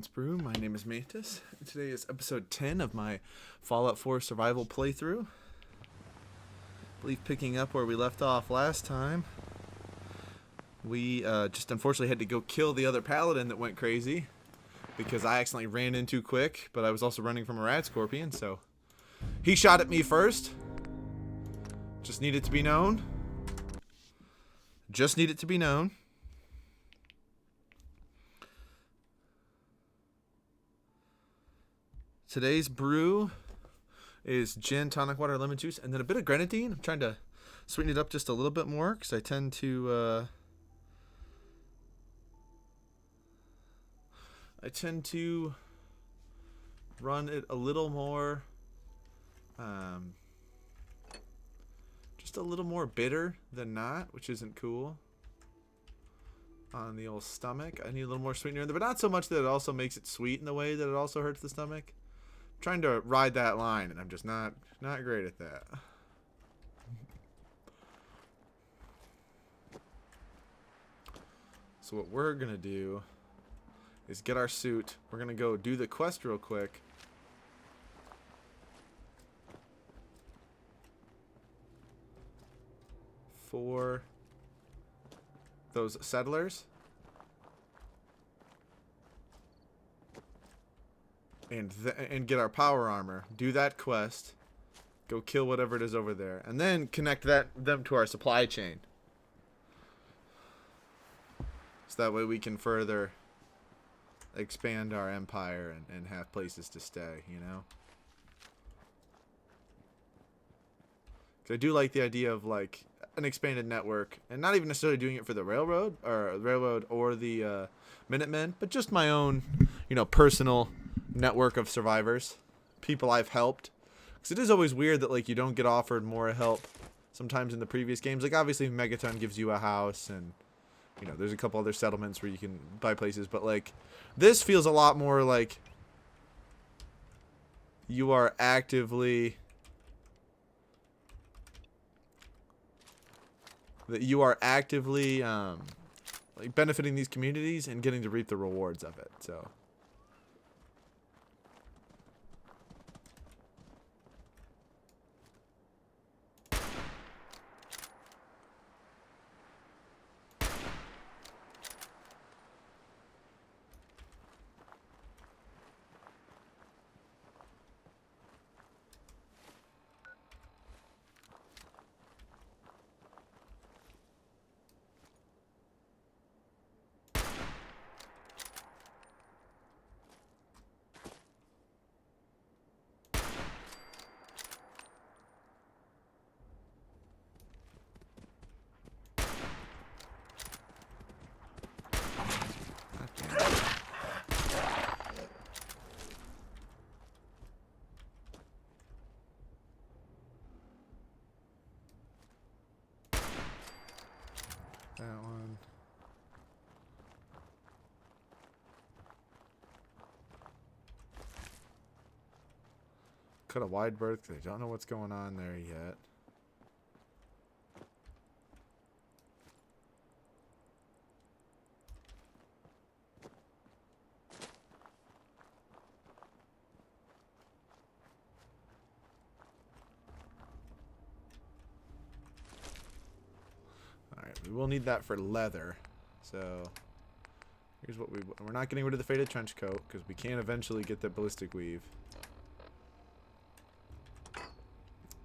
Let's Brew. My name is Mantis. Today is episode 10 of my Fallout 4 survival playthrough. I believe picking up where we left off last time, we just unfortunately had to go kill the other paladin that went crazy because I accidentally ran in too quick, but I was also running from a rad scorpion, so he shot at me first. Just need it to be known. Just need it to be known. Today's brew is gin, tonic water, lemon juice, and then a bit of grenadine. I'm trying to sweeten it up just a little bit more because I tend to run it a little more, just a little more bitter than not, which isn't cool on the old stomach. I need a little more sweetener in there, but not so much that it also makes it sweet in the way that it also hurts the stomach. Trying to ride that line, and I'm just not great at that. So what we're gonna do is get our suit. We're gonna go do the quest real quick. For those settlers. And get our power armor, do that quest, go kill whatever it is over there, and then connect them to our supply chain. So that way we can further expand our empire and have places to stay, you know? 'Cause I do like the idea of like an expanded network, and not even necessarily doing it for the railroad or the Minutemen, but just my own, personal network of survivors, people I've helped. Because it is always weird that like you don't get offered more help sometimes in the previous games. Like obviously Megaton gives you a house, and there's a couple other settlements where you can buy places, but like this feels a lot more like you are actively like benefiting these communities and getting to reap the rewards of it. So that one. Cut a wide berth because I don't know what's going on there yet. Alright, we will need that for leather. So here's what we're not getting rid of the faded trench coat because we can eventually get the ballistic weave.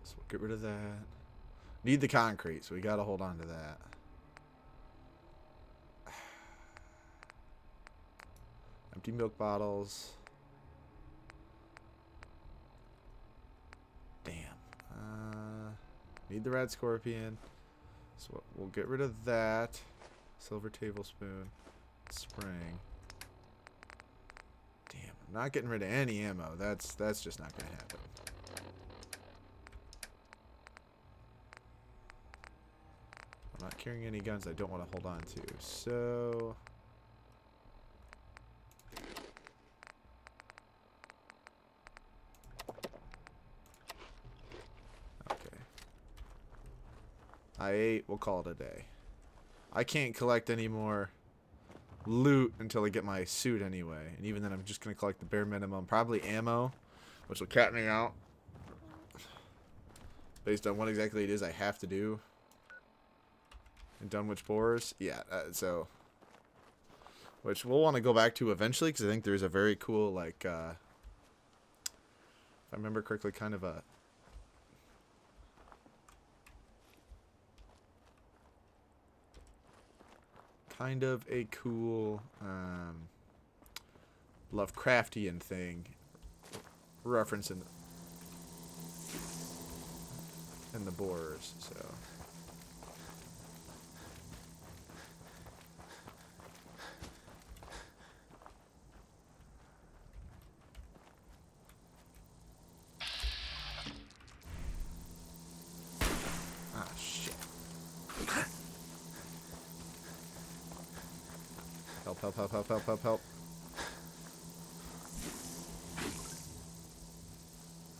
So we'll get rid of that. Need the concrete, so we gotta hold on to that. Empty milk bottles. Damn. Need the rad scorpion. So we'll get rid of that. Silver tablespoon. Spring. Damn, I'm not getting rid of any ammo. That's just not gonna happen. I'm not carrying any guns I don't want to hold on to. So I ate. We'll call it a day. I can't collect any more loot until I get my suit anyway. And even then, I'm just going to collect the bare minimum. Probably ammo, which will cat me out. Based on what exactly it is I have to do. And Dunwich Borers. Yeah, so... Which we'll want to go back to eventually, because I think there's a very cool, like, if I remember correctly, kind of a... Kind of a cool, Lovecraftian thing reference in the Borers, so... Ah, shit. Help, help, help, help, help, help, help.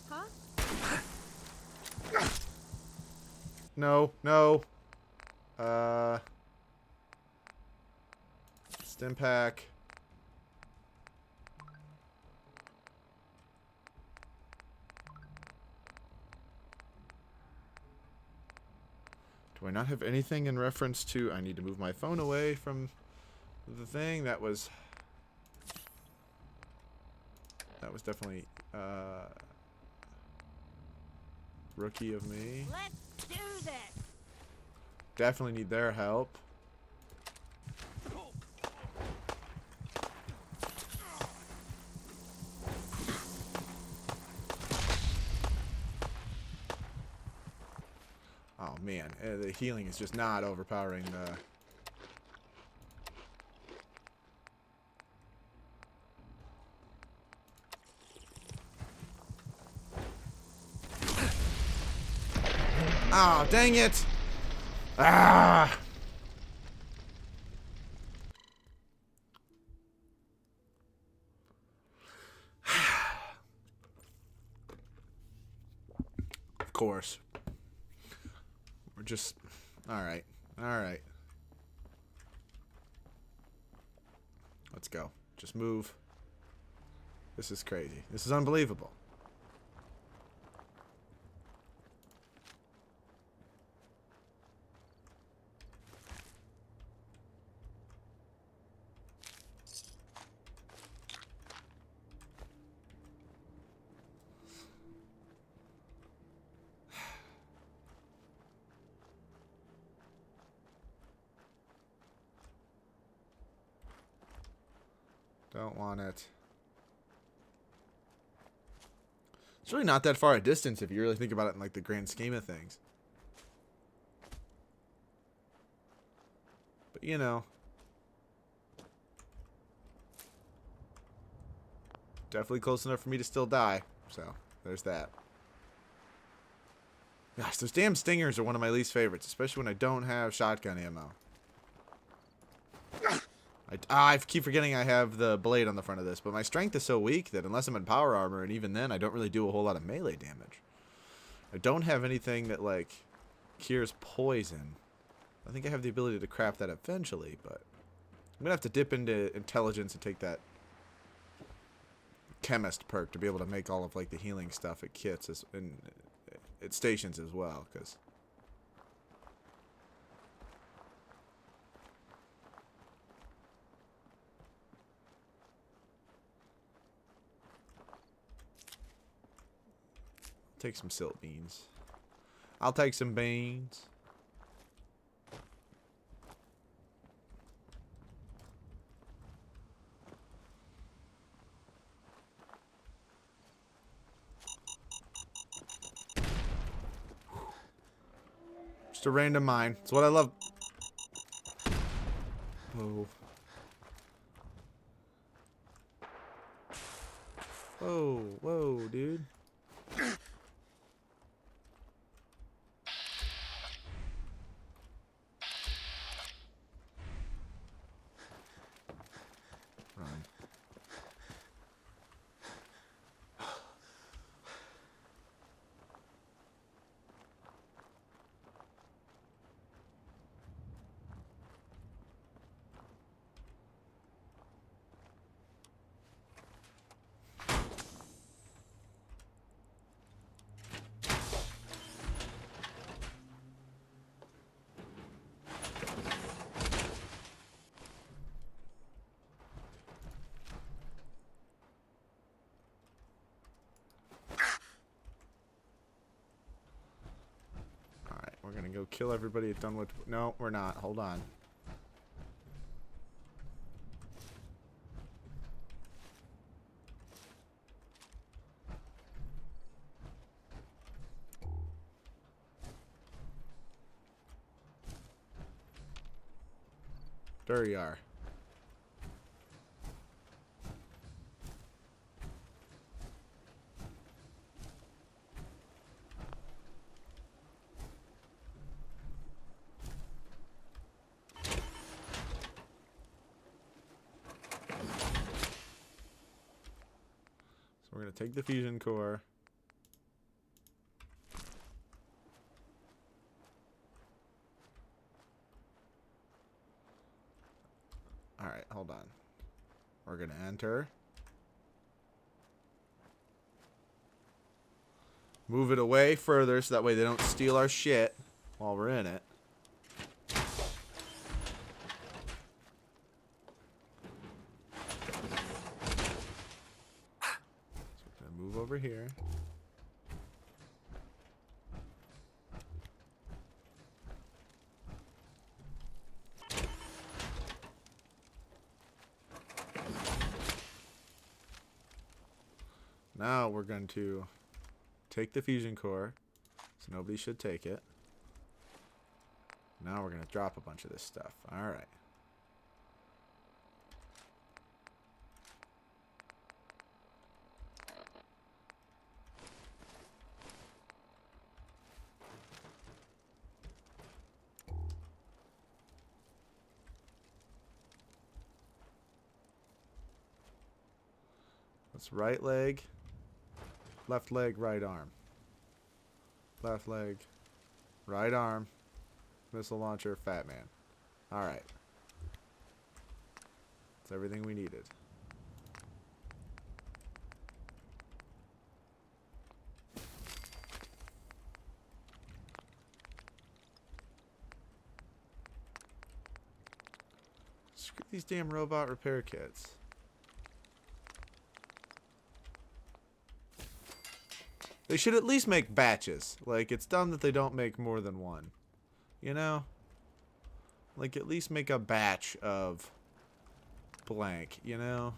Huh? No, no. Stim pack. Do I not have anything in reference to... I need to move my phone away from the thing. That was definitely rookie of me. Let's do this. Definitely need their help. Oh man, the healing is just not overpowering the... Ah, oh, dang it! Ah! Of course. We're just... Alright. Alright. Let's go. Just move. This is crazy. This is unbelievable. Don't want it. It's really not that far a distance if you really think about it in like the grand scheme of things. But you know. Definitely close enough for me to still die. So, there's that. Gosh, those damn stingers are one of my least favorites, especially when I don't have shotgun ammo. I keep forgetting I have the blade on the front of this, but my strength is so weak that unless I'm in power armor, and even then, I don't really do a whole lot of melee damage. I don't have anything that, like, cures poison. I think I have the ability to craft that eventually, but I'm going to have to dip into intelligence and take that chemist perk to be able to make all of, like, the healing stuff at kits and at stations as well, because... Take some silt beans. I'll take some beans. Just a random mine. It's what I love. Whoa. Whoa, whoa, dude. Run. We're gonna go kill everybody at Dunwood. No, we're not. Hold on. There you are. So we're going to take the fusion core. Alright, hold on. We're going to enter. Move it away further so that way they don't steal our shit while we're in it. So we're going to move over here. Now we're going to take the fusion core, so nobody should take it. Now we're going to drop a bunch of this stuff. Alright. That's right leg. Left leg, right arm. Left leg, right arm. Missile launcher, Fat Man. Alright. That's everything we needed. Screw these damn robot repair kits. They should at least make batches. Like, it's dumb that they don't make more than one. You know? Like, at least make a batch of blank, you know?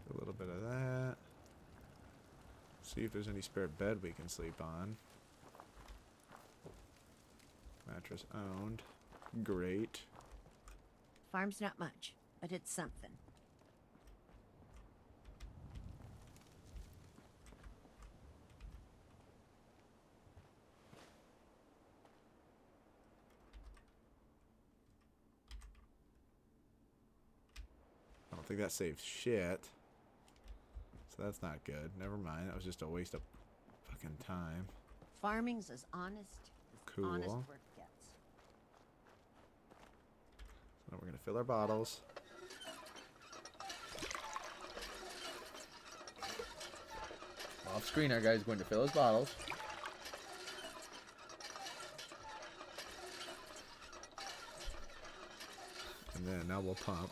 A little bit of that. See if there's any spare bed we can sleep on. Mattress owned. Great. Farm's not much, but it's something. I don't think that saves shit. So that's not good. Never mind. That was just a waste of fucking time. Farming's as honest as honest Cool. work gets. So now we're gonna fill our bottles. Off screen, our guy's going to fill his bottles. And then now we'll pump.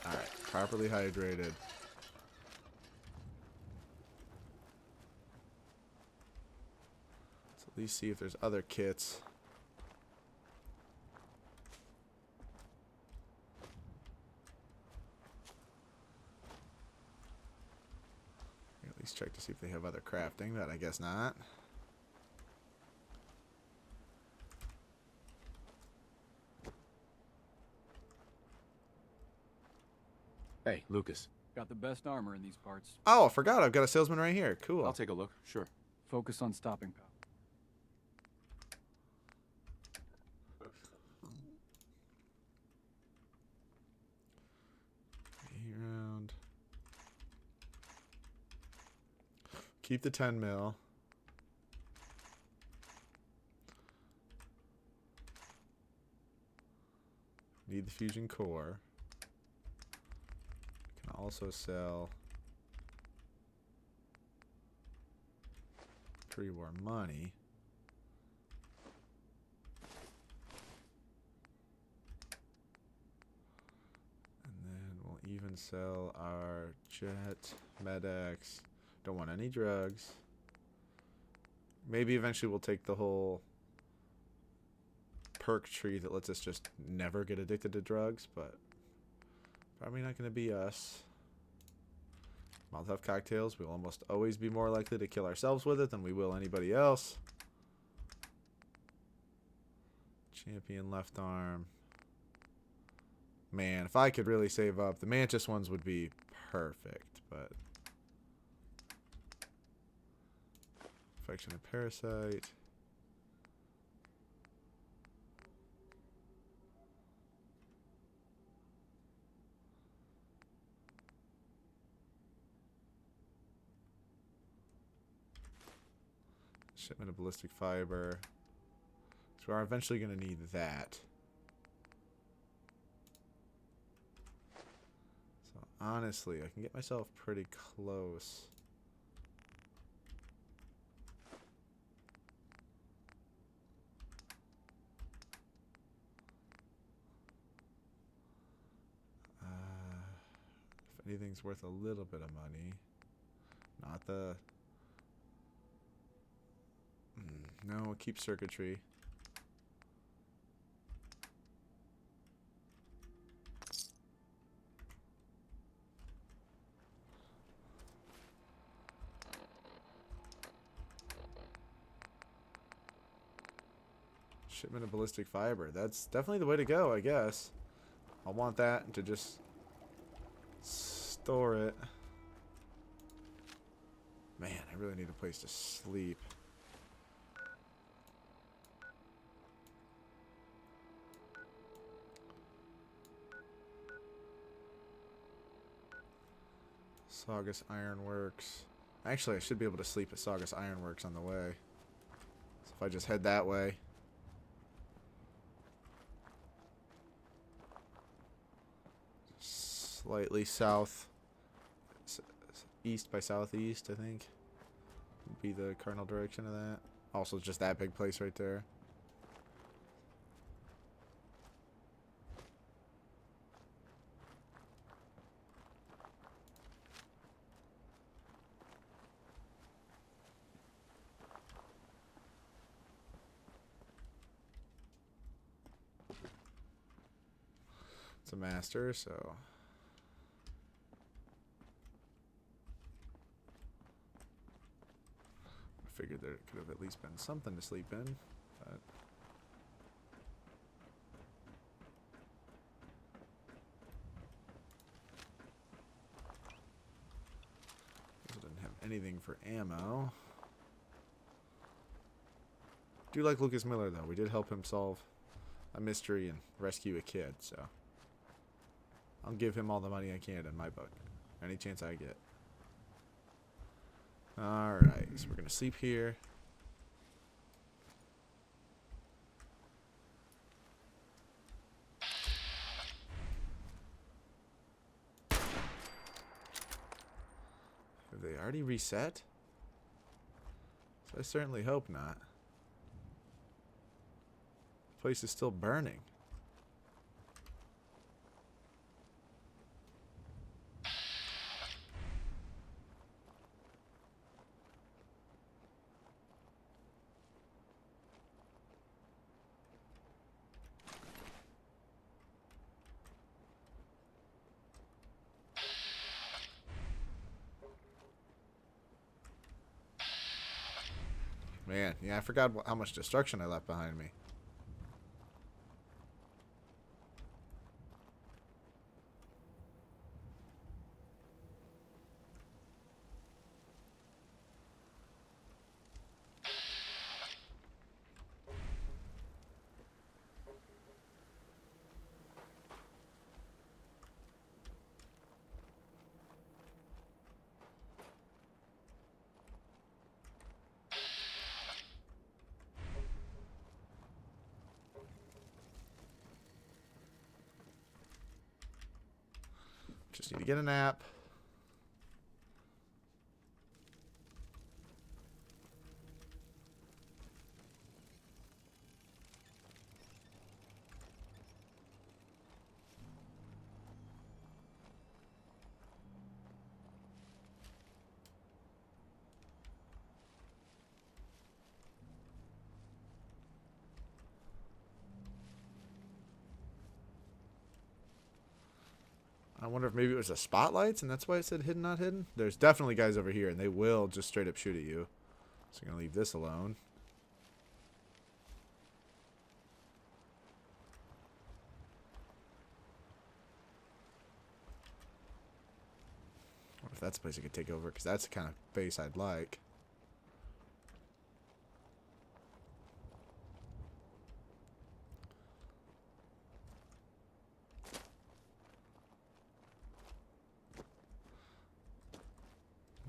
Alright, properly hydrated. Let's at least see if there's other kits. At least check to see if they have other crafting, but I guess not. Hey, Lucas. Got the best armor in these parts. Oh, I forgot. I've got a salesman right here. Cool. I'll take a look. Sure. Focus on stopping power. Keep the 10 mil. Need the fusion core. Can also sell pre-war money. And then we'll even sell our jet, medex. Don't want any drugs. Maybe eventually we'll take the whole perk tree that lets us just never get addicted to drugs, but probably not going to be us. Molotov cocktails, we'll almost always be more likely to kill ourselves with it than we will anybody else. Champion left arm. Man, if I could really save up, the Mantis ones would be perfect, but... Infection and parasite. Shipment of ballistic fiber. So we're eventually going to need that. So honestly, I can get myself pretty close. If anything's worth a little bit of money. Not the... No, keep circuitry. Shipment of ballistic fiber. That's definitely the way to go, I guess. I'll want that to just store it. Man, I really need a place to sleep. Saugus Ironworks. Actually, I should be able to sleep at Saugus Ironworks on the way. So if I just head that way. Slightly south. East by southeast, I think. Would be the cardinal direction of that. Also, just that big place right there. It's a master, so I figured there could have at least been something to sleep in, but I didn't have anything for ammo. Do like Lucas Miller though. We did help him solve a mystery and rescue a kid, so I'll give him all the money I can in my book. Any chance I get. Alright, so we're going to sleep here. Have they already reset? So I certainly hope not. The place is still burning. Man, yeah, I forgot how much destruction I left behind me. Just need to get a nap. I wonder if maybe it was the spotlights and that's why it said hidden, not hidden. There's definitely guys over here and they will just straight up shoot at you. So I'm going to leave this alone. I wonder if that's a place I could take over because that's the kind of base I'd like.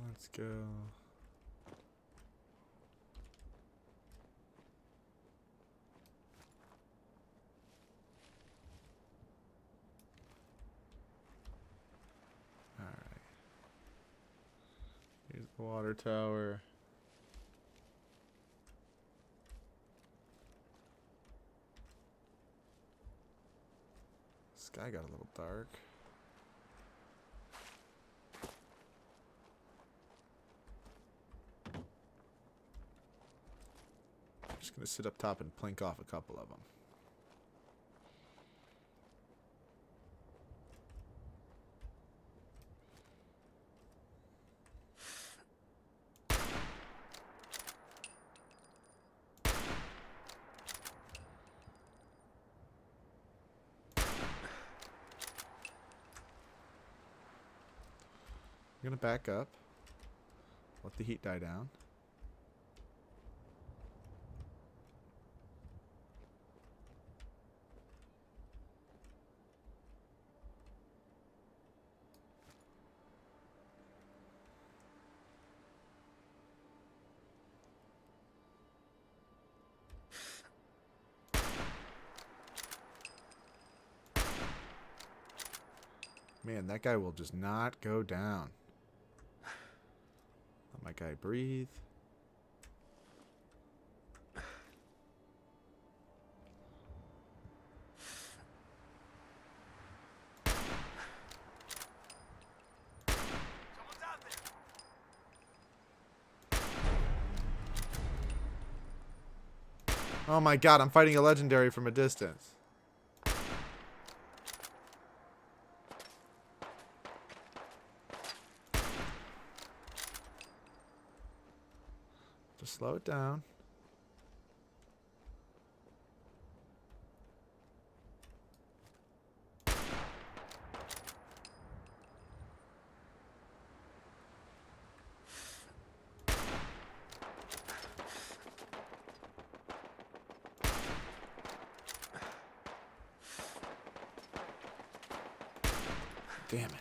Let's go. All right. Here's the water tower. Sky got a little dark. Just gonna sit up top and plink off a couple of them. I'm gonna back up. Let the heat die down. Man, that guy will just not go down. Let my guy breathe. Oh my god, I'm fighting a legendary from a distance. Just slow it down. Damn it.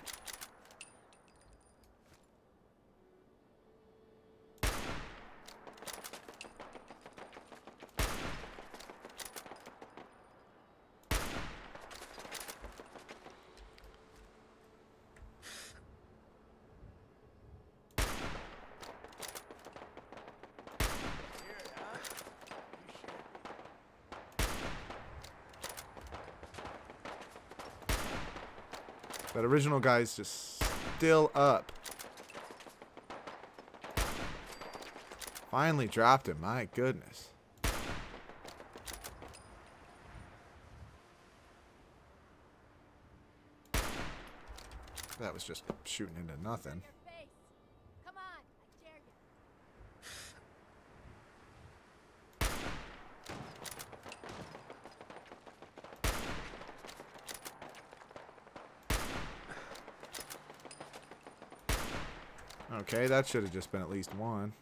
That original guy's just still up. Finally dropped him. My goodness. That was just shooting into nothing. Come on, I dare you. Okay, that should have just been at least one.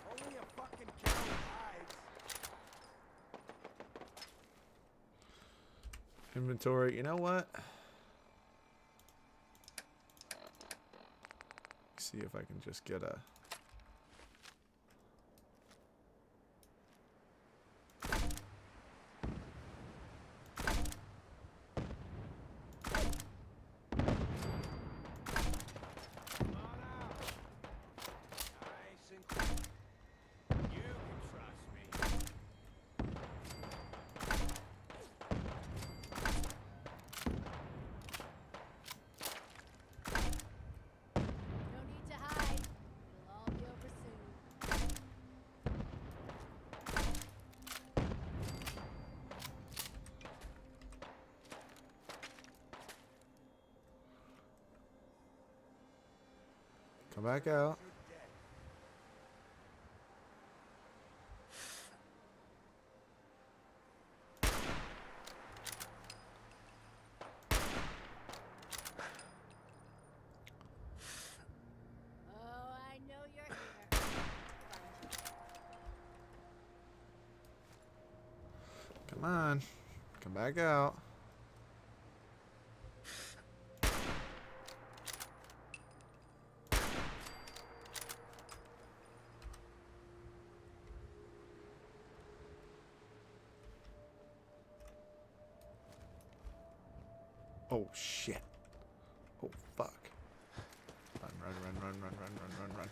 Only a fucking coward hides. Inventory. You know what? See if I can just get a... Come back out. Oh, I know you're here. Come on. Come back out. Oh shit. Oh fuck. Run, run, run, run, run, run, run, run, run.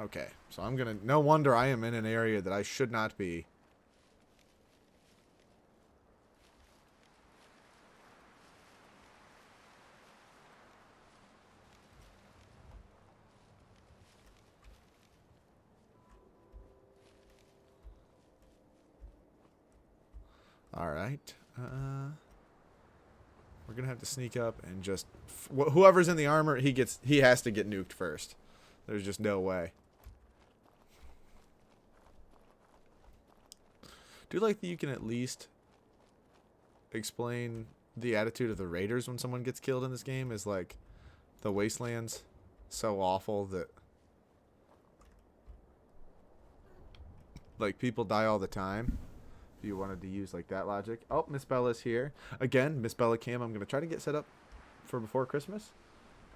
Okay, so I'm gonna... No wonder I am in an area that I should not be. Alright. We're gonna have to sneak up and just... Whoever's in the armor, he has to get nuked first. There's just no way. Do you like that you can at least explain the attitude of the raiders when someone gets killed in this game? Is like the wastelands so awful that like people die all the time? If you wanted to use like that logic. Oh, Miss Bella's here again. Miss Bella Cam. I'm gonna try to get set up for before Christmas.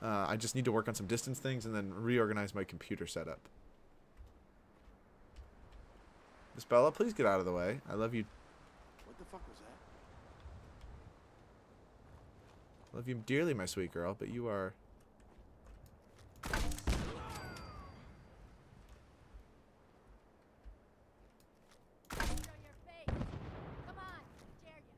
I just need to work on some distance things and then reorganize my computer setup. Miss Bella, please get out of the way. I love you. What the fuck was that? Love you dearly, my sweet girl, but you are... Show your face. Come on, dare you.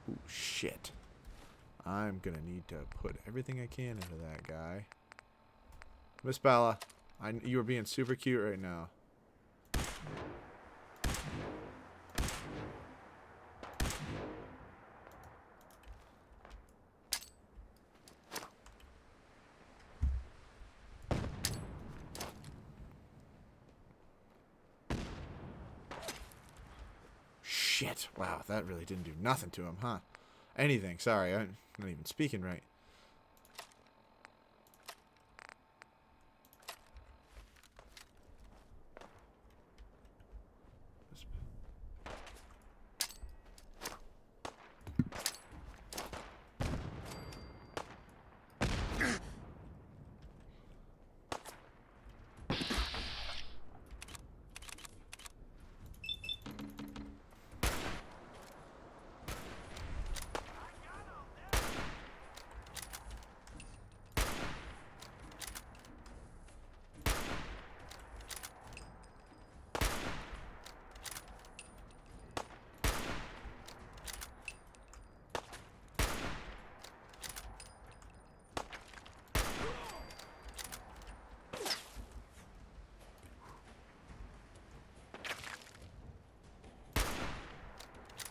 Ooh, shit. I'm gonna need to put everything I can into that guy. Miss Bella, you are being super cute right now. Shit. Wow, that really didn't do nothing to him, huh? Anything. Sorry, I'm not even speaking right.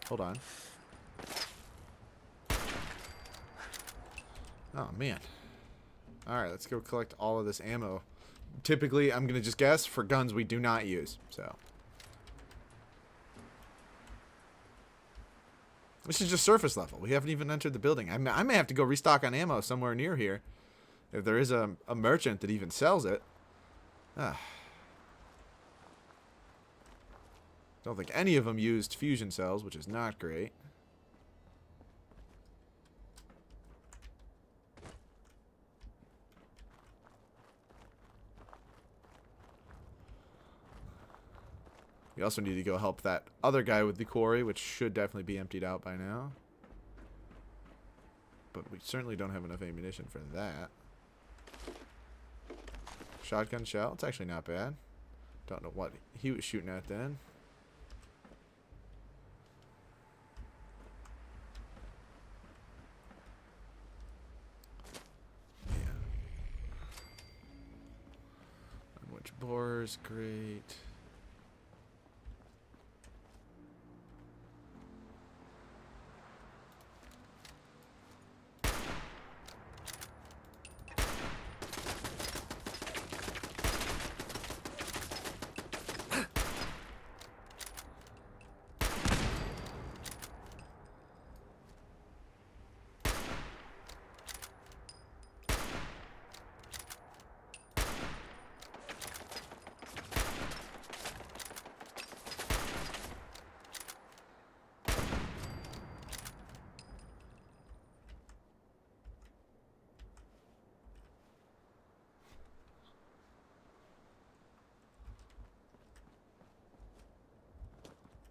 Hold on. Oh, man. Alright, let's go collect all of this ammo. Typically, I'm going to just guess, for guns we do not use, so. This is just surface level. We haven't even entered the building. I may have to go restock on ammo somewhere near here. If there is a merchant that even sells it. Don't think any of them used fusion cells, which is not great. We also need to go help that other guy with the quarry, which should definitely be emptied out by now. but we certainly don't have enough ammunition for that. Shotgun shell. It's actually not bad. Don't know what he was shooting at then. Yeah. Which bore's great.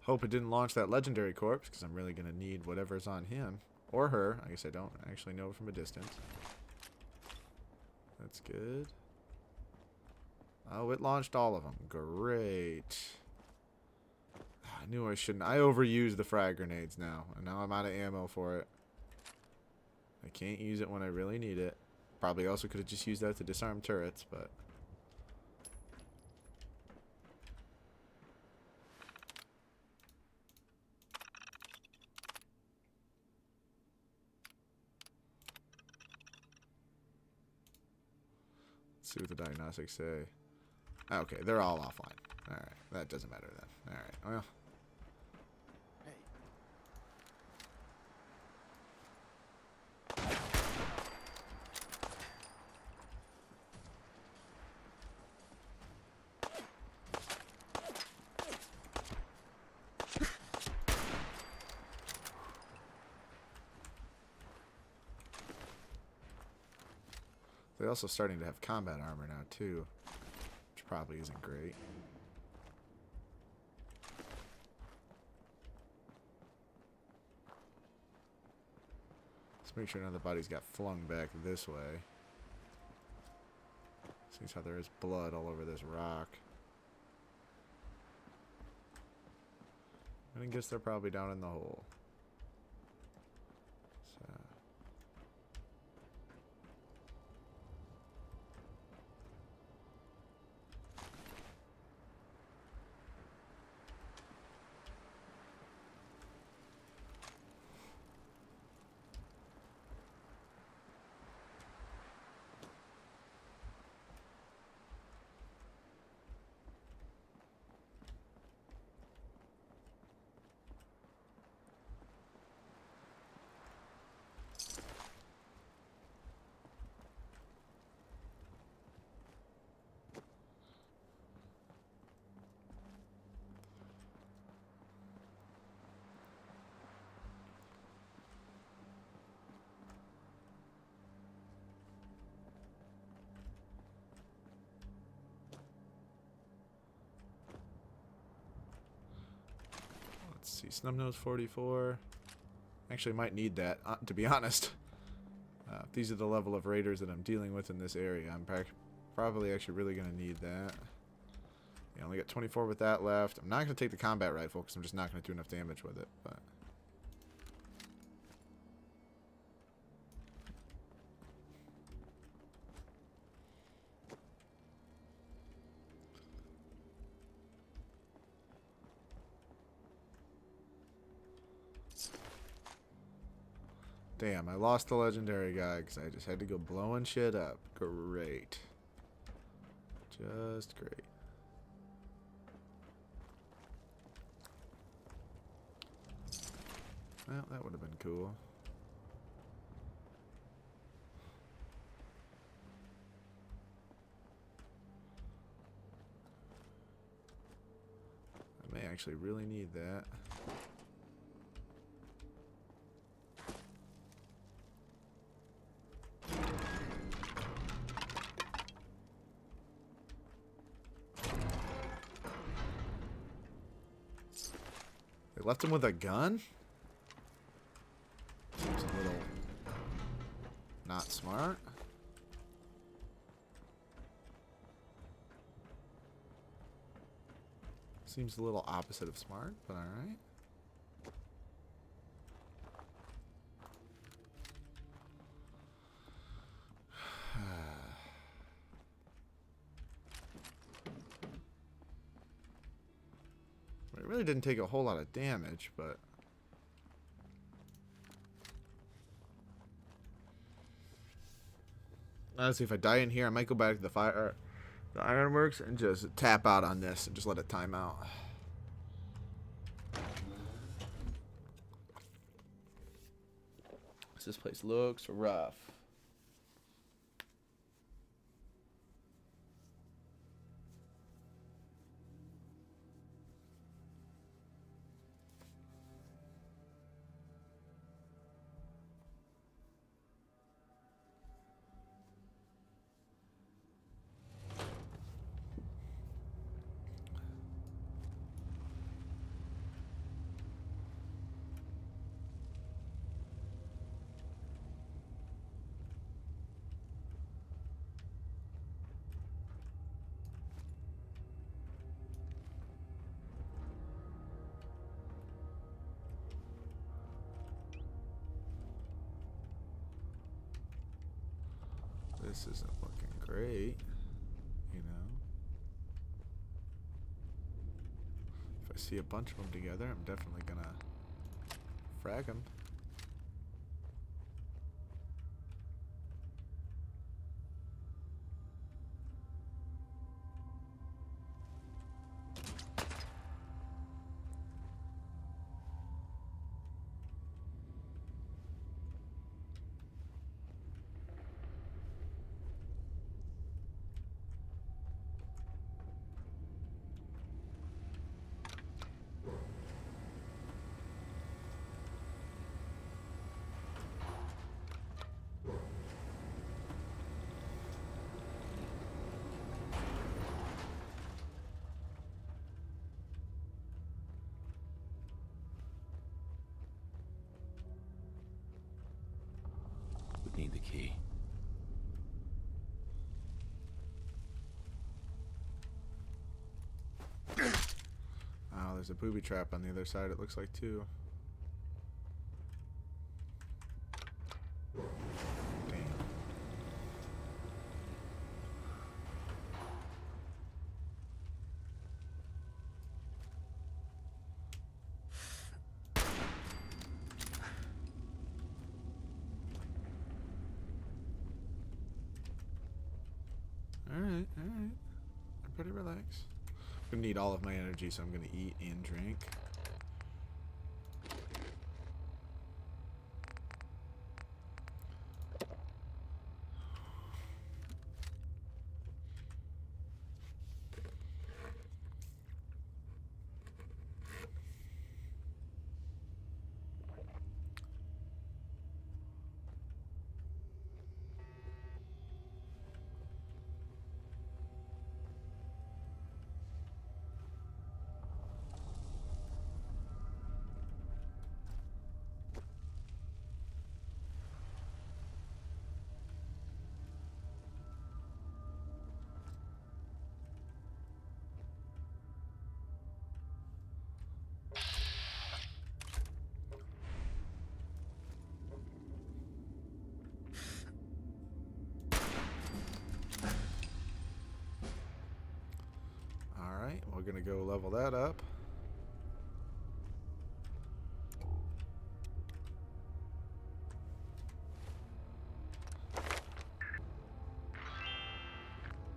Hope it didn't launch that legendary corpse, because I'm really going to need whatever's on him. Or her. I guess I don't actually know from a distance. That's good. Oh, it launched all of them. Great. I knew I shouldn't. I overused the frag grenades now. And now I'm out of ammo for it. I can't use it when I really need it. Probably also could have just used that to disarm turrets, but... see what the diagnostics say. Okay, they're all offline. Alright, that doesn't matter then. Alright, well. They're also starting to have combat armor now, too. Which probably isn't great. Let's make sure none of the bodies got flung back this way. Seems how there is blood all over this rock. I guess they're probably down in the hole. So... Let's see, Snubnose 44. Actually, might need that, to be honest. If these are the level of raiders that I'm dealing with in this area, I'm probably actually really going to need that. Yeah, I only got 24 with that left. I'm not going to take the combat rifle because I'm just not going to do enough damage with it. But damn, I lost the legendary guy because I just had to go blowing shit up. Great. Just great. Well, that would have been cool. I may actually really need that. They left him with a gun? Seems a little Not smart. Seems a little opposite of smart, but alright. It really didn't take a whole lot of damage, but honestly, if I die in here, I might go back to the ironworks, and just tap out on this and just let it time out. This place looks rough. This isn't looking great, you know. If I see a bunch of them together, I'm definitely gonna frag them. We need the key. Oh, there's a booby trap on the other side, it looks like, too. Damn. Alright, alright. Everybody relax. I'm gonna need all of my energy, so I'm gonna eat and drink. Alright, we're gonna go level that up.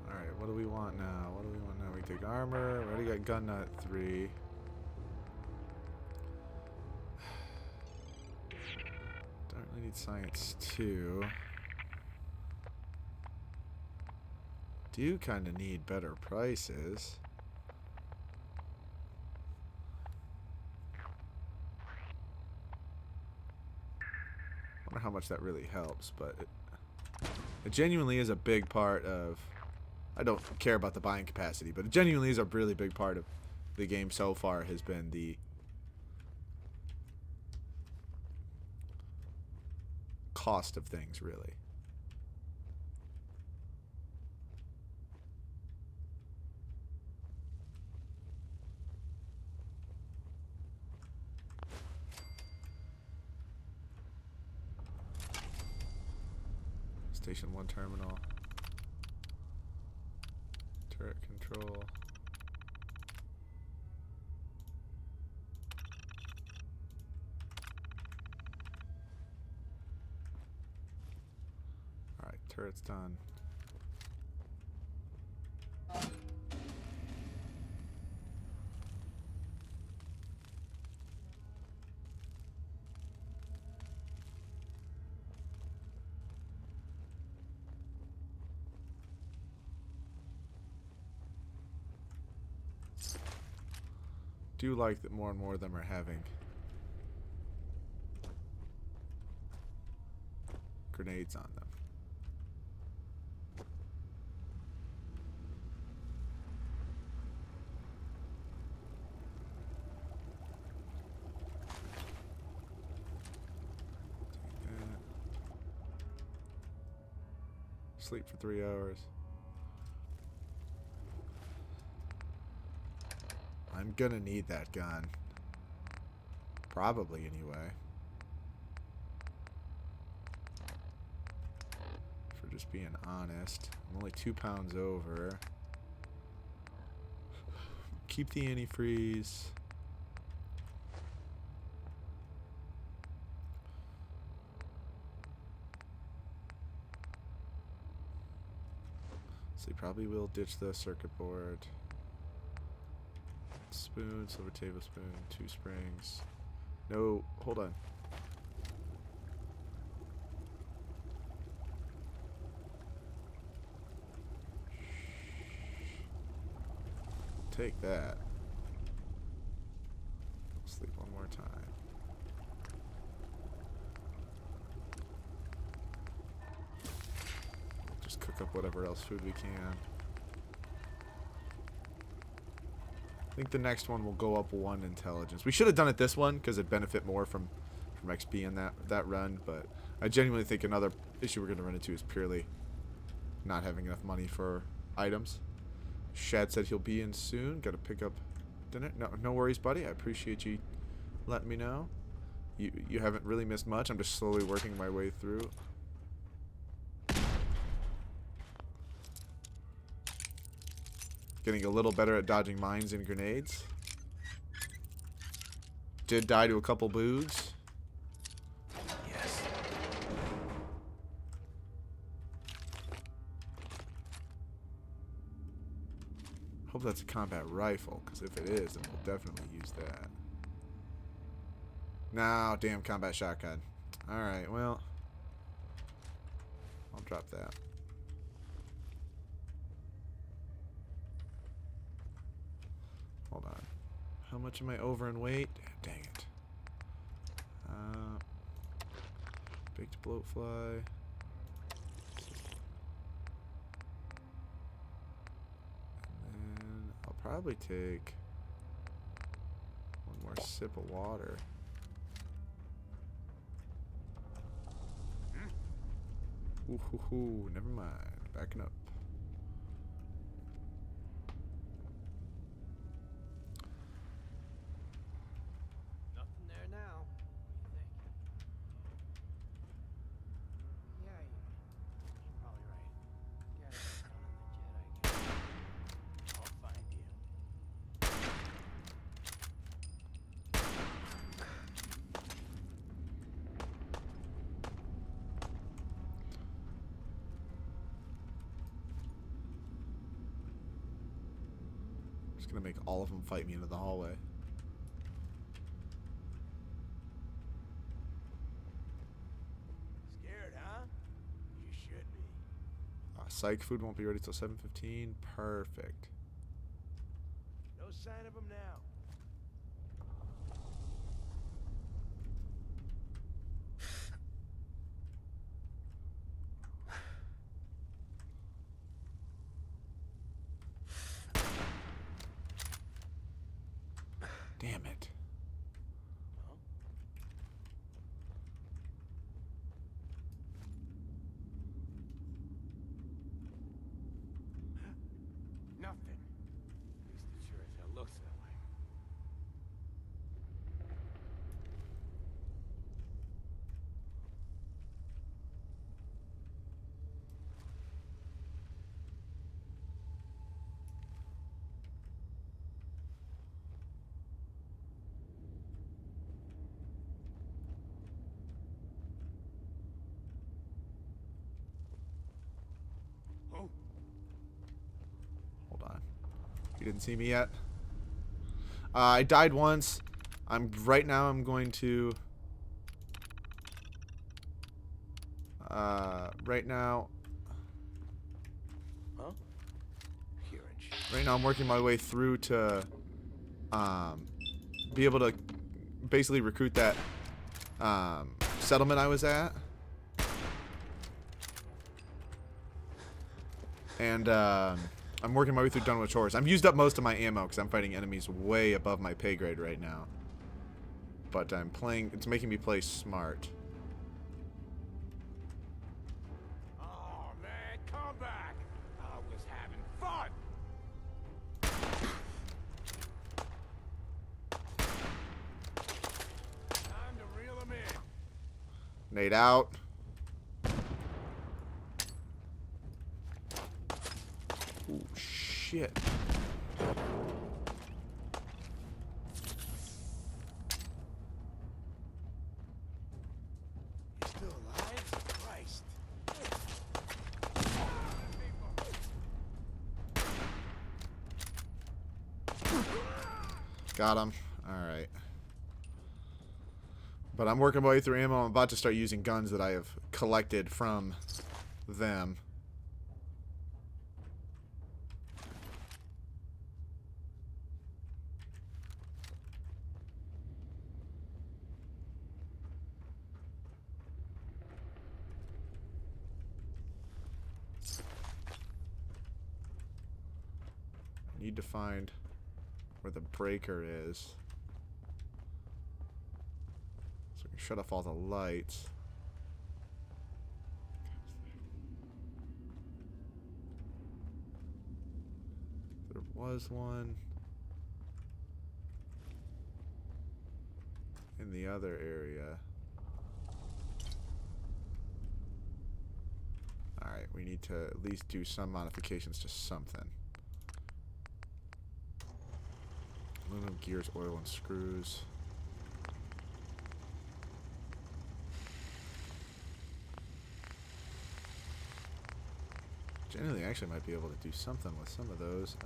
Alright, what do we want now? What do we want now? We take armor. We already got gun nut 3. Don't really need science 2. Do kind of need better prices. Wonder how much that really helps, but it genuinely is a big part of. I don't care about the buying capacity, but it genuinely is a really big part of the game so far. Has been the cost of things, really. Station 1 terminal. Turret control. Alright, turret's done. Do like that more and more of them are having grenades on them. Take that. Sleep for 3 hours. I'm gonna need that gun. Probably, anyway. For just being honest. I'm only 2 pounds over. Keep the antifreeze. So you probably will ditch the circuit board. Spoon, silver tablespoon, 2 springs. No, hold on. Take that. Sleep one more time. Just cook up whatever else food we can. I think the next one will go up 1 intelligence. We should have done it this one because it'd benefit more from XP in that run, but I genuinely think another issue we're going to run into is purely not having enough money for items. Shad said he'll be in soon. Got to pick up dinner. No worries, buddy. I appreciate you letting me know. You haven't really missed much. I'm just slowly working my way through. Getting a little better at dodging mines and grenades. Did die to a couple boogs. Yes. Hope that's a combat rifle, because if it is, then we'll definitely use that. No, damn combat shotgun. Alright, well. I'll drop that. Hold on. How much am I over in weight? Dang it. Baked bloatfly. And then I'll probably take 1 more sip of water. Ooh, hoo, hoo. Never mind. Backing up. Nothing there now. What do you think? Yeah, you're probably right. Gotta get down on the jet, I guess. I'll find you. Just gonna make all of them fight me into the hallway. Scared, huh? You should be. Psych food won't be ready till 7:15. Perfect. No sign of him now. Damn it. Huh? Nothing. At least it sure as hell looks that way. He didn't see me yet. I died once. Right now I'm going to right now Here and right now I'm working my way through to be able to basically recruit that settlement I was at. And I'm working my way through Dunwich Shores. I've used up most of my ammo because I'm fighting enemies way above my pay grade right now. But I'm playing, it's making me play smart. Oh man, come back! I was having fun! Time to reel him in. Nade out. Ooh, shit. You still alive? Christ. Got him. Alright. But I'm working my way through ammo. I'm about to start using guns that I have collected from them. Need to find where the breaker is. So we can shut off all the lights. There was one in the other area. Alright, we need to at least do some modifications to something. Aluminum gears, oil, and screws. Generally, I actually might be able to do something with some of those.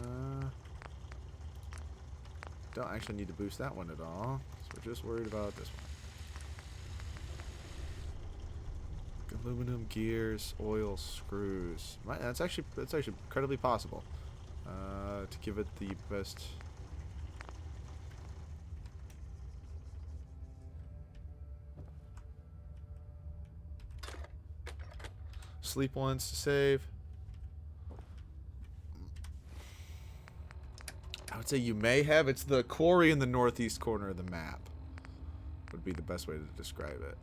Don't actually need to boost that one at all. So we're just worried about this one. Aluminum gears, oil, screws. That's actually incredibly possible. To give it the best. Sleep once to save. I would say you may have. It's the quarry in the northeast corner of the map. Would be the best way to describe it.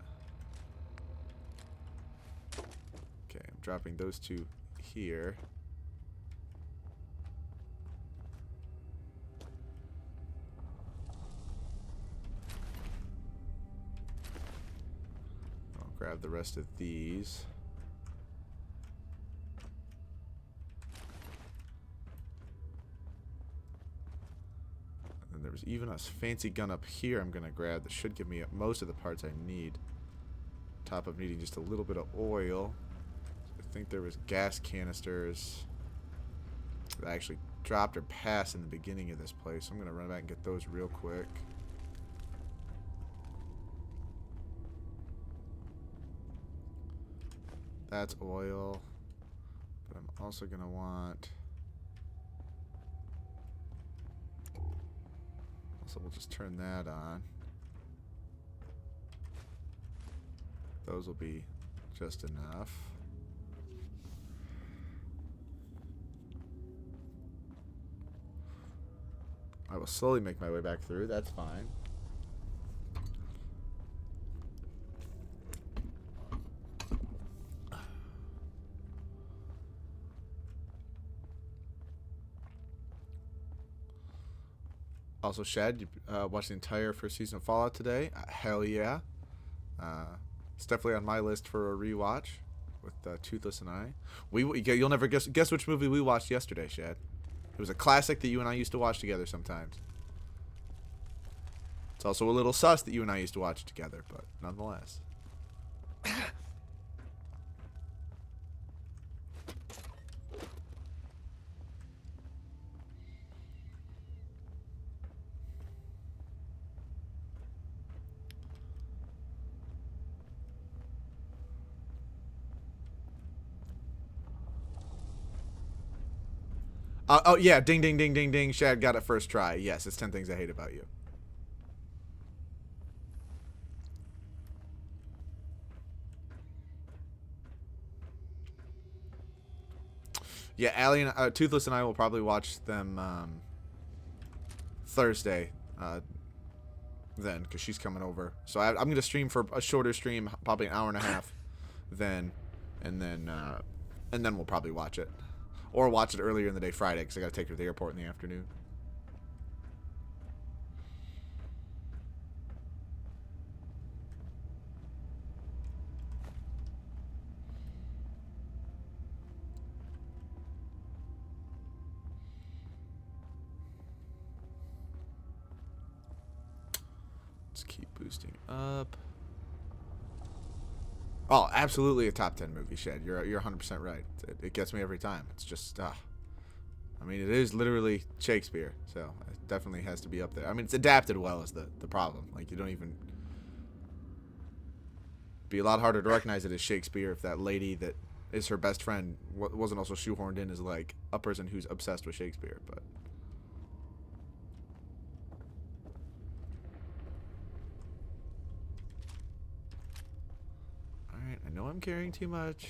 Okay, I'm dropping those two here. I'll grab the rest of these. There was even a fancy gun up here I'm going to grab that should give me most of the parts I need. Top of needing just a little bit of oil. I think there was gas canisters that I actually dropped or passed in the beginning of this place. So I'm going to run back and get those real quick. That's oil. But I'm also going to want... So we'll just turn that on. Those will be just enough. I will slowly make my way back through. That's fine. Also, Shad, you watched the entire first season of Fallout today. Hell yeah. It's definitely on my list for a rewatch with Toothless and I. You'll never guess which movie we watched yesterday, Shad. It was a classic that you and I used to watch together sometimes. It's also a little sus that you and I used to watch together, but nonetheless. Oh yeah, ding ding ding ding ding. Shad got it first try. Yes, it's 10 things I hate about you. Yeah, Allie and Toothless and I will probably watch them Thursday. Then, because she's coming over. So I'm gonna stream for a shorter stream, probably an hour and a half. Then, and then we'll probably watch it, or watch it earlier in the day Friday, because I gotta take her to the airport in the afternoon. Let's keep boosting up. Oh, absolutely a top 10 movie, Shed. You're 100% right. It gets me every time. It's just, I mean, it is literally Shakespeare, so it definitely has to be up there. I mean, it's adapted well is the problem. Like, you don't even... Be a lot harder to recognize it as Shakespeare if that lady that is her best friend wasn't also shoehorned in as, like, a person who's obsessed with Shakespeare, but... Alright, I know I'm carrying too much.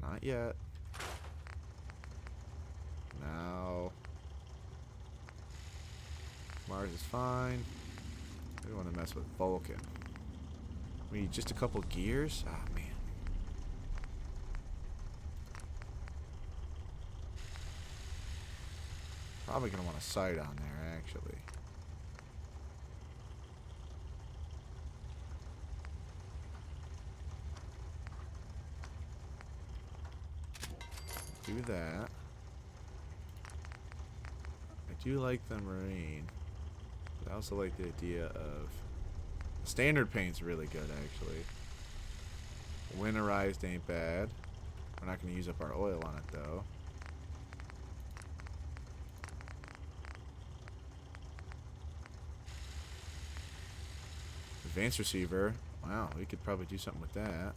Not yet. Now. Mars is fine. We don't want to mess with Vulcan. We need just a couple gears? Ah, man. Probably going to want a sight on there, actually. Do that. I do like the Marine. But I also like the idea of... Standard paint's really good, actually. Winterized ain't bad. We're not going to use up our oil on it, though. Advanced receiver. Wow, we could probably do something with that.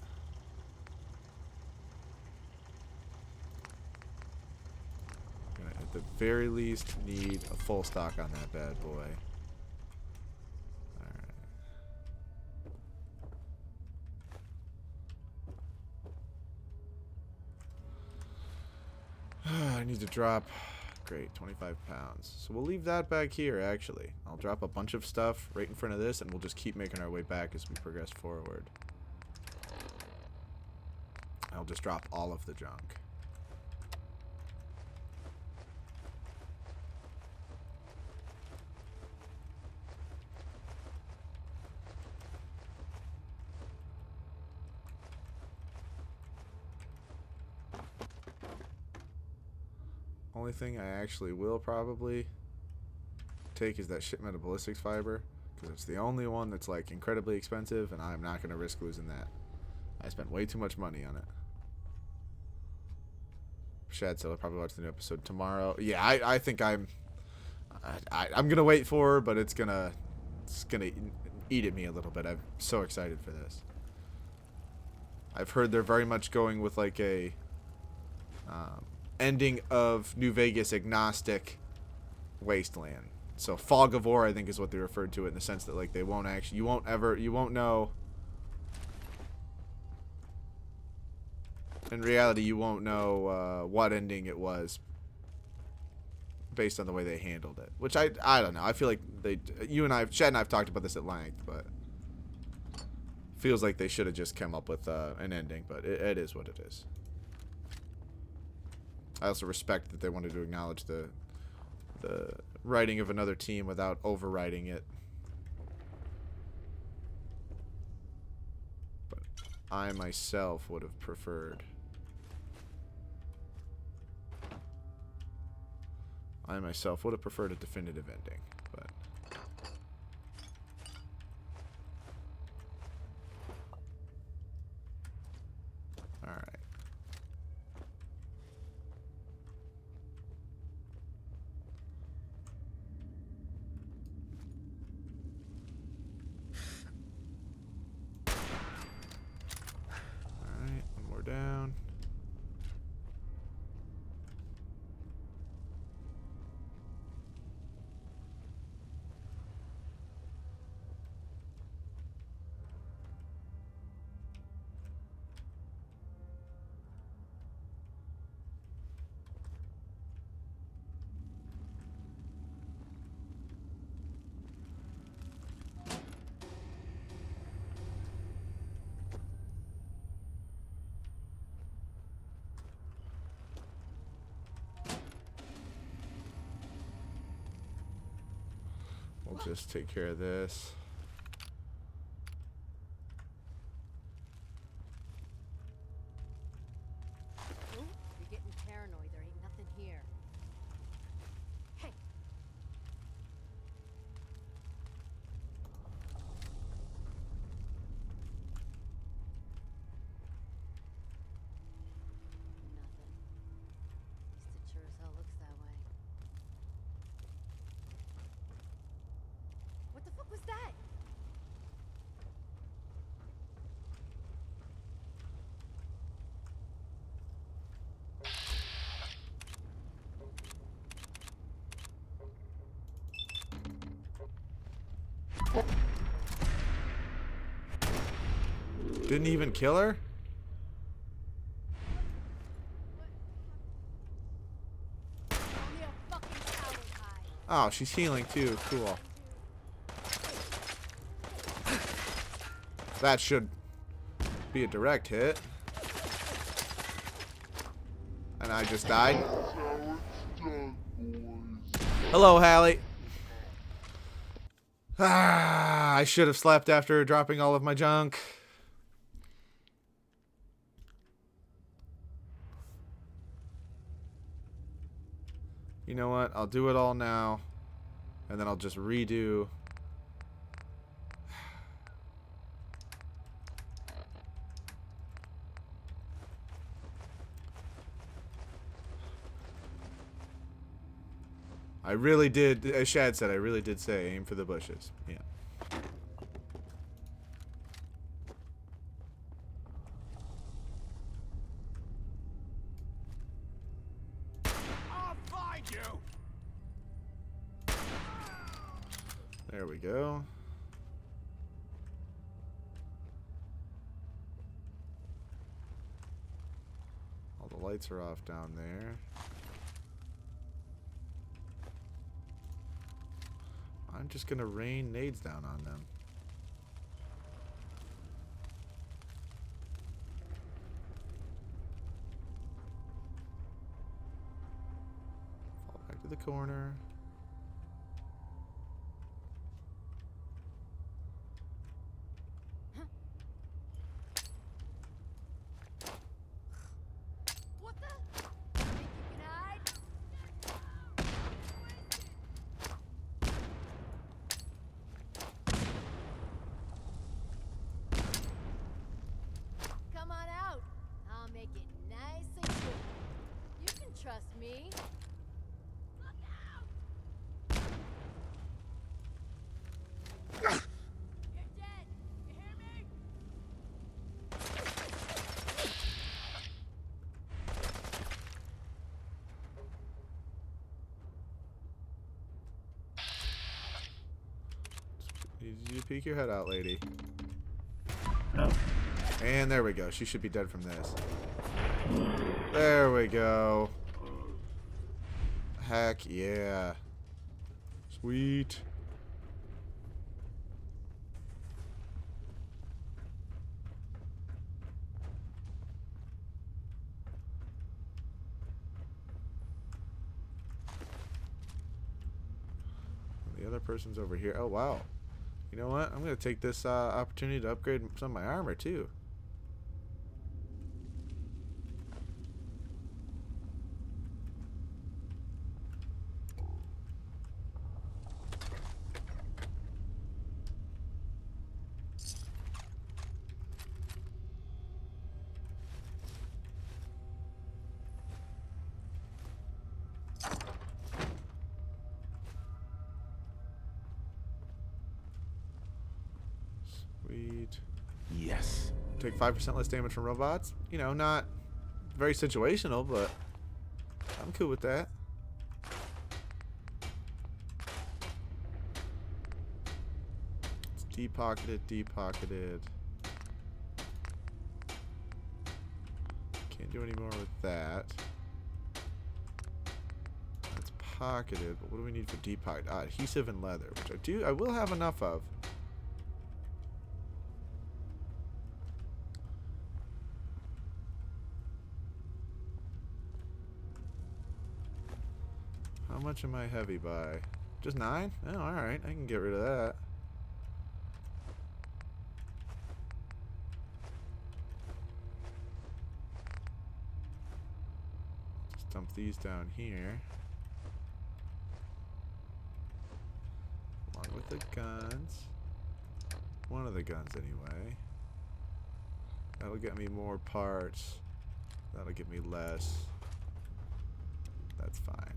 Gonna, at the very least, need a full stock on that bad boy. Alright. I need to drop... Great, 25 pounds. So we'll leave that back here, actually. I'll drop a bunch of stuff right in front of this, and we'll just keep making our way back as we progress forward. I'll just drop all of the junk. Only thing I actually will probably take is that shipment of ballistics fiber, because it's the only one that's like incredibly expensive, and I'm not going to risk losing that. I spent way too much money on it. Shad said I'll probably watch the new episode tomorrow. Yeah, I think I'm gonna wait for her, but it's gonna eat at me a little bit. I'm so excited for this. I've heard they're very much going with like a ending of New Vegas agnostic wasteland. So Fog of War, I think, is what they referred to it, in the sense that like they won't actually, you won't know. In reality, you won't know what ending it was based on the way they handled it. Which I don't know. I feel like Shad and I have talked about this at length, but feels like they should have just come up with an ending. But it is what it is. I also respect that they wanted to acknowledge the writing of another team without overwriting it. But I myself would have preferred... I myself would have preferred a definitive ending, but... Alright. We'll just take care of this. You're getting paranoid. There ain't nothing here. Hey. Nothing. At least it sure as hell looks that way. What the fuck was that? Didn't even kill her? Only a fucking coward hide. Oh, she's healing too. Cool. That should be a direct hit. And I just died. Hello, Hallie. Ah, I should have slept after dropping all of my junk. You know what? I'll do it all now. And then I'll just redo. I really did, as Shad said, I really did say aim for the bushes. Yeah. I'll find you. There we go. All the lights are off down there. I'm just gonna rain nades down on them. Fall back to the corner. What the? Think you can hide? Come on out. I'll make it nice and quick. You can trust me. Look out! You're dead. You hear me? You peek your head out, lady. And there we go. She should be dead from this. There we go. Heck yeah. Sweet. The other person's over here. Oh, wow. You know what? I'm going to take this opportunity to upgrade some of my armor, too. Sweet. Yes. Take 5% less damage from robots. You know, not very situational, but I'm cool with that. It's deep-pocketed, deep-pocketed. Can't do any more with that. That's pocketed, but what do we need for deep-pocketed? Adhesive and leather, which I will have enough of. How much am I heavy by? Just 9? Oh, alright. I can get rid of that. Just dump these down here. Along with the guns. One of the guns, anyway. That'll get me more parts. That'll give me less. That's fine.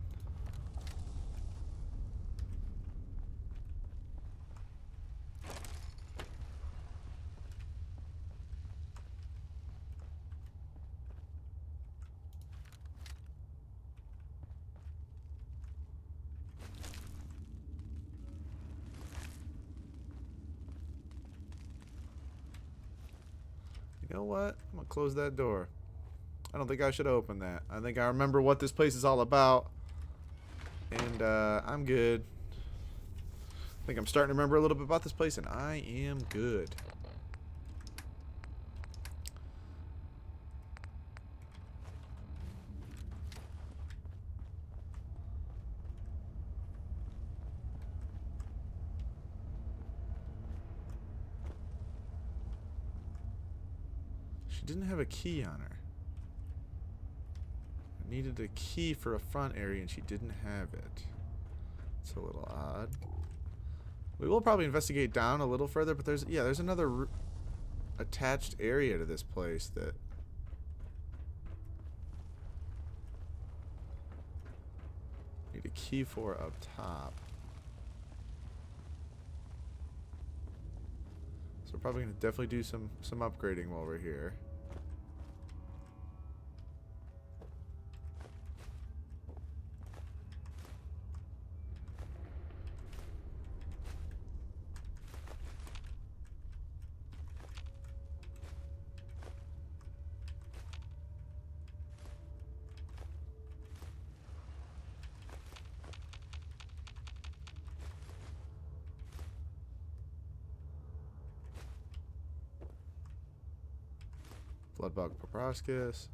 You know what? I'm gonna close that door. I don't think I should open that. I think I remember what this place is all about. And I'm good. I think I'm starting to remember a little bit about this place, and I am good. She didn't have a key on her. I needed a key for a front area and she didn't have it. It's a little odd. We will probably investigate down a little further, but there's another attached area to this place that need a key for up top. So we're probably going to definitely do some upgrading while we're here. Bloodbug Proboscis.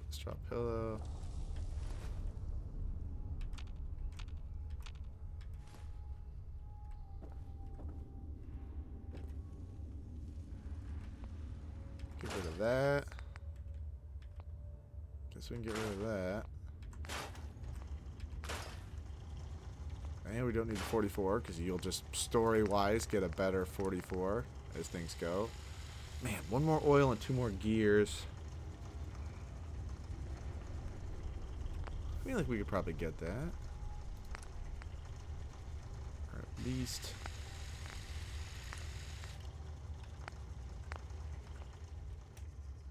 Straw Pillow. Get rid of that. Guess we can get rid of that. And we don't need the 44 because you'll just story-wise get a better 44 as things go. Man, one more oil and 2 more gears. I feel like we could probably get that. Or at least...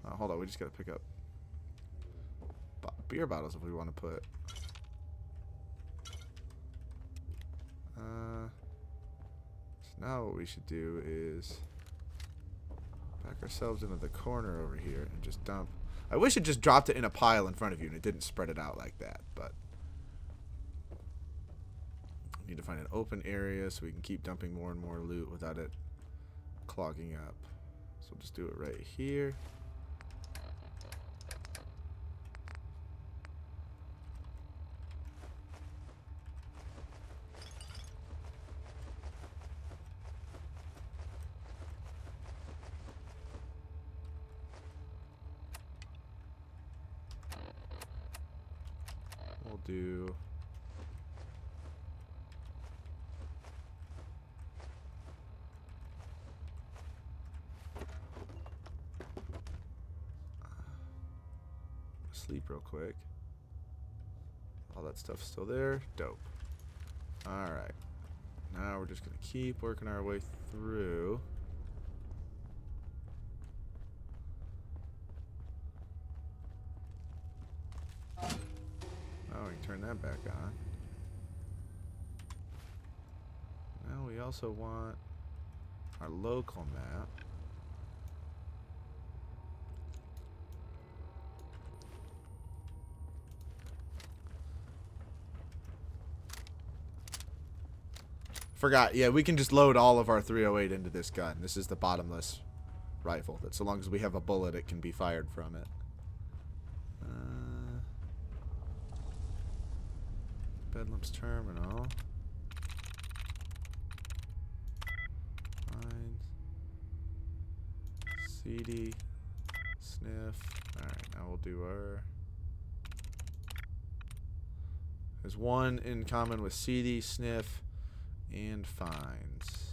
Oh, hold on, we just gotta pick up beer bottles if we want to put... So now what we should do is... back ourselves into the corner over here and just dump. I wish it just dropped it in a pile in front of you and it didn't spread it out like that, but we need to find an open area so we can keep dumping more and more loot without it clogging up. So we'll just do it right here. Do sleep real quick. All that stuff's still there. Dope. Alright. Now we're just gonna keep working our way through. Turn that back on. Now we also want our local map. Forgot. Yeah, we can just load all of our 308 into this gun. This is the bottomless rifle. That so long as we have a bullet, it can be fired from it. Bedlam's Terminal. CD, sniff. Alright, now we'll do our... There's one in common with CD, sniff, and finds.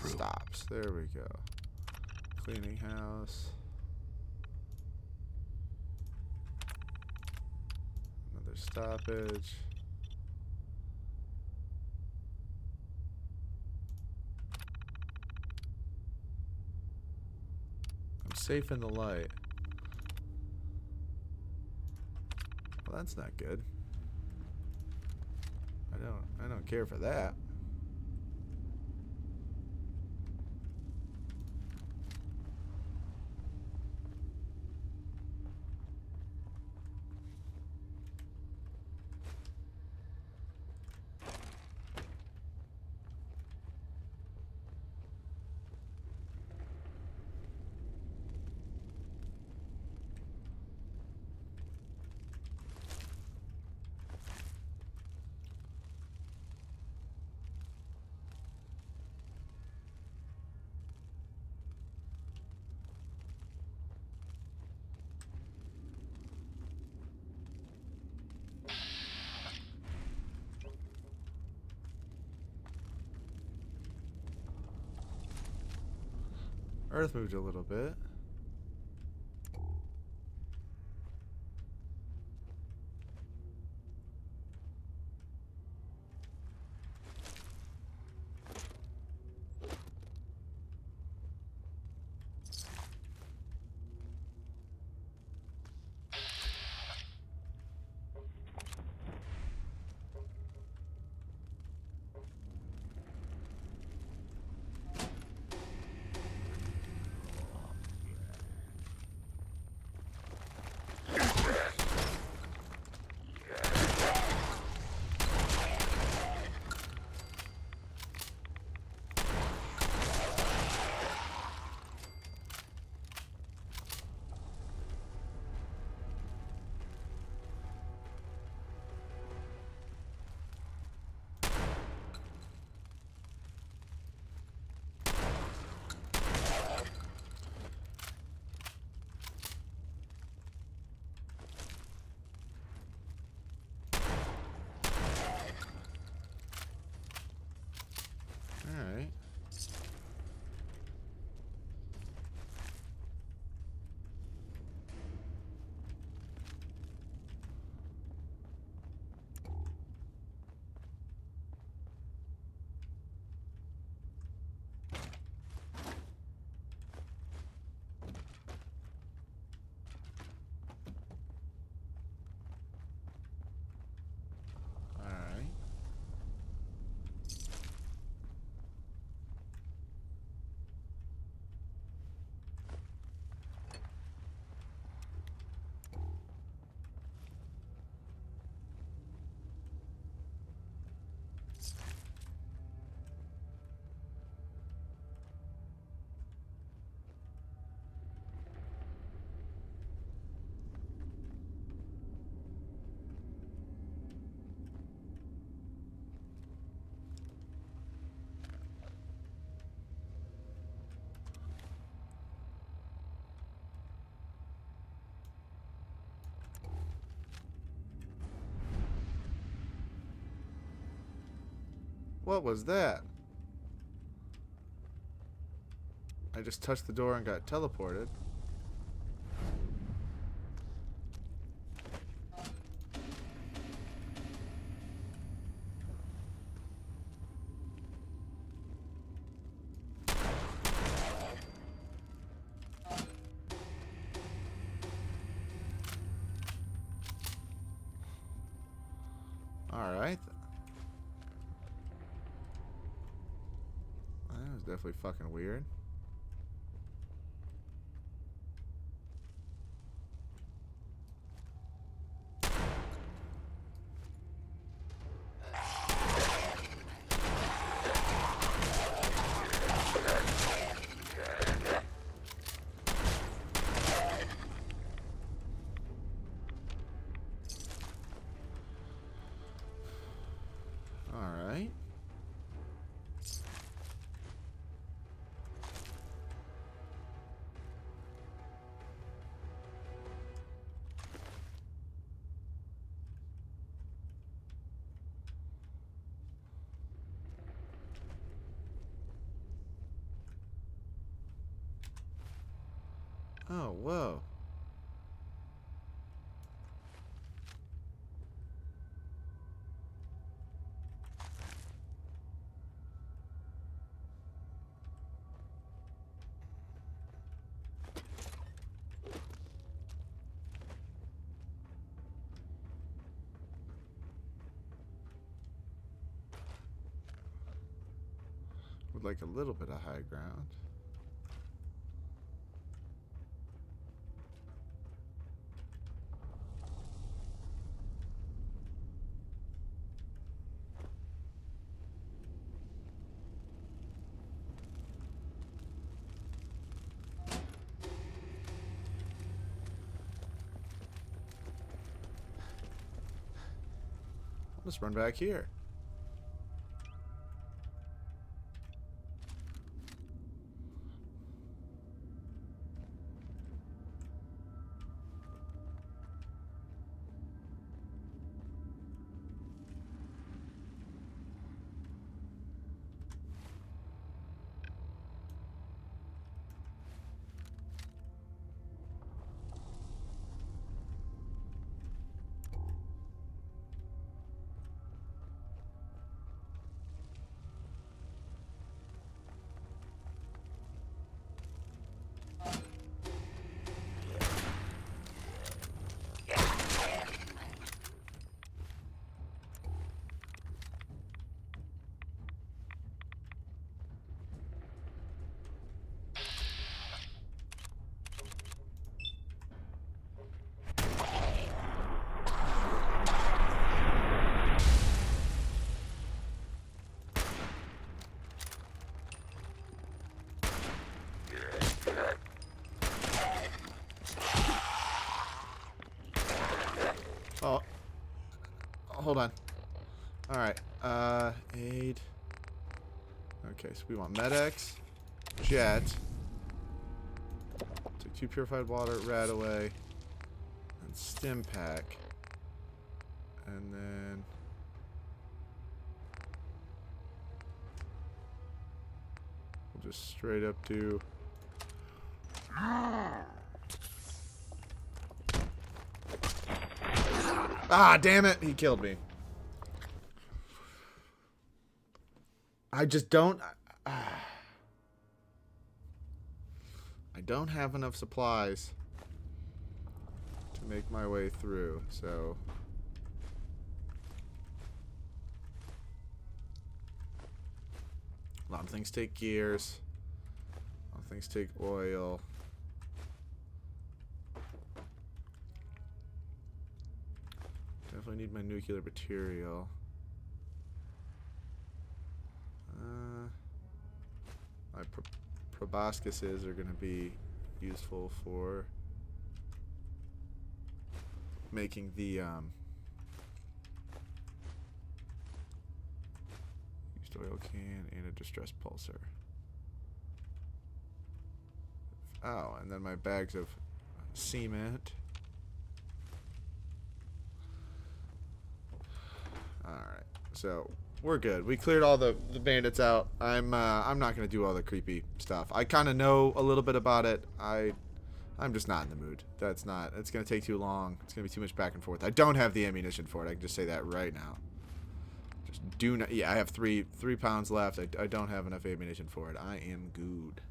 Stops. There we go. Cleaning house. Another stoppage. I'm safe in the light. Well, that's not good. I don't care for that. Earth moved a little bit. Alright. Alright. What was that? I just touched the door and got teleported. Alright. That was definitely fucking weird. Oh, whoa. Would like a little bit of high ground. Let's run back here. Oh, hold on. All right. Aid. Okay, so we want Med-X, Jet. Take 2 purified water, Radaway, and Stim Pack, and then we'll just straight up do. Ah, damn it! He killed me. I just don't. I don't have enough supplies to make my way through, so. A lot of things take gears. A lot of things take oil. Definitely need my nuclear material. My proboscises are going to be useful for making the used oil can and a distress pulsar. Oh, and then my bags of cement. Alright, so we're good. We cleared all the bandits out. I'm not gonna do all the creepy stuff. I kind of know a little bit about it. I'm just not in the mood. It's gonna take too long. It's gonna be too much back and forth. I don't have the ammunition for it. I can just say that right now. Just do not. Yeah, I have three pounds left. I don't have enough ammunition for it. I am good.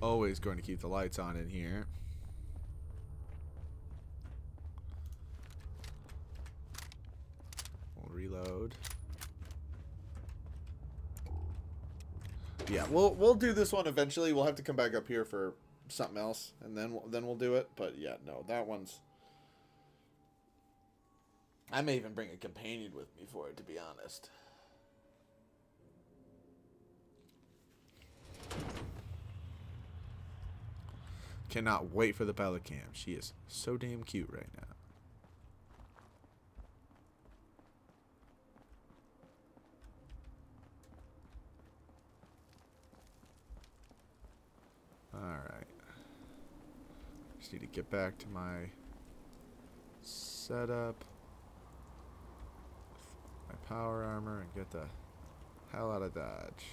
Always going to keep the lights on in here. We'll reload. Yeah, we'll do this one eventually. We'll have to come back up here for something else, and then we'll do it. But yeah, no, that one's. I may even bring a companion with me for it, to be honest. Cannot wait for the Pelican. She is so damn cute right now. Alright. Just need to get back to my setup. power armor and get the hell out of Dodge.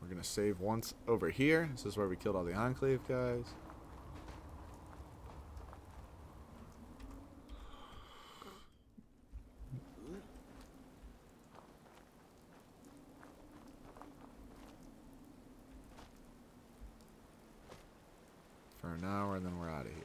We're gonna save once over here. This is where we killed all the Enclave guys. For an hour, and then we're out of here.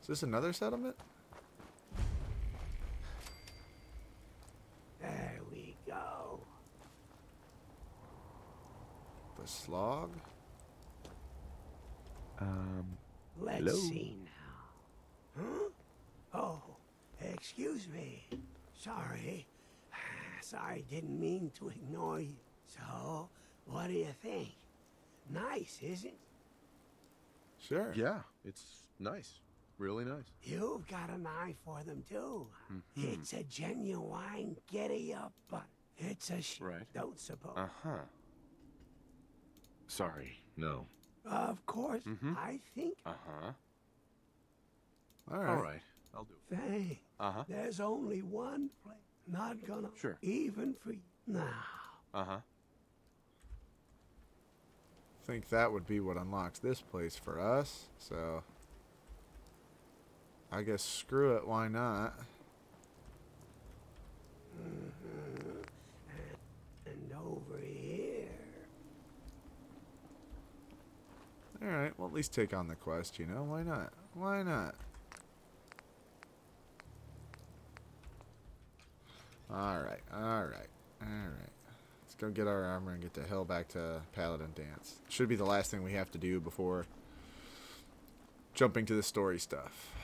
Is this another settlement? There we go. The Slog? Let's Hello? see now. Huh? Oh, excuse me. Sorry. Sorry, didn't mean to ignore you. So, what do you think? Nice, isn't it? Sure. Yeah, it's nice. Really nice. You've got an eye for them, too. It's a genuine giddy-up, but it's a Right. don't suppose. Uh-huh. Sorry, no. Of course, I think. Uh-huh. All right. All right, I'll do it. Thanks. Uh-huh. There's only one place. Not gonna. Sure. Even for you. Now. Uh-huh. Think that would be what unlocks this place for us. So I guess screw it, why not? And over here. Alright, well at least take on the quest, you know? Why not? Why not? Alright, alright, alright. Let's go get our armor and get the hell back to Paladin Dance. Should be the last thing we have to do before jumping to the story stuff.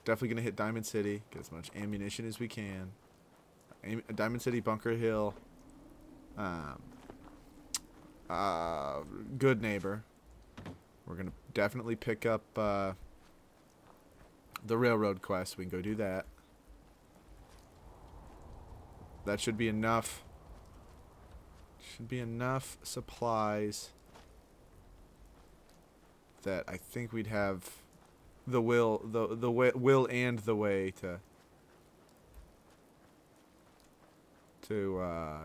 Definitely gonna hit Diamond City, get as much ammunition as we can. Diamond City, Bunker Hill, Good Neighbor. We're gonna definitely pick up the railroad quest. We can go do that. That should be enough. Should be enough supplies that I think we'd have the will and the way to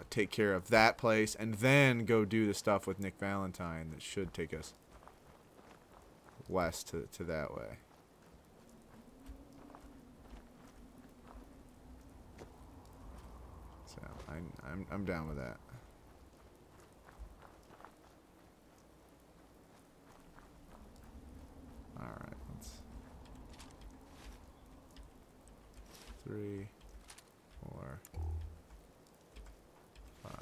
take care of that place and then go do the stuff with Nick Valentine that should take us west to that way. So I'm down with that. All right, let's 3, 4, 5.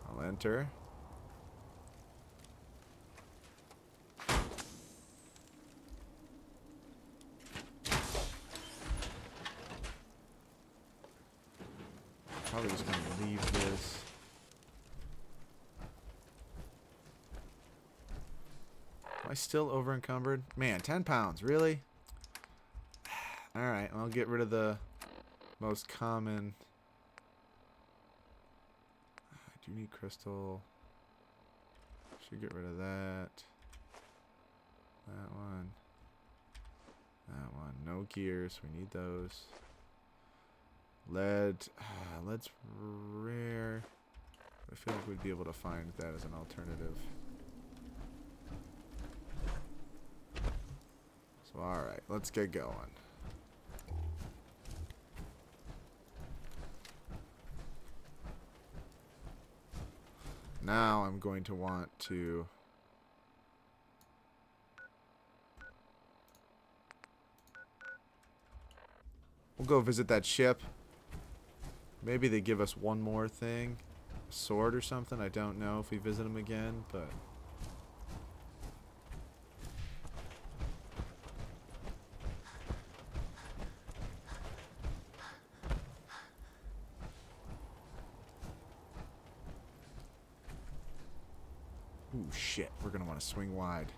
I'll enter. Probably just gonna leave this. Am I still over encumbered? Man, 10 pounds, really? Alright, I'll get rid of the most common. I do need crystal. Should get rid of that. That one. That one. No gears. We need those. Lead. Lead's rare. I feel like we'd be able to find that as an alternative. So, alright. Let's get going. Now I'm going to want to we'll go visit that ship. Maybe they give us one more thing. A sword or something. I don't know if we visit them again, but Ooh, shit. We're gonna want to swing wide.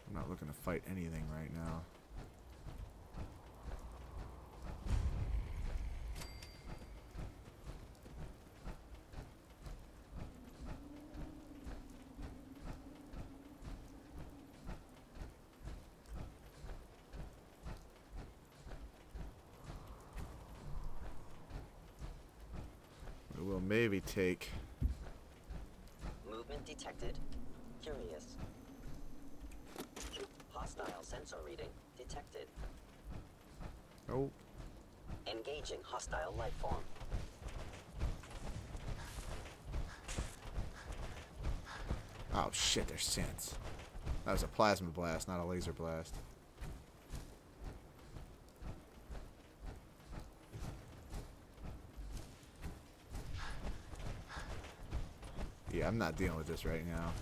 I'm not looking to fight anything right now. We'll maybe take... Movement detected. Curious. Hostile sensor reading detected. Oh. Engaging hostile life form. Oh shit, there's synths. That was a plasma blast, not a laser blast. Yeah, I'm not dealing with this right now.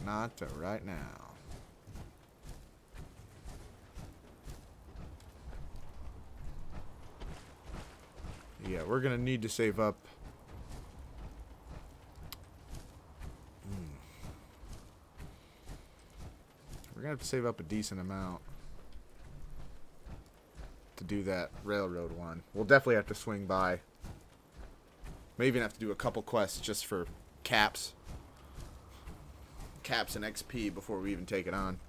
Not right now. Yeah, we're gonna need to save up. We're gonna have to save up a decent amount to do that railroad one. We'll definitely have to swing by. May even have to do a couple quests just for caps. Caps and XP before we even take it on.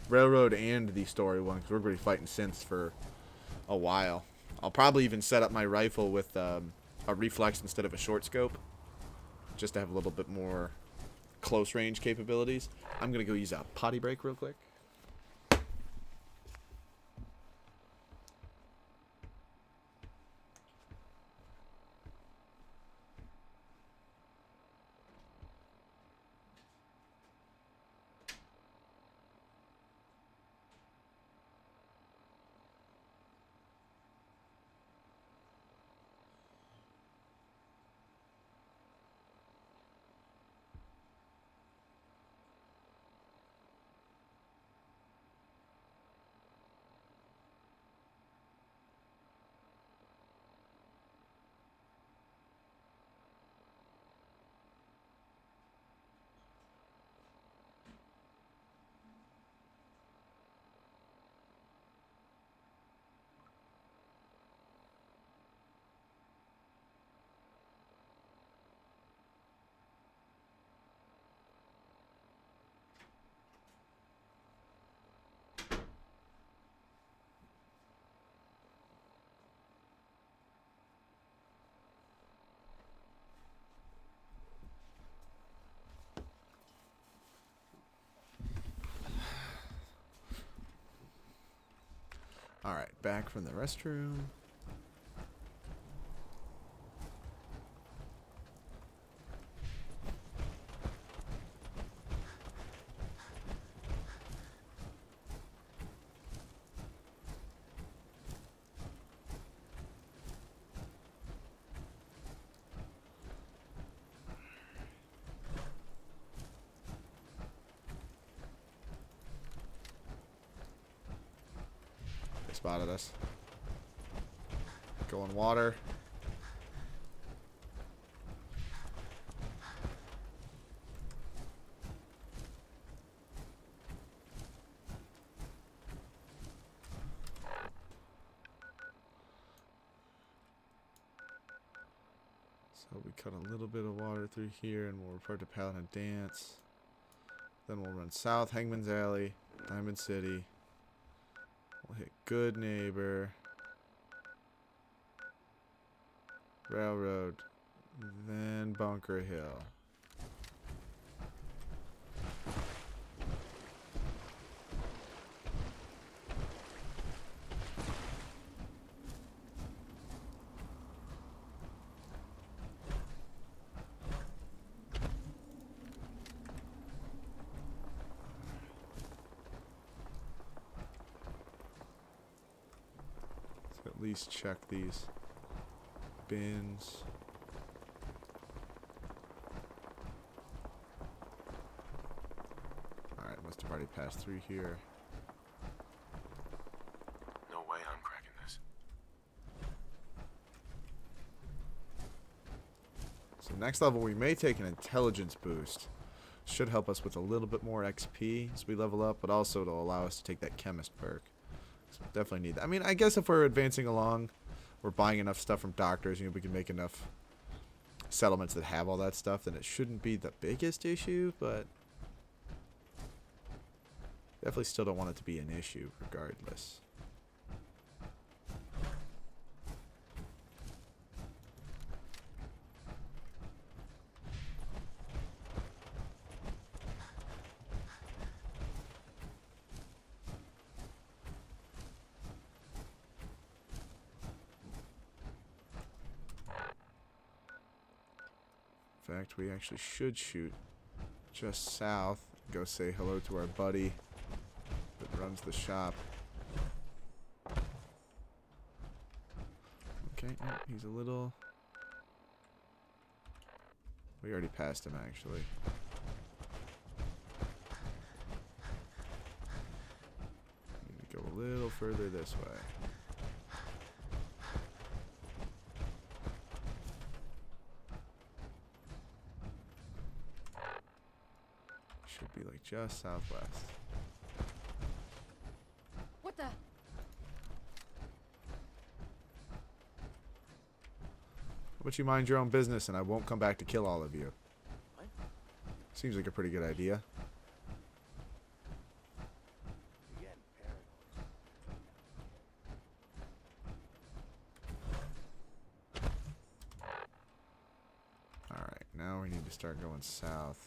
Railroad and the story one, because we're going to be fighting synths for a while. I'll probably even set up my rifle with a reflex instead of a short scope, just to have a little bit more close range capabilities. I'm going to go use a potty break real quick. Alright, back from the restroom. They spotted us. Go in water. So we cut a little bit of water through here and we'll report to Paladin Dance. Then we'll run south, Hangman's Alley, Diamond City. We'll hit Good Neighbor. Railroad. Then Bunker Hill. Let's at least check these bins. already passed through here. No way I'm cracking this. So next level, we may take an intelligence boost. Should help us with a little bit more XP as we level up, but also to allow us to take that chemist perk. So definitely need that. I mean, I guess if we're advancing along, we're buying enough stuff from doctors, we can make enough settlements that have all that stuff, then it shouldn't be the biggest issue, but definitely still don't want it to be an issue regardless. In fact, we actually should shoot just south. Go say hello to our buddy that runs the shop. Okay, oh, he's a little... We already passed him, actually. Need to go a little further this way. Should be like just southwest. What the? How about you mind your own business and I won't come back to kill all of you? What? Seems like a pretty good idea. You're getting paranoid. Alright, now we need to start going south.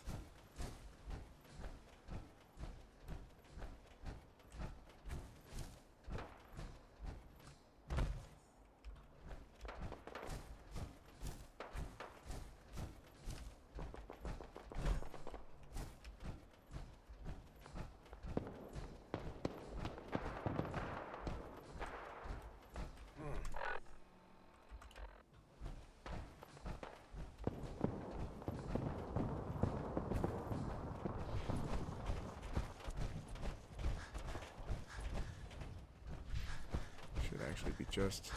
Should actually be just...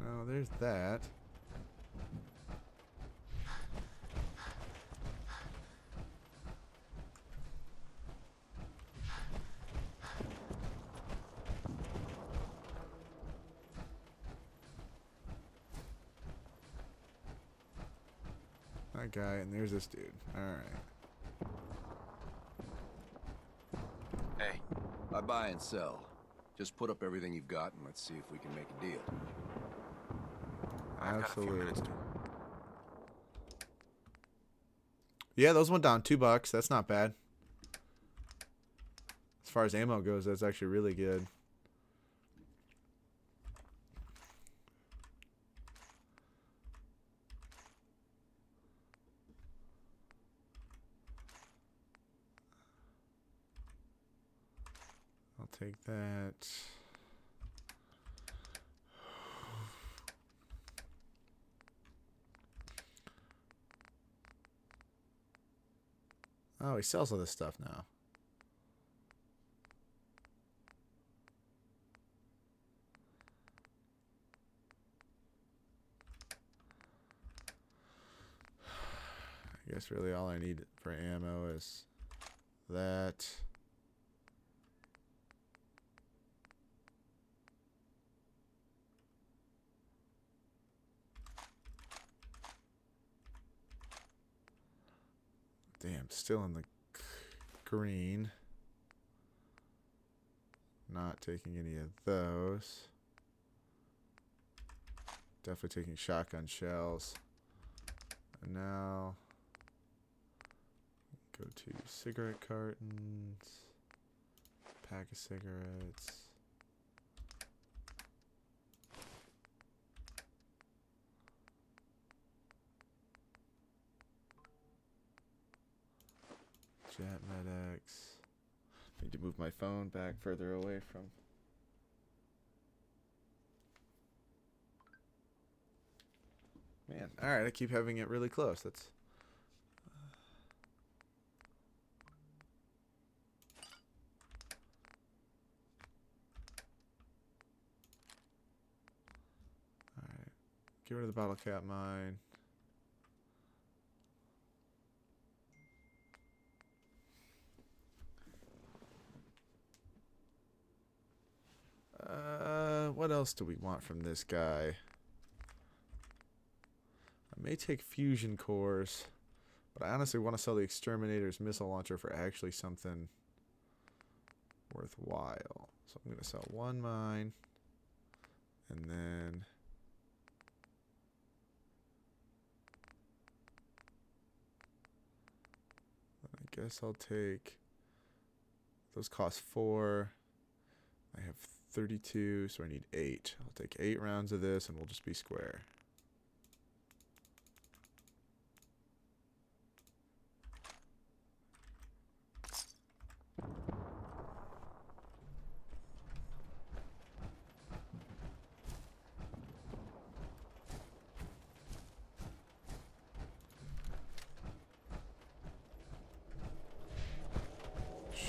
No, there's that. That guy, and there's this dude. Alright. Hey, I buy and sell. Just put up everything you've got and let's see if we can make a deal. I've got a few minutes Absolutely. to... Yeah, those went down $2. That's not bad. As far as ammo goes, that's actually really good. I'll take that. Oh, he sells all this stuff now. I guess really all I need for ammo is that. Damn, still in the green. Not taking any of those. Definitely taking shotgun shells. And now go to cigarette cartons. Pack of cigarettes. Jet medics. Need to move my phone back further away from. Man, alright, I keep having it really close. That's Get rid of the bottle cap mine. What else do we want from this guy? I may take fusion cores, but I honestly want to sell the Exterminator's missile launcher for actually something worthwhile. So I'm going to sell one mine, and then I guess I'll take, those cost 4. I have 32, so I need 8. I'll take 8 rounds of this, and we'll just be square.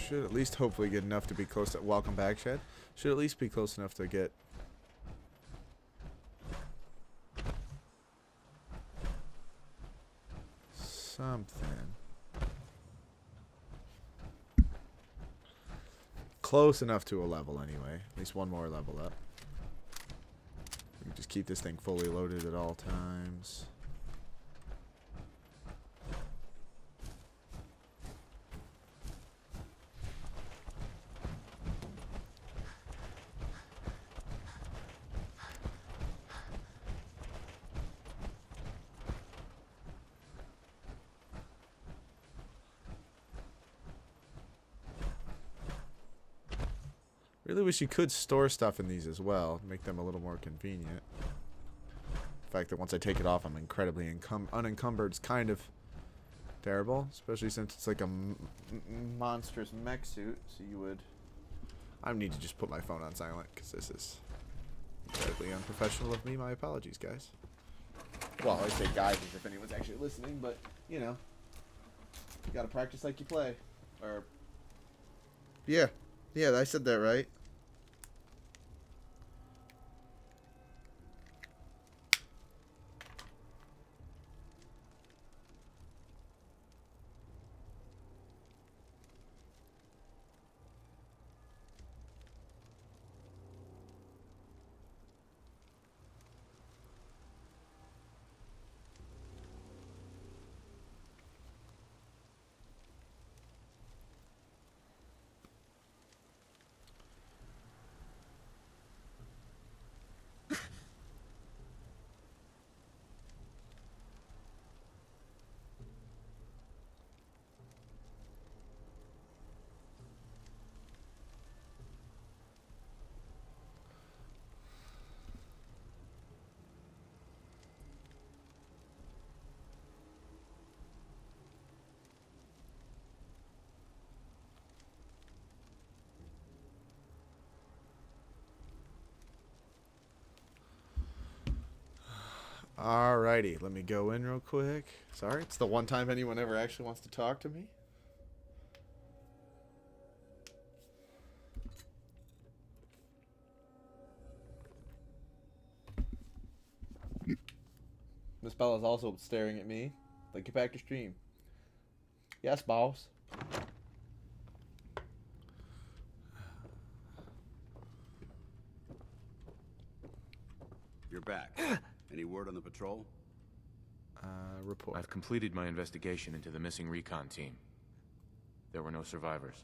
Should at least hopefully get enough to be close to... Welcome back, Shed. Should at least be close enough to get... something. Close enough to a level anyway. At least one more level up. We can just keep this thing fully loaded at all times. Really wish you could store stuff in these as well, make them a little more convenient. The fact that once I take it off, I'm incredibly unencumbered is kind of terrible, especially since it's like a monstrous mech suit. So you would... I need to just put my phone on silent because this is incredibly unprofessional of me. My apologies, guys. Well, I say guys as if anyone's actually listening, but, you know, you gotta practice like you play. Or... Yeah, I said that right. Alrighty, let me go in real quick. Sorry, it's the one time anyone ever actually wants to talk to me. Miss Bella's also staring at me. Like, get back to stream. Yes, boss. You're back. Any word on the patrol? Report. I've completed my investigation into the missing recon team. There were no survivors.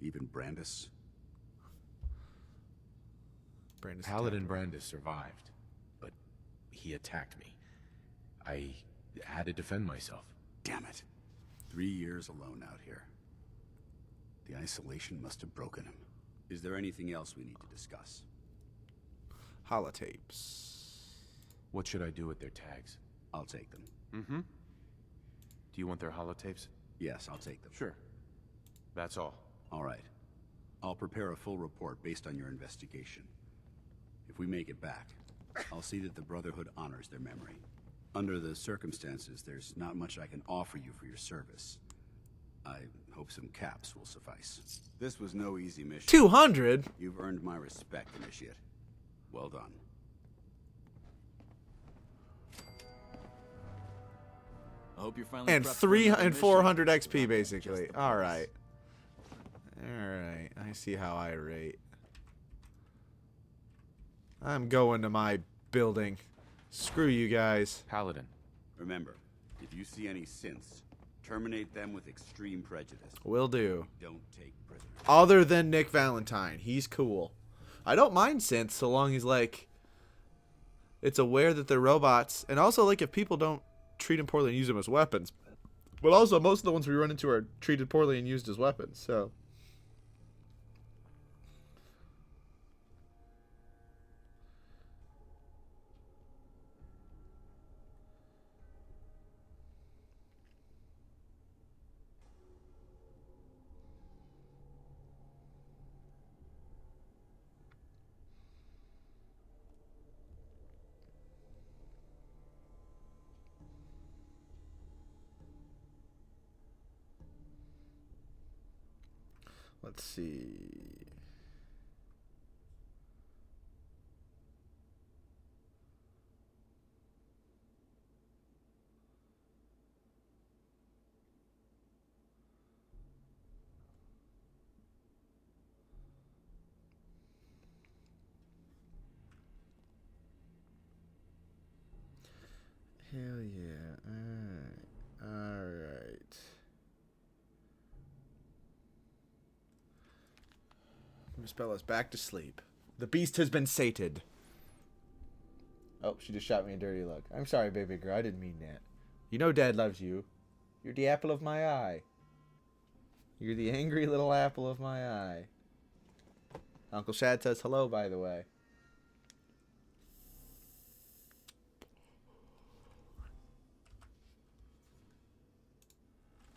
Even Brandis? Paladin Brandis survived, but he attacked me. I had to defend myself. Damn it. 3 years alone out here. The isolation must have broken him. Is there anything else we need to discuss? Holotapes. What should I do with their tags? I'll take them. Mm-hmm. Do you want their holotapes? Yes, I'll take them. Sure. That's all. All right. I'll prepare a full report based on your investigation. If we make it back, I'll see that the Brotherhood honors their memory. Under the circumstances, there's not much I can offer you for your service. I hope some caps will suffice. This was no easy mission. 200? You've earned my respect, Initiate. Well done. I hope you're finally And prepped for 300 another and mission. 400 XP Just the basically. place. All right. All right. I see how I rate. I'm going to my building. Screw you guys. Paladin. Remember, if you see any synths, terminate them with extreme prejudice. Will do. Don't take prisoners. Other than Nick Valentine. He's cool. I don't mind synths so long as, like, it's aware that they're robots. And also, like, if people don't treat them poorly and use them as weapons. But also, most of the ones we run into are treated poorly and used as weapons, so... Let's see. Hell yeah. All right. Miss Bella's back to sleep. The beast has been sated. Oh, she just shot me a dirty look. I'm sorry, baby girl. I didn't mean that. You know Dad loves you. You're the apple of my eye. You're the angry little apple of my eye. Uncle Shad says hello, by the way.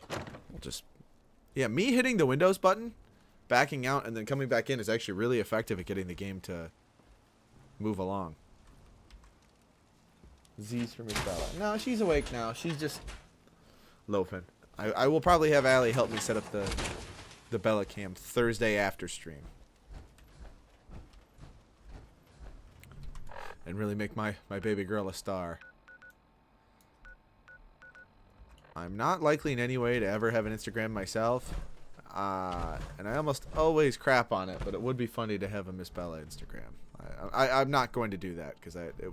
We'll just... Yeah, me hitting the Windows button, backing out, and then coming back in is actually really effective at getting the game to move along. Z's for Miss Bella. No, she's awake now. She's just loafing. I will probably have Allie help me set up the Bella cam Thursday after stream. And really make my baby girl a star. I'm not likely in any way to ever have an Instagram myself. And I almost always crap on it, but it would be funny to have a Miss Bella Instagram. I'm not going to do that because it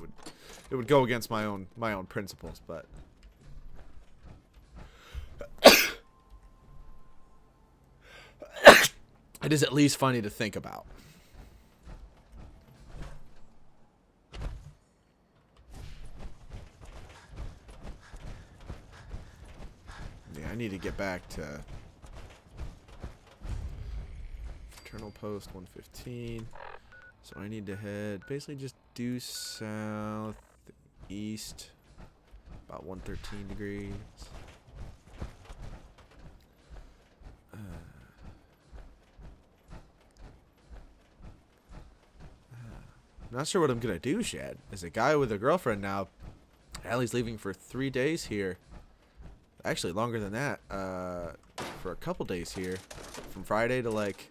would go against my own principles, but it is at least funny to think about. Yeah, I need to get back to Eternal Post 115. So I need to head basically just due south east about 113 degrees. I'm not sure what I'm gonna do, Shad. As a guy with a girlfriend now, Allie's leaving for 3 days here. Actually, longer than that. For a couple days here, from Friday to like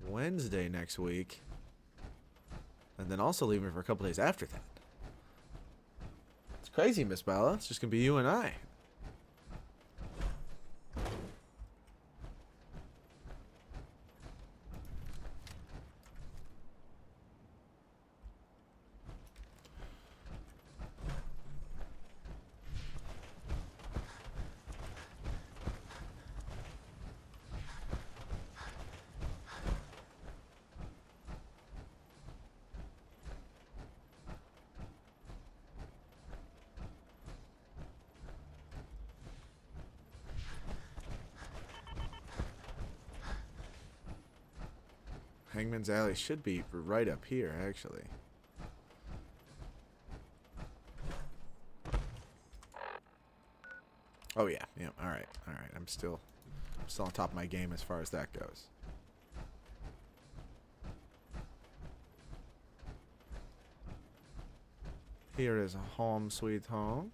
Wednesday next week, and then also leaving for a couple days after that. It's crazy, Miss Bella. It's just gonna be you and I. Hangman's Alley should be right up here, actually. Oh yeah, yeah. All right. I'm still on top of my game as far as that goes. Here is home sweet home.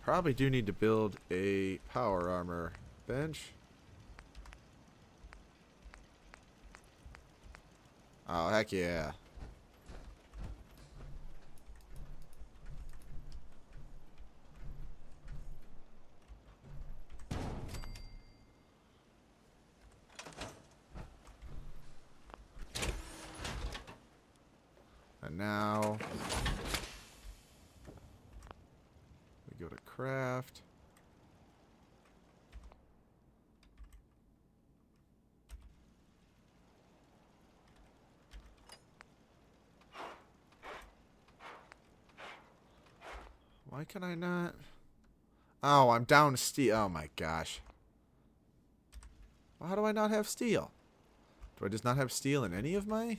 probably do need to build a power armor bench. Oh, heck yeah. And now we go to craft. Why can I not? Oh, I'm down to steel. Oh my gosh. Well, how do I not have steel? Do I just not have steel in any of my?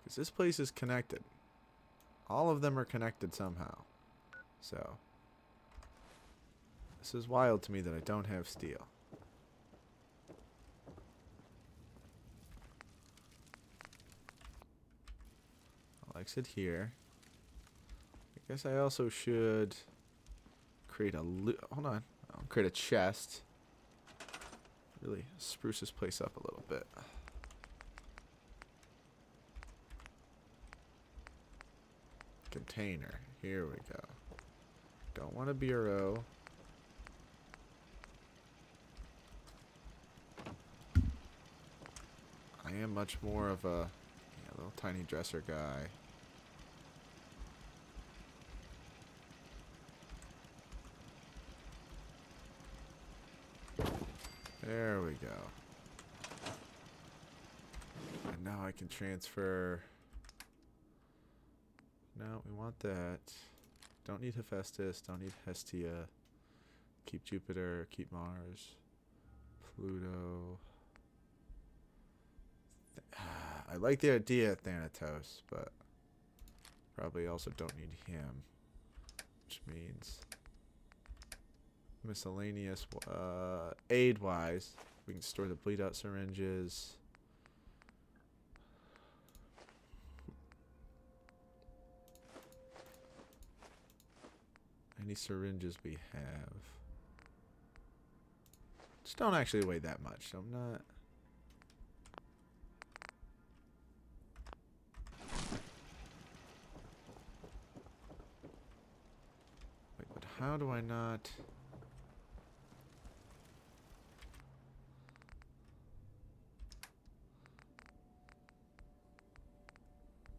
Because this place is connected. All of them are connected somehow. So, this is wild to me that I don't have steel. I'll exit here. I guess I also should create a hold on. I'll create a chest. Really spruce this place up a little bit. Container. Here we go. Don't want a bureau. I am much more of a little tiny dresser guy. There we go. And now I can transfer. No, we want that. Don't need Hephaestus. Don't need Hestia. Keep Jupiter. Keep Mars. Pluto. I like the idea of Thanatos, but probably also don't need him. Which means miscellaneous aid-wise, we can store the bleed-out syringes. Any syringes we have. Just don't actually weigh that much, so I'm not. Wait, but how do I not?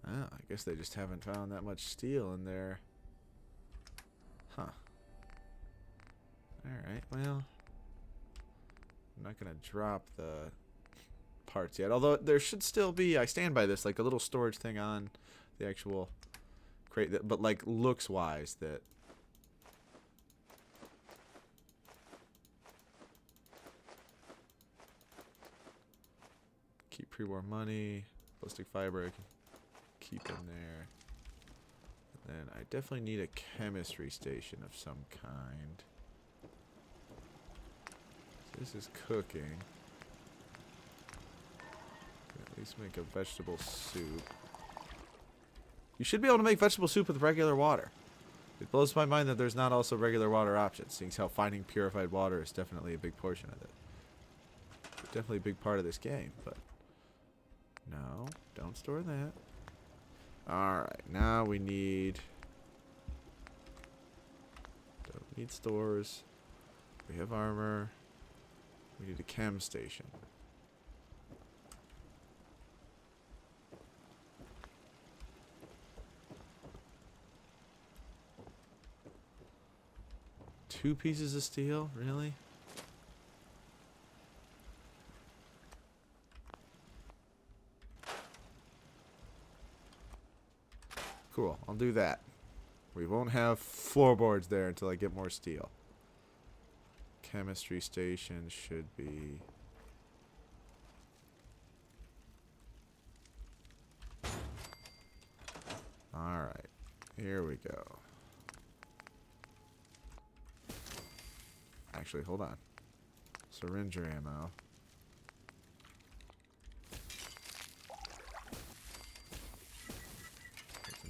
Oh, I guess they just haven't found that much steel in there. Huh. Alright, well. I'm not going to drop the parts yet. Although there should still be, I stand by this, like a little storage thing on the actual crate. That, but like looks wise that. Keep pre-war money. Ballistic fiber I can keep in there. And then I definitely need a chemistry station of some kind. So this is cooking. Can at least make a vegetable soup. You should be able to make vegetable soup with regular water. It blows my mind that there's not also regular water options, seeing how finding purified water is definitely a big portion of it. Definitely a big part of this game, but no, don't store that. Alright, now we need. Don't need stores. We have armor. We need a chem station. Two pieces of steel? Really? Cool, I'll do that. We won't have floorboards there until I get more steel. Chemistry station should be. Alright, here we go. Actually, hold on. Syringer ammo.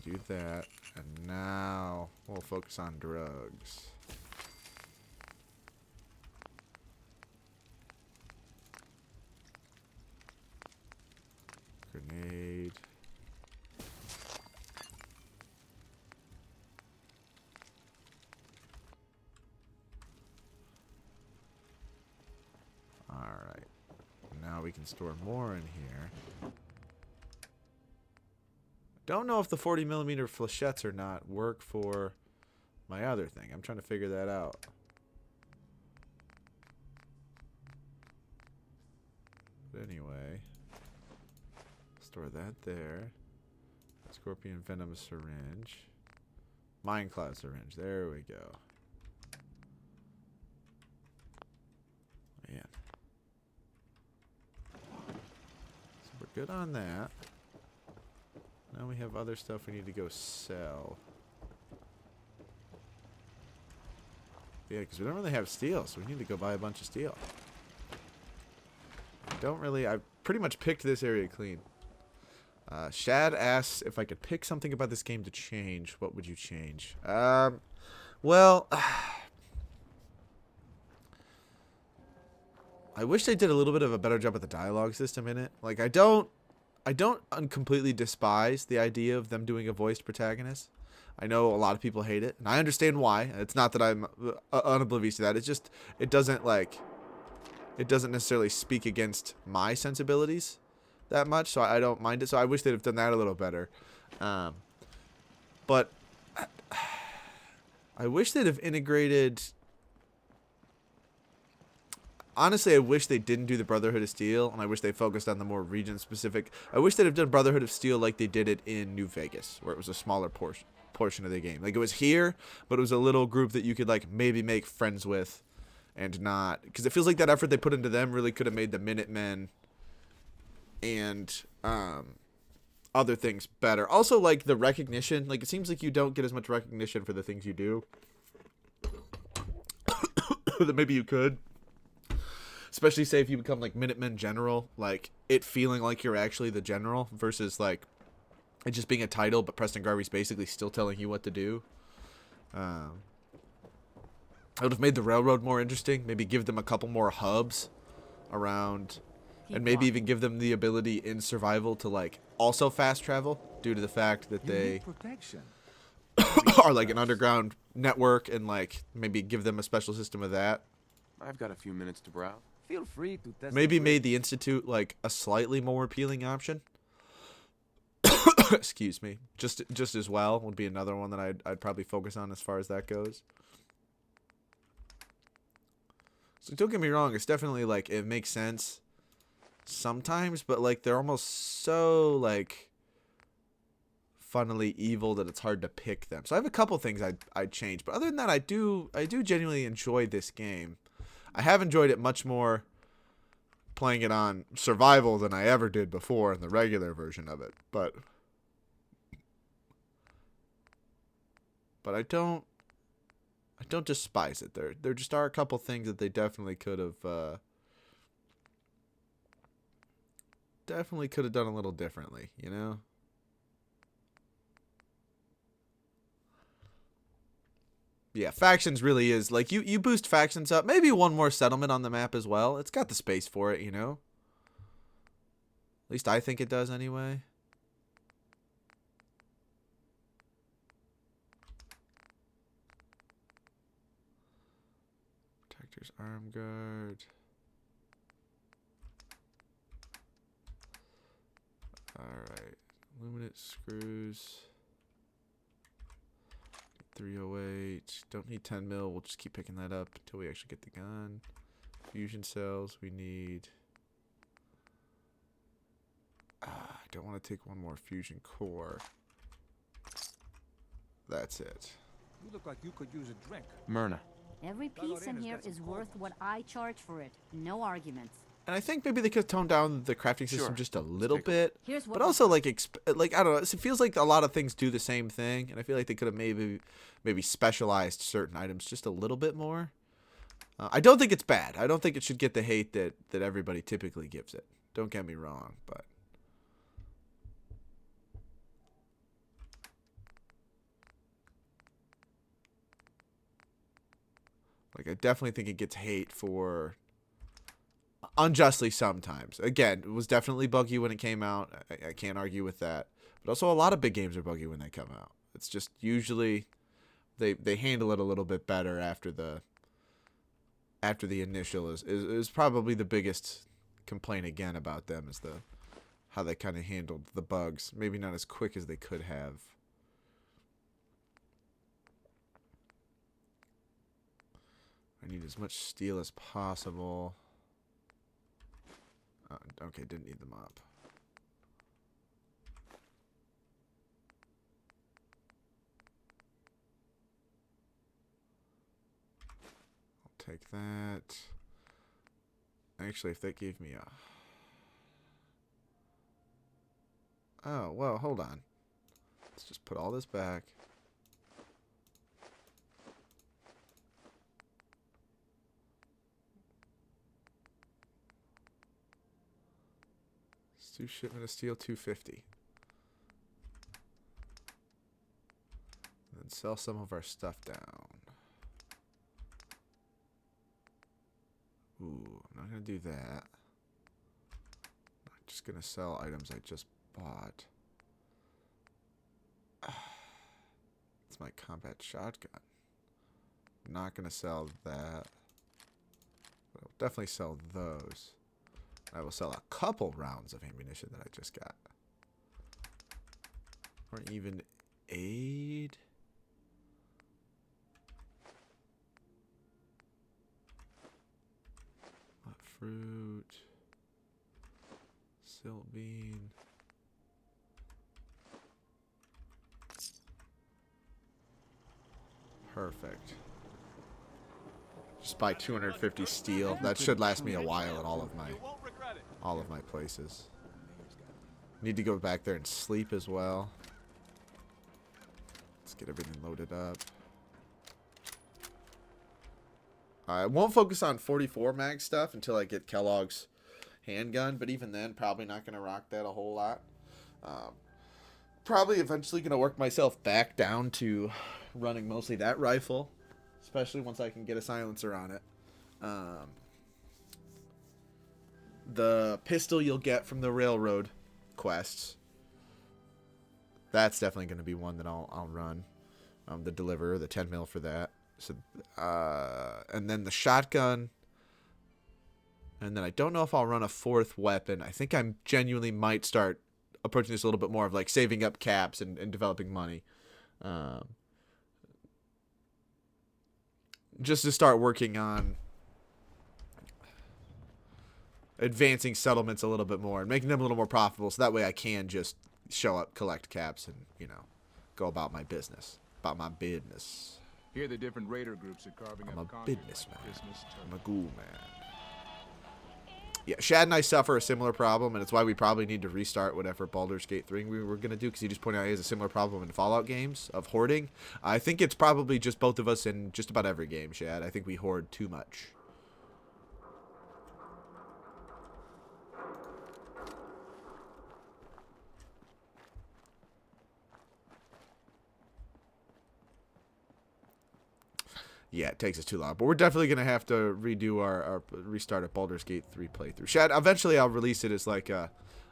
Do that. And now we'll focus on drugs. Grenade. Alright. Now we can store more in here. Don't know if the 40mm flechettes or not work for my other thing. I'm trying to figure that out. But anyway, store that there. Scorpion venom syringe. Minecloud syringe. There we go. Man. So we're good on that. Now we have other stuff we need to go sell. Yeah, because we don't really have steel, so we need to go buy a bunch of steel. I pretty much picked this area clean. Shad asks if I could pick something about this game to change. What would you change? Well, I wish they did a little bit of a better job with the dialogue system in it. Like, I don't completely despise the idea of them doing a voiced protagonist. I know a lot of people hate it, and I understand why. It's not that I'm unoblivious to that. It's just, it doesn't necessarily speak against my sensibilities that much, so I don't mind it. So I wish they'd have done that a little better. But I wish they'd have integrated... Honestly, I wish they didn't do the Brotherhood of Steel, and I wish they focused on the more region-specific... I wish they'd have done Brotherhood of Steel like they did it in New Vegas, where it was a smaller portion of the game. Like, it was here, but it was a little group that you could, like, maybe make friends with and not... Because it feels like that effort they put into them really could have made the Minutemen and other things better. Also, like, the recognition. Like, it seems like you don't get as much recognition for the things you do that maybe you could. Especially, say, if you become, like, Minutemen General, like, it feeling like you're actually the general versus, like, it just being a title, but Preston Garvey's basically still telling you what to do. I would have made the railroad more interesting. Maybe give them a couple more hubs around, and maybe even give them the ability in survival to, like, also fast travel, due to the fact that they are, like, an underground network, and, like, maybe give them a special system of that. I've got a few minutes to browse. Feel free to test. Maybe made the Institute, like, a slightly more appealing option. Excuse me. Just as well would be another one that I'd probably focus on as far as that goes. So don't get me wrong, it's definitely, like, it makes sense sometimes, but, like, they're almost so, like, funnily evil that it's hard to pick them. So I have a couple things I'd change, but other than that, I do genuinely enjoy this game. I have enjoyed it much more playing it on survival than I ever did before in the regular version of it. But I don't despise it. There just are a couple things that they definitely could have done a little differently, you know? Yeah, factions really is, like, you boost factions up. Maybe one more settlement on the map as well. It's got the space for it, you know? At least I think it does anyway. Protector's arm guard. Alright. Luminate screws. 308. Don't need 10 mil. We'll just keep picking that up until we actually get the gun. Fusion cells. We need... I don't want to take one more fusion core. That's it. You look like you could use a drink. Myrna. Every piece in here is worth what I charge for it. No arguments. And I think maybe they could tone down the crafting system just a little bit. Here's what but also, like, I don't know. It feels like a lot of things do the same thing, and I feel like they could have maybe specialized certain items just a little bit more. I don't think it's bad. I don't think it should get the hate that everybody typically gives it. Don't get me wrong, but... Like, I definitely think it gets hate for unjustly sometimes. Again, it was definitely buggy when it came out. I can't argue with that. But also, a lot of big games are buggy when they come out. It's just usually they handle it a little bit better after the initial is probably the biggest complaint again about them is how they kind of handled the bugs. Maybe not as quick as they could have. I need as much steel as possible. Okay, didn't need the mop. I'll take that. Actually, if that gave me a... Oh, well, hold on. Let's just put all this back. Let's do shipment of steel 250. And then sell some of our stuff down. Ooh, I'm not going to do that. I'm just going to sell items I just bought. It's my combat shotgun. I'm not going to sell that. But I'll definitely sell those. I will sell a couple rounds of ammunition that I just got. Or even aid. Fruit, silt bean. Perfect. Just buy 250 steel. That should last me a while at all of my places. Need to go back there and sleep as well. Let's get everything loaded up. I won't focus on 44 mag stuff until I get Kellogg's handgun, but even then, probably not going to rock that a whole lot. Probably eventually going to work myself back down to running mostly that rifle, especially once I can get a silencer on it. The pistol you'll get from the railroad quests, that's definitely going to be one that I'll run. The deliverer, the 10 mil for that. So, and then the shotgun, and then I don't know if I'll run a fourth weapon. I think I genuinely might start approaching this a little bit more of like saving up caps and developing money, just to start working on advancing settlements a little bit more and making them a little more profitable, so that way I can just show up, collect caps, and go about my business. Here the different raider groups are carving I'm up a businessman. I'm a ghoul man. Yeah, Shad and I suffer a similar problem, and it's why we probably need to restart whatever Baldur's Gate 3 we were going to do, because he just pointed out he has a similar problem in Fallout games of hoarding. I think it's probably just both of us in just about every game, Shad. I think we hoard too much. Yeah, it takes us too long. But we're definitely going to have to redo our restart at Baldur's Gate 3 playthrough. Shad, eventually I'll release it as like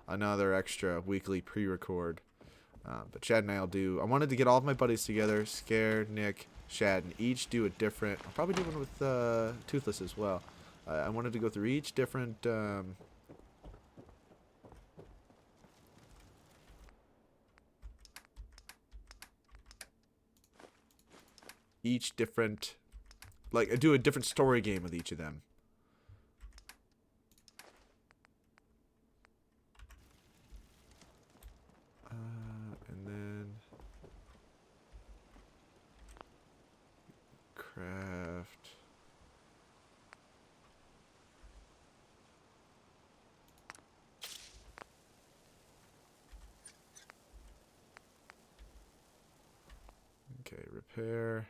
another extra weekly pre-record. But Shad and I will do... I wanted to get all of my buddies together. Scare, Nick, Shad, and each do a different... I'll probably do one with Toothless as well. I wanted to go through each different... like, do a different story game with each of them. And then... craft... Okay, repair...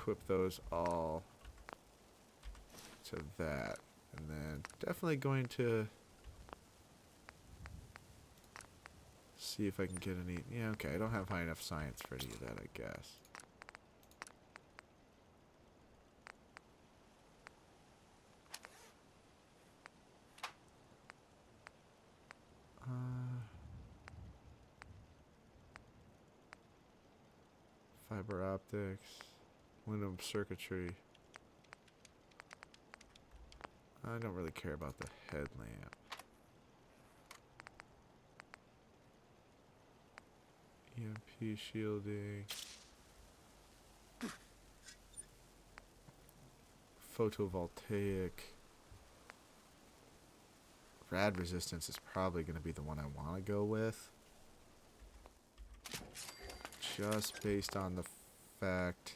equip those all to to that. And then definitely going to see if I can get any... Yeah, okay, I don't have high enough science for any of that, I guess. Fiber optics, Windows circuitry. I don't really care about the headlamp. EMP shielding. Photovoltaic. Rad resistance is probably going to be the one I want to go with. Just based on the fact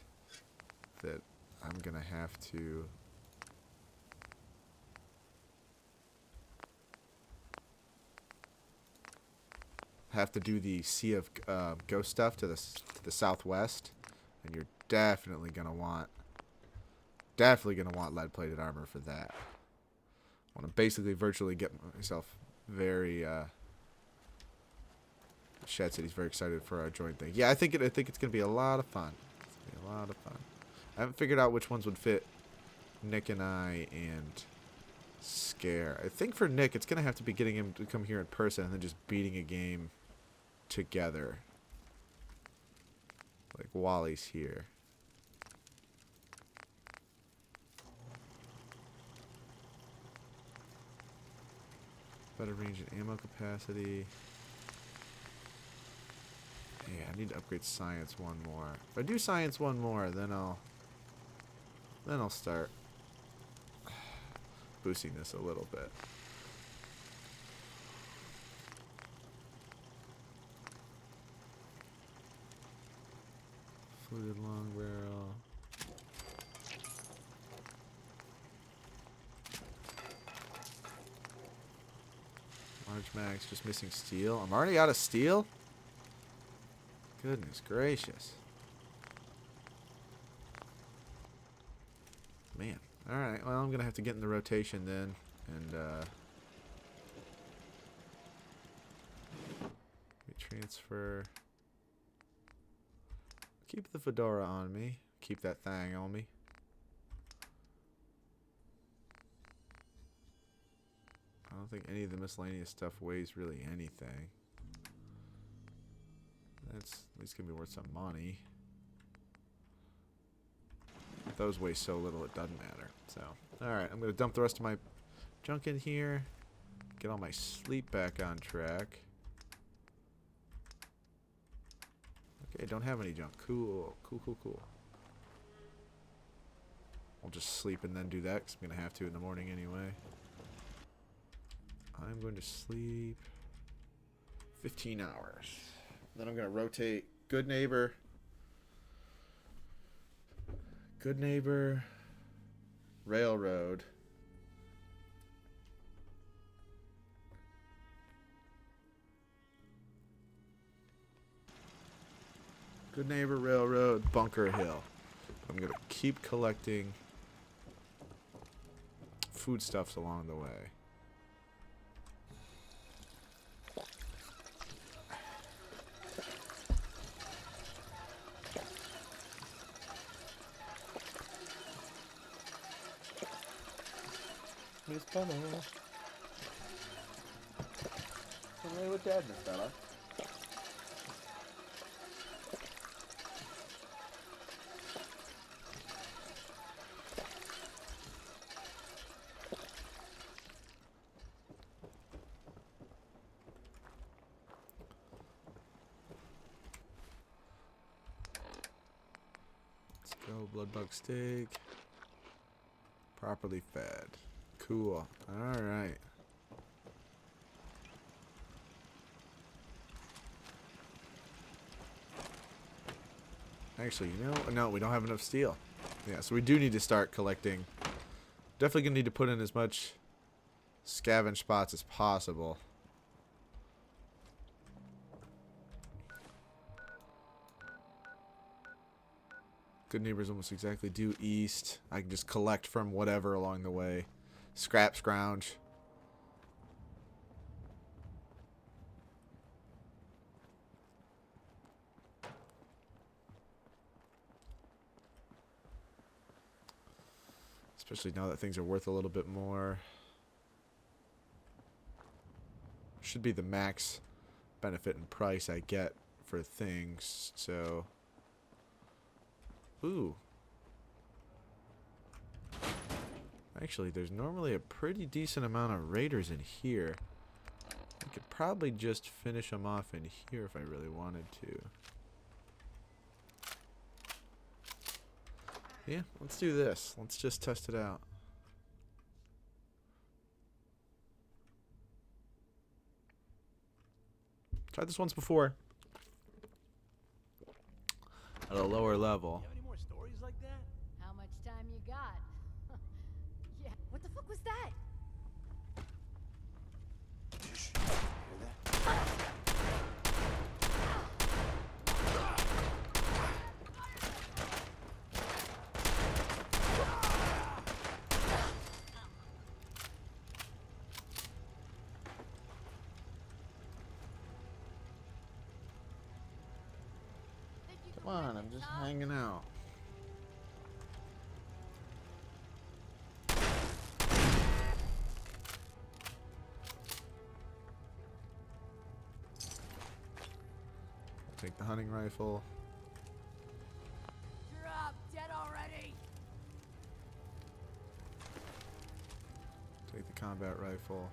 that I'm going to have to do the Sea of Ghost stuff to the southwest, and you're definitely gonna want lead-plated armor for that. I want to basically virtually get myself very. Shad said he's very excited for our joint thing. Yeah, I think it's gonna be a lot of fun. It's gonna be a lot of fun. I haven't figured out which ones would fit Nick and I and Scare. I think for Nick, it's gonna have to be getting him to come here in person and then just beating a game together, like Wally's here. Better range and ammo capacity. Yeah, I need to upgrade science one more. If I do science one more, then I'll start boosting this a little bit. Fluted long barrel. Large mags, just missing steel. I'm already out of steel? Goodness gracious. Man. Alright, well, I'm going to have to get in the rotation then. And, transfer. Keep the fedora on me. Keep that thing on me. I don't think any of the miscellaneous stuff weighs really anything. That's at least gonna be worth some money. Those weigh so little it doesn't matter. So, alright, I'm gonna dump the rest of my junk in here. Get all my sleep back on track. Okay, don't have any junk. Cool. Cool. I'll just sleep and then do that because I'm going to have to in the morning anyway. I'm going to sleep 15 hours. Then I'm going to rotate Good Neighbor, Railroad, Good Neighbor, Railroad, Bunker Hill. I'm going to keep collecting foodstuffs along the way. Miss Bummer. Familiar with Dad, Miss Bella? Bloodbug steak. Properly fed. Cool. Alright. Actually, you know, no, we don't have enough steel. Yeah, so we do need to start collecting. Definitely gonna need to put in as much scavenge spots as possible. Good neighbors almost exactly due east. I can just collect from whatever along the way. Scrap scrounge. Especially now that things are worth a little bit more. Should be the max benefit and price I get for things, so... Ooh. Actually, there's normally a pretty decent amount of raiders in here. I could probably just finish them off in here if I really wanted to. Yeah, let's do this. Let's just test it out. Tried this once before. At a lower level. Any more stories like that? How much time you got? Yeah. What the fuck was that? Come on, I'm just hanging out. I'll take the hunting rifle. Drop dead already. Take the combat rifle.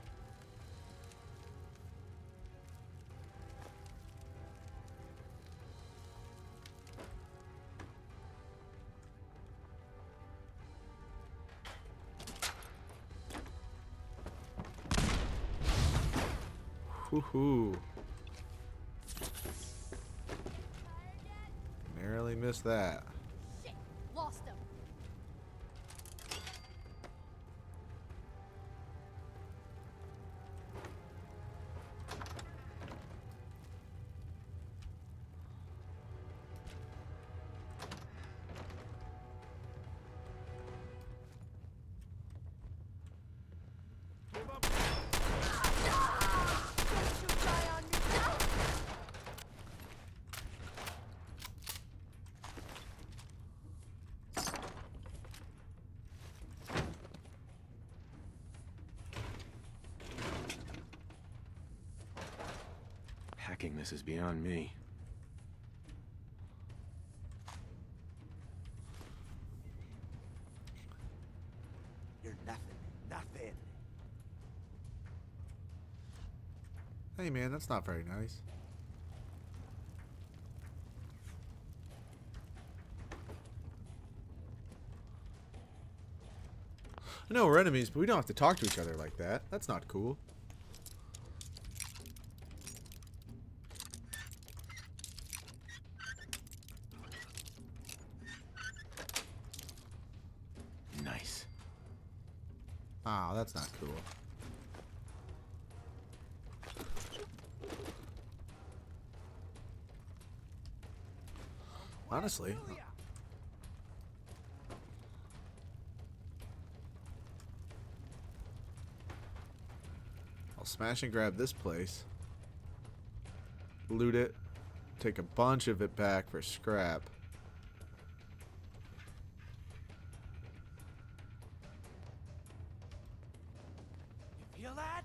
Woohoo. Narrowly missed that. Shit, lost him. Hacking this is beyond me. You're nothing. Nothing. Hey man, that's not very nice. I know we're enemies, but we don't have to talk to each other like that. That's not cool. Nice. Ah, that's not cool. Honestly. I'll smash and grab this place. Loot it. Take a bunch of it back for scrap. Feel that?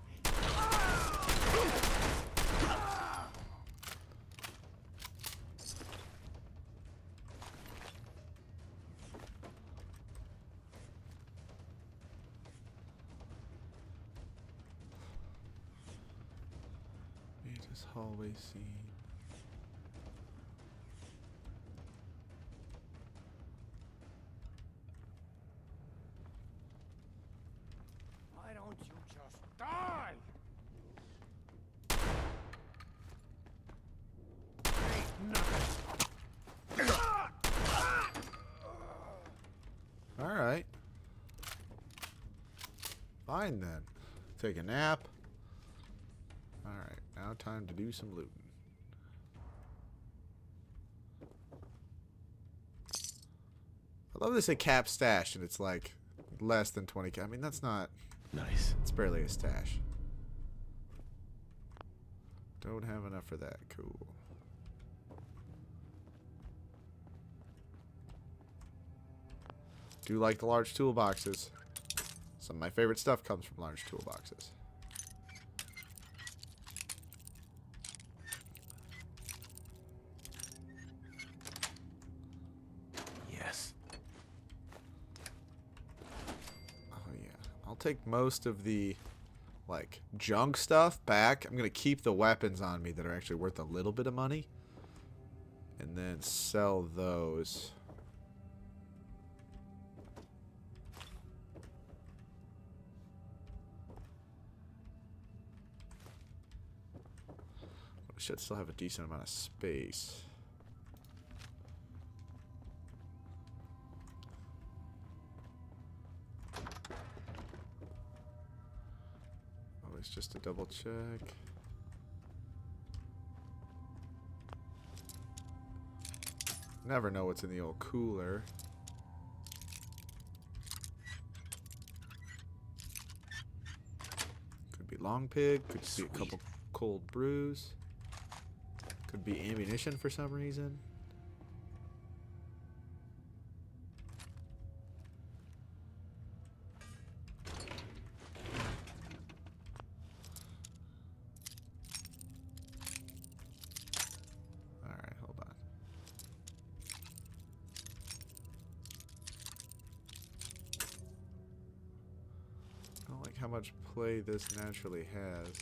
This hallway scene. Why don't you just die? All right. Fine then. Take a nap. All right, now time to do some looting. I love they say cap stash, and it's like less than 20k. I mean, that's not nice. It's barely a stash. Don't have enough for that. Cool. Do like the large toolboxes. Some of my favorite stuff comes from large toolboxes. Yes. Oh yeah. I'll take most of the like junk stuff back. I'm gonna keep the weapons on me that are actually worth a little bit of money. And then sell those. Should still have a decent amount of space. Always just to double check. Never know what's in the old cooler. Could be long pig, could be a couple cold brews. Could be ammunition for some reason. Alright, hold on. I don't like how much play this naturally has.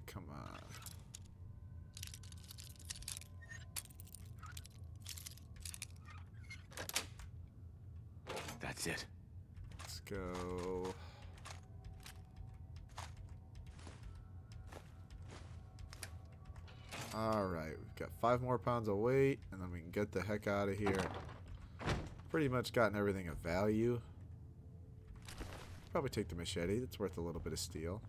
Come on. That's it. Let's go. Alright, we've got 5 more pounds of weight, and then we can get the heck out of here. Pretty much gotten everything of value. Probably take the machete, that's worth a little bit of steel.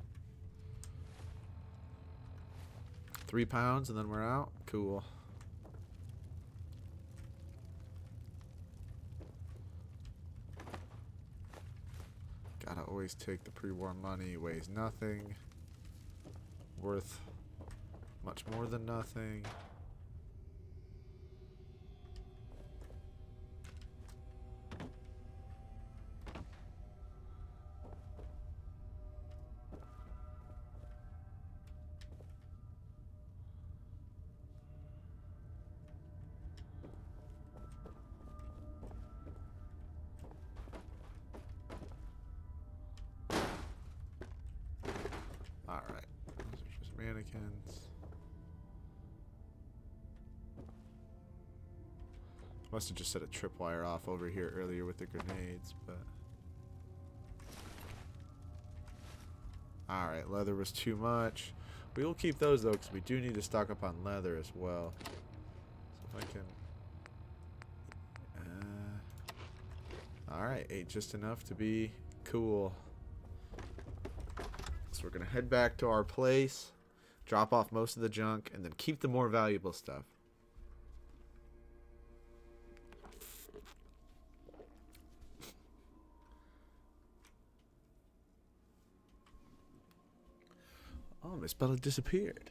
3 pounds, and then we're out. Cool. Gotta always take the pre-war money. Weighs nothing. Worth much more than nothing. Alright. Those are just mannequins. Must have just set a tripwire off over here earlier with the grenades, but... Alright, leather was too much. We will keep those though, because we do need to stock up on leather as well. So if I can... Alright, ate just enough to be cool. So we're going to head back to our place, drop off most of the junk, and then keep the more valuable stuff. Oh, Miss Bella disappeared.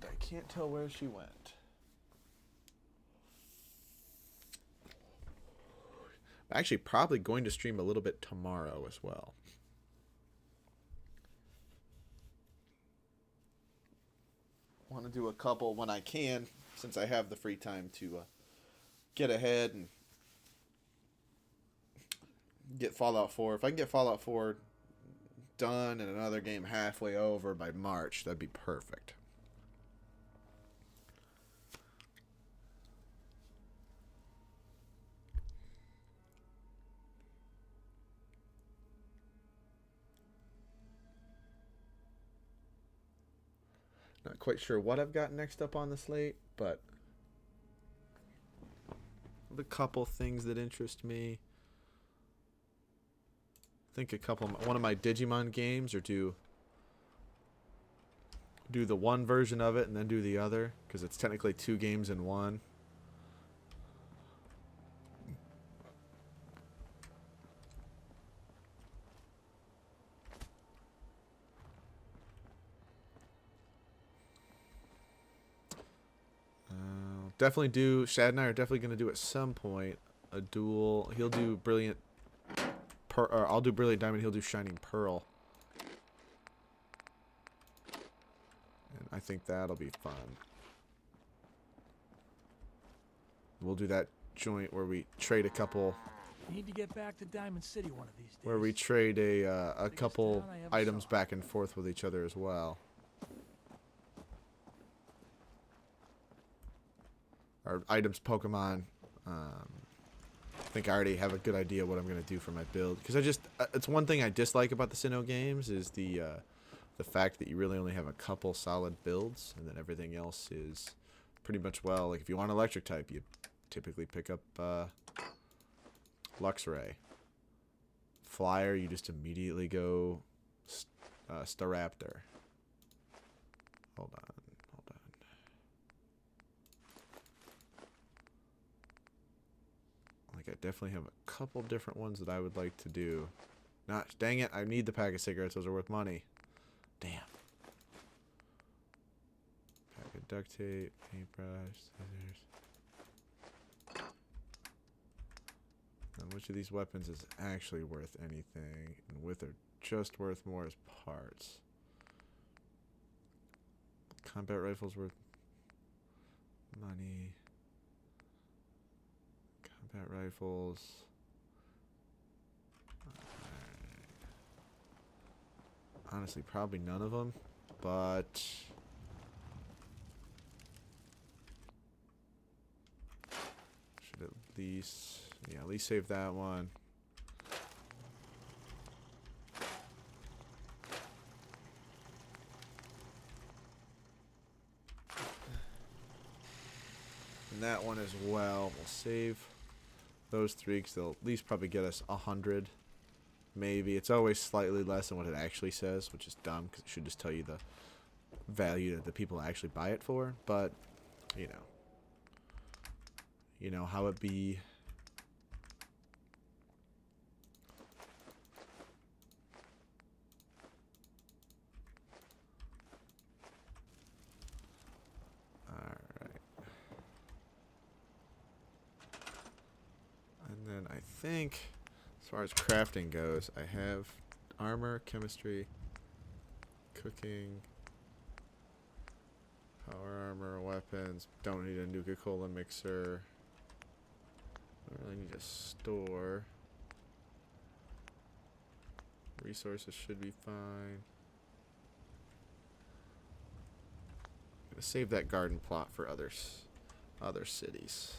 I can't tell where she went. I'm actually probably going to stream a little bit tomorrow as well. Want to do a couple when I can, since I have the free time to get ahead and get Fallout 4. If I can get Fallout 4 done and another game halfway over by March, that'd be perfect. Not quite sure what I've got next up on the slate, but the couple things that interest me. think one of my Digimon games, or do the one version of it and then do the other, because it's technically 2 games in one. Definitely do. Shad and I are definitely going to do at some point a duel. He'll do Brilliant or I'll do Brilliant Diamond. He'll do Shining Pearl. And I think that'll be fun. We'll do that joint where we trade a couple. Need to get back to Diamond City one of these days. Where we trade a couple items back and forth with each other as well. Or items, Pokemon. I think I already have a good idea what I'm going to do for my build. Because it's one thing I dislike about the Sinnoh games is the fact that you really only have a couple solid builds. And then everything else is pretty much, well, like if you want electric type, you typically pick up Luxray. Flyer, you just immediately go Staraptor. Hold on. Like, I definitely have a couple different ones that I would like to do. Dang it, I need the pack of cigarettes. Those are worth money. Damn. Pack of duct tape, paintbrush, scissors. And which of these weapons is actually worth anything? And with are just worth more as parts. Combat rifles worth money. Combat rifles. Honestly, probably none of them, but should at least, yeah, at least save that one. And that one as well. We'll save those 3 because they'll at least probably get us 100. Maybe. It's always slightly less than what it actually says, which is dumb because it should just tell you the value that the people actually buy it for. But, you know how it be. And then I think, as far as crafting goes, I have armor, chemistry, cooking, power armor, weapons. Don't need a Nuka-Cola mixer. Don't really need a store. Resources should be fine. I'm gonna save that garden plot for other cities.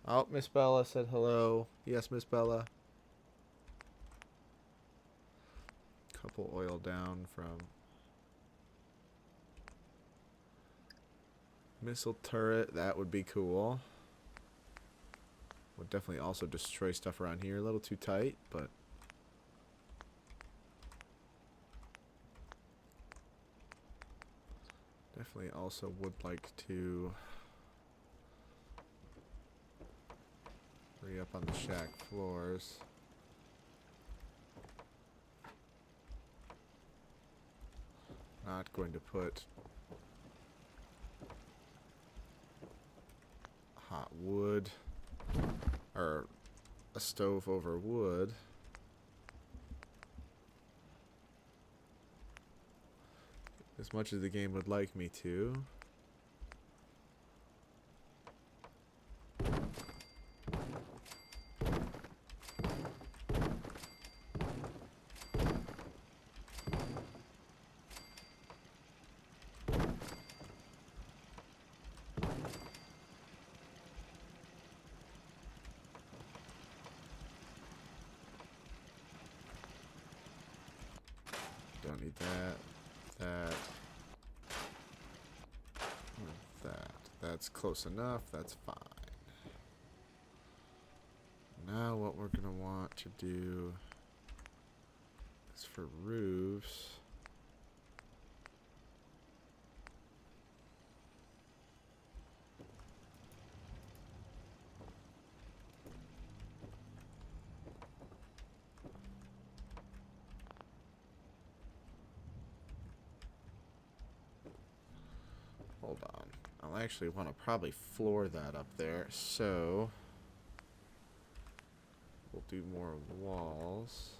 Oh, Miss Bella said hello. Yes, Miss Bella. Couple oil down from missile turret. That would be cool. Would definitely also destroy stuff around here. A little too tight, but definitely also would like to up on the shack floors. Not going to put hot wood or a stove over wood. As much as the game would like me to. Don't need that. That. That's close enough. That's fine. now what we're gonna want to do is for roofs. Hold on. I'll actually want to probably floor that up there. So we'll do more walls.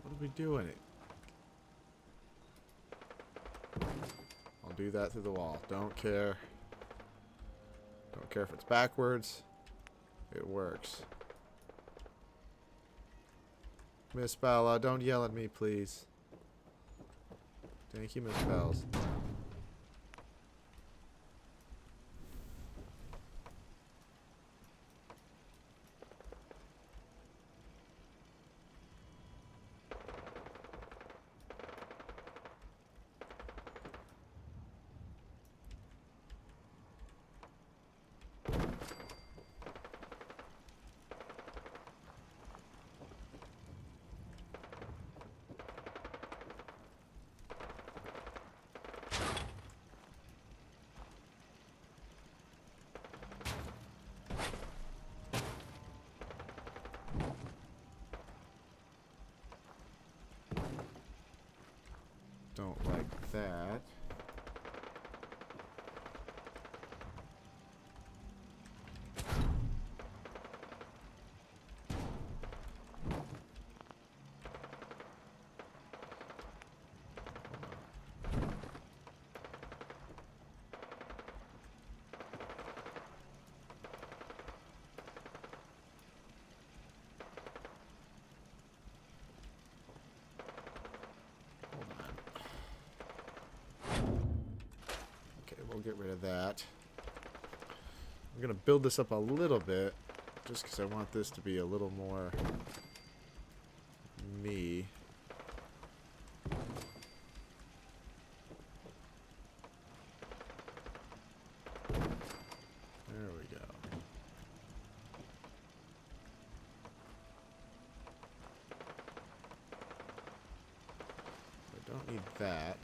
What are we doing? I'll do that through the wall. Don't care. Don't care if it's backwards. It works. Miss Bella, don't yell at me, please. Thank you, Miss Bells. Don't like that. We'll get rid of that. I'm gonna build this up a little bit just because I want this to be a little more me. There we go. I don't need that.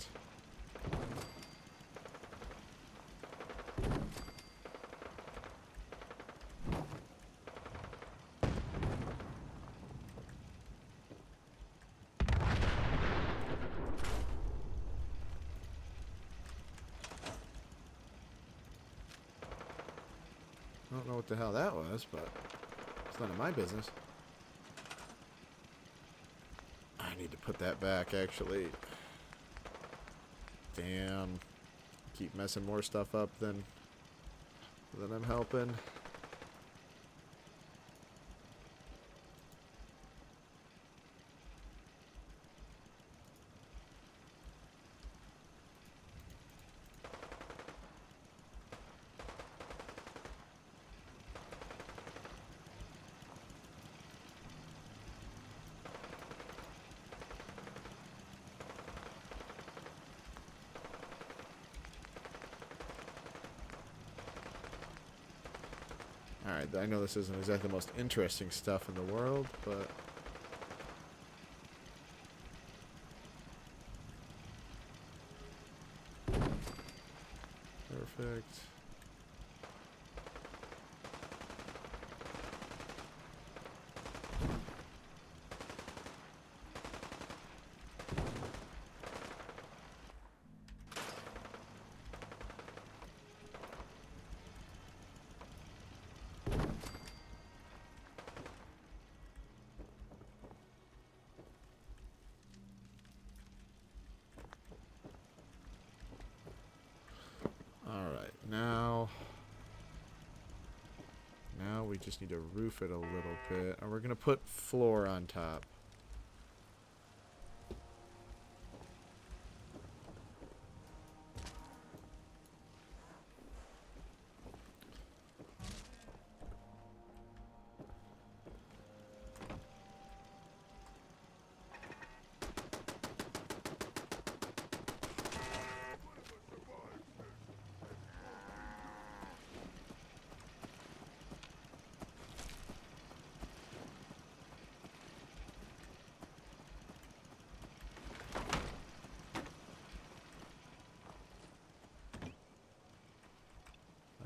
I don't know what the hell that was, but it's none of my business. I need to put that back, actually. Damn. Keep messing more stuff up than I'm helping. Alright, I know this isn't exactly the most interesting stuff in the world, but... Perfect. just need to roof it a little bit. And we're going to put floor on top.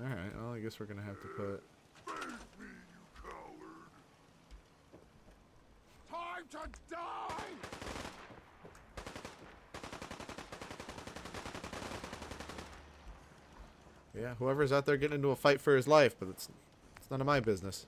Alright, well, I guess we're gonna have to put... Time to die! Yeah, whoever's out there getting into a fight for his life, but it's none of my business.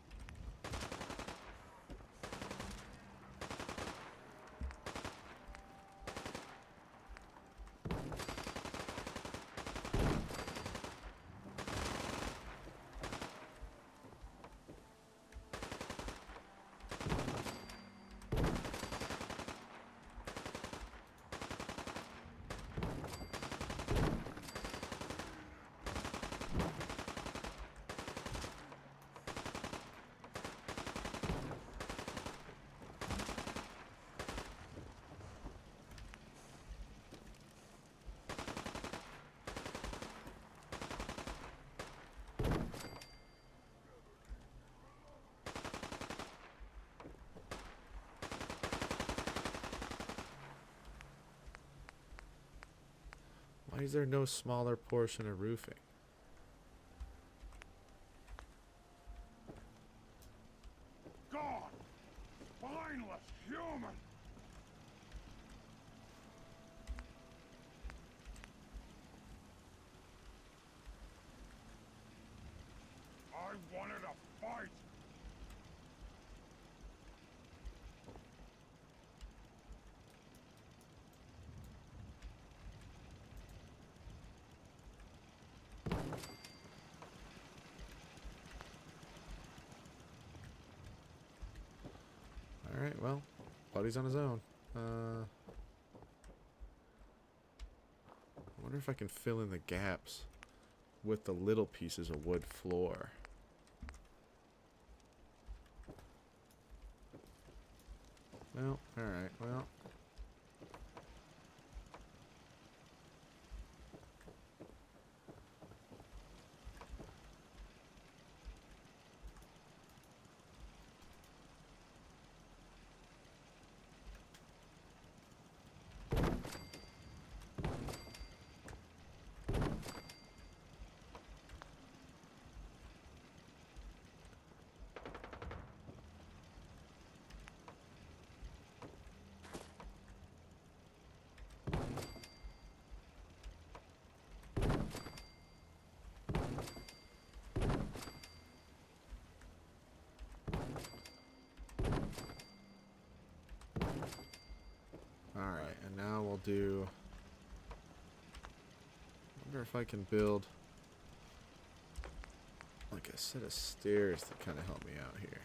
Why is there no smaller portion of roofing? God! Spineless human! I wanted a fight! Alright, well, Buddy's on his own. I wonder if I can fill in the gaps with the little pieces of wood floor. Well, alright, well. Alright, and now we'll do... I wonder if I can build like a set of stairs to kind of help me out here.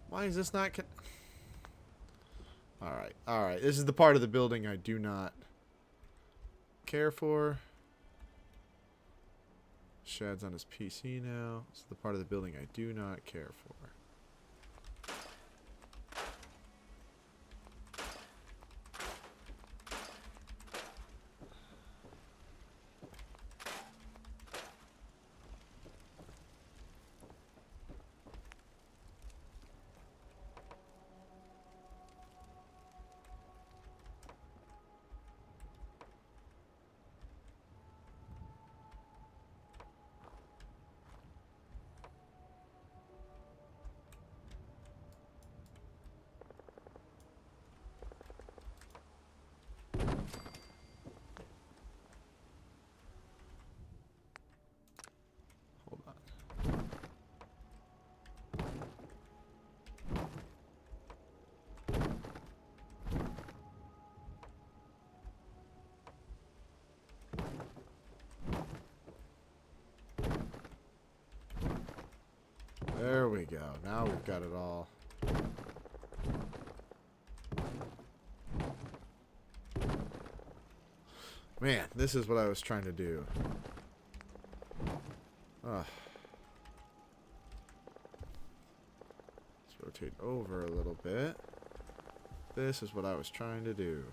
Why is this not... Alright, alright. This is the part of the building I do not care for. Shad's on his PC now. This is the part of the building I do not care for. There we go. Now we've got it all. Man, this is what I was trying to do. Ugh. Let's rotate over a little bit. This is what I was trying to do.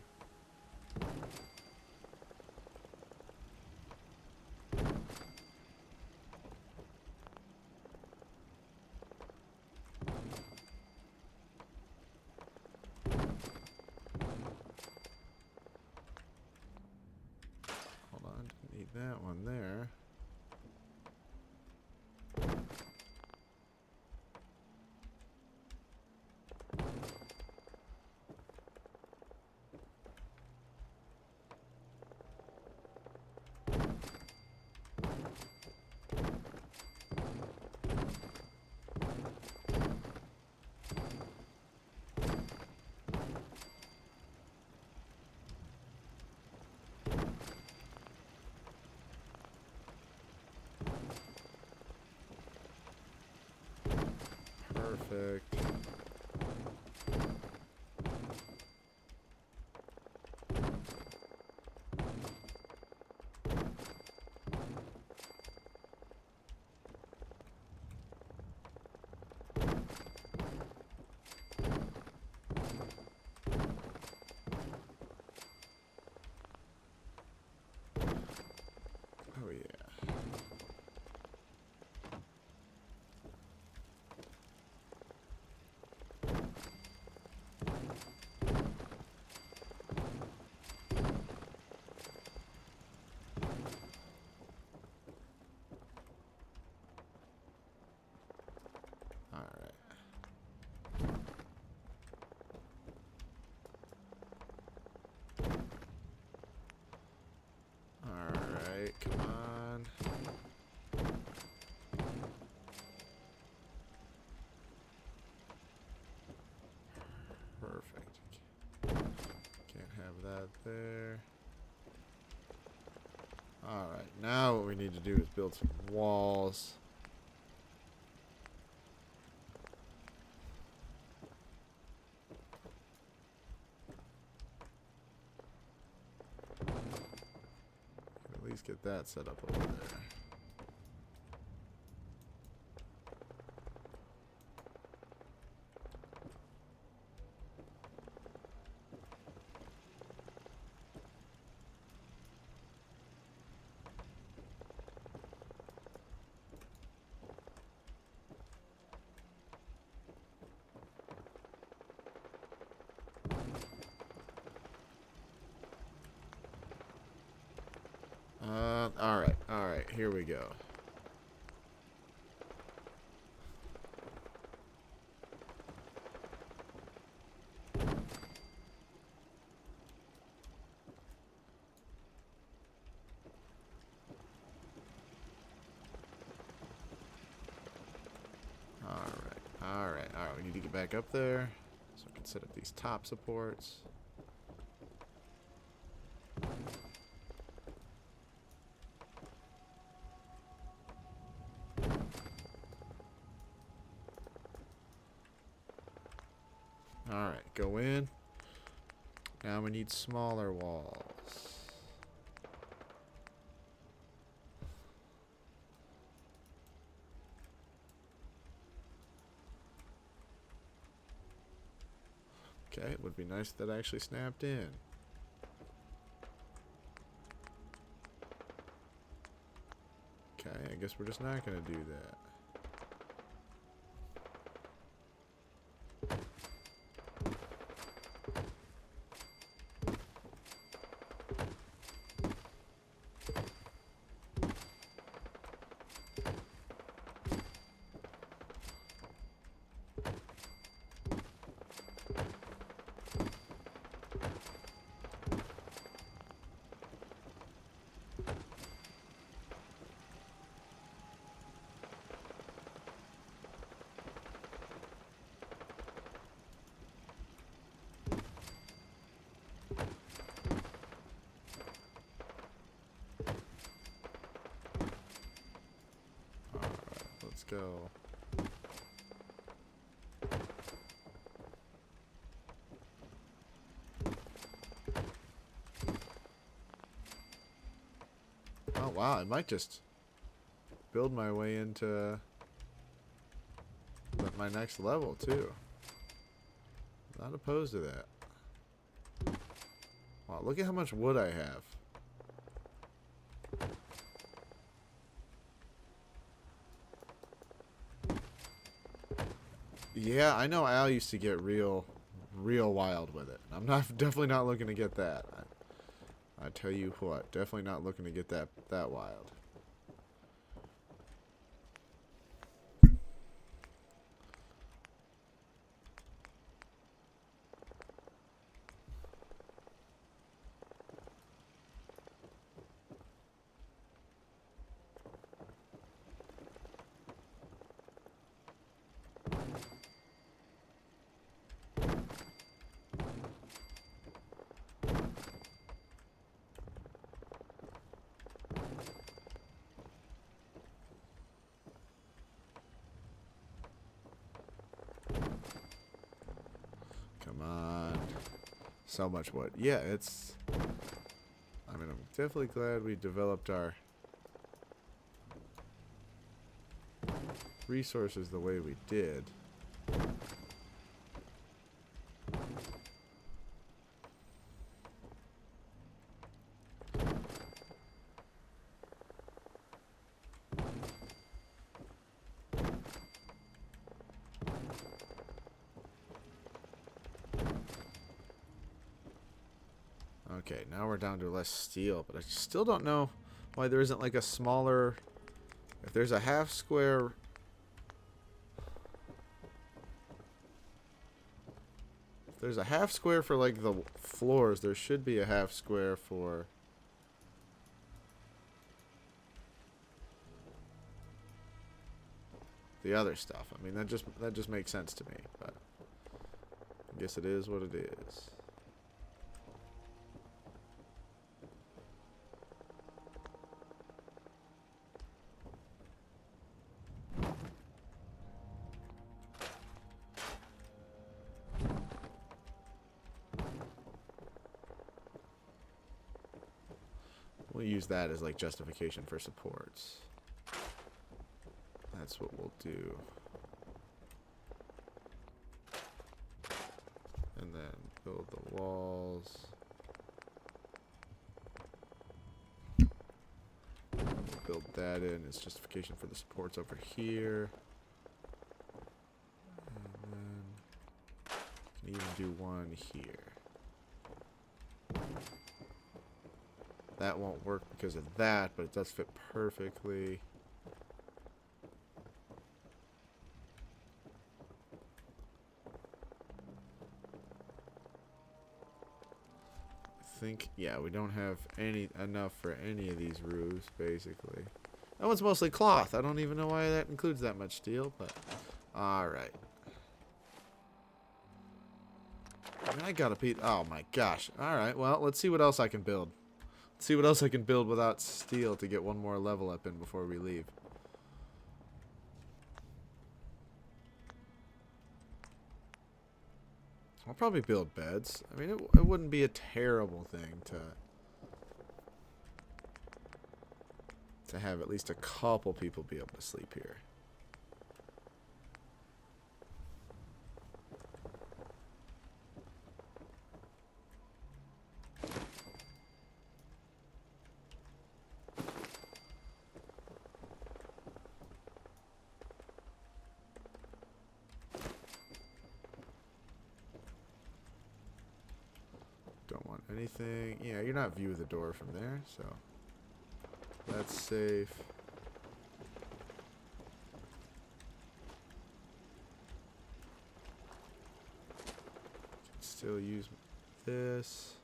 Hold on, didn't need that one there. Perfect. Oh yeah. Alright, come on. Perfect. Can't have that there. Alright, now what we need to do is build some walls. At least get that set up over there. Alright, here we go. Alright, we need to get back up there so I can set up these top supports. Alright, go in. Now we need smaller walls. Okay, it would be nice if that actually snapped in. Okay, I guess we're just not going to do that. Let's go. wow, I might just build my way into my next level too. Not opposed to that. Wow, look at how much wood I have. Yeah, I know Al used to get real wild with it. I'm definitely not looking to get that. I tell you what, definitely not looking to get that wild. Come on. So much wood. Yeah, it's... I mean, I'm definitely glad we developed our resources the way we did. Okay, now we're down to less steel, but I still don't know why there isn't like a smaller... If there's a half square... If there's a half square for like the floors, there should be a half square for... the other stuff. I mean, that just makes sense to me, but I guess it is what it is. We'll use that as like justification for supports. That's what we'll do. And then build the walls. We'll build that in as justification for the supports over here. And then can even do one here. That won't work because of that, but it does fit perfectly. I think, yeah, we don't have enough for any of these roofs, basically. That one's mostly cloth. I don't even know why that includes that much steel, but alright. I got a piece. Oh my gosh. Alright, well, let's see what else I can build. Let's see what else I can build without steel to get one more level up in before we leave. I'll probably build beds. I mean, it wouldn't be a terrible thing to have at least a couple people be able to sleep here. Don't want anything. Yeah, you're not view the door from there, so that's safe. Can still use this.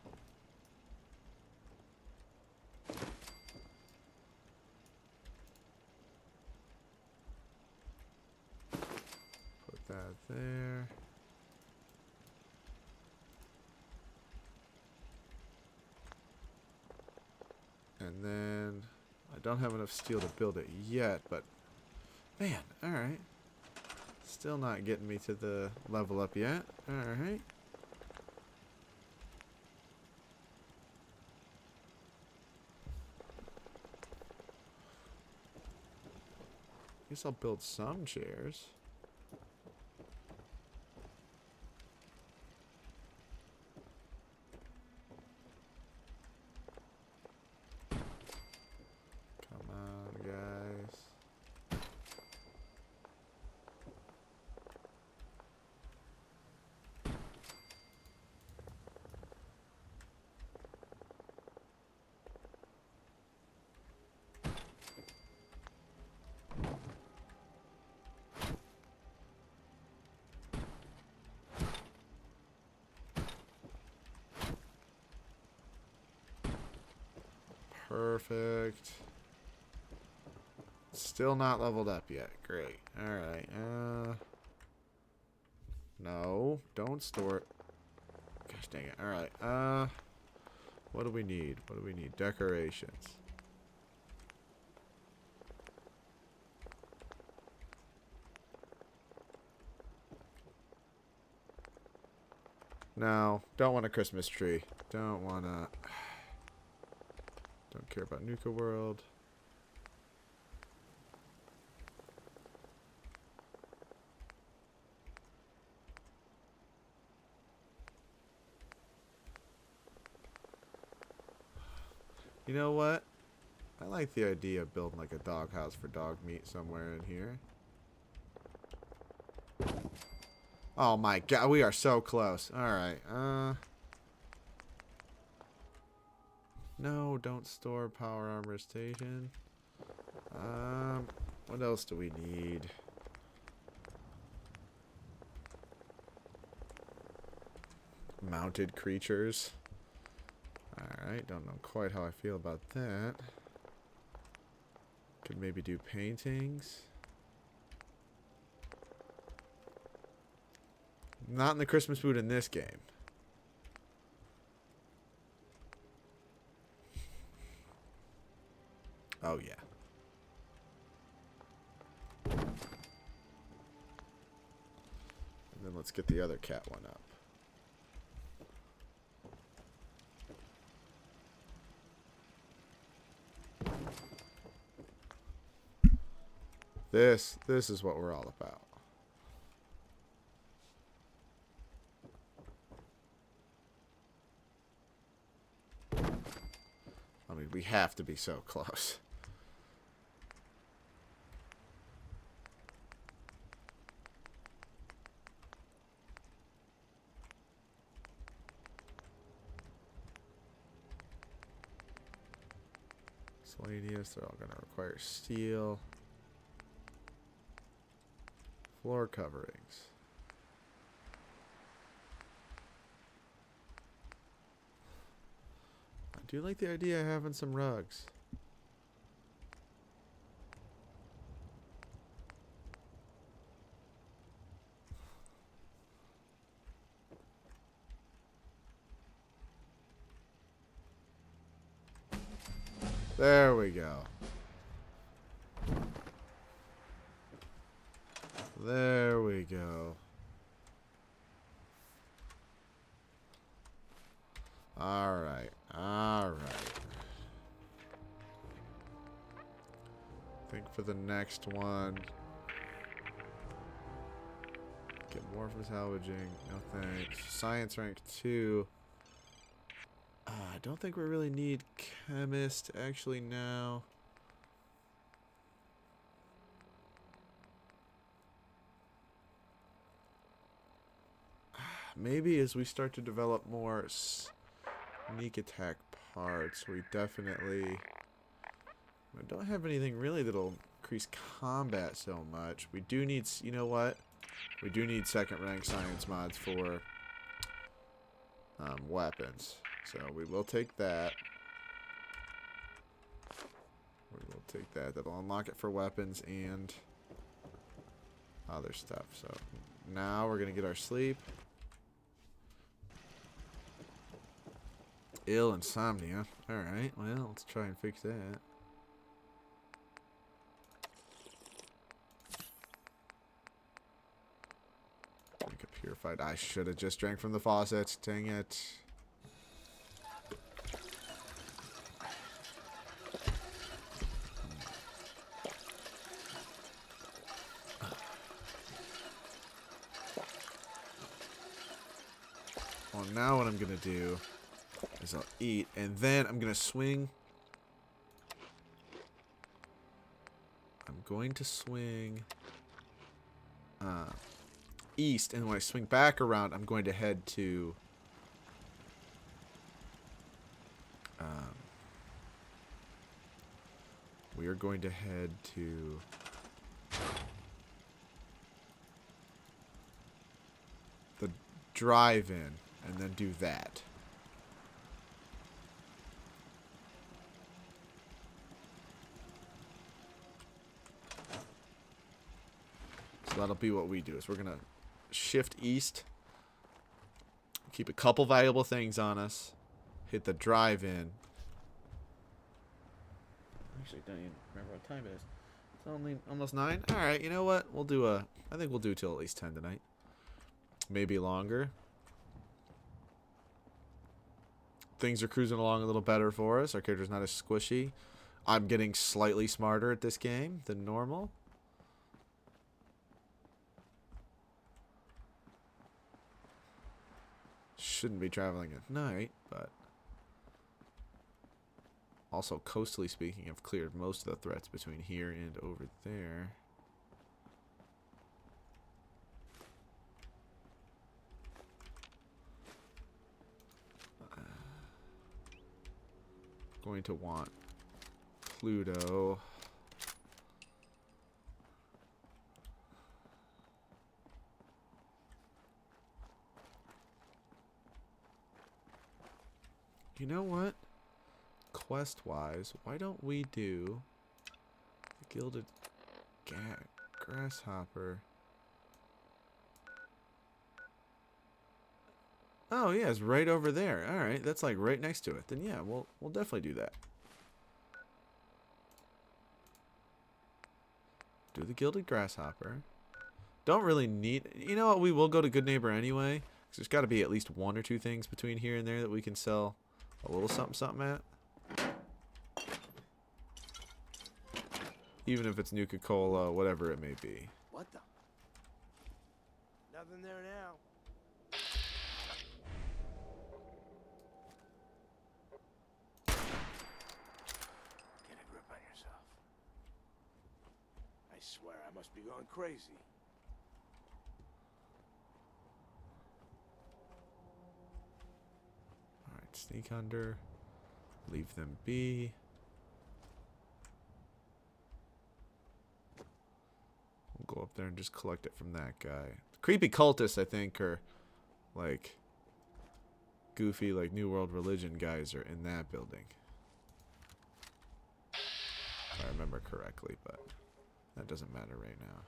Put that there. And then I don't have enough steel to build it yet, but man, alright. Still not getting me to the level up yet. Alright. guess I'll build some chairs. Come on, guys. Perfect. Still not leveled up yet. Great. Alright. No. Don't store it. Gosh dang it. Alright. What do we need? What do we need? Decorations. No. Don't want a Christmas tree. Don't want to... Don't care about Nuka World. You know what? I like the idea of building like a doghouse for dog meat somewhere in here. Oh my god, we are so close. Alright, no, don't store power armor station. What else do we need? Mounted creatures. Alright, don't know quite how I feel about that. Could maybe do paintings. Not in the Christmas mood in this game. Oh, yeah. And then let's get the other cat one up. This is what we're all about. I mean, we have to be so close. Miscellaneous, they're all going to require steel. Floor coverings. I do like the idea of having some rugs. There we go. There we go. Alright. Alright. I think for the next one. Get more for salvaging. No thanks. Science rank 2. I don't think we really need chemist actually now. Maybe as we start to develop more sneak attack parts, we definitely... I don't have anything really that'll increase combat so much. We do need, you know what? We do need second rank science mods for weapons. So we will take that. We will take that. That'll unlock it for weapons and other stuff. So now we're going to get our sleep. Ill insomnia. Alright, well, let's try and fix that. Drink a purified. I should have just drank from the faucet. Dang it. Well, now what I'm going to do is I'll eat, and then I'm going to swing. I'm going to swing east, and when I swing back around, I'm going to head to we are going to head to the drive-in and then do that. So that'll be what we do. Is we're going to shift east, keep a couple valuable things on us, hit the drive-in. Actually, don't even remember what time it is. It's only almost 9. All right, you know what? We'll do I think we'll do till at least 10 tonight. Maybe longer. Things are cruising along a little better for us. Our character's not as squishy. I'm getting slightly smarter at this game than normal. Shouldn't be traveling at night, but also coastally speaking, I've cleared most of the threats between here and over there. Going to want Pluto. You know what? Quest-wise, why don't we do the Gilded Grasshopper? Oh yeah, it's right over there. All right, that's like right next to it. Then yeah, we'll definitely do that. Do the Gilded Grasshopper. Don't really need. You know what? We will go to Good Neighbor anyway. 'Cause there's got to be at least 1 or 2 things between here and there that we can sell a little something something at. Even if it's Nuka-Cola, whatever it may be. What the? Nothing there now. Get a grip on yourself. I swear I must be going crazy. Alright, sneak under. Leave them be. We'll go up there and just collect it from that guy. The creepy cultists, I think, are like goofy, like New World Religion guys are in that building. If I remember correctly, but that doesn't matter right now.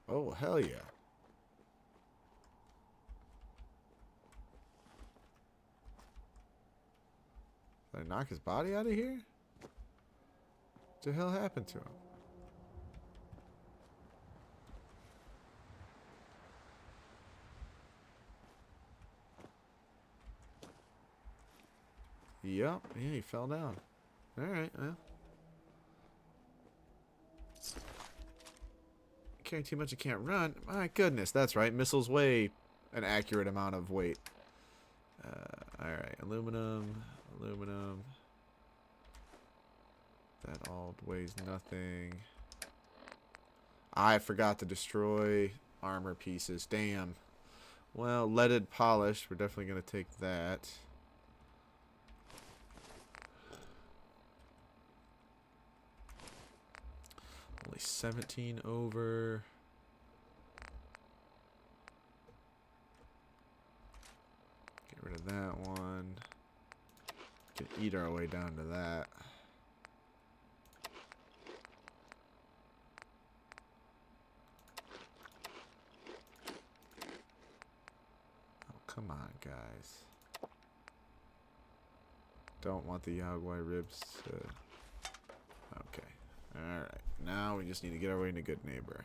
Oh, hell yeah. Did I knock his body out of here? What the hell happened to him? Yep, yeah, he fell down. Alright, well. Carrying too much, I can't run. My goodness, that's right. Missiles weigh an accurate amount of weight. Alright, aluminum. That all weighs nothing. I forgot to destroy armor pieces. Damn. Well, leaded polish. We're definitely going to take that. Only 17 over. Get rid of that one. Can eat our way down to that. Oh, come on, guys. Don't want the Yagwai ribs to... Okay. Alright. Now we just need to get our way into Good Neighbor.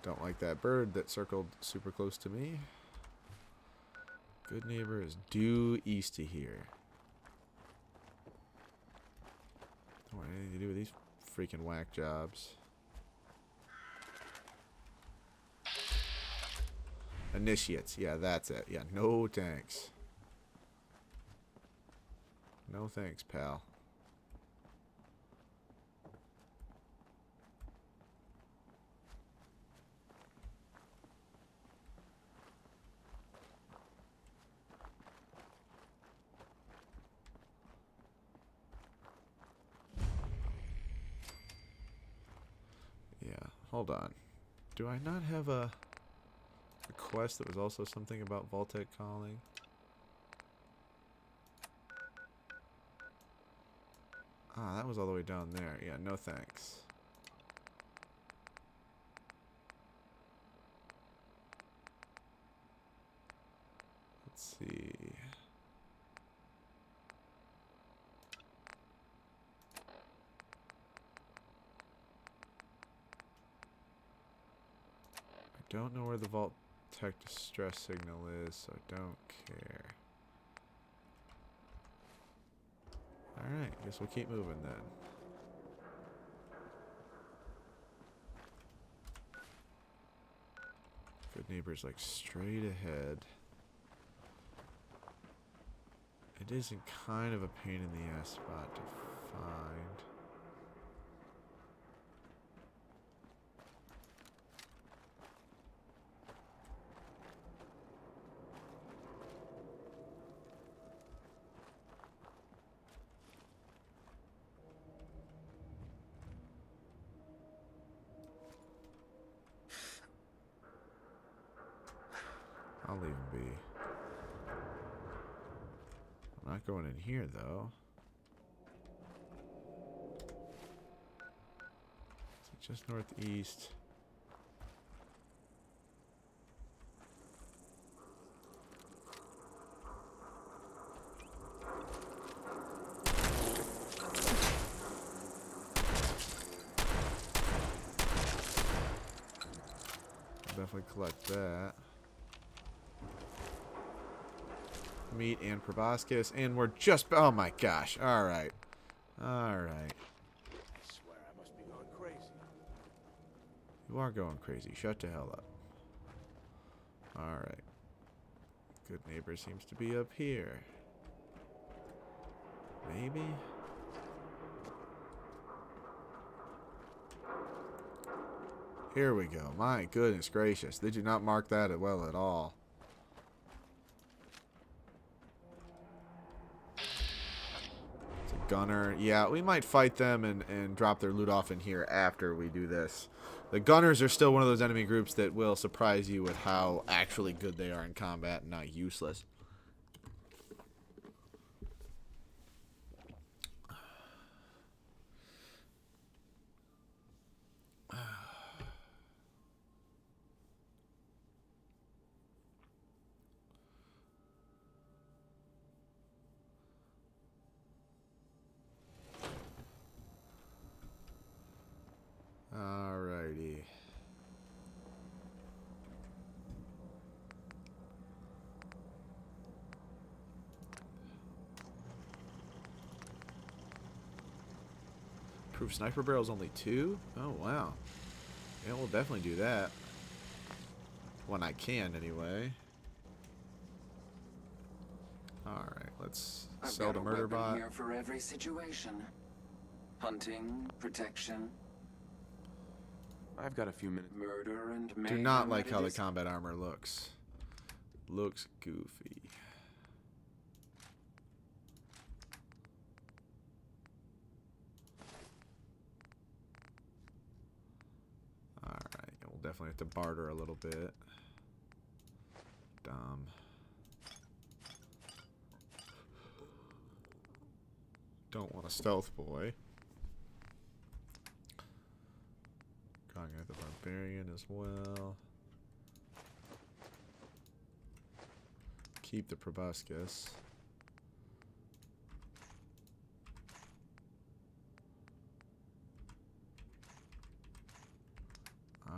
Don't like that bird that circled super close to me. Good neighbor is due east of here. Don't want anything to do with these freaking whack jobs. Initiates. Yeah, that's it. Yeah, no thanks. No thanks, pal. Yeah, hold on. Do I not have a quest that was also something about Vault-Tec calling? Ah, that was all the way down there. Yeah, no thanks. Let's see. I don't know where the Vault-Tec distress signal is, so I don't care. Alright, guess we'll keep moving then. Good neighbor's like straight ahead. It is in kind of a pain in the ass spot to find. I'll leave him be. I'm not going in here though. Is it just northeast? I'll definitely collect that. Meat and proboscis, and we're just, oh my gosh, alright. Alright. I swear I must be going crazy. You are going crazy, shut the hell up. Alright. Good neighbor seems to be up here. Maybe? Here we go, my goodness gracious, they do not mark that well at all. Gunner. Yeah, we might fight them and drop their loot off in here after we do this. The gunners are still one of those enemy groups that will surprise you with how actually good they are in combat and not useless. Alrighty. Proof sniper barrels only 2? Oh wow. Yeah, we'll definitely do that. When I can anyway. Alright, let's sell the murder bot. Here for every situation. Hunting, protection. I've got a few minutes. Murder and do not like how the combat armor looks. Looks goofy. Alright, we'll definitely have to barter a little bit. Dumb. Don't want a stealth boy. Got the barbarian as well. Keep the proboscis.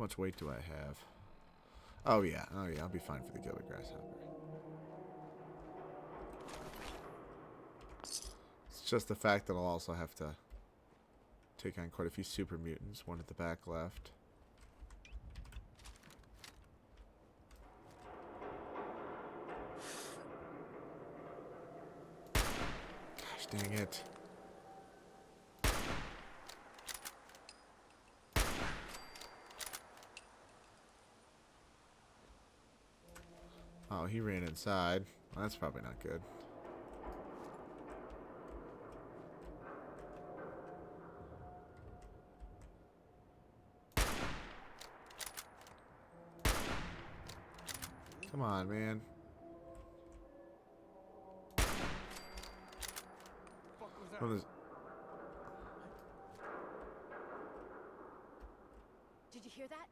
How much weight do I have? Oh yeah, I'll be fine for the Gilded Grasshopper. It's just the fact that I'll also have to take on quite a few super mutants. One at the back left. Gosh dang it. Oh, he ran inside. Well, that's probably not good. Come on, man. What is... Did you hear that?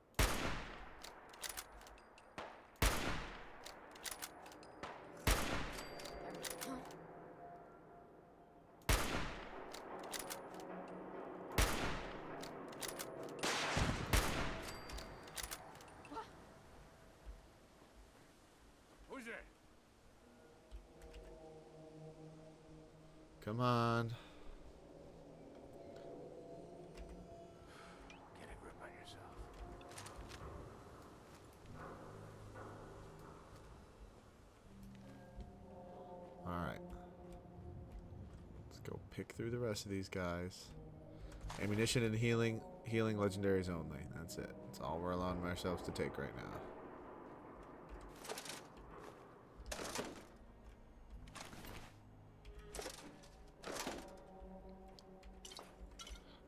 Who's there? Come on. Get a grip on yourself. Alright. Let's go pick through the rest of these guys. Ammunition and healing. Healing legendaries only. That's it. That's all we're allowing ourselves to take right now.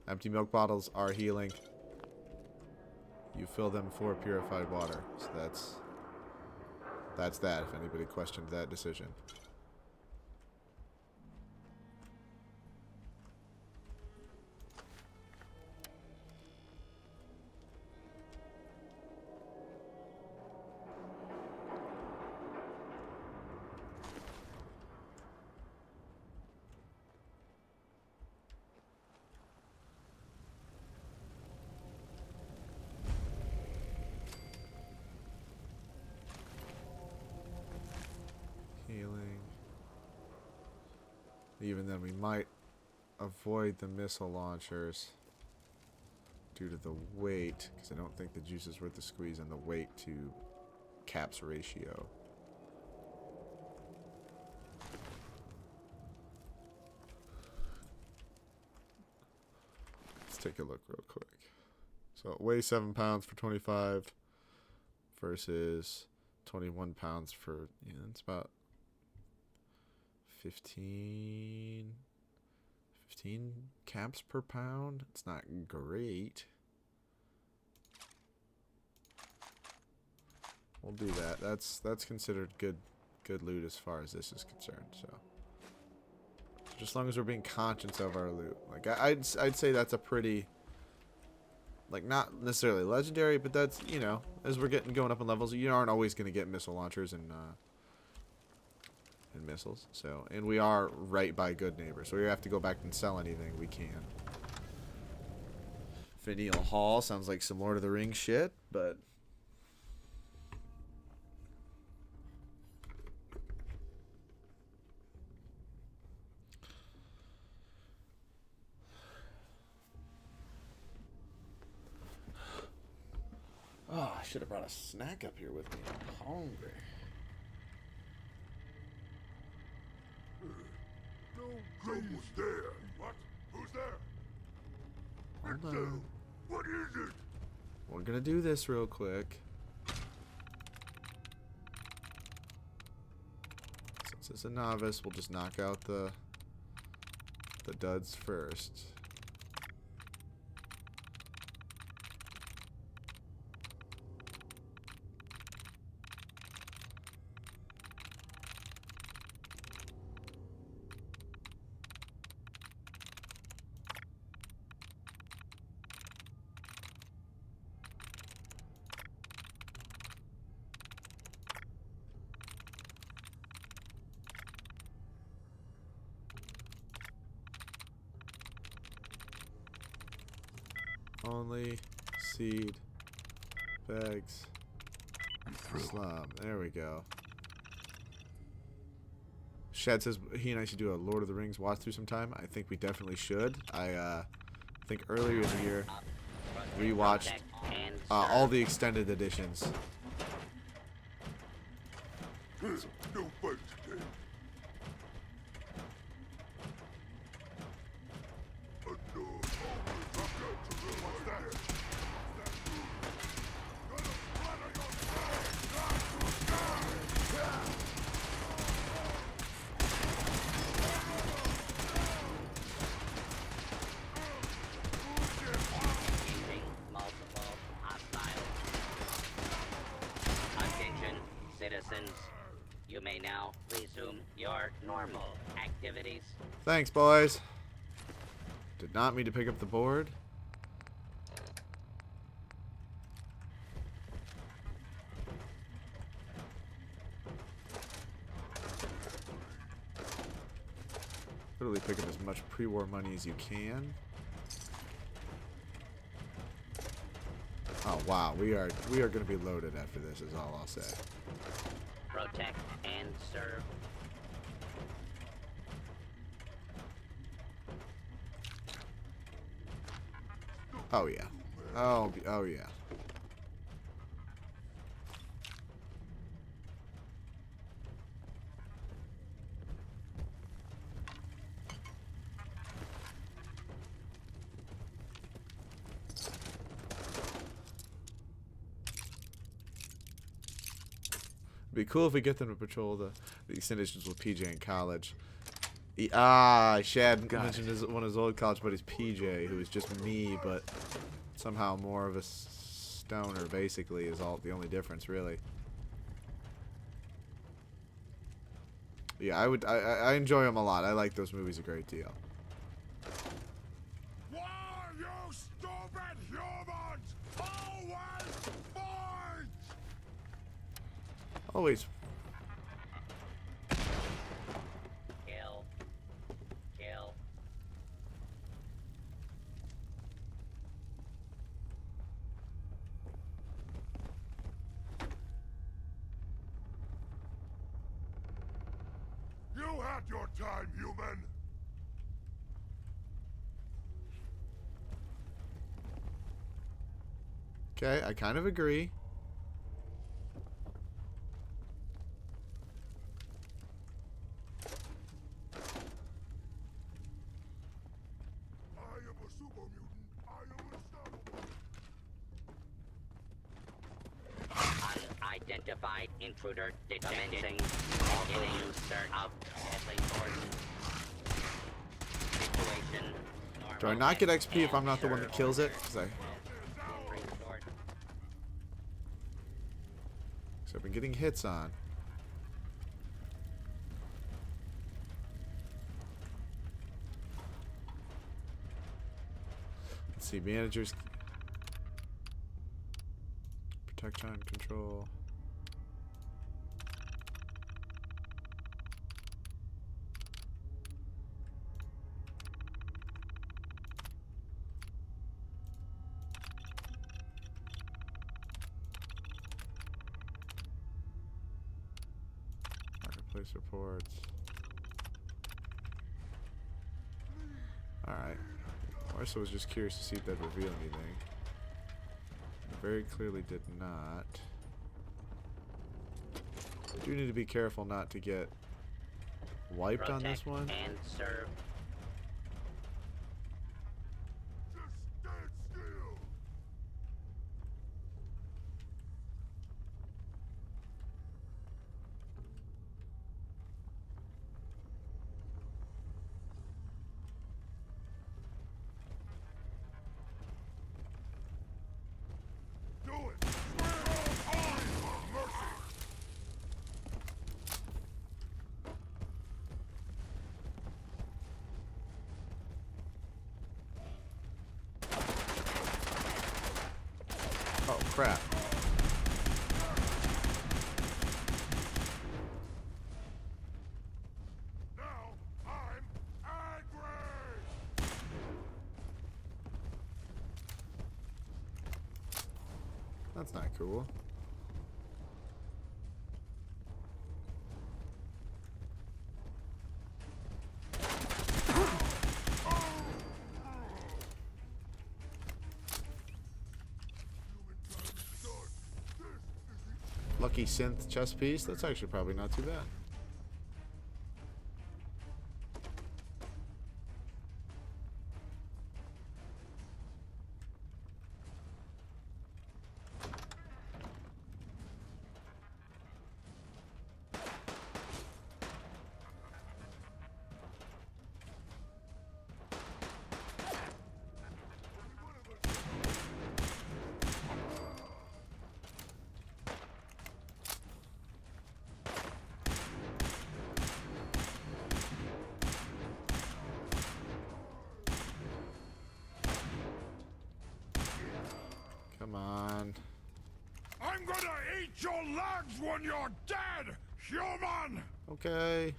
Empty milk bottles are healing. You fill them for purified water. So that's that, if anybody questioned that decision. Healing. Even then, we might avoid the missile launchers due to the weight, because I don't think the juice is worth the squeeze on the weight to caps ratio. Let's take a look real quick. So it weighs 7 pounds for 25 versus 21 pounds for, yeah, it's about 15 caps per pound. It's not great. We'll do that. That's considered good loot as far as this is concerned. So just as long as we're being conscious of our loot, like I'd say that's a pretty, like, not necessarily legendary, but that's, you know, as we're going up in levels, you aren't always going to get missile launchers and missiles. So, and we are right by good neighbors, so we have to go back and sell anything we can. Finial Hall sounds like some Lord of the Rings shit, but oh, I should have brought a snack up here with me. I'm hungry. Who's there? What? Who's there? Hold on. What is it? We're gonna do this real quick. Since it's a novice, we'll just knock out the duds first. Only seed Bags. Slum. There we go. Shad says he and I should do a Lord of the Rings watch through sometime. I think we definitely should. I think earlier in the year rewatched all the extended editions. You may now resume your normal activities. Thanks, boys. Did not mean to pick up the board. Literally pick up as much pre-war money as you can. Oh wow, we are going to be loaded after this. Is all I'll say. Protect and serve. Oh yeah. Oh yeah. It'd be cool if we get them to patrol the extensions with PJ in college. Shad mentioned one of his old college buddies, PJ, who is just me, but somehow more of a stoner, basically, is all the only difference, really. Yeah, I enjoy them a lot. I like those movies a great deal. Why, you stupid humans! Always fight! Always. Kill. Kill. You had your time, human! Okay, I kind of agree. Unidentified intruder detected. Getting start of deadly force. Situation. Do I not get XP if I'm not the one that kills it? Because I've been getting hits on. Let's see, managers. Protect time control. Marketplace reports. Alright. Marissa was just curious to see if that'd reveal anything. Very clearly did not. I do need to be careful not to get wiped on this one. And serve. Oh crap. That's not cool. Lucky synth chest piece. That's actually probably not too bad. Come on. I'm gonna eat your legs when you're dead, human! Okay.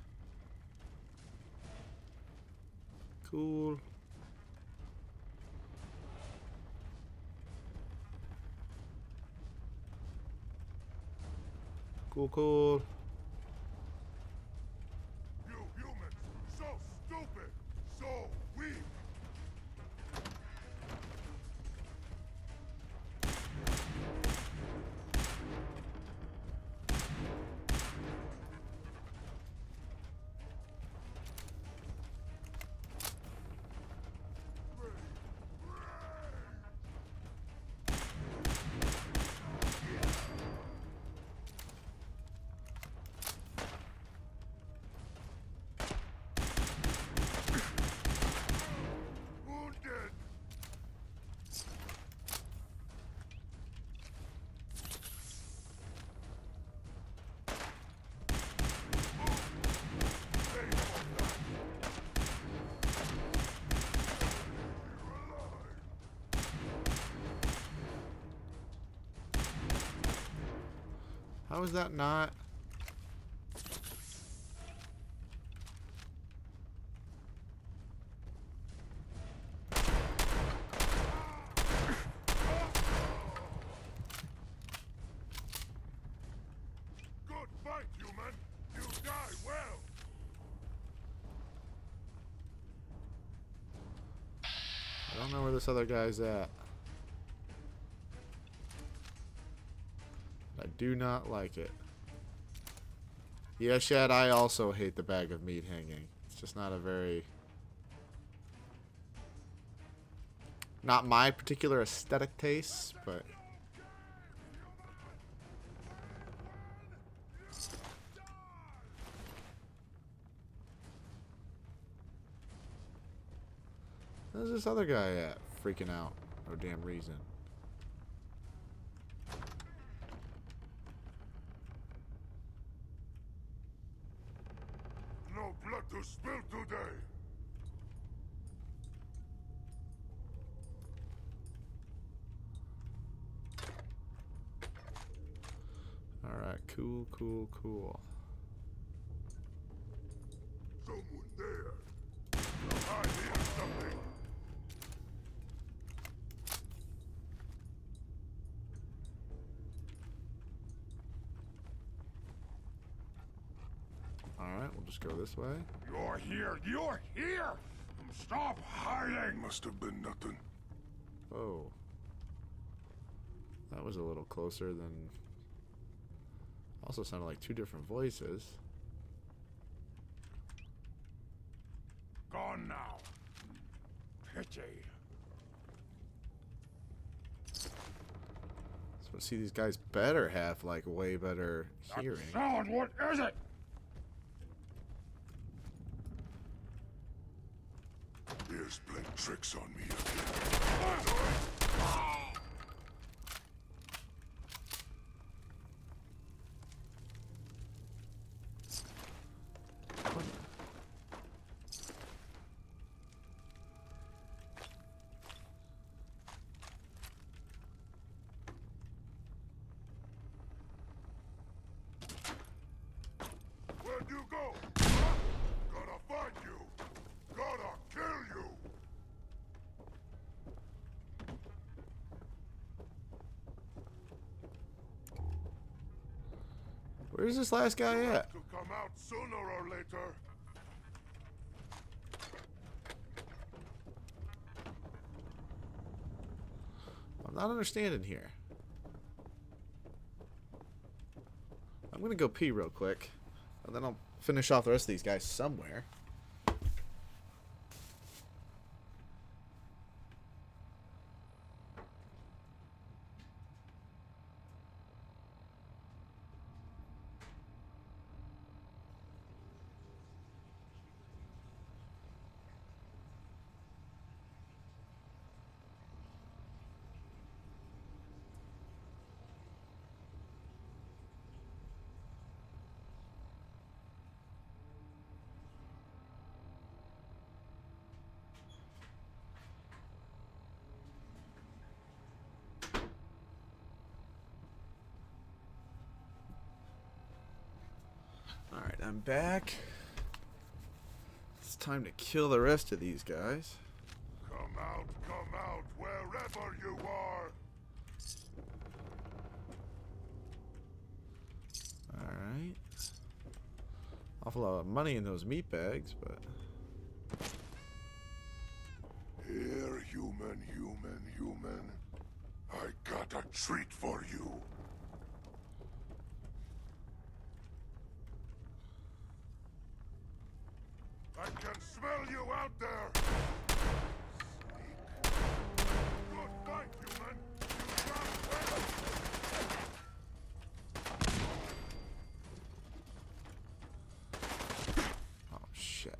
Cool. Cool. You humans, so stupid, so weak. How is that not? Good fight, human. You die well. I don't know where this other guy's at. I do not like it. Yeah, Shad, I also hate the bag of meat hanging. It's just not a very... not my particular aesthetic taste, but... Where's this other guy at? Freaking out. No damn reason. No blood to spill today. Alright, cool. Someone there. I hear something. Alright, we'll just go this way. You're here! You're here! Stop hiding! Must have been nothing. Oh. That was a little closer than... Also sounded like two different voices. Gone now. Pity. So see, these guys better have like way better hearing. Sound, what is it? Here's playing tricks on me again. Where'd you go? Huh? Gotta find you. Gotta kill you. Where's this last guy at? To come out sooner or later. I'm not understanding here. I'm gonna go pee real quick, and then I'll finish off the rest of these guys somewhere. Alright, I'm back. It's time to kill the rest of these guys. Come out, wherever you are. Alright. Awful lot of money in those meat bags, but... Here, human. I got a treat for you. I can smell you out there! Sneak. Good night, human! You got well! Oh, shit.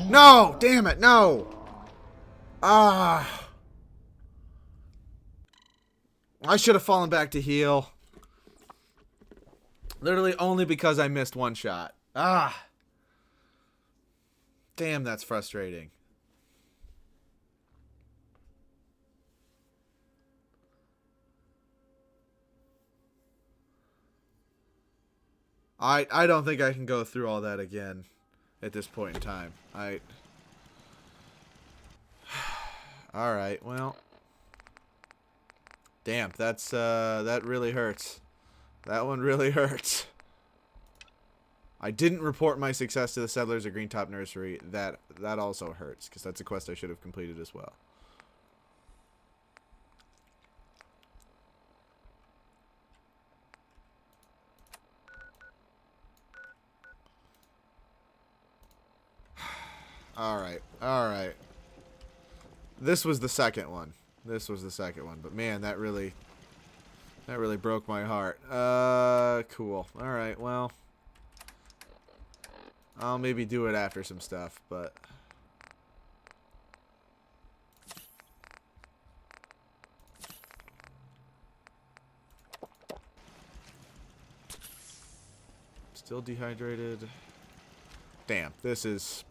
No! Damn it, no! Ah. I should have fallen back to heal. Literally only because I missed one shot. Ah. Damn, that's frustrating. I don't think I can go through all that again at this point in time. Alright, well. Damn, that really hurts. That one really hurts. I didn't report my success to the settlers at Greentop Nursery. That also hurts, because that's a quest I should have completed as well. Alright. This was the second one. But man, that really broke my heart. Cool. Alright, well. I'll maybe do it after some stuff, but... Still dehydrated. Damn, this is...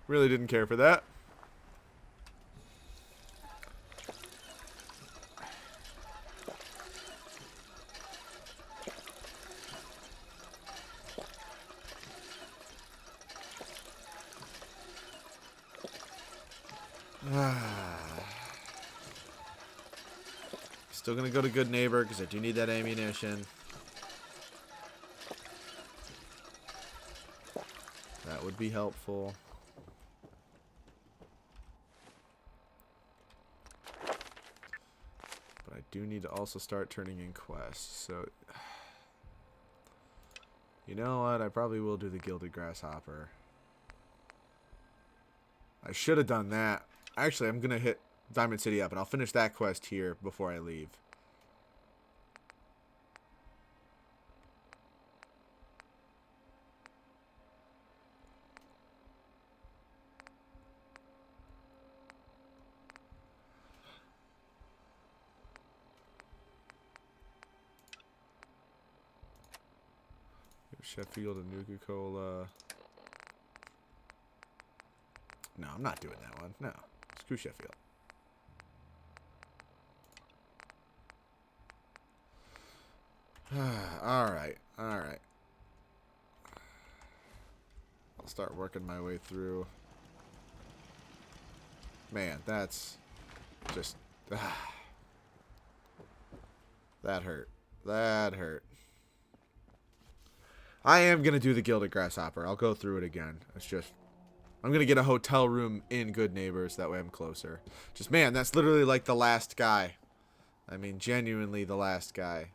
Really didn't care for that. Still gonna go to Good Neighbor because I do need that ammunition. That would be helpful. But I do need to also start turning in quests. So, you know what? I probably will do the Gilded Grasshopper. I should have done that. Actually, I'm going to hit Diamond City up, and I'll finish that quest here before I leave. Sheffield and Nuka-Cola. No, I'm not doing that one. No. Screw Sheffield. Alright, alright. I'll start working my way through. Man, that's just... that hurt. That hurt. I am going to do the Gilded Grasshopper. I'll go through it again. It's just... I'm going to get a hotel room in Good Neighbors. That way I'm closer. Just, man, that's literally like the last guy. I mean, genuinely the last guy.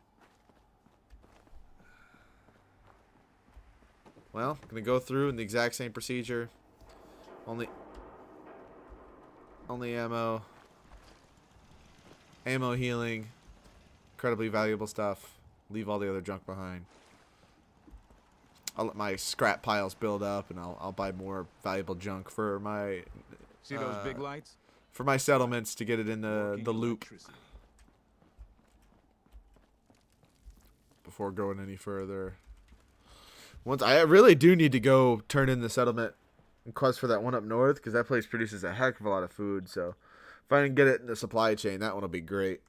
Well, I'm going to go through in the exact same procedure. Only ammo. Ammo healing. Incredibly valuable stuff. Leave all the other junk behind. I'll let my scrap piles build up, and I'll buy more valuable junk for my... See those big lights? For my settlements to get it in the loop. Before going any further. Once I really do need to go turn in the settlement and quest for that one up north, because that place produces a heck of a lot of food, so if I can get it in the supply chain, that one will be great.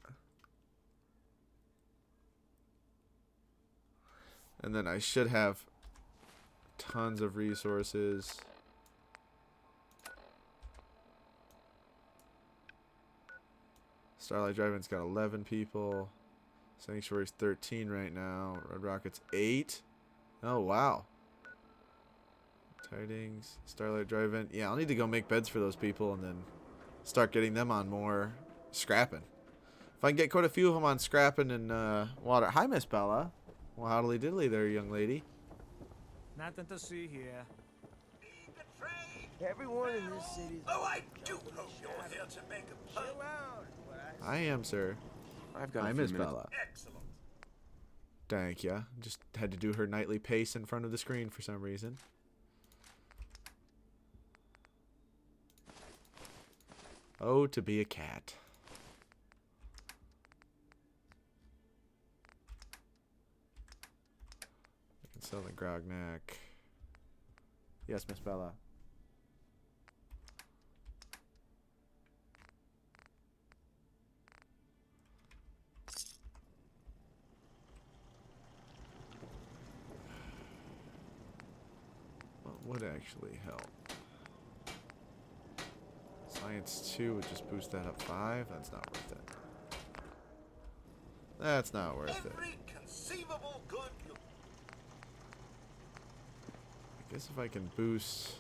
And then I should have tons of resources. Starlight Drive-In's got 11 people. Sanctuary's 13 right now. Red Rocket's 8. Oh, wow. Tidings. Starlight Drive-In. Yeah, I'll need to go make beds for those people and then start getting them on more scrapping. If I can get quite a few of them on scrapping and water. Hi, Miss Bella. Well, howdly diddly there, young lady. Nothing to see here. Everyone in this city. Oh, I do hope you're here to make a pun. I am, sir. I've got Hi, a few Miss minutes. Bella. Excellent. Thank ya. Just had to do her nightly pace in front of the screen for some reason. Oh, to be a cat. I can sell the Grognak. Yes, Miss Bella. What would actually help? Science 2 would just boost that up 5. That's not worth it. That's not worth it. Every conceivable good you... I guess if I can boost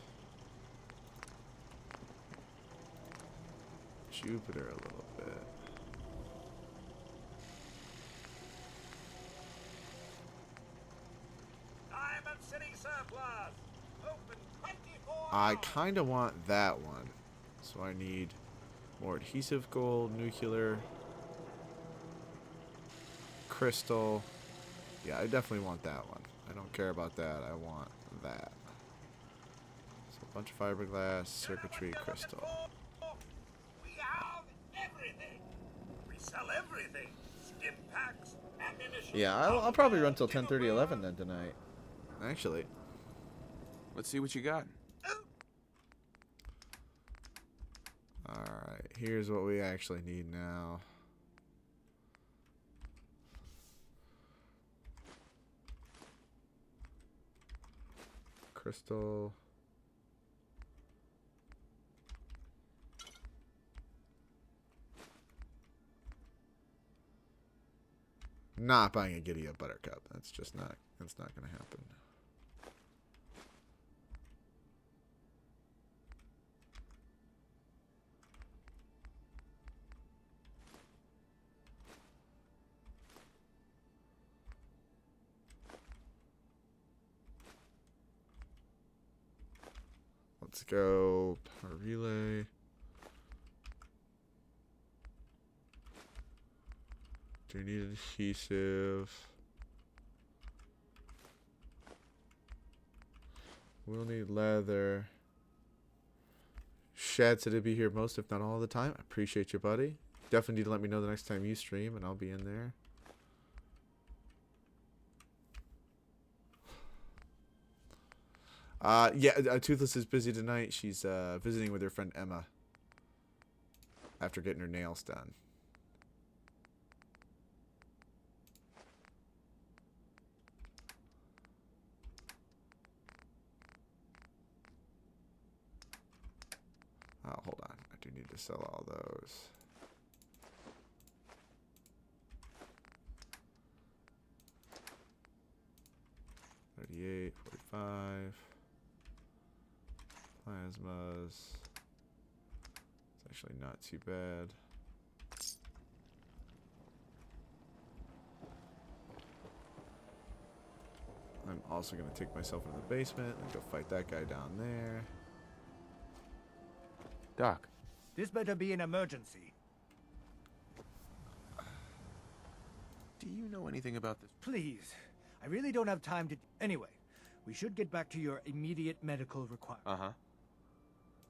Jupiter a little bit. Diamond City surplus. Open 24 I kind of want that one. So I need more adhesive gold, nuclear, crystal. Yeah, I definitely want that one. I don't care about that. I want that. So a bunch of fiberglass, circuitry, crystal. We have everything. We sell everything. Stim packs, ammunition. Yeah, I'll probably run till 10:30, 11 then tonight. Actually. Let's see what you got. Alright, here's what we actually need now. Crystal. Not buying a Giddy Up Buttercup. That's not gonna happen. Let's go power relay. Do you need adhesive? We'll need leather. Shad said he'd be here most, if not all the time. I appreciate you, buddy. Definitely need to let me know the next time you stream, and I'll be in there. Yeah, Toothless is busy tonight. She's visiting with her friend Emma after getting her nails done. to sell all those. $38, $45. Plasmas. It's actually not too bad. I'm also going to take myself into the basement and go fight that guy down there. Doc. This better be an emergency. Do you know anything about this? Please. I really don't have time to... Anyway, we should get back to your immediate medical requirements. Uh-huh.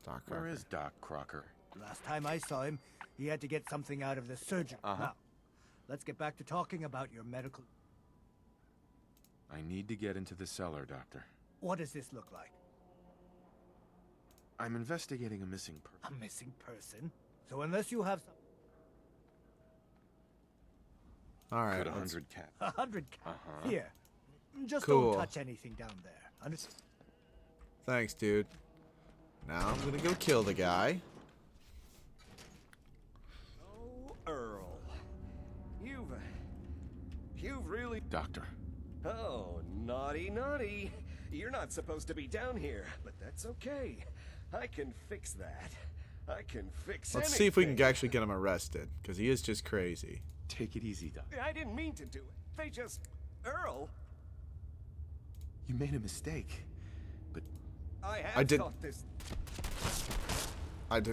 Doc Crocker. Where is Doc Crocker? Last time I saw him, he had to get something out of the surgeon. Now, let's get back to talking about your medical... I need to get into the cellar, Doctor. What does this look like? I'm investigating a missing person. A missing person? So unless you have some... All right. Put 100 cats. 100 cats? Here. Just Cool. don't touch anything down there. Understand? Thanks, dude. Now I'm gonna go kill the guy. Oh, Earl. You've really... Doctor. Oh, naughty, naughty. You're not supposed to be down here, but that's okay. I can fix that. I can fix Let's anything. see if we can actually get him arrested, because he is just crazy. Take it easy, Doc. I didn't mean to do it. They just... Earl? You made a mistake. But... I did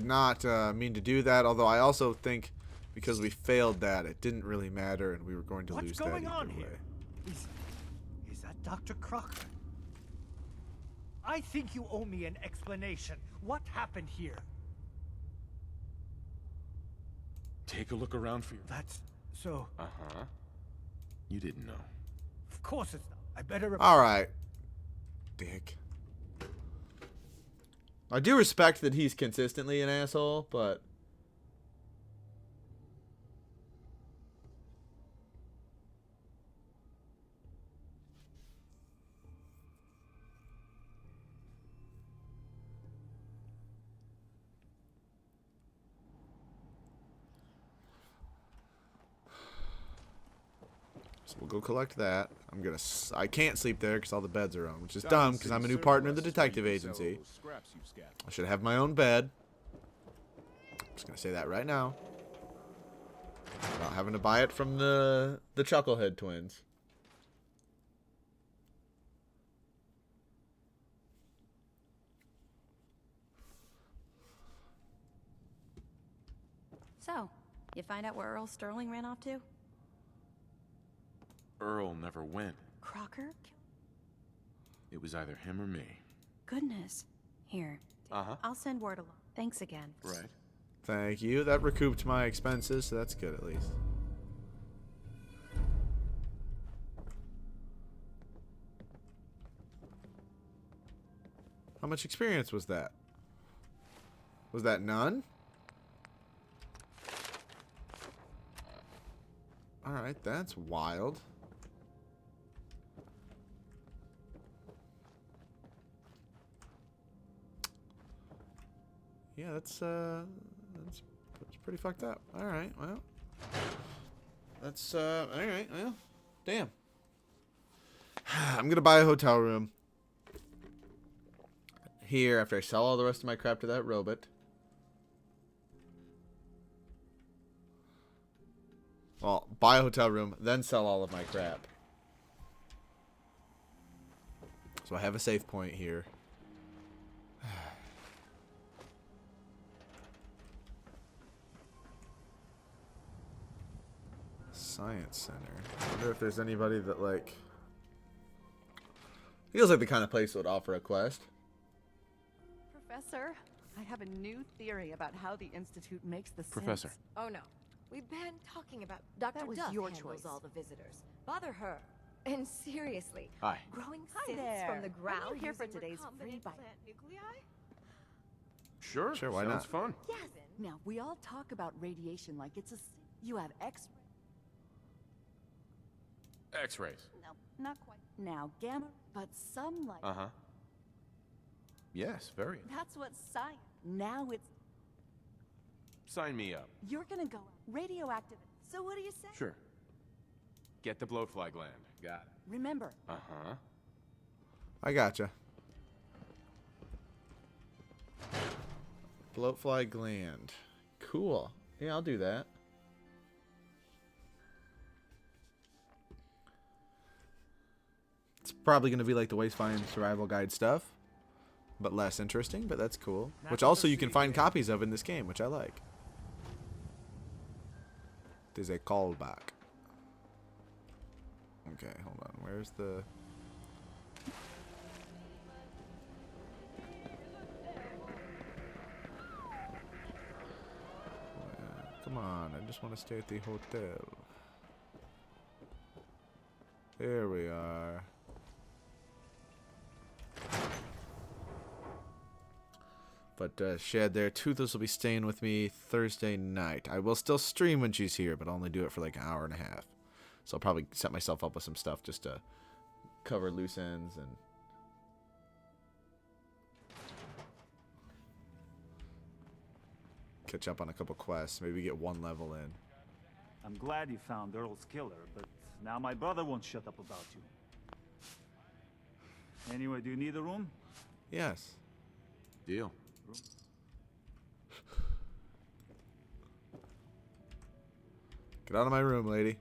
not mean to do that, although I also think because we failed that, it didn't really matter and we were going to lose that What's going on either way. here? Is that Dr. Crocker? I think you owe me an explanation. What happened here? Take a look around for your... That's... so... Uh-huh. You didn't know. Of course it's not. I better... Alright. Dick. I do respect that he's consistently an asshole, but... So we'll go collect that. I can't sleep there because all the beds are on, which is dumb because I'm a new partner in the detective agency. I should have my own bed. I'm just gonna say that right now. Without having to buy it from the Chucklehead twins. So, you find out where Earl Sterling ran off to? Earl never went. Crocker? It was either him or me. Goodness. Here. Uh-huh. I'll send word along. Thanks again. Right. Thank you. That recouped my expenses, so that's good at least. How much experience was that? Was that none? Alright, that's wild. Yeah, that's pretty fucked up. Alright, well. That's, alright, well. Damn. I'm gonna buy a hotel room. Here, after I sell all the rest of my crap to that robot. Well, buy a hotel room, then sell all of my crap. So I have a safe point here. Science Center. I wonder if there's anybody that, like... Feels like the kind of place that would offer a quest. Professor, I have a new theory about how the Institute makes the Professor. sense. Oh no. We've been talking about Dr. That was Duff your handles choice. all the visitors. Bother her. And seriously, Hi. growing Hi synths there. from the ground Are you here for using today's free recombinant bite? plant nuclei? Sure. Sure, why Sounds not? fun. Yes. Now, we all talk about radiation like it's a... You have X... X-rays. No, not quite. Now, gamma, but some like... Uh-huh. Yes, very. That's what science... Now it's... Sign me up. You're gonna go radioactive. So what do you say? Sure. Get the blowfly gland. Got it. Remember. Uh-huh. I gotcha. Bloatfly gland. Cool. Yeah, I'll do that. It's probably going to be like the Wasteland Survival Guide stuff, but less interesting, but that's cool. Which also you can find copies of in this game, which I like. There's a callback. Okay, hold on. Where's the... Come on, I just want to stay at the hotel. There we are. But Shed there, Toothless will be staying with me Thursday night. I will still stream when she's here, but I'll only do it for like an hour and a half. So I'll probably set myself up with some stuff just to cover loose ends and... catch up on a couple quests. Maybe get one level in. I'm glad you found Earl's killer, but now my brother won't shut up about you. Anyway, do you need a room? Yes. Deal. Get out of my room, lady.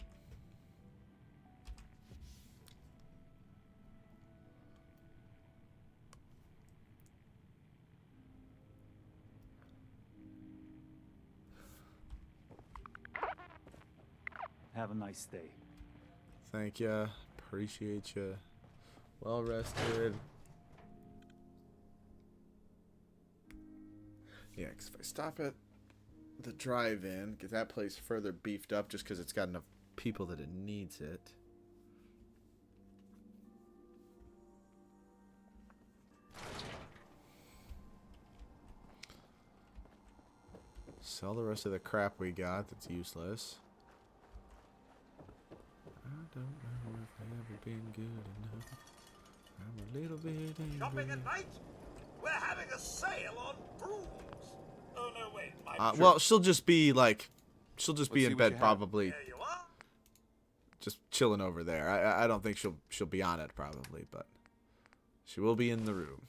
Have a nice day. Thank ya. Appreciate ya. Well rested. Yeah, because if I stop at the drive-in, get that place further beefed up just because it's got enough people that it needs it. Sell the rest of the crap we got that's useless. I don't know if I've ever been good enough. I'm a little bit angry. Shopping at night? We're having a sale on brooms. Oh no, wait, Well, she'll just be like, she'll just be Let's in see what bed you have. probably, There you are. just chilling over there. I don't think she'll be on it probably, but she will be in the room.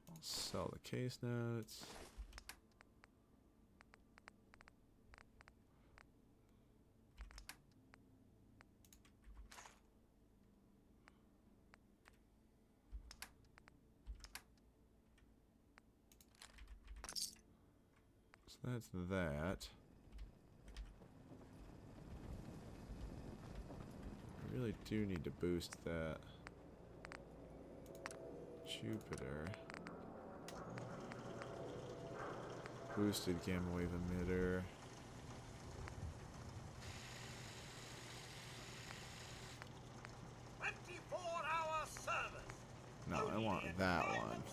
I'll sell the case notes. So that's that. I really do need to boost that. Jupiter. Boosted gamma wave emitter. No, I want that one.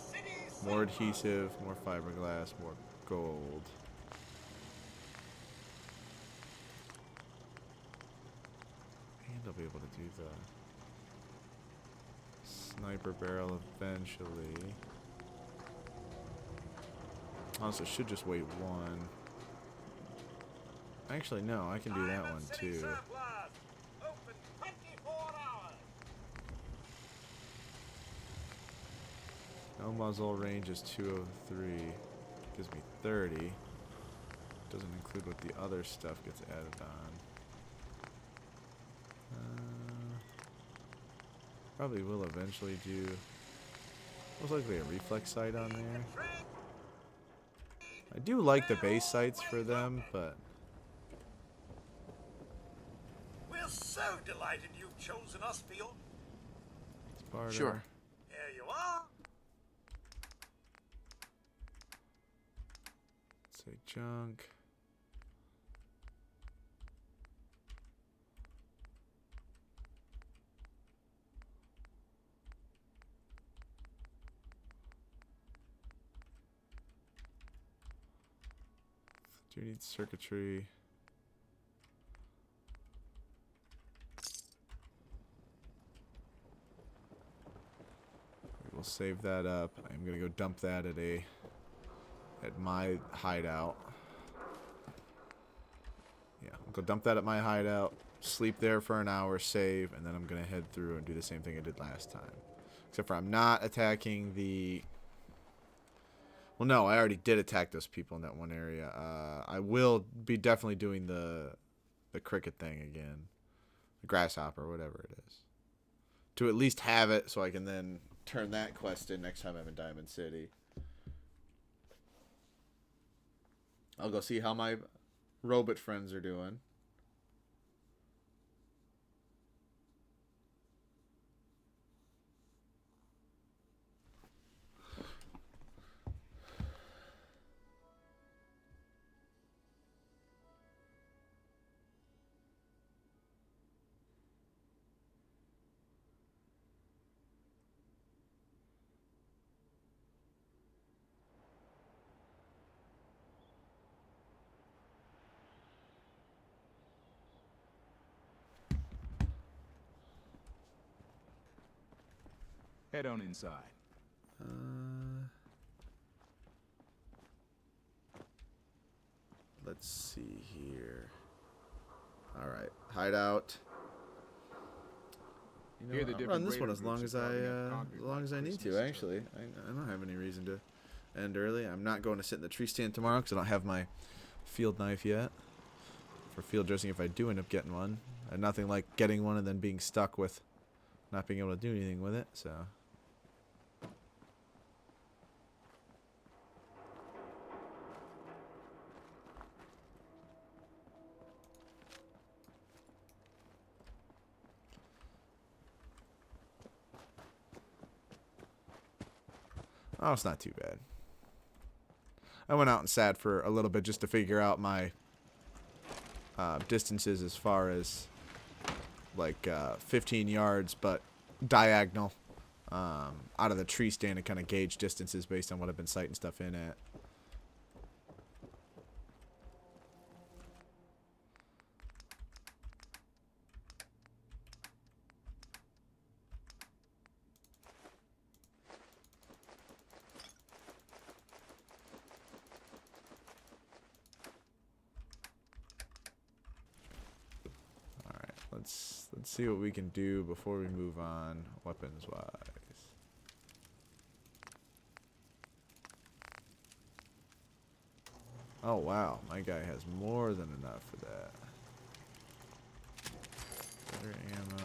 More adhesive, more fiberglass, more gold. And I'll be able to do the sniper barrel eventually. Honestly, I should just wait one. Actually, no, I can do that one too. No muzzle, range is 203. Gives me 30. Doesn't include what the other stuff gets added on. Probably will eventually do most likely a reflex sight on there. I do like the base sights for them, but We're so delighted you've chosen us for your... Sparta. Sure. Here you are. Say junk. Do need circuitry. save that up. I'm gonna go dump that at my hideout. Yeah, I'll go dump that at my hideout, sleep there for an hour, save, and then I'm gonna head through and do the same thing I did last time. Except for I'm not attacking the... Well, no, I already did attack those people in that one area. I will be definitely doing the cricket thing again. The grasshopper, whatever it is. To at least have it so I can then turn that quest in next time I'm in Diamond City. I'll go see how my robot friends are doing. Head on inside. Let's see here. All right, hideout. You know, I'll run this one as long as I need to. Actually, I don't have any reason to end early. I'm not going to sit in the tree stand tomorrow because I don't have my field knife yet for field dressing. If I do end up getting one, and nothing like getting one and then being stuck with not being able to do anything with it. So. Oh, it's not too bad. I went out and sat for a little bit just to figure out my distances as far as like 15 yards, but diagonal out of the tree stand to kind of gauge distances based on what I've been sighting stuff in at. Let's see what we can do before we move on, weapons-wise. Oh wow, my guy has more than enough for that. Better ammo.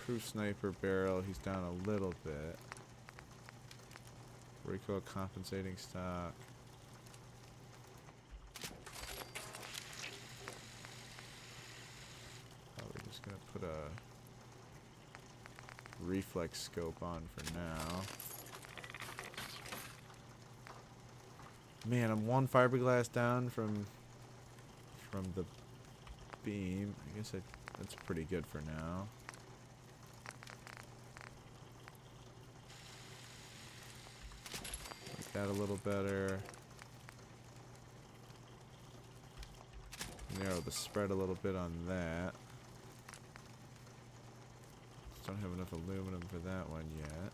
Proof sniper barrel, he's down a little bit. Recoil compensating stock. Gonna put a reflex scope on for now. Man, I'm one fiberglass down from the beam. I guess that's pretty good for now. Make that a little better. Narrow the spread a little bit on that. Don't have enough aluminum for that one yet.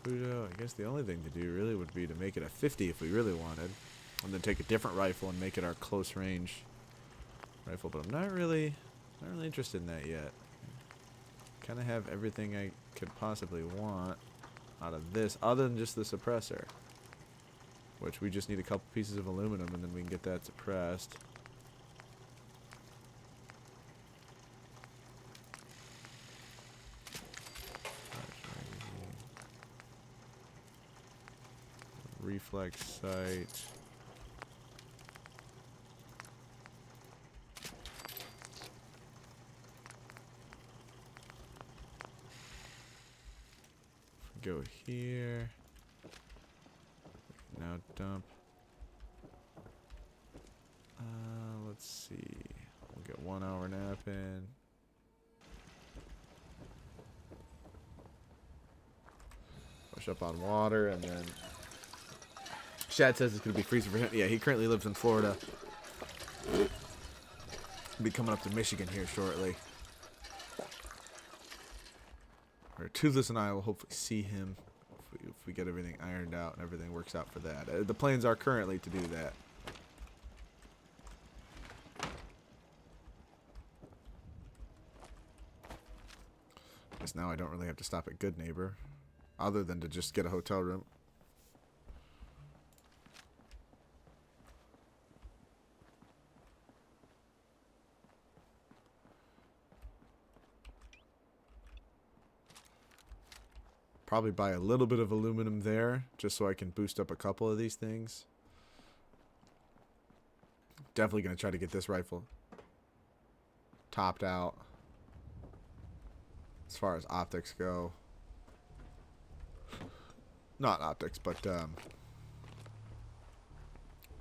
Pluto, I guess the only thing to do really would be to make it a 50 if we really wanted. And then take a different rifle and make it our close range rifle. But I'm not really interested in that yet. Kind of have everything I could possibly want out of this other than just the suppressor. Which we just need a couple pieces of aluminum and then we can get that suppressed. Reflex sight. Go here. Now dump. Let's see. We'll get 1 hour nap in. Push up on water and then Shad says it's going to be freezing for him. Yeah, he currently lives in Florida. He'll be coming up to Michigan here shortly. Or Toothless and I will hopefully see him if we get everything ironed out and everything works out for that. The plans are currently to do that. Guess now I don't really have to stop at Good Neighbor, other than to just get a hotel room. Probably buy a little bit of aluminum there, just so I can boost up a couple of these things. Definitely going to try to get this rifle topped out as far as optics go. Not optics, but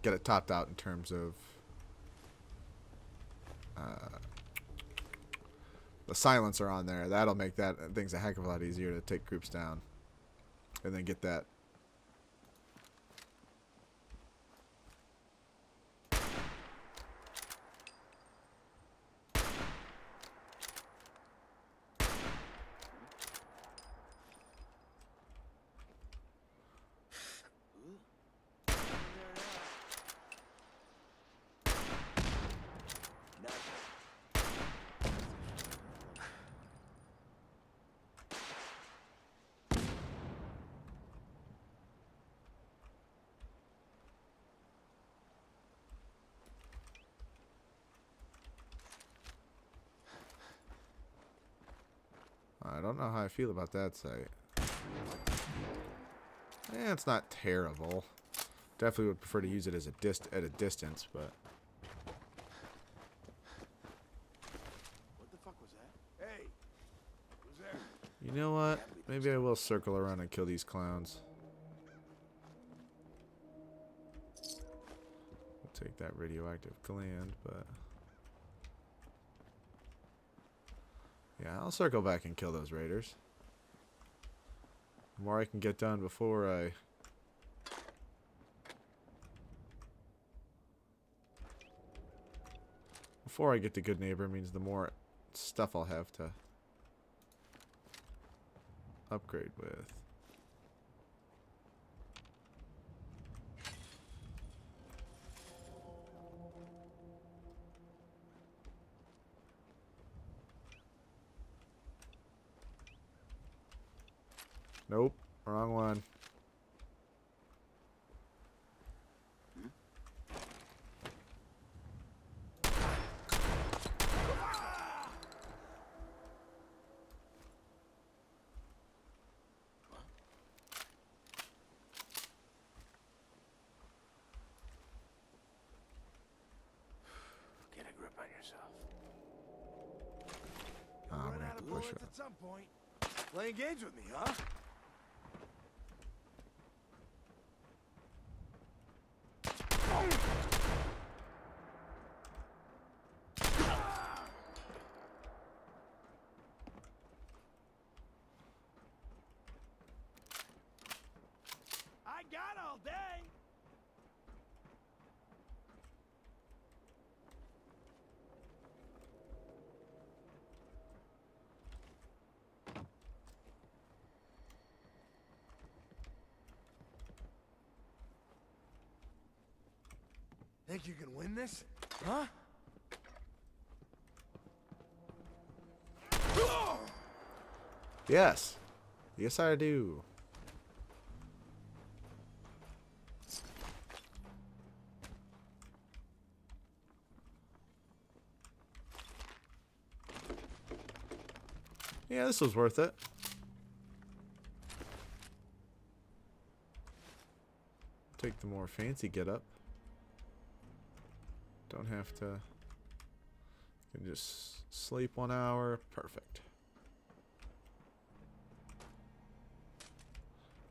get it topped out in terms of the silencer on there. That'll make that things a heck of a lot easier to take groups down. And then get that. I don't know how I feel about that site. Eh, it's not terrible. Definitely would prefer to use it as a at a distance, but What the fuck was that? Hey, who's there? you know what? Maybe I will circle around and kill these clowns. I'll take that radioactive gland, but yeah, I'll circle back and kill those raiders. The more I can get done before I get to Good Neighbor means the more stuff I'll have to upgrade with. Nope, wrong one. Get a grip on yourself. Oh, we're gonna have to push it. At some point. Playing games with me, huh? I got all day. Think you can win this? Huh? Yes. Yes, I do. Yeah, this was worth it. Take the more fancy getup. Don't have to. Can just sleep 1 hour. Perfect.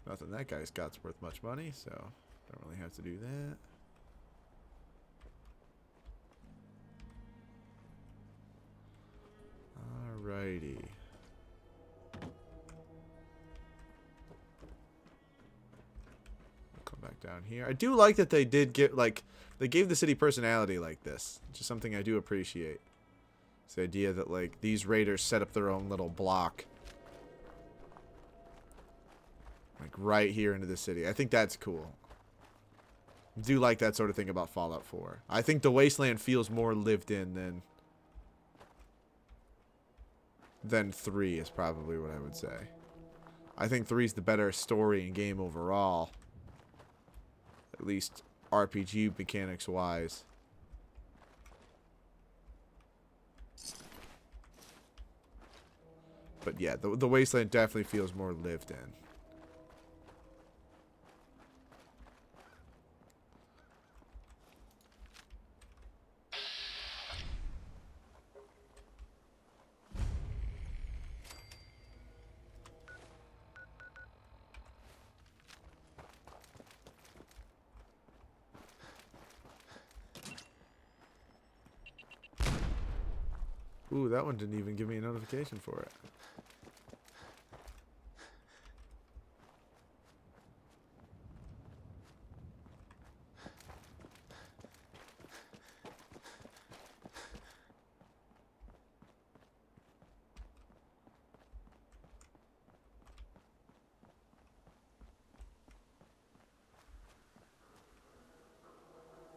Nothing that guy's got's worth much money, so don't really have to do that. Alrighty. Come back down here. I do like that they did get, like, they gave the city personality like this. Which is something I do appreciate. It's the idea that, like, these raiders set up their own little block. Like, right here into the city. I think that's cool. I do like that sort of thing about Fallout 4. I think the Wasteland feels more lived in than 3 is probably what I would say. I think 3 is the better story and game overall. At least RPG mechanics wise. But yeah, the Wasteland definitely feels more lived in. Ooh, that one didn't even give me a notification for it.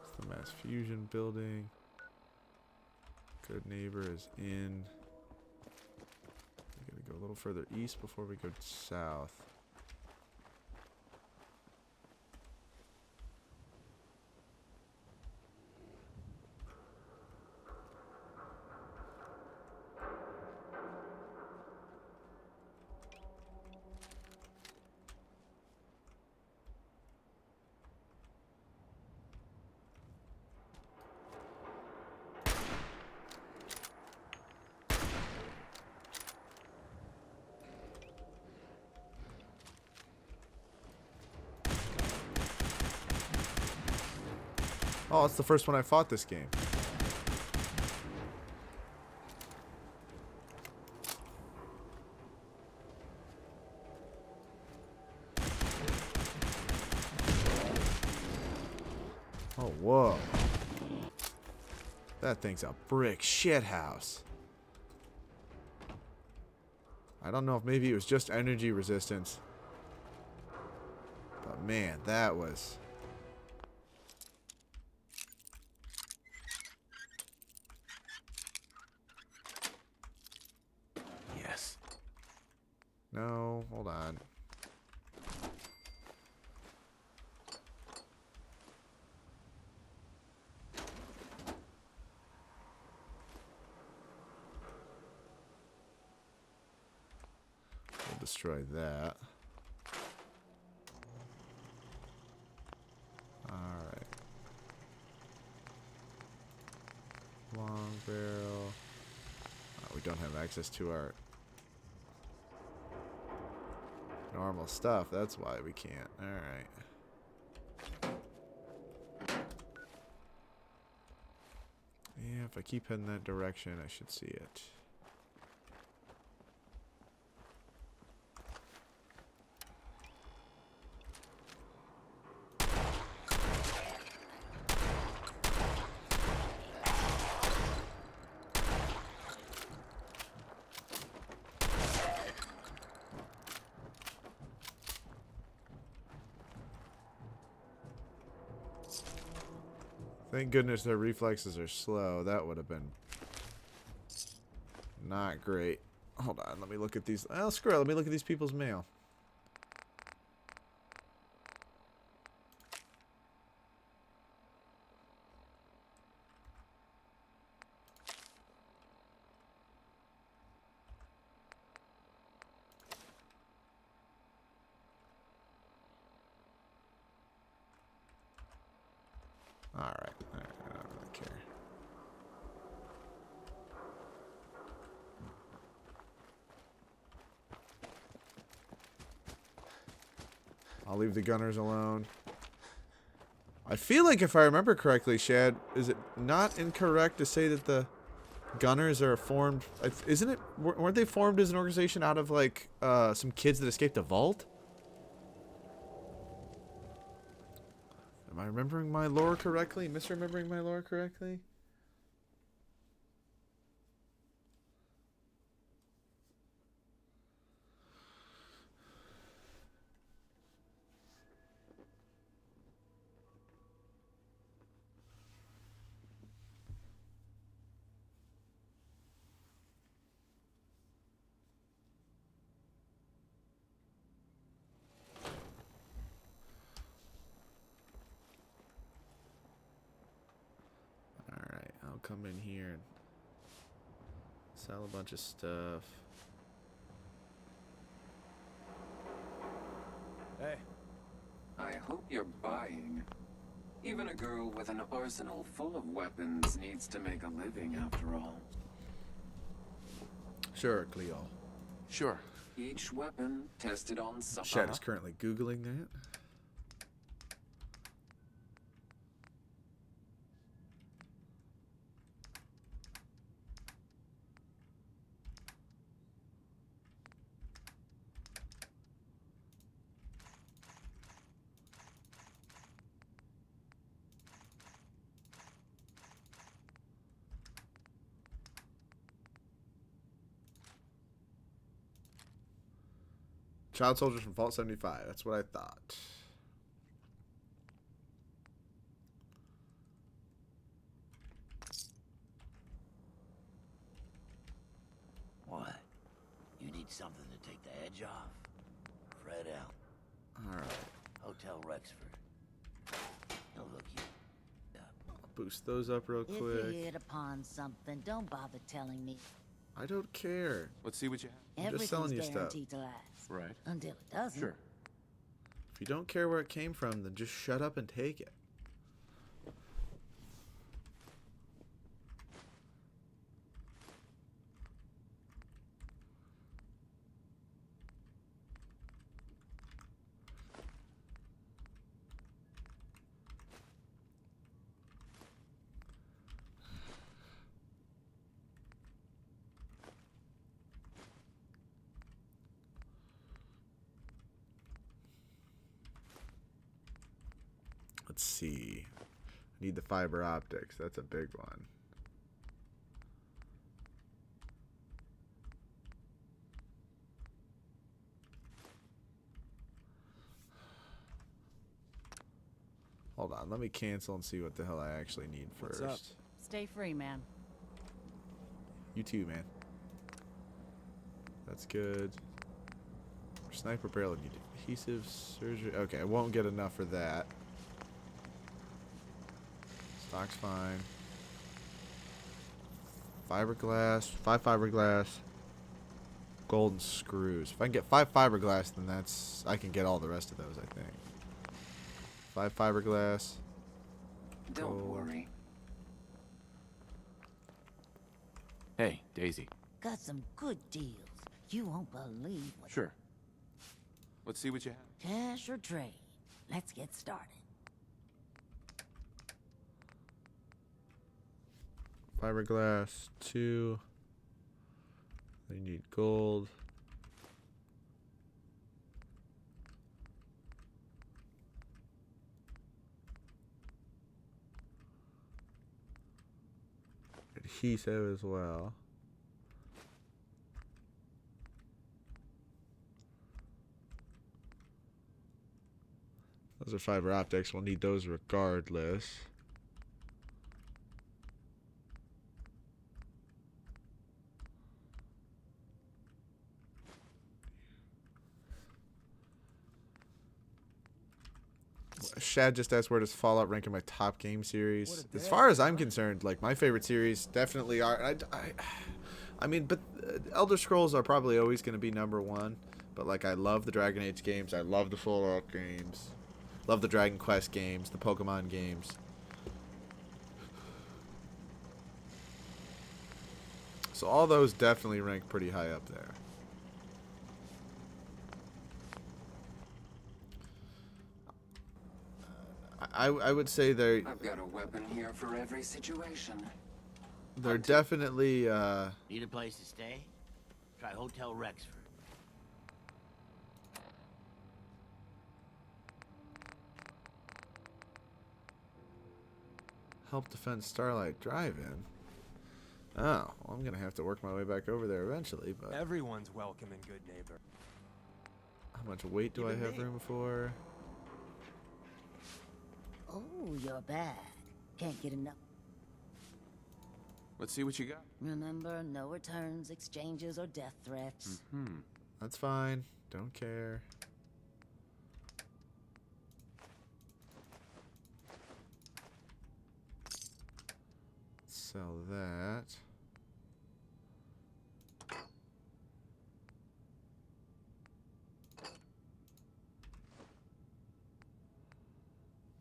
It's the Mass Fusion building. Good Neighbor is in. We gotta go a little further east before we go south. Oh, it's the first one I fought this game. Oh, whoa. That thing's a brick shithouse. I don't know if maybe it was just energy resistance. But man, that was... No, hold on. We'll destroy that. Alright. Long barrel. We don't have access to our normal stuff, that's why we can't. Alright. Yeah, if I keep heading that direction, I should see it. Thank goodness their reflexes are slow. That would have been not great. Hold on, let me look at these. Oh, screw it. Let me look at these people's mail. Alright, I don't really care. I'll leave the gunners alone. I feel like if I remember correctly, Shad, is it not incorrect to say that the gunners are formed... Isn't it... Weren't they formed as an organization out of, like, some kids that escaped the vault? Am I remembering my lore correctly? Misremembering my lore correctly? I'll come in here and sell a bunch of stuff. Hey. I hope you're buying. Even a girl with an arsenal full of weapons needs to make a living after all. Sure, Cleo. Sure. Each weapon tested on some. Shed is currently Googling that. Child soldiers from Vault 75. That's what I thought. What? You need something to take the edge off? Fred out. Alright. Hotel Rexford. He'll hook you up. I'll boost those up real If quick. you hit upon something, don't bother telling me. I don't care. Let's see what you have. I'm just selling you Everything's stuff. guaranteed to last. Right. Until it doesn't. Sure. If you don't care where it came from, then just shut up and take it. Let's see. Need the fiber optics. That's a big one. Hold on. Let me cancel and see what the hell I actually need first. What's up? Stay free, man. You too, man. That's good. Sniper barrel need adhesive surgery. Okay, I won't get enough for that. Stock's fine. Fiberglass, 5 fiberglass, golden screws. If I can get 5 fiberglass, then that's I can get all the rest of those, I think. 5 fiberglass. Don't gold. worry. Hey, Daisy. Got some good deals. You won't believe what. Sure. Let's see what you have. Cash or trade. Let's get started. Fiberglass 2. They need gold. Adhesive as well. Those are fiber optics. We'll need those regardless. Shad just asked where does Fallout rank in my top game series. As far as I'm concerned, like my favorite series definitely are. I mean, but Elder Scrolls are probably always going to be #1. But like, I love the Dragon Age games. I love the Fallout games. Love the Dragon Quest games. The Pokemon games. So all those definitely rank pretty high up there. I would say they're. I've got a weapon here for every situation. They're definitely. Need a place to stay? Try Hotel Rexford. Help defend Starlight Drive-In. Oh, well, I'm gonna have to work my way back over there eventually, but Everyone's welcome and good neighbor. how much weight do I have room for? Oh, you're bad. Can't get enough. Let's see what you got. Remember, no returns, exchanges, or death threats. That's fine. Don't care. Sell that.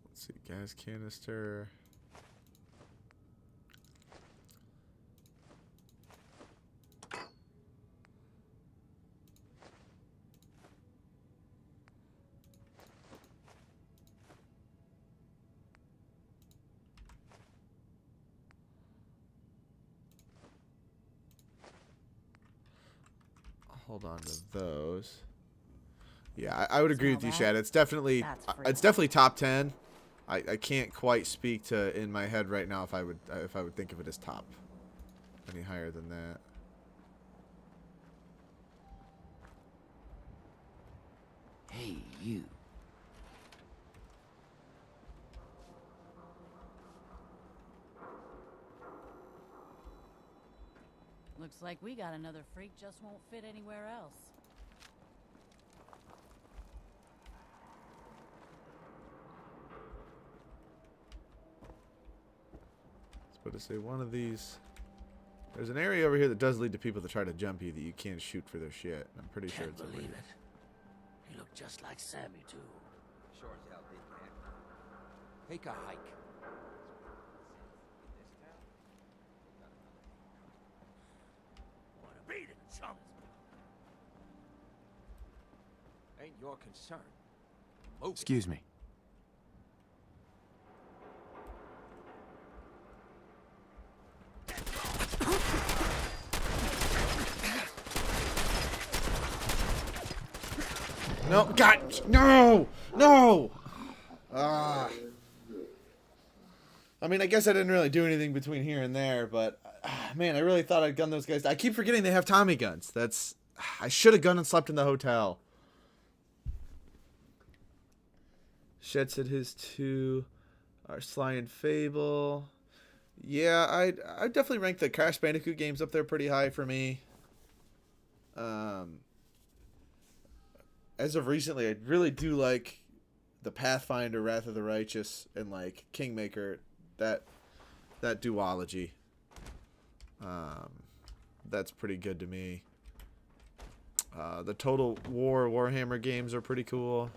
Let's see, gas canister. Hold on to those. Yeah, I would agree with you, Shad. It's definitely top 10. I can't quite speak to in my head right now if I would think of it as top any higher than that. Hey, you. Looks like we got another freak just won't fit anywhere else. But to say one of these, there's an area over here that does lead to people that try to jump you that you can't shoot for their shit. I'm pretty sure it's over Believe here. it. He looked just like Sammy, too. Sure as hell they can. Take a hike. Wanna beat it, chump? Ain't your concern. Move. Excuse me. No, God, no, no. I mean, I guess I didn't really do anything between here and there, but man, I really thought I'd gun those guys. I keep forgetting they have Tommy guns. I should have gone and slept in the hotel. Shed said his two are Sly and Fable. Yeah, I'd definitely rank the Crash Bandicoot games up there pretty high for me. As of recently, I really do like the Pathfinder, Wrath of the Righteous, and like Kingmaker, that duology. That's pretty good to me. The Total War Warhammer games are pretty cool.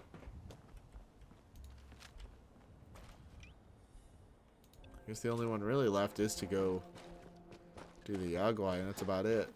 I guess the only one really left is to go do the Yagwai, and that's about it.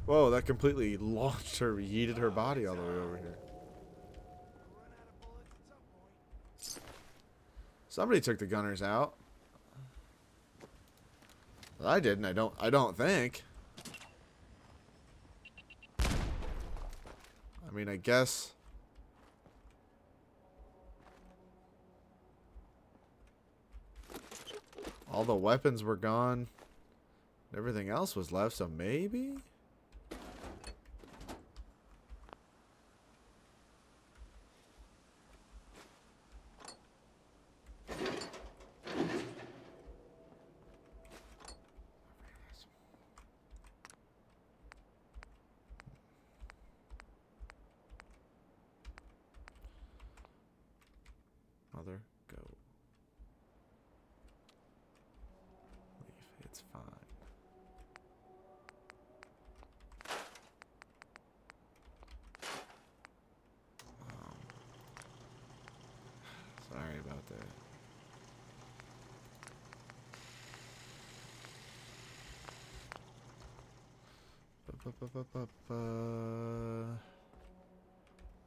Whoa, that completely launched her, yeeted her body all the way over here. Somebody took the gunners out. Well, I didn't. I don't think. I mean, I guess. All the weapons were gone. Everything else was left, so maybe? Mother, go. Leave, it's fine. Sorry about that.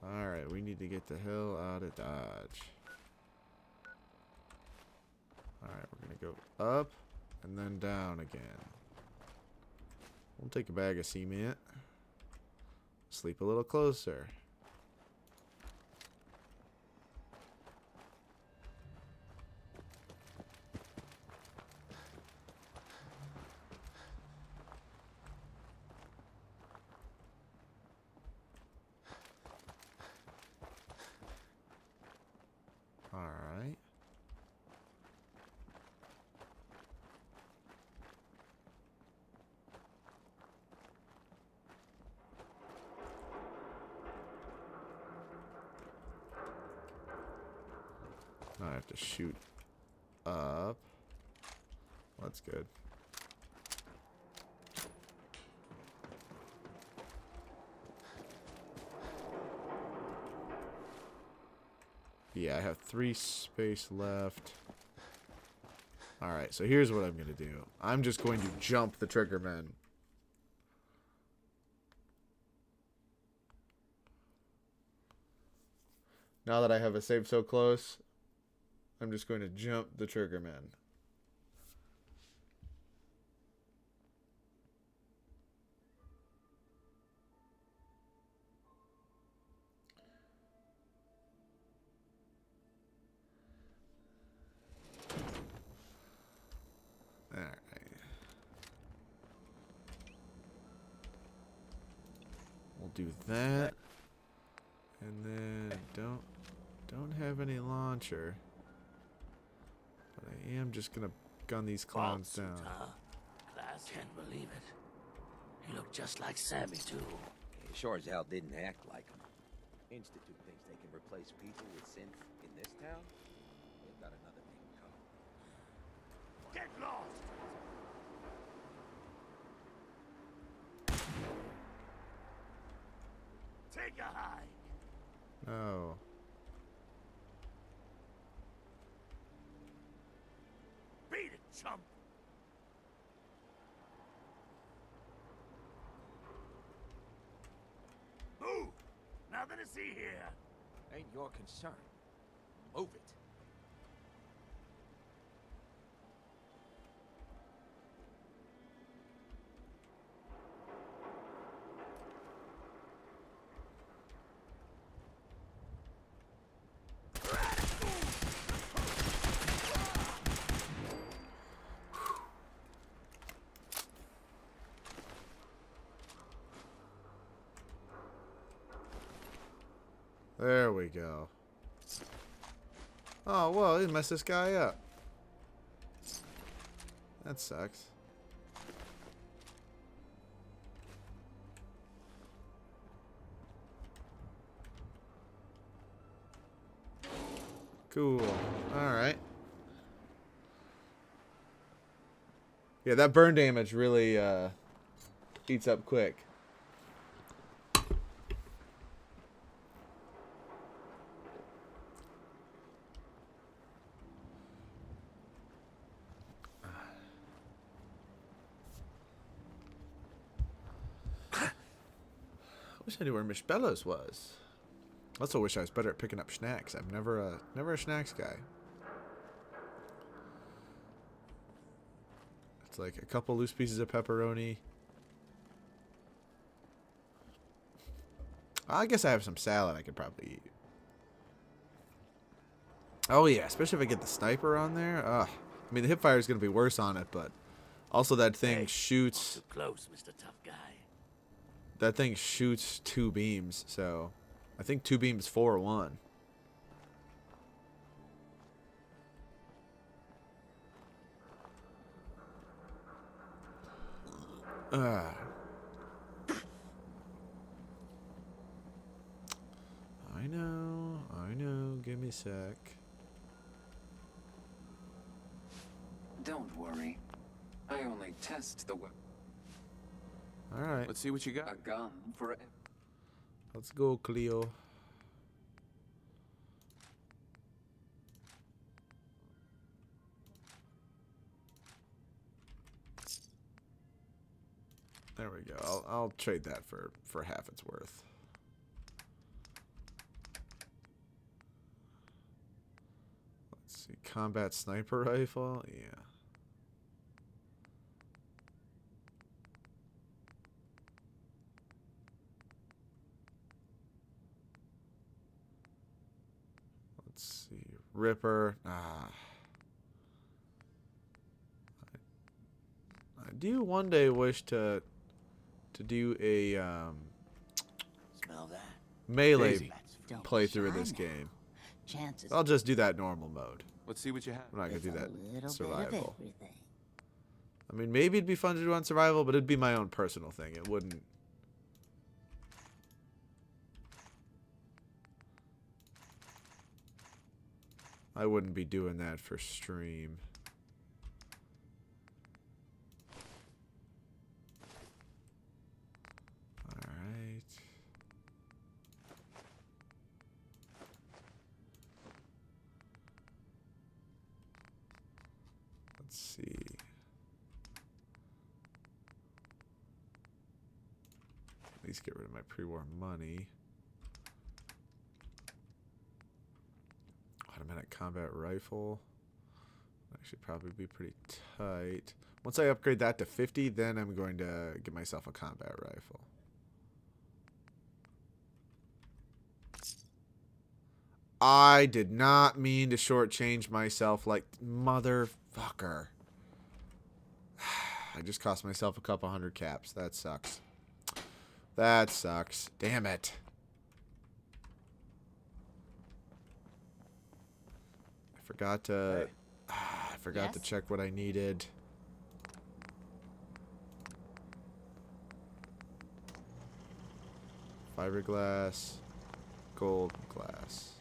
Alright, we need to get the hell out of Dodge. Alright, we're gonna go up and then down again. We'll take a bag of cement. Sleep a little closer. Alright. Now I have to shoot up. That's good. Yeah, I have 3 space left. Alright, so here's what I'm going to do. I'm just going to jump the trigger men. Now that I have a save so close, I'm just going to jump the trigger men. Alright. We'll do that. And then don't have any launcher. But I am just gonna gun these clowns down. Class can't believe it. He looked just like Sammy too. He sure as hell didn't act like him. Institute thinks they can replace people with synth in this town? They've got another thing coming. Get lost! Take a hike. No. Beat it, chump. Move. Nothing to see here. Ain't your concern. Move it. There we go. Oh, well, he messed this guy up. That sucks. Cool. Alright. Yeah, that burn damage really eats up quick. I wish I knew where Miss Bellows was. I also wish I was better at picking up snacks. I'm never a snacks guy. It's like a couple loose pieces of pepperoni. I guess I have some salad I could probably eat. Oh yeah, especially if I get the sniper on there. I mean, the hipfire is going to be worse on it, but also that thing shoots. Too close, Mr. Tough Guy. That thing shoots 2 beams, so I think 2 beams 4-1. I know. Give me a sec. Don't worry. I only test the weapon. All right. Let's see what you got. A gun for. Let's go, Cleo. There we go. I'll trade that for half its worth. Let's see. Combat sniper rifle. Yeah. Let's see. Ripper. I do one day wish to do a Smell that? melee Daisy. playthrough of this game. Chances. I'll just do that normal mode. Let's see what you have. I'm not gonna do that little bit of survival. everything. I mean, maybe it'd be fun to do on survival, but it'd be my own personal thing. It wouldn't. I wouldn't be doing that for stream. Alright. Let's see. At least get rid of my pre-war money. Automatic combat rifle. That should probably be pretty tight. Once I upgrade that to 50, then I'm going to get myself a combat rifle. I did not mean to shortchange myself like motherfucker. I just cost myself a couple hundred caps. That sucks. That sucks. Damn it. I forgot to Yes? check what I needed. Fiberglass, gold glass.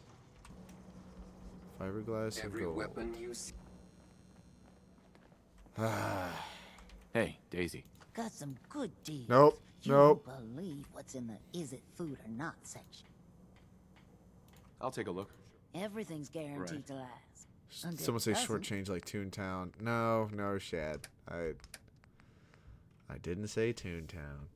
Fiberglass and Every gold. weapon you see. Hey, Daisy. Got some good deals. Nope. You Nope. won't believe what's in the is it food or not section. I'll take a look. Everything's guaranteed to last. Until Someone say it doesn't. shortchange like Toontown. No, no, Shad. I didn't say Toontown.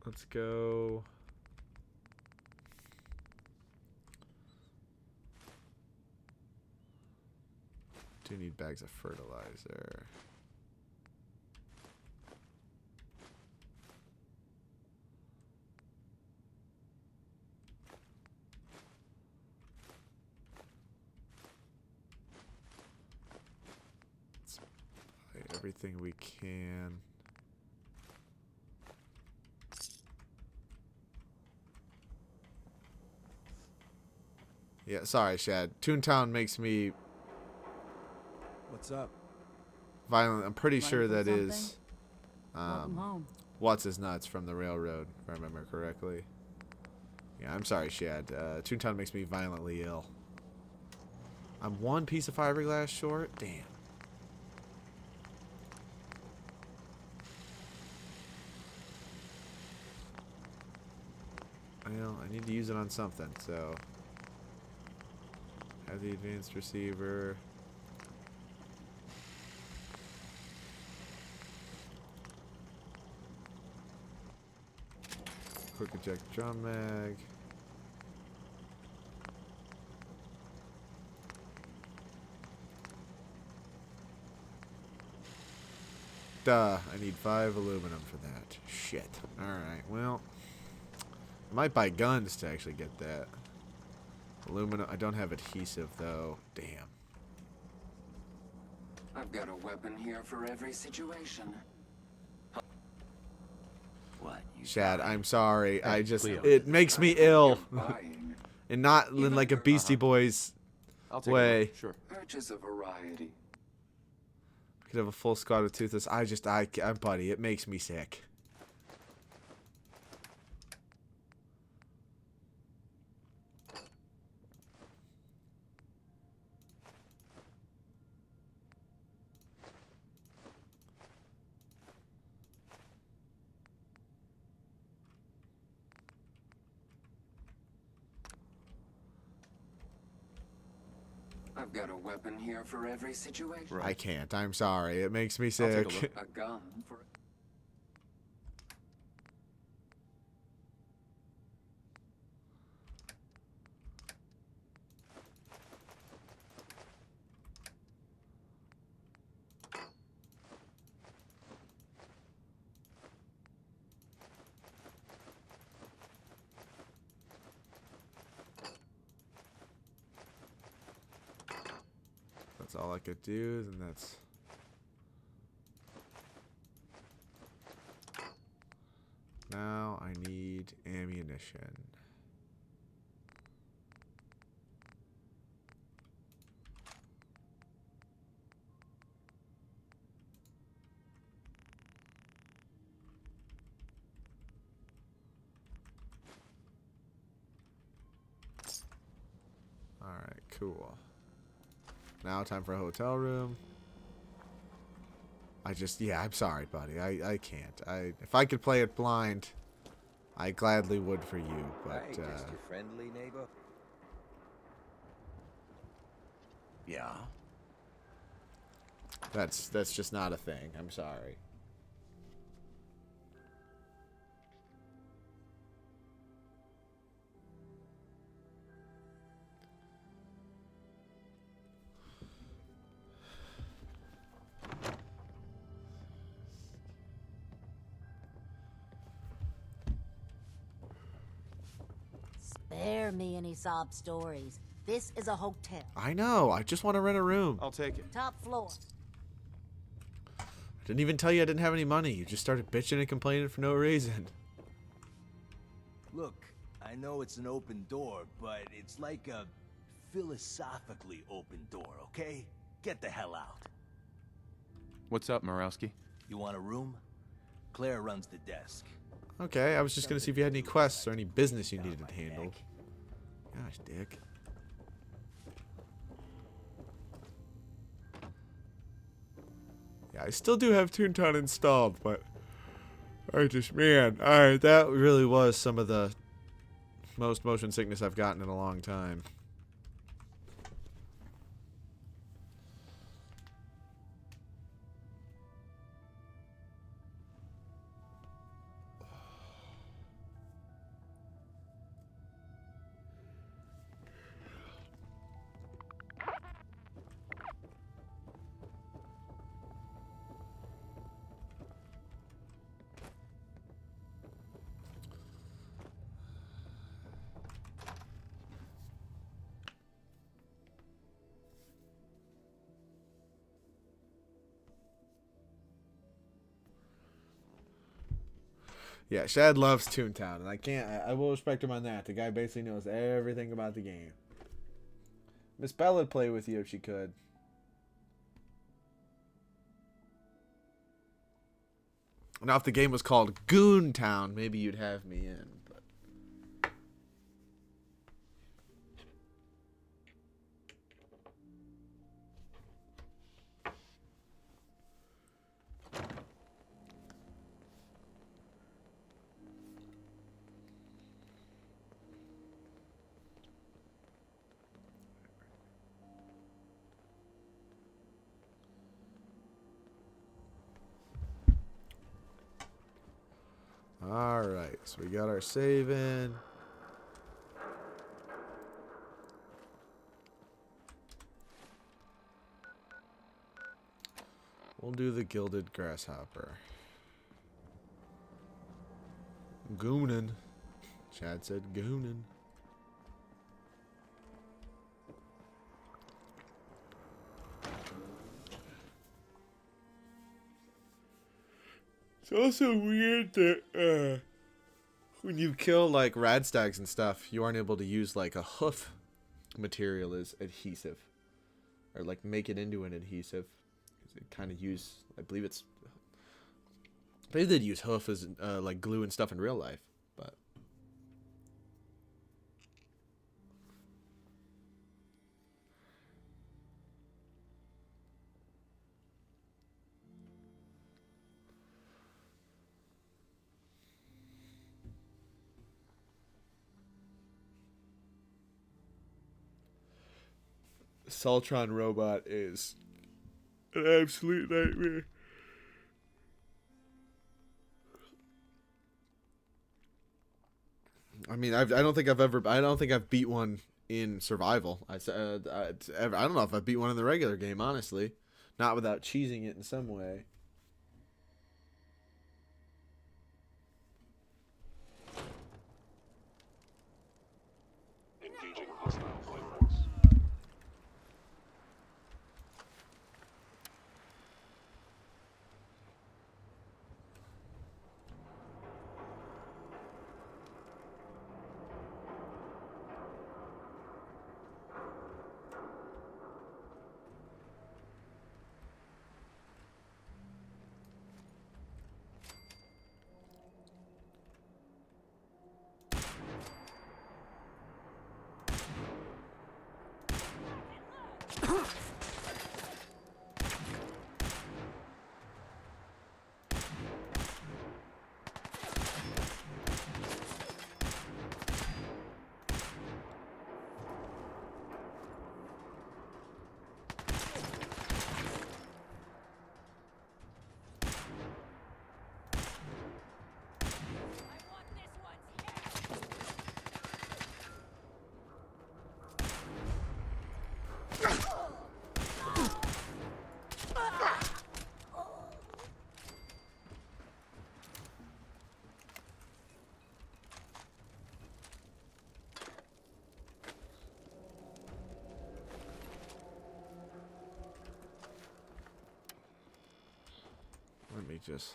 Let's go. Do need bags of fertilizer. Let's buy everything we can. Yeah, sorry, Shad. Toontown makes me What's up? violent. I'm pretty Ready sure for that something? is Welcome home. What's His Nuts from the Railroad, if I remember correctly. Yeah, I'm sorry, Shad. Toontown makes me violently ill. I'm one piece of fiberglass short? Damn. Well, I need to use it on something, so... Have the advanced receiver. Quick eject drum mag. Duh, I need 5 aluminum for that. Shit. Alright, well. I might buy guns to actually get that. Aluminum. I don't have adhesive, though. Damn. I've got a weapon here for every situation. What? Shad, I'm sorry. I just... Leo. It makes me ill. Buying. And not in like a Beastie Boys I'll take way. a look. Sure. Purchase a variety. Could have a full squad of Toothless. I'm buddy. It makes me sick. I've got a weapon here for every situation. I can't. I'm sorry. It makes me I'll take a sick. A gun for... That's all I could do, then that's... Now I need ammunition. Alright, cool. Now time for a hotel room. Yeah, I'm sorry, buddy. I can't. If I could play it blind, I gladly would for you, but Hey, just your friendly neighbor. Yeah. that's just not a thing. I'm sorry. Spare me any sob stories. This is a hotel. I know. I just want to rent a room. I'll take it. Top floor. I didn't even tell you I didn't have any money. You just started bitching and complaining for no reason. Look, I know it's an open door, but it's like a philosophically open door, okay? Get the hell out. What's up, Morowski? You want a room? Claire runs the desk. Okay, I was just gonna see if you had any quests or any business you needed to handle. Gosh, Dick. Yeah, I still do have Toontown installed, but that really was some of the most motion sickness I've gotten in a long time. Yeah, Shad loves Toontown, and I will respect him on that. The guy basically knows everything about the game. Miss Belle would play with you if she could. Now, if the game was called Goontown, maybe you'd have me in. But alright, so we got our save in. We'll do the Gilded Grasshopper. Goonin. Chad said goonin. It's also weird that when you kill like radstags and stuff, you aren't able to use like a hoof material is adhesive, or like make it into an adhesive. It kind of use, I believe they'd use hoof as like glue and stuff in real life, but Saltron robot is an absolute nightmare. I mean, I don't think I've beat one in survival. I don't know if I've beat one in the regular game, honestly, not without cheesing it in some way. Engaging hostile flames. Let me just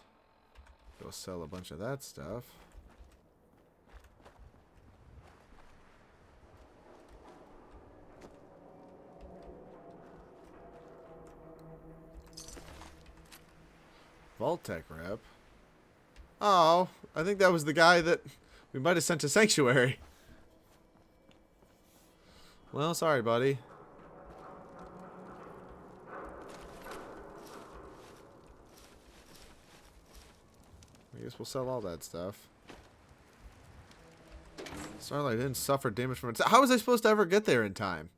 go sell a bunch of that stuff. Vault-Tec rep. Oh, I think that was the guy that we might have sent to Sanctuary. Well, sorry, buddy. I guess we'll sell all that stuff. Starlight didn't suffer damage from it. How was I supposed to ever get there in time?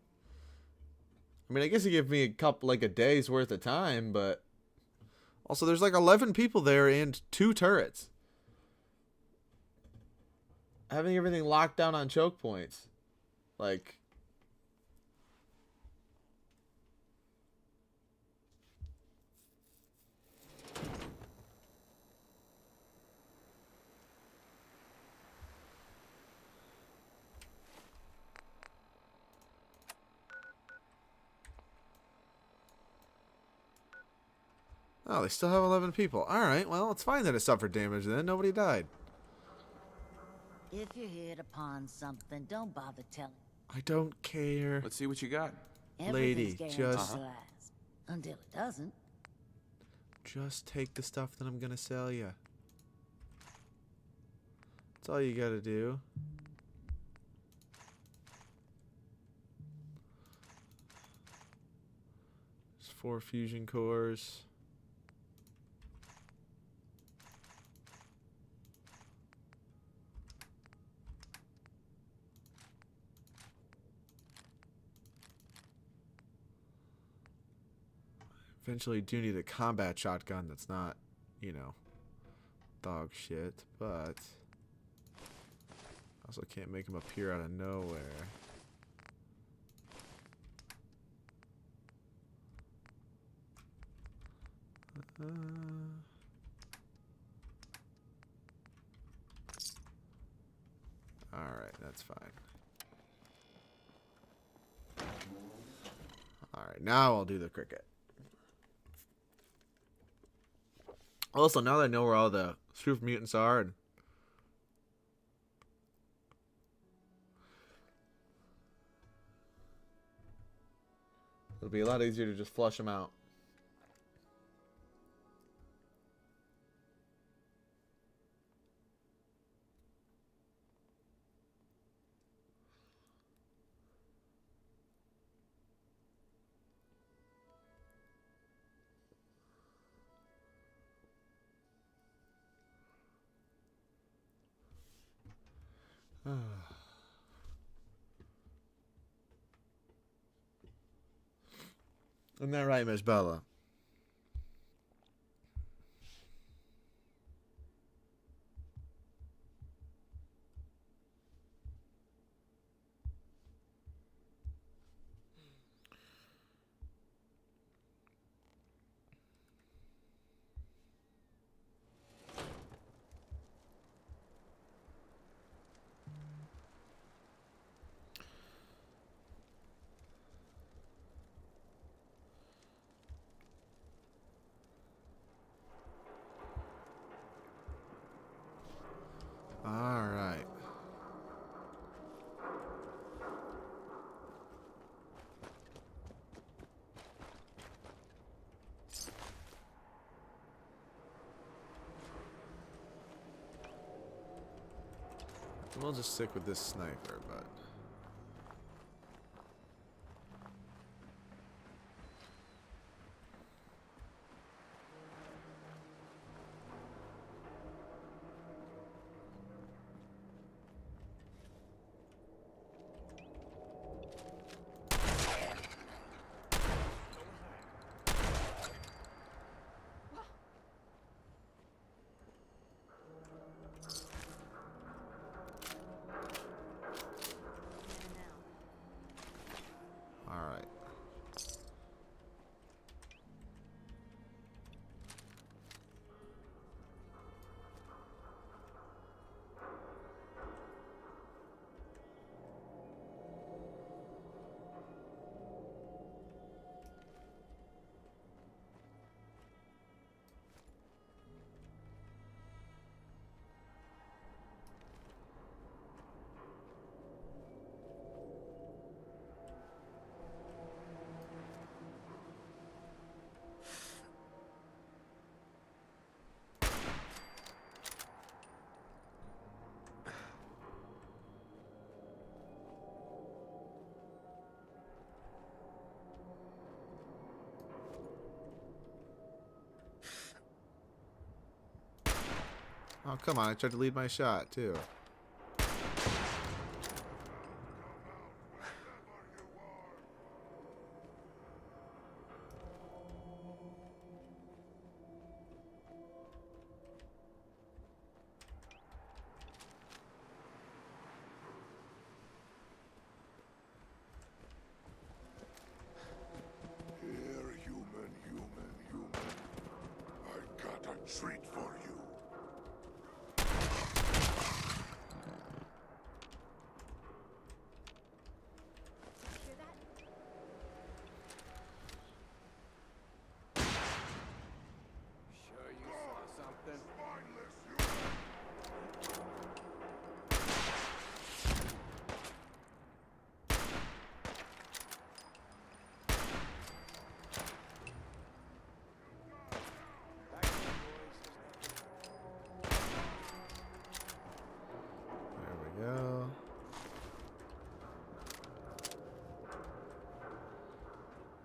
I mean, I guess he gave me a day's worth of time, but also there's like 11 people there and 2 turrets. Having everything locked down on choke points. Like, oh, they still have 11 people. Alright, well, it's fine that it suffered damage then. Nobody died. If you hit upon something, don't bother telling. I don't care. Let's see what you got. Lady, Everything's just... guaranteed to last. Until it doesn't. Just take the stuff that I'm gonna sell you. That's all you gotta do. There's 4 fusion cores. Eventually do need a combat shotgun that's not, you know, dog shit, but also can't make them appear out of nowhere. Alright, that's fine. Alright, now I'll do the cricket. Also, now that I know where all the spoof mutants are, and be a lot easier to just flush them out. Isn't that right, Miss Bella? All right. We'll just stick with this sniper, but all right. Oh, come on. I tried to lead my shot, too. Here, human. I got a treat for you. Sure you saw something? There we go.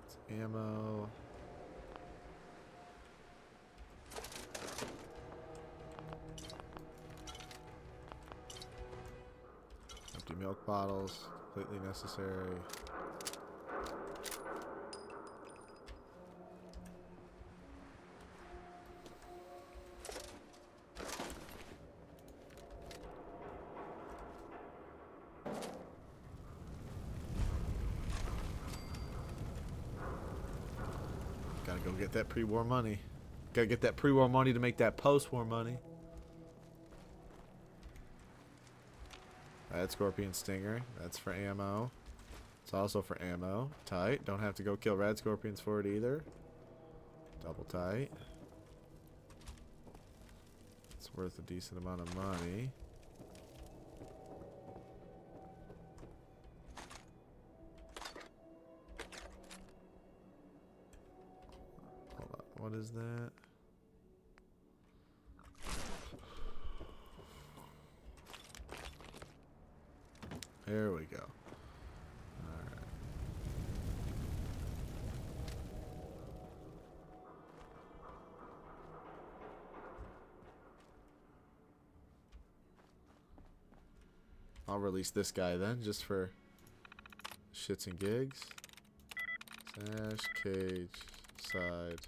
It's ammo. Empty milk bottles, completely necessary. Gotta go get that pre-war money. Gotta get that pre-war money to make that post-war money. Red Scorpion Stinger. That's for ammo. It's also for ammo. Tight. Don't have to go kill Red Scorpions for it either. Double tight. It's worth a decent amount of money. is that? There we go. Alright. I'll release this guy then, just for shits and gigs. Sash, cage, side.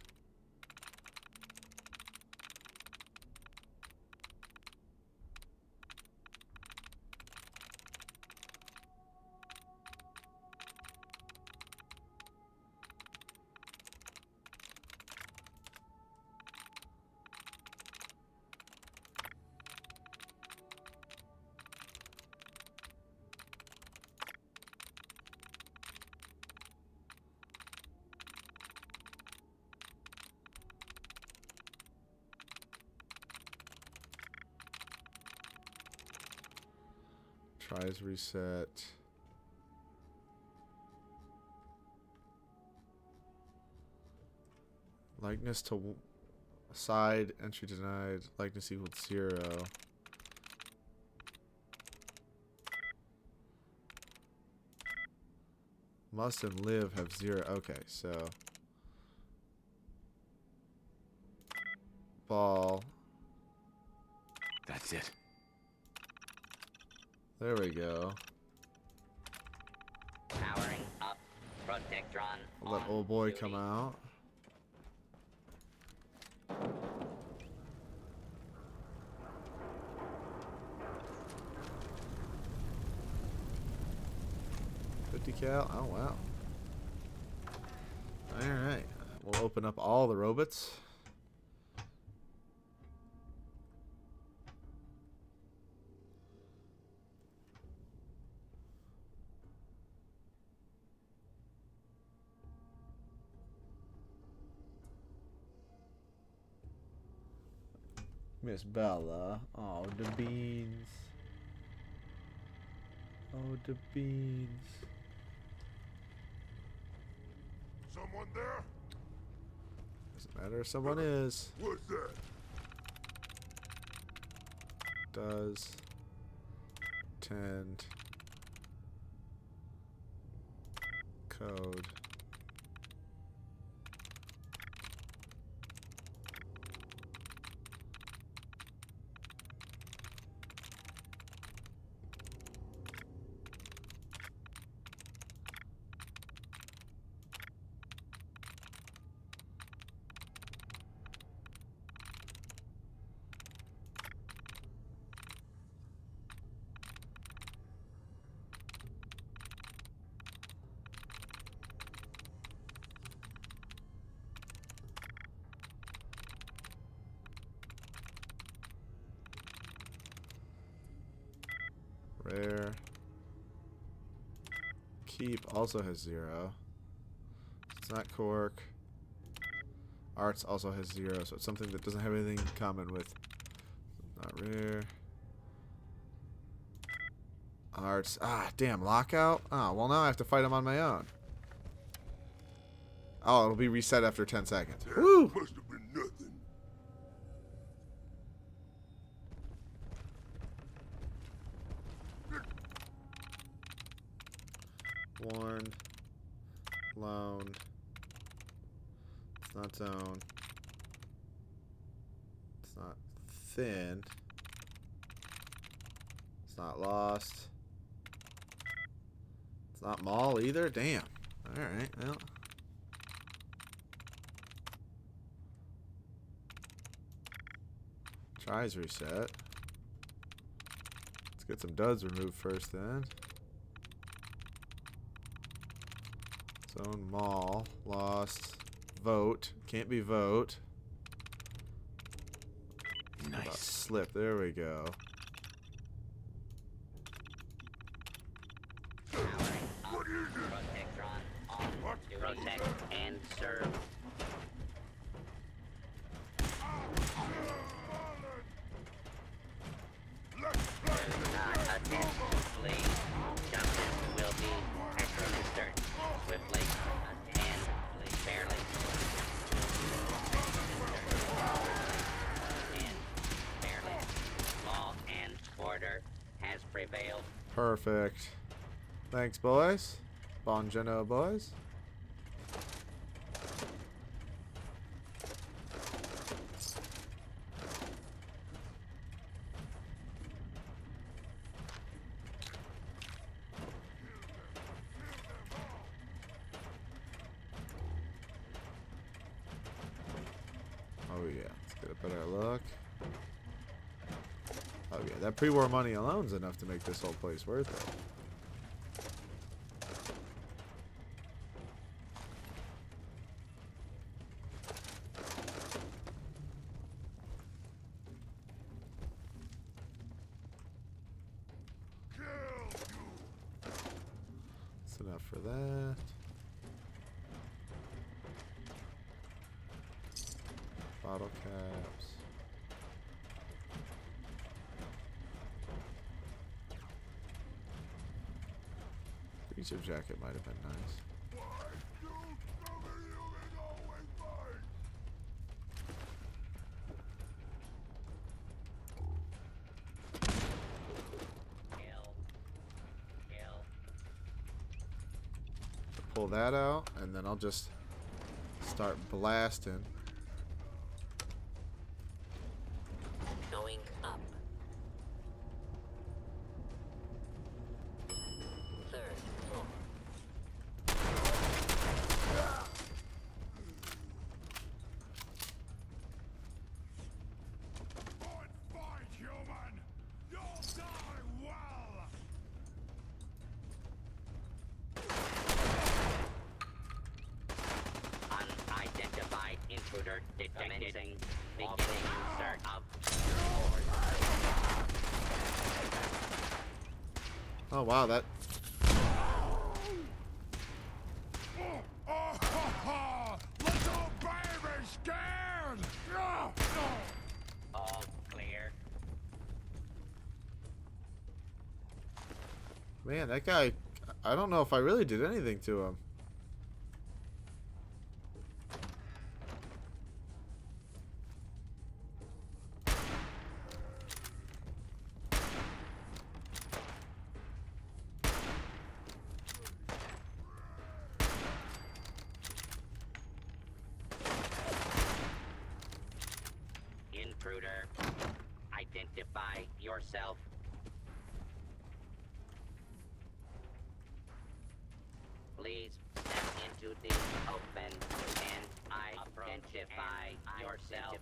Tries reset. Likeness to side, entry denied, likeness equals 0. Must and live have 0. Okay, so ball. That's it. There we go. Powering up. Protectron. I'll let old boy come out. Cal. Oh wow. Alright. We'll open up all the robots. Miss Bella. Oh, the beans. Oh, the beans. Someone there? Doesn't matter if someone is. What's that? Does tend code rare. Keep also has 0. It's not cork. Arts also has 0, so it's something that doesn't have anything in common with. Not rare. Arts. Ah, damn, lockout? Oh, well now I have to fight him on my own. Oh, it'll be reset after 10 seconds. Woo! Must have been nothing. Warned. Loaned. It's not zone. It's not thin. It's not lost. It's not mall either. Damn. Alright, well. Tries reset. Let's get some duds removed first then. Zone, mall, lost, vote, can't be vote. Nice. Slip, there we go. What is it? Protectron on. Protect and serve. Justice will be administered swiftly and fairly. Perfect. Thanks, boys. Bongeno, boys. Oh yeah, let's get a better look. Oh yeah, that pre-war money alone's enough to make this whole place worth it. That's enough for that. Bottle caps. Freezer jacket might have been nice. Pull that out, and then I'll just start blasting. Going up. Third floor. Fight, human! You'll die well! Unidentified intruder detected. Beginning search of. Oh wow, that. Little baby scared! All clear. Man, that guy. I don't know if I really did anything to him. Intruder, identify yourself. Please step into the open and identify yourself.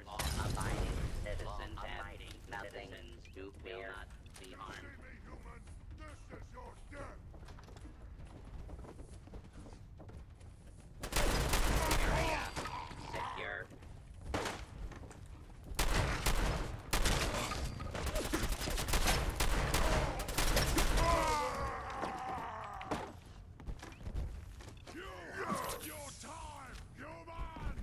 Law-abiding citizens have nothing to fear. Be harmed. This is your death! Area secure. Your time, human!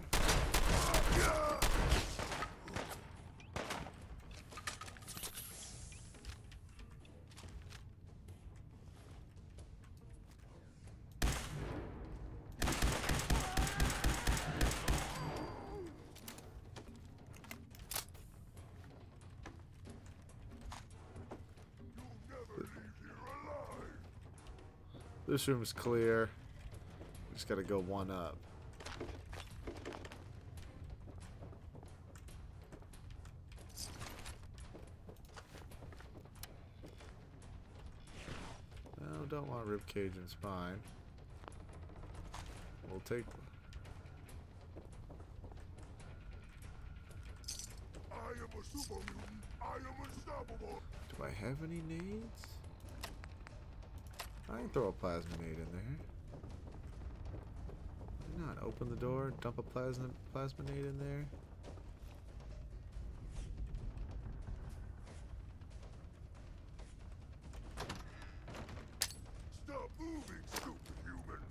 This room's clear. Just gotta go one up. No, don't want ribcage and spine. We'll take. I am a super mutant. I am unstoppable. Do I have any nades? I can throw a plasma nade in there. Why not? Open the door, dump a plasma nade in there. Stop moving, superhuman.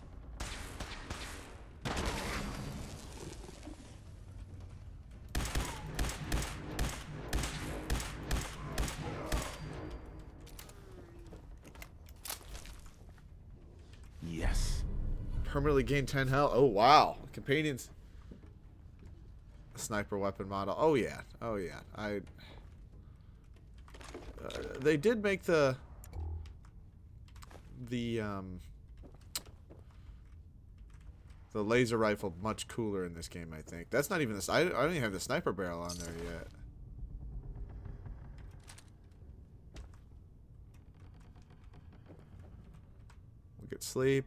Yes. Permanently gain 10 health. Oh wow. Companions. Sniper weapon model. Oh yeah. Oh yeah. They did make the the laser rifle much cooler in this game, I think. That's not even I don't even have the sniper barrel on there yet. We'll get sleep.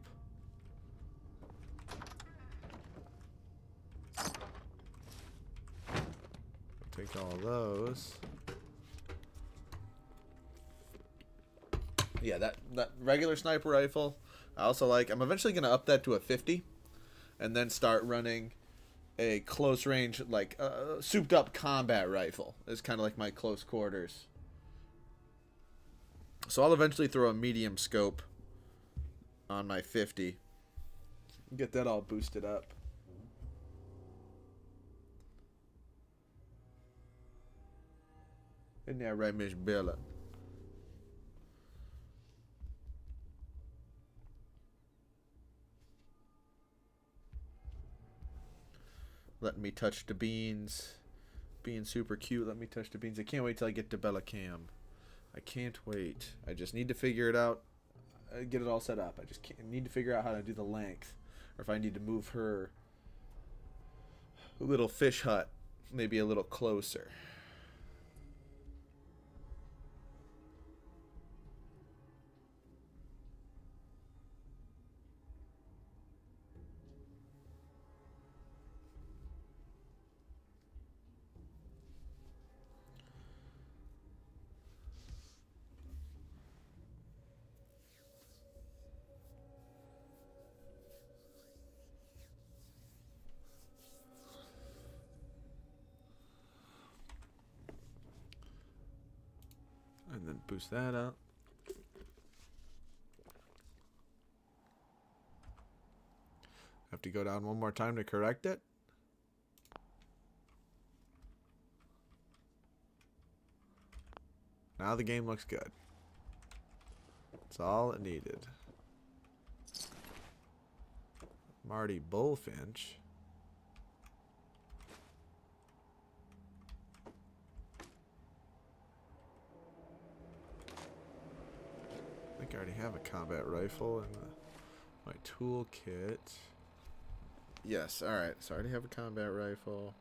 Take all those. Yeah, that regular sniper rifle, I also like. I'm eventually going to up that to a 50 and then start running a close range, like souped up combat rifle. It's kind of like my close quarters. So I'll eventually throw a medium scope on my 50. Get that all boosted up. Isn't that right, Miss Bella? Letting me touch the beans. Being super cute. Let me touch the beans. I can't wait till I get to Bella Cam. I can't wait. I just need to figure it out. Get it all set up. I just need to figure out how to do the length. Or if I need to move her little fish hut maybe a little closer. And then boost that up. Have to go down one more time to correct it. Now the game looks good. That's all it needed. Marty Bullfinch. I think I already have a combat rifle in my toolkit. Yes, alright. So I already have a combat rifle.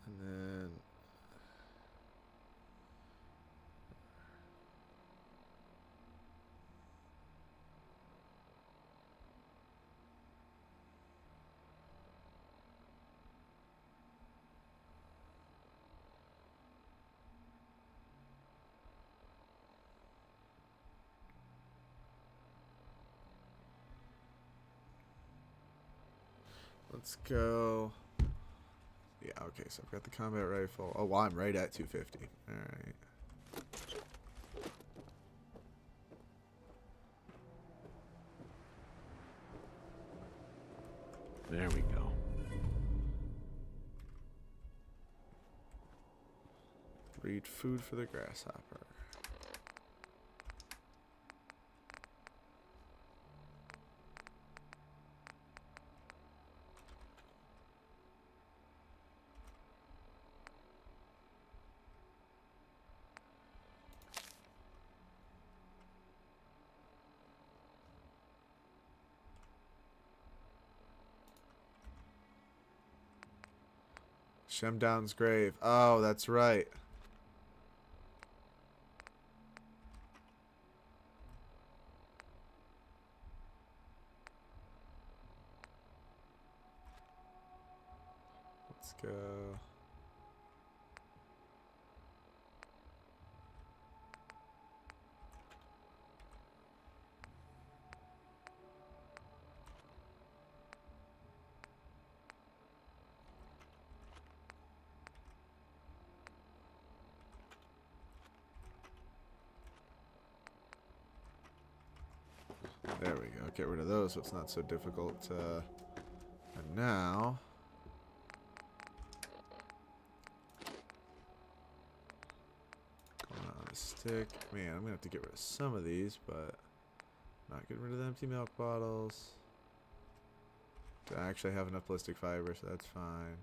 And then let's go. Yeah, okay, so I've got the combat rifle. Oh, well, I'm right at 250. Alright. There we go. Breed food for the grasshopper. Shemdown's grave. Oh, that's right. Let's go. There we go. Get rid of those so it's not so difficult. And now... going on a stick. Man, I'm going to have to get rid of some of these, but... not getting rid of the empty milk bottles. to actually have enough ballistic fiber, so that's fine.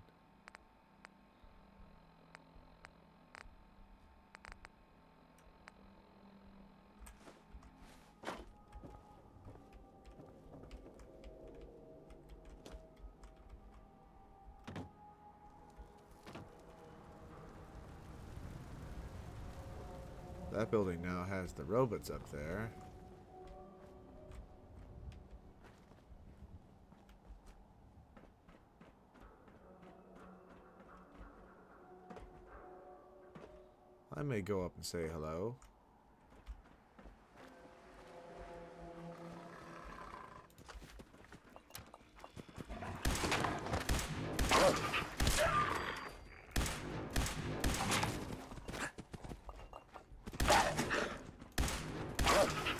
That building now has the robots up there. I may go up and say hello.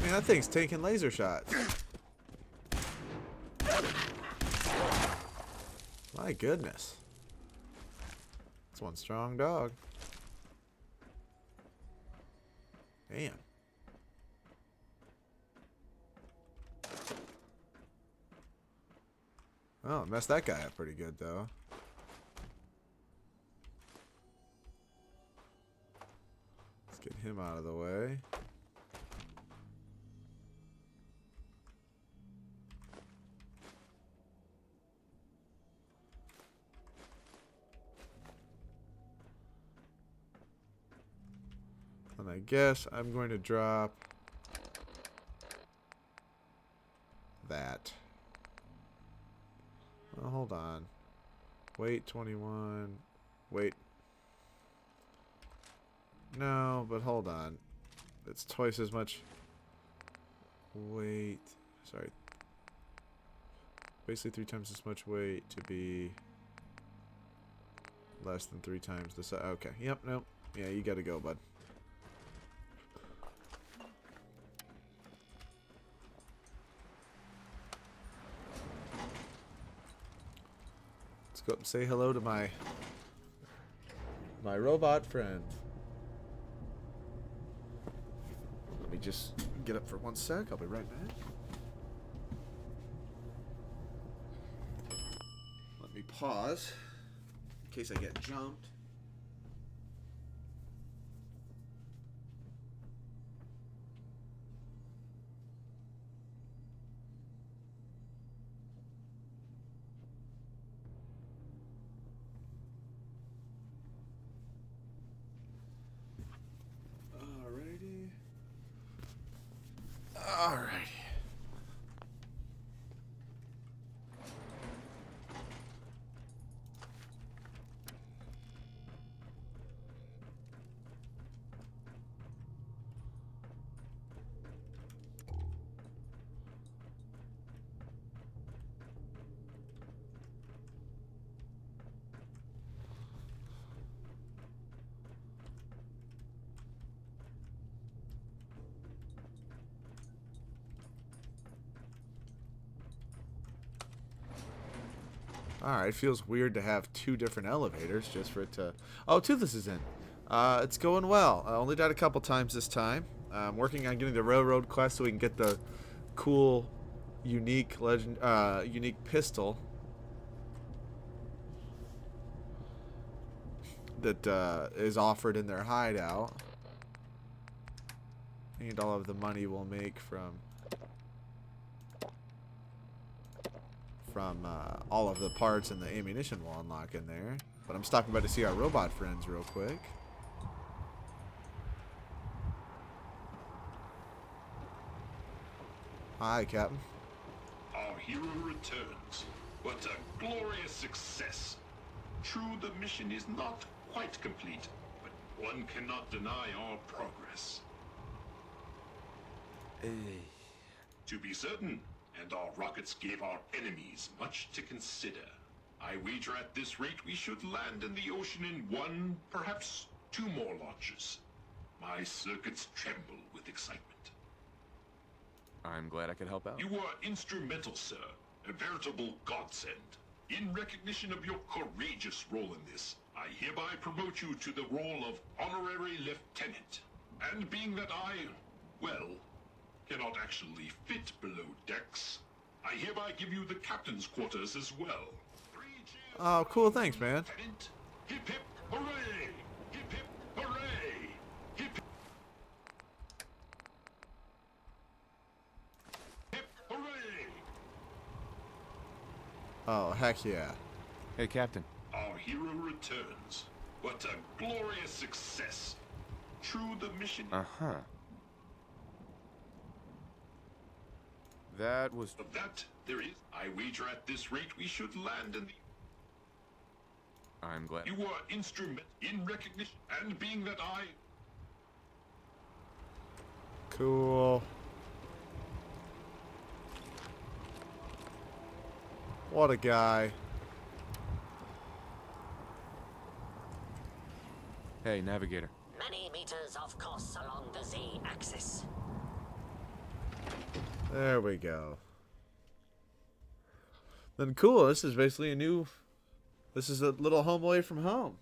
Man, that thing's taking laser shots. My goodness. That's one strong dog. Damn. Oh, messed that guy up pretty good, though. Let's get him out of the way. And I guess I'm going to drop that. Well, hold on. Wait, 21. Wait. No, but hold on. It's twice as much. Weight. Sorry. Basically 3 times as much weight to be less than 3 times the size. Okay. Yep. Nope. Yeah, you gotta go, bud. Let's go up and say hello to my robot friend. Let me just get up for 1 sec. I'll be right back. Let me pause in case I get jumped. Alrighty. Alright, feels weird to have 2 different elevators just for it to... Oh, Toothless is in. It's going well. I only died a couple times this time. I'm working on getting the railroad quest so we can get the cool, unique pistol that is offered in their hideout. And all of the money we'll make from all of the parts and the ammunition we'll unlock in there. But I'm stopping by to see our robot friends real quick. Hi, Captain. Our hero returns. What a glorious success. True, the mission is not quite complete, but one cannot deny our progress. To be certain, and our rockets gave our enemies much to consider. I wager at this rate we should land in the ocean in 1, perhaps 2 more launches. My circuits tremble with excitement. I'm glad I could help out. You were instrumental, sir. A veritable godsend. In recognition of your courageous role in this, I hereby promote you to the role of Honorary Lieutenant. And being that I, well, cannot actually fit below decks, I hereby give you the captain's quarters as well. Oh, cool. Thanks, man. Lieutenant, hip hip hooray! Hip hip hooray! Hip hip hooray! Oh, heck yeah. Hey, Captain. Our hero returns. What a glorious success. True the mission. Uh-huh. That was... Of that, there is. I wager at this rate we should land in the... I'm glad. You were instrumental in recognition, and being that I... Cool. What a guy. Hey, Navigator. Many meters of course along the Z-axis. There we go. Then cool, this is basically a new... This is a little home away from home.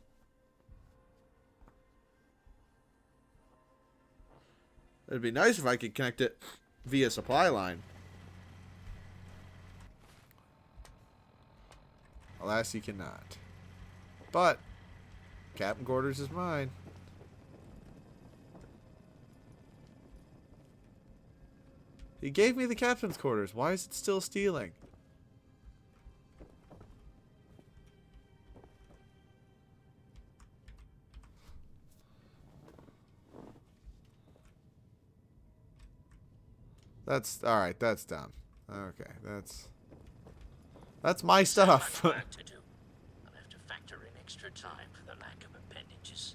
It'd be nice if I could connect it via supply line. Alas, you cannot. But Captain Quarters is mine. He gave me the captain's quarters. Why is it still stealing? That's all right. That's dumb. Okay, that's my stuff. To do. I'll have to factor in extra time for the lack of appendages.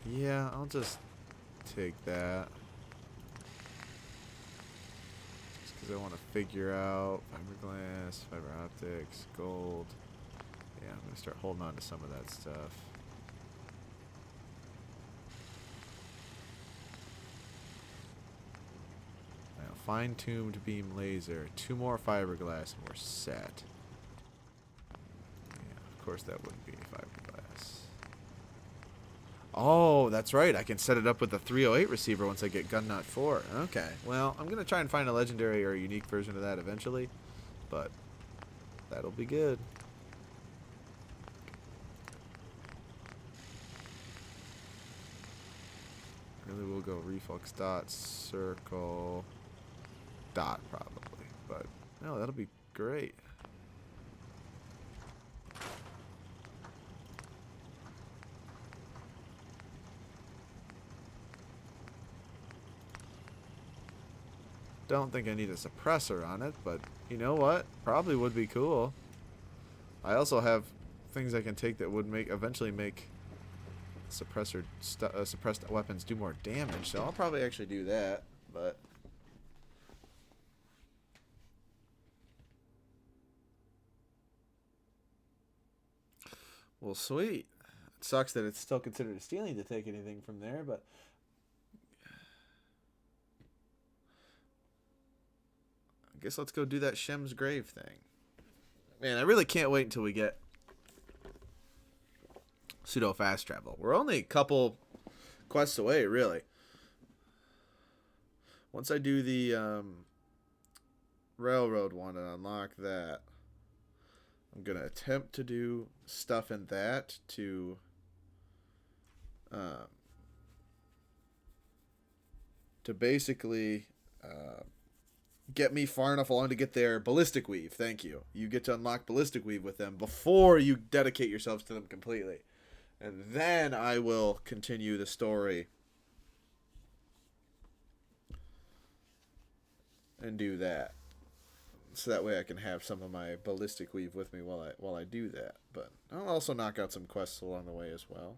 Yeah, I'll just take that. Just because I want to figure out fiberglass, fiber optics, gold. Yeah, I'm going to start holding on to some of that stuff. Now, fine-tuned beam laser. 2 more fiberglass and we're set. Yeah, of course that wouldn't be fiberglass. Oh, that's right. I can set it up with the 308 receiver once I get Gun Nut 4. Okay. Well, I'm going to try and find a legendary or a unique version of that eventually. But that'll be good. Really will go reflux dot, circle, dot probably. But no, that'll be great. Don't think I need a suppressor on it, but you know what? Probably would be cool. I also have things I can take that would eventually make suppressed weapons do more damage, so I'll probably actually do that, but well, sweet. It sucks that it's still considered a stealing to take anything from there, but I guess let's go do that Shem's Grave thing. Man, I really can't wait until we get pseudo fast travel. We're only a couple quests away, really. Once I do the railroad one and unlock that, I'm gonna attempt to do stuff in that to basically get me far enough along to get their ballistic weave. Thank you. You get to unlock ballistic weave with them before you dedicate yourselves to them completely. And then I will continue the story and do that. So that way I can have some of my ballistic weave with me while I do that. But I'll also knock out some quests along the way as well.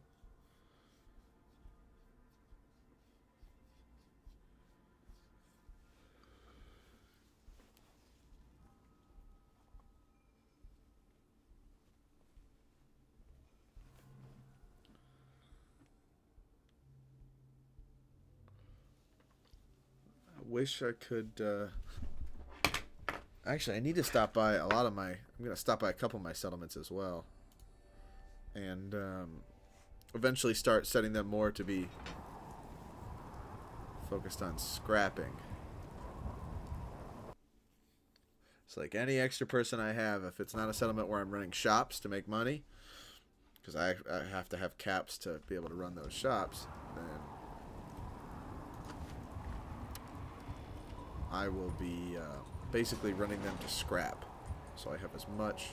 Wish I could actually I need to stop by a lot of my I'm gonna stop by a couple of my settlements as well, and eventually start setting them more to be focused on scrapping. It's like any extra person I have, if it's not a settlement where I'm running shops to make money, because I have to have caps to be able to run those shops, then I will be basically running them to scrap. So I have as much...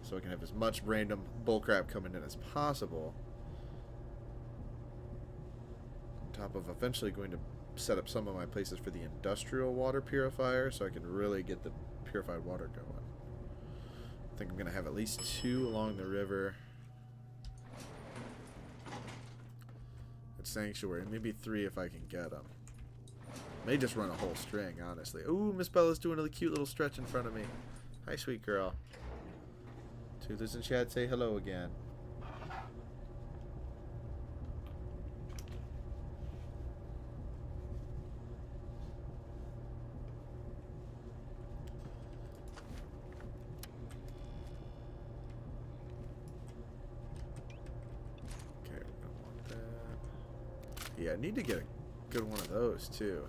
So I can have as much random bullcrap coming in as possible. On top of eventually going to set up some of my places for the industrial water purifier so I can really get the purified water going. I think I'm going to have at least 2 along the river. At Sanctuary. Maybe 3 if I can get them. May just run a whole string, honestly. Ooh, Miss Bella's doing a cute little stretch in front of me. Hi, sweet girl. Toothers in chat, say hello again. Okay, we don't want that. Yeah, I need to get a good one of those too.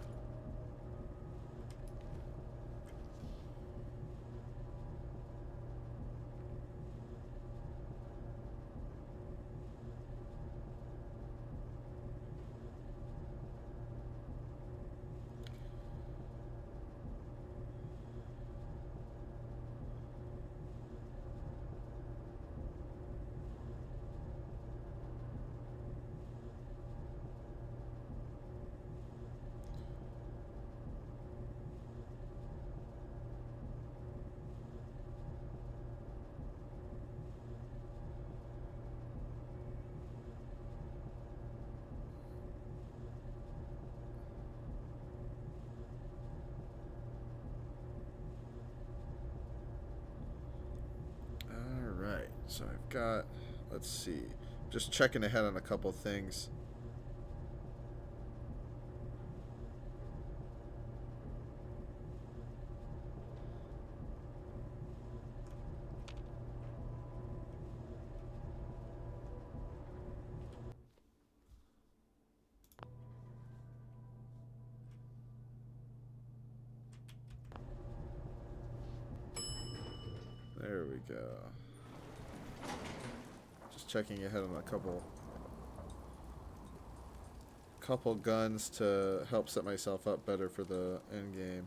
So I've got, let's see, just checking ahead on a couple things. There we go. Checking ahead on a couple guns to help set myself up better for the end game.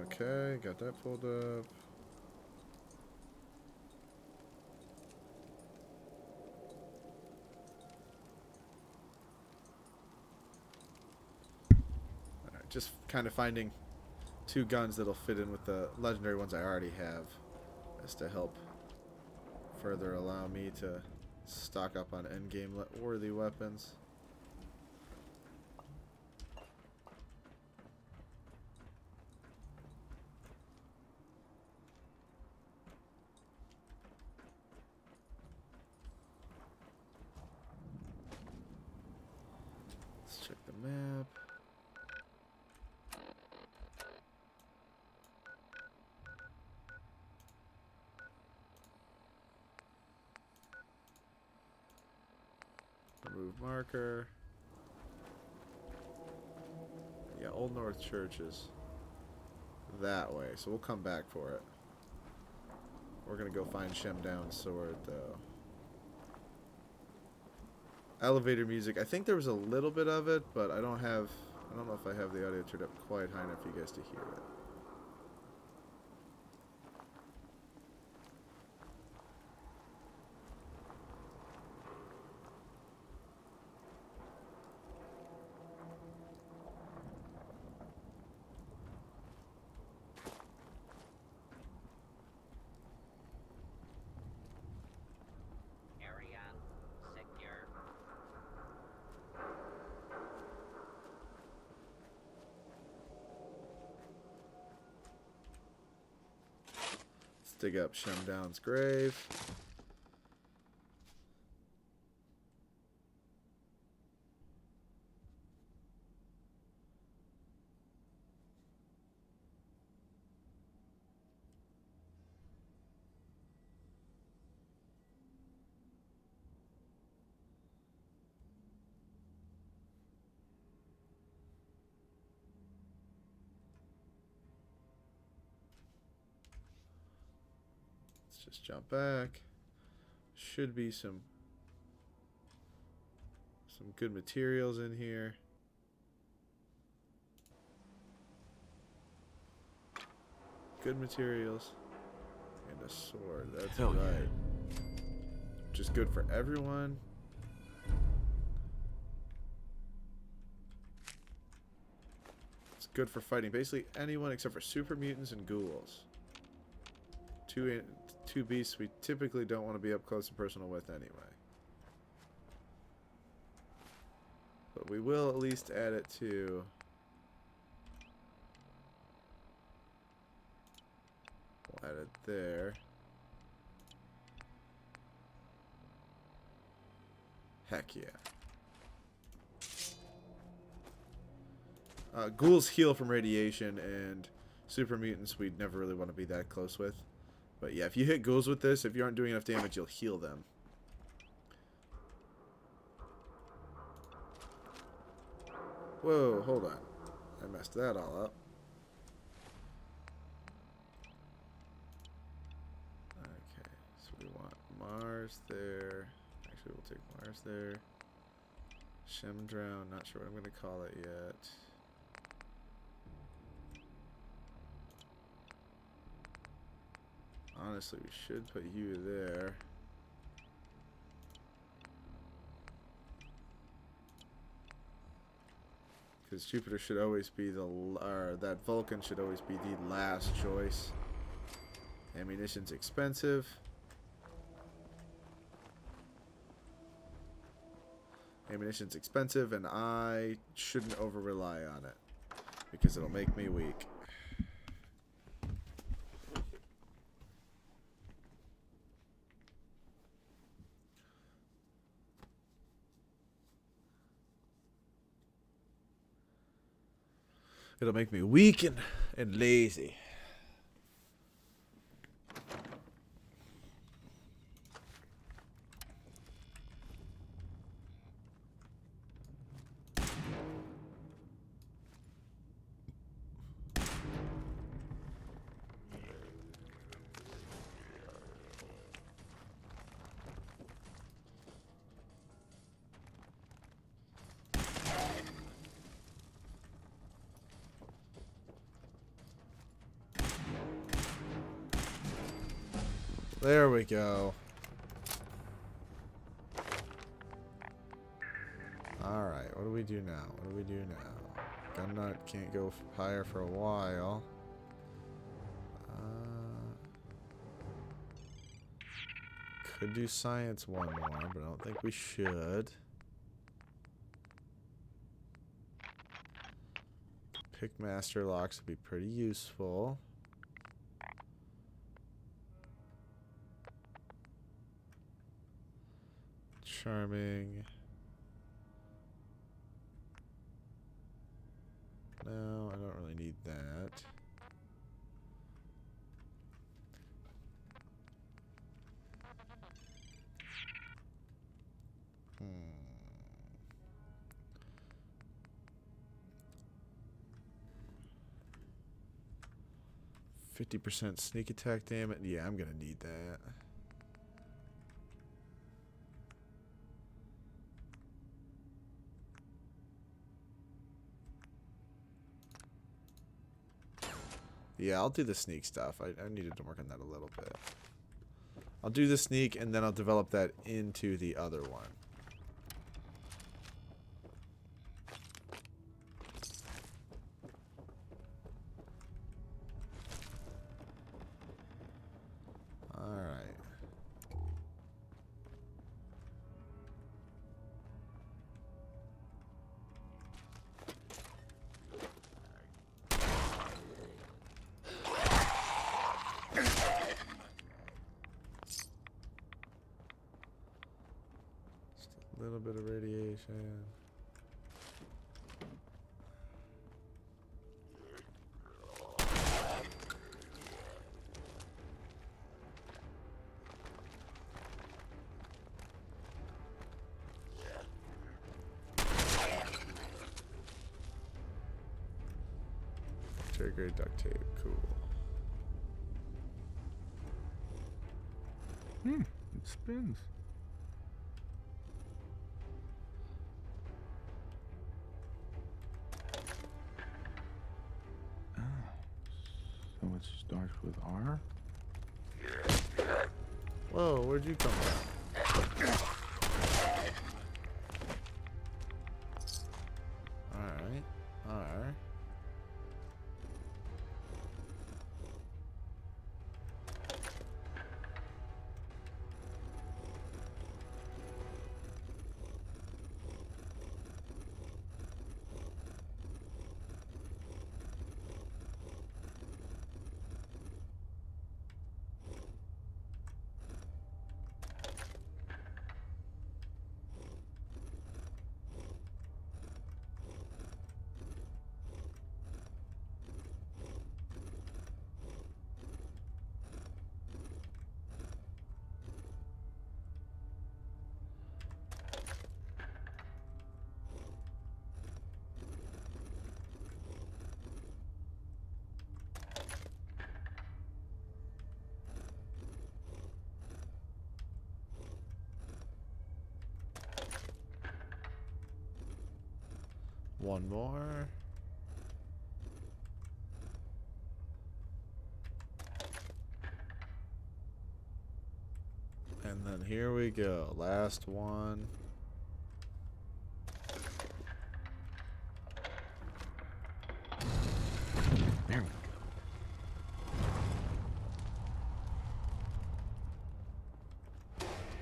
Okay, got that pulled up. Just kind of finding 2 guns that'll fit in with the legendary ones I already have, as to help further allow me to stock up on endgame worthy weapons. Let's check the map. Remove marker. Yeah, Old North Church is that way, so we'll come back for it. We're gonna go find Shemdown's sword, though. Elevator music. I think there was a little bit of it, but I don't know if I have the audio turned up quite high enough for you guys to hear it. Dig up Shemdown's grave. Let's just jump back. Should be some good materials in here. Good materials. And a sword. That's Hell right. yeah. Which is good for everyone. It's good for fighting basically anyone except for super mutants and ghouls. Two beasts we typically don't want to be up close and personal with anyway. But we will at least add it to... We'll add it there. Heck yeah. Ghouls heal from radiation, and super mutants we'd never really want to be that close with. But yeah, if you hit ghouls with this, if you aren't doing enough damage, you'll heal them. Whoa, hold on. I messed that all up. Okay, so we want Mars there. Actually, we'll take Mars there. Chemdrown, not sure what I'm going to call it yet. Honestly, we should put you there. Because Jupiter should always be that Vulcan should always be the last choice. Ammunition's expensive. Ammunition's expensive, and I shouldn't over-rely on it. Because it'll make me weak. It'll make me weak and lazy. There we go. Alright, what do we do now? What do we do now? Gunnut can't go higher for a while. Could do science one more, but I don't think we should. Pick master locks would be pretty useful. Charming. No, I don't really need that. 50% sneak attack damage. Yeah, I'm gonna need that. Yeah, I'll do the sneak stuff. I needed to work on that a little bit. I'll do the sneak, and then I'll develop that into the other one. Alright. A little bit of radiation. Grade duct tape, cool. It spins. Oh, so it starts with R? Whoa, where'd you come from? Alright, alright. One more. And then here we go. Last one. There we go.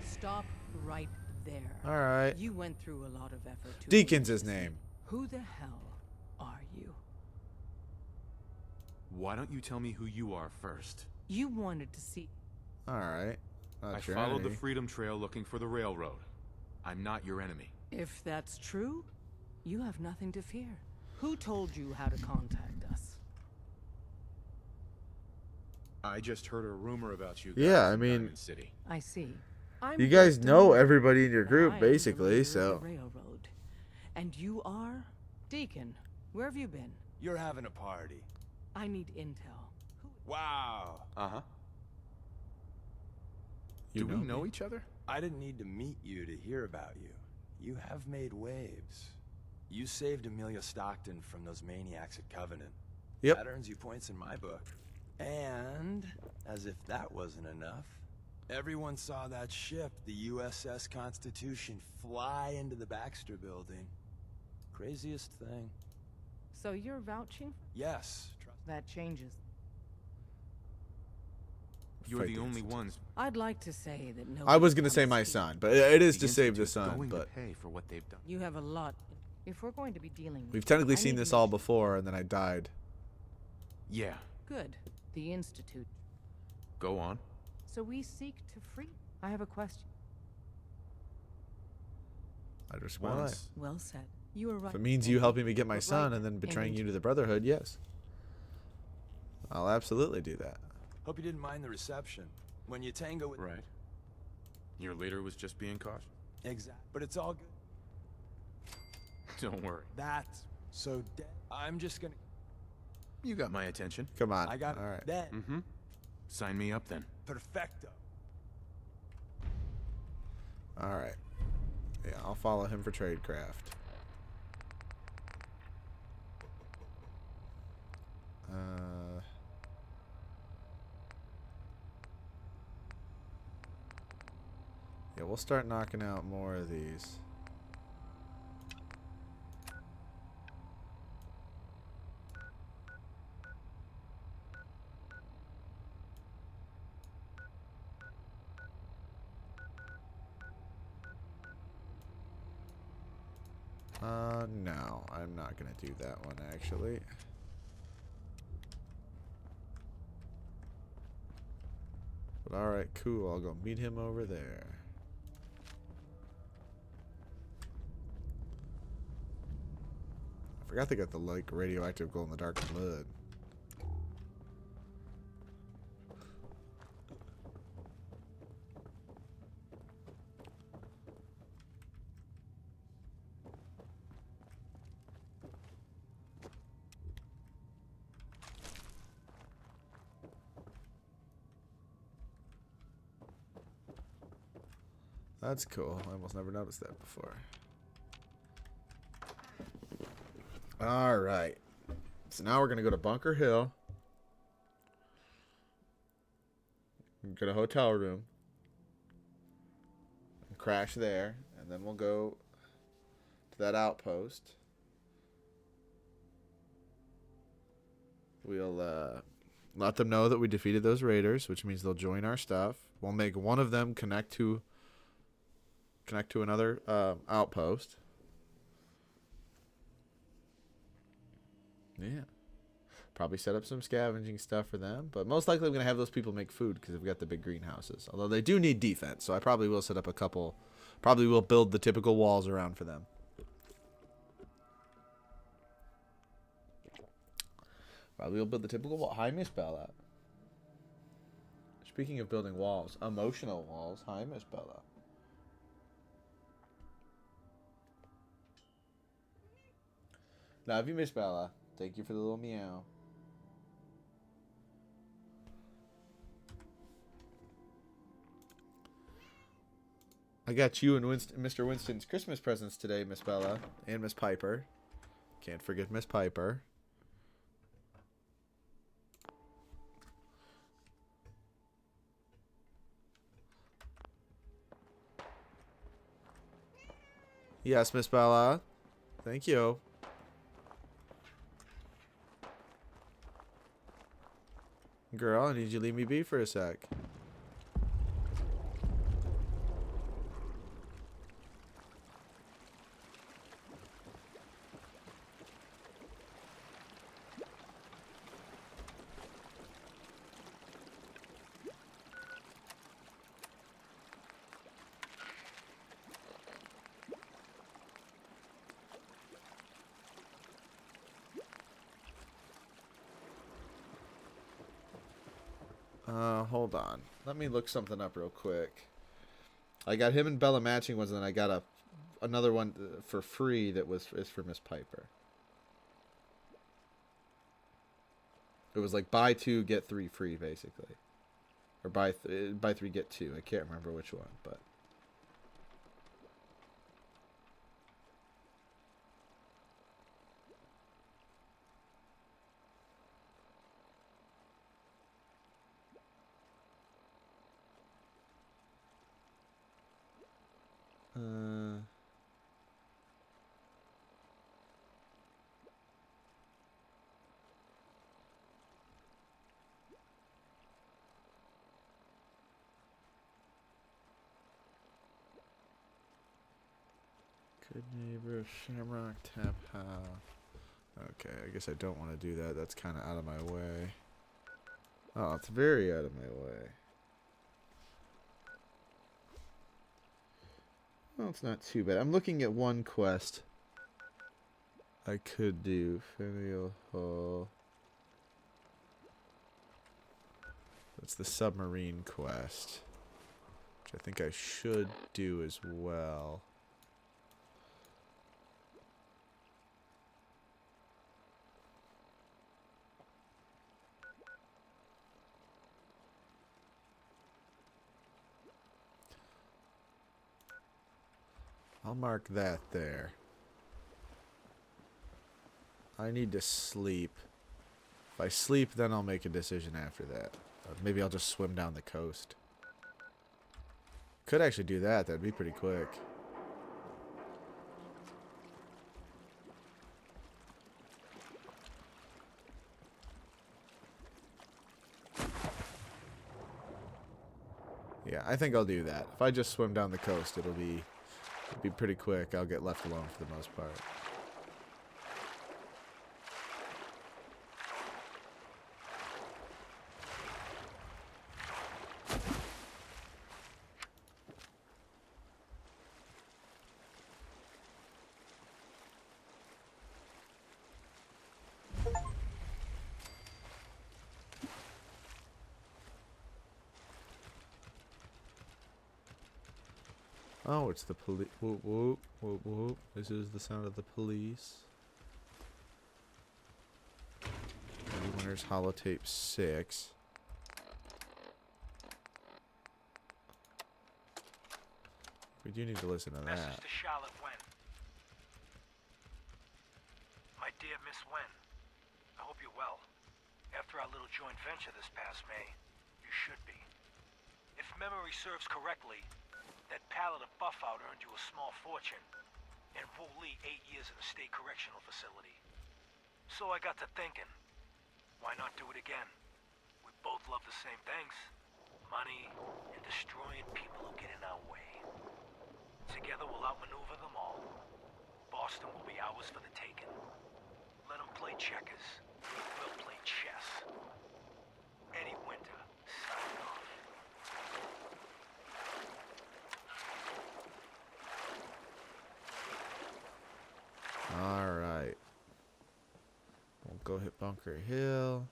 Stop right there. All right. You went through a lot of effort to Deacon's his name. Who the hell are you? Why don't you tell me who you are first? You wanted to see. All right. Not I your followed the enemy. Freedom Trail looking for the railroad. I'm not your enemy. If that's true, you have nothing to fear. Who told you how to contact us? I just heard a rumor about you guys Yeah, I in mean, Diamond City. I see. you guys just a know leader, everybody in your and group, I am the basically, leader of so. the railroad. And you are? Deacon, where have you been? You're having a party. I need intel. Wow. Uh-huh. You Do know we know me? each other? I didn't need to meet you to hear about you. You have made waves. You saved Amelia Stockton from those maniacs at Covenant. Yep. That earns you points in my book. And, as if that wasn't enough, everyone saw that ship, the USS Constitution, fly into the Baxter building. Craziest thing. So you're vouching? Yes. That changes. You're the only ones. I'd like to say that no. I was going to say my son, but it is The to save the Institute's son. going to But pay for what they've done. You have a lot. If we're going to be dealing with we've technically I seen need this all mission. before, and then I died. Yeah. Good. The Institute. Go on. So we seek to free. I have a question. I respond. Well said. You are right. If it means you helping me get my But son right and then betraying in- you to the Brotherhood, yes. I'll absolutely do that. Hope you didn't mind the reception. When you tango with... Right. Your leader was just being cautious. Exactly. But it's all good. Don't worry. That's so dead. I'm just gonna... You got my attention. Come on. I got all right. that. Mm-hmm. Sign me up then. Perfecto. All right. Yeah, I'll follow him for tradecraft. Yeah, we'll start knocking out more of these. No, I'm not gonna do that one actually. But alright, cool, I'll go meet him over there. I forgot they got the like radioactive glow in the dark blood. That's cool. I almost never noticed that before. All right. So now we're going to go to Bunker Hill. Get a hotel room. And crash there. And then we'll go to that outpost. We'll let them know that we defeated those raiders, which means they'll join our stuff. We'll make one of them connect to another outpost. Yeah. Probably set up some scavenging stuff for them, but most likely I'm going to have those people make food because we've got the big greenhouses. Although they do need defense, so I probably will set up a couple. Probably will build the typical walls around for them. Probably will build the typical wall. Hi, Miss Bella. Speaking of building walls, emotional walls. Hi, Miss Bella. Love you, Miss Bella. Thank you for the little meow. I got you and Mr. Winston's Christmas presents today, Miss Bella, and Miss Piper. Can't forget Miss Piper. Yes, Miss Bella. Thank you. Girl, I need you to leave me be for a sec. Hold on. Let me look something up real quick. I got him and Bella matching ones, and then I got another one for free that is for Miss Piper. It was like buy 2 get 3 free, basically, or buy 3 get 2. I can't remember which one, but. Good neighbor, Shamrock Tap House. Okay, I guess I don't want to do that. That's kind of out of my way. Oh, it's very out of my way. Well, it's not too bad. I'm looking at one quest I could do. Faneuil Hall. That's the submarine quest, which I think I should do as well. I'll mark that there. I need to sleep. If I sleep, then I'll make a decision after that. Maybe I'll just swim down the coast. Could actually do that. That'd be pretty quick. Yeah, I think I'll do that. If I just swim down the coast, it'll be pretty quick. I'll get left alone for the most part. Oh, it's the police. Whoop, whoop, whoop, whoop. This is the sound of the police. Winner's Holotape 6. We do need to listen to Message that. to Charlotte Wen. My dear Miss Wen, I hope you're well. After our little joint venture this past May, you should be. If memory serves correctly, that pallet of Buffout earned you a small fortune, and Wu Li 8 years in a state correctional facility. So I got to thinking, why not do it again? We both love the same things. Money and destroying people who get in our way. Together we'll outmaneuver them all. Boston will be ours for the taking. Let them play checkers. We'll play chess. Eddie Winter, signing off. Alright. We'll go hit Bunker Hill.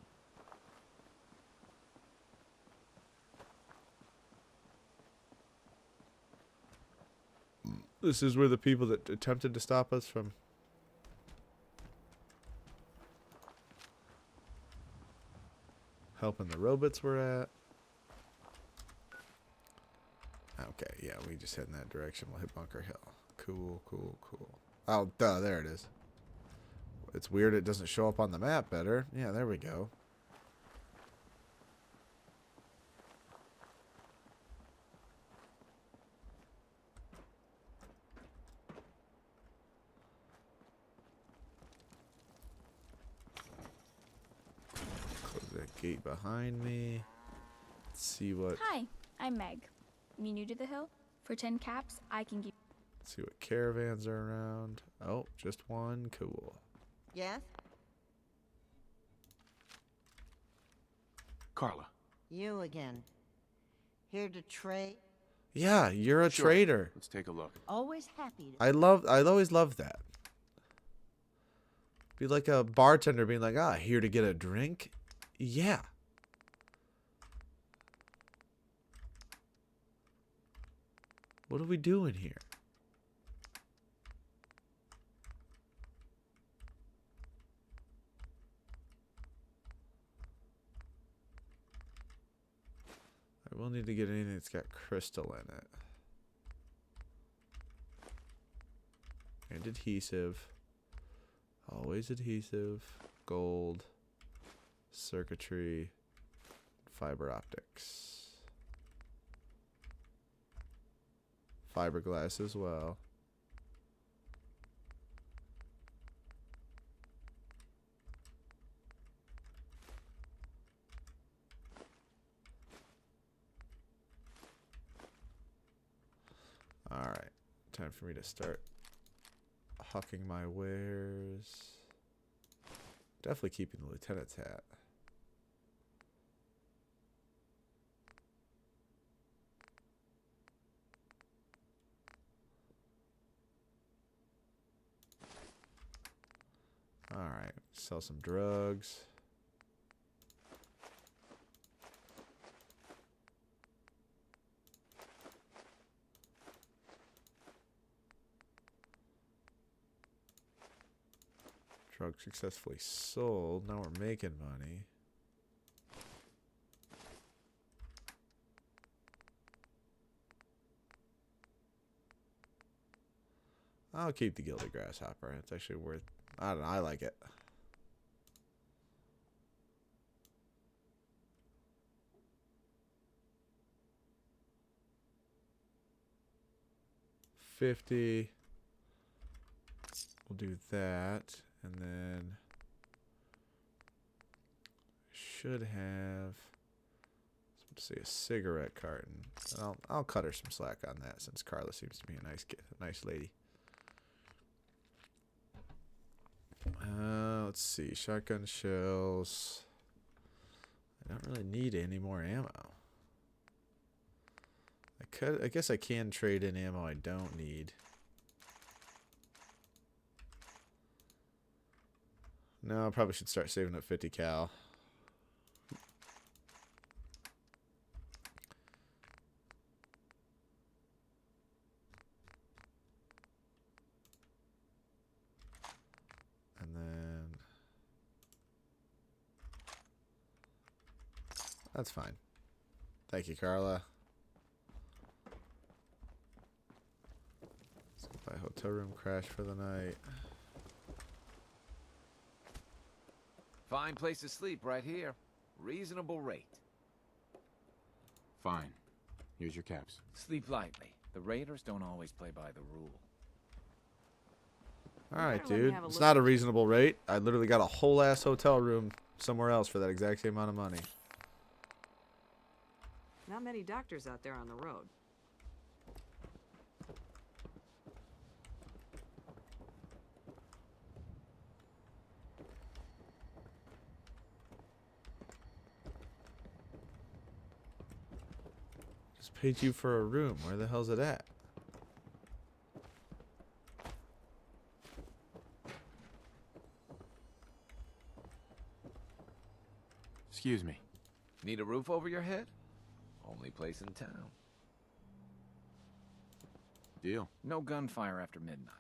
This is where the people that attempted to stop us from helping the robots were at. Okay, yeah, we just head in that direction. We'll hit Bunker Hill. Cool, cool, cool. Oh, duh, there it is. It's weird it doesn't show up on the map better. Yeah, there we go. Close that gate behind me. Let's see what... Hi, I'm Meg. You new to the hill? For 10 caps, I can give... Let's see what caravans are around. Oh, just one. Cool. Yes? Carla. You again. Here to trade? Yeah, you're a trader. Let's take a look. Always happy to... I always loved that. Be like a bartender being like, ah, here to get a drink? Yeah. What are we doing here? I will need to get anything that's got crystal in it. And adhesive. Always adhesive. Gold. Circuitry. Fiber optics. Fiberglass as well. All right, time for me to start hucking my wares. Definitely keeping the lieutenant's hat. All right, sell some drugs. Drug successfully sold. Now we're making money. I'll keep the Gilded Grasshopper. It's actually worth... I don't know. I like it. $50. We'll do that. And then... should have... let's say a cigarette carton. I'll cut her some slack on that since Carla seems to be a nice lady. Let's see, shotgun shells. I don't really need any more ammo. I guess I can trade in ammo I don't need. No, I probably should start saving up 50 cal. And then... that's fine. Thank you, Carla. Buy a hotel room, crash for the night. Fine place to sleep right here. Reasonable rate. Fine. Here's your caps. Sleep lightly. The Raiders don't always play by the rule. Alright, Better let me dude. have a It's look not a at reasonable rate. I literally got a whole ass hotel room somewhere else for that exact same amount of money. Not many doctors out there on the road. Just paid you for a room. Where the hell's it at? Excuse me. Need a roof over your head? Only place in town. Deal. No gunfire after midnight.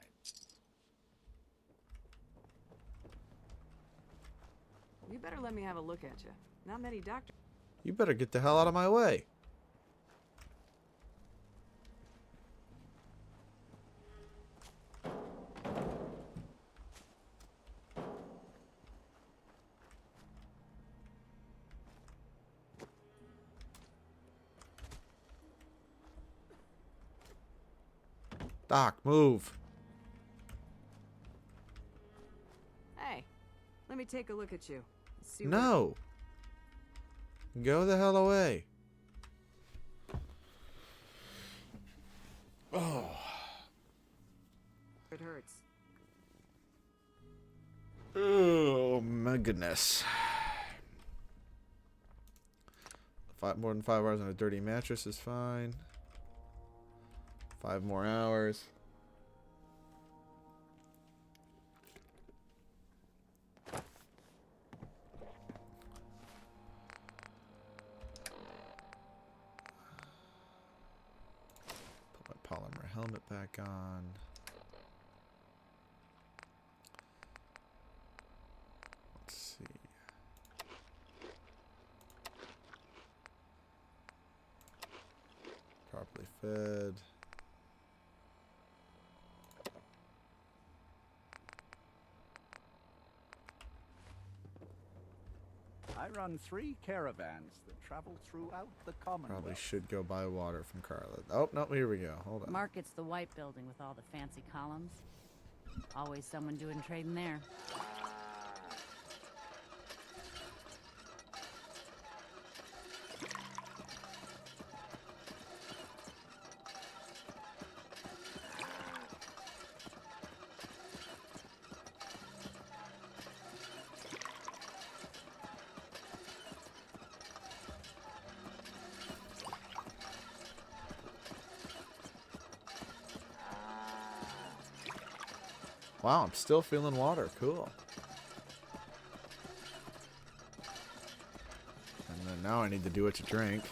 You better let me have a look at you. Not many doctors. You better get the hell out of my way. Doc, move. Hey, let me take a look at you. See No. Go the hell away. Oh. It hurts. Oh my goodness. More than 5 hours on a dirty mattress is fine. 5 more hours. Put my polymer helmet back on. Let's see. Properly fed. I run 3 caravans that travel throughout the Commonwealth. Probably should go buy water from Carla. Oh, no, here we go. Hold on. Market's the white building with all the fancy columns. Always someone doing trading there. Wow, I'm still feeling water. Cool. And then now I need to do it to drink.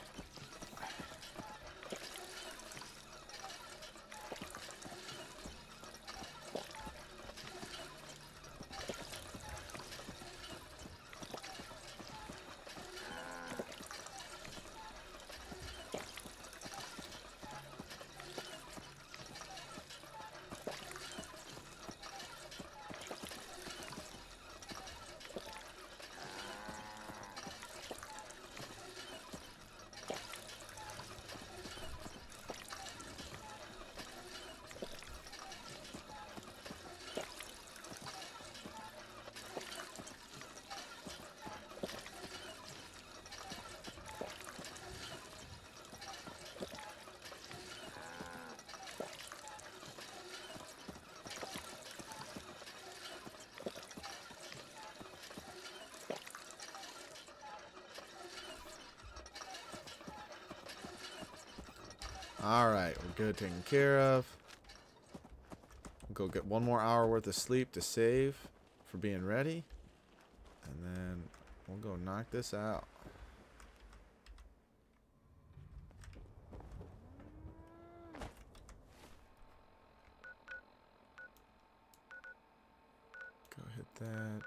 Alright, we're good, taken care of. Go get 1 more hour worth of sleep to save for being ready. And then we'll go knock this out. Go hit that.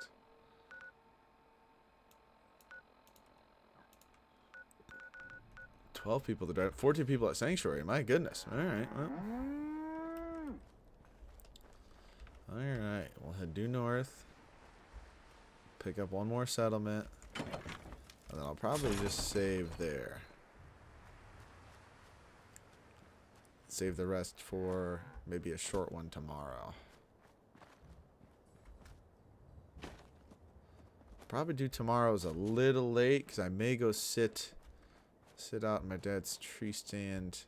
12 people to drive. 14 people at Sanctuary. My goodness. All right. Well. Alright, we'll head due north. Pick up one more settlement. And then I'll probably just save there. Save the rest for maybe a short one tomorrow. Probably do tomorrow's a little late because I may go sit out in my dad's tree stand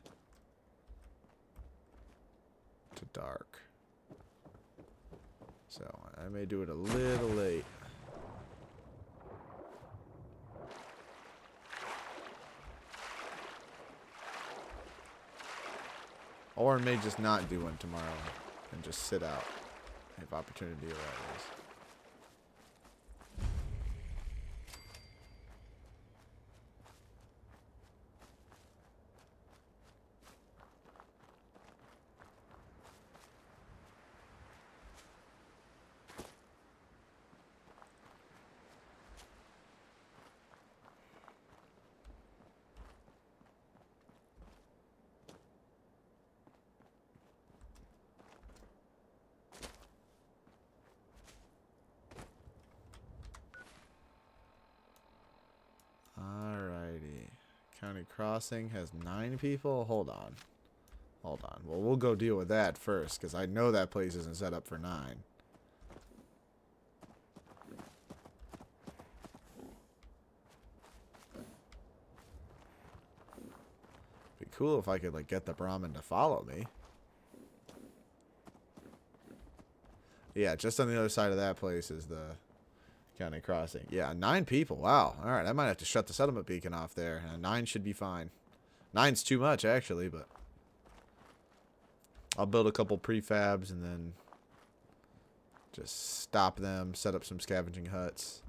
to dark. So I may do it a little late. Or may just not do one tomorrow and just sit out if opportunity arises. County Crossing has 9 people. Hold on. Well, we'll go deal with that first, because I know that place isn't set up for 9. Be cool if I could, like, get the Brahmin to follow me. Yeah, just on the other side of that place is the County Crossing. Yeah, 9 people. Wow. All right, I might have to shut the settlement beacon off there. 9 should be fine. 9's too much, actually, but I'll build a couple prefabs and then just stop them, set up some scavenging huts.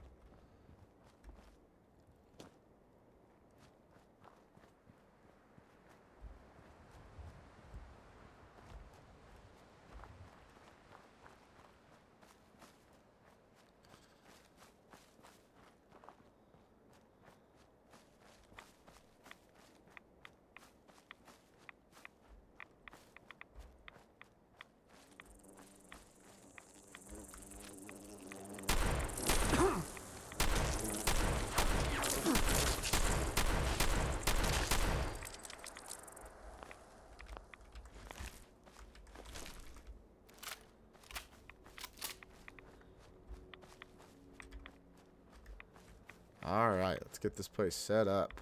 Alright, let's get this place set up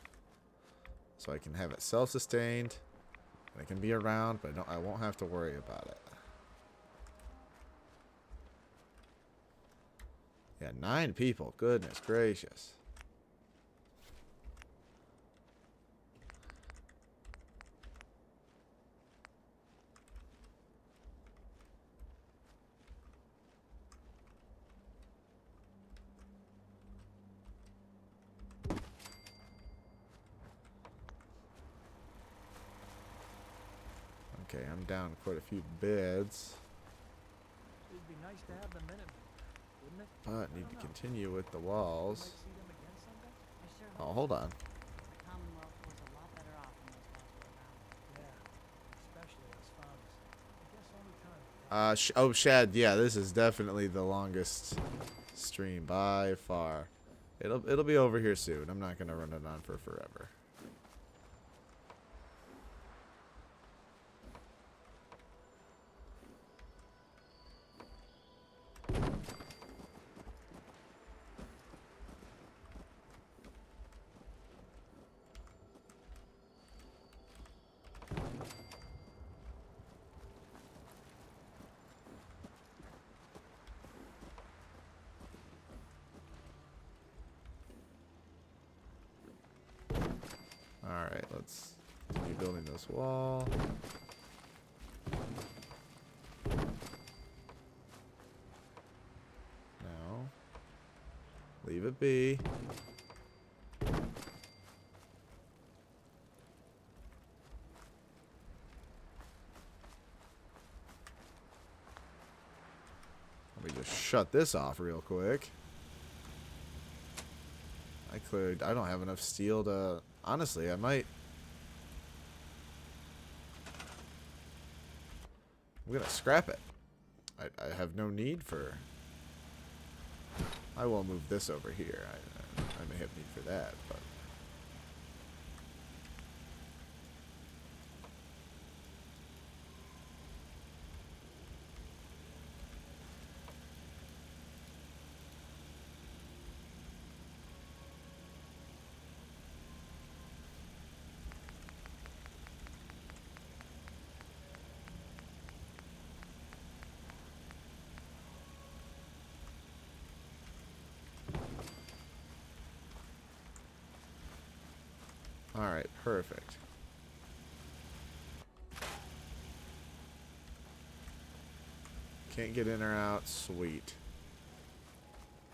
so I can have it self-sustained and I can be around, but I won't have to worry about it. Yeah, 9 people. Goodness gracious. Okay, I'm down quite a few beds. It'd be nice to have the Minutemen, wouldn't it? But need to continue with the walls. Oh, hold on. Oh, Shad, yeah, this is definitely the longest stream by far. It'll be over here soon. I'm not gonna run it on for forever. Alright, let's continue building this wall. No. Leave it be. Let me just shut this off real quick. I don't have enough steel to... Honestly, I might... I'm gonna scrap it. I have no need for... I will move this over here. I may have need for that, but... Alright, perfect. Can't get in or out. Sweet.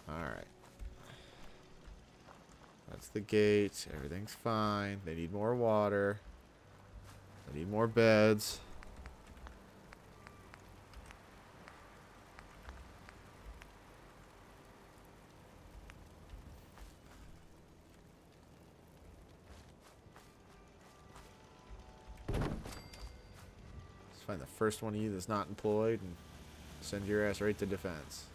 Alright. That's the gate. Everything's fine. They need more water. They need more beds. Find the first one of you that's not employed and send your ass right to defense.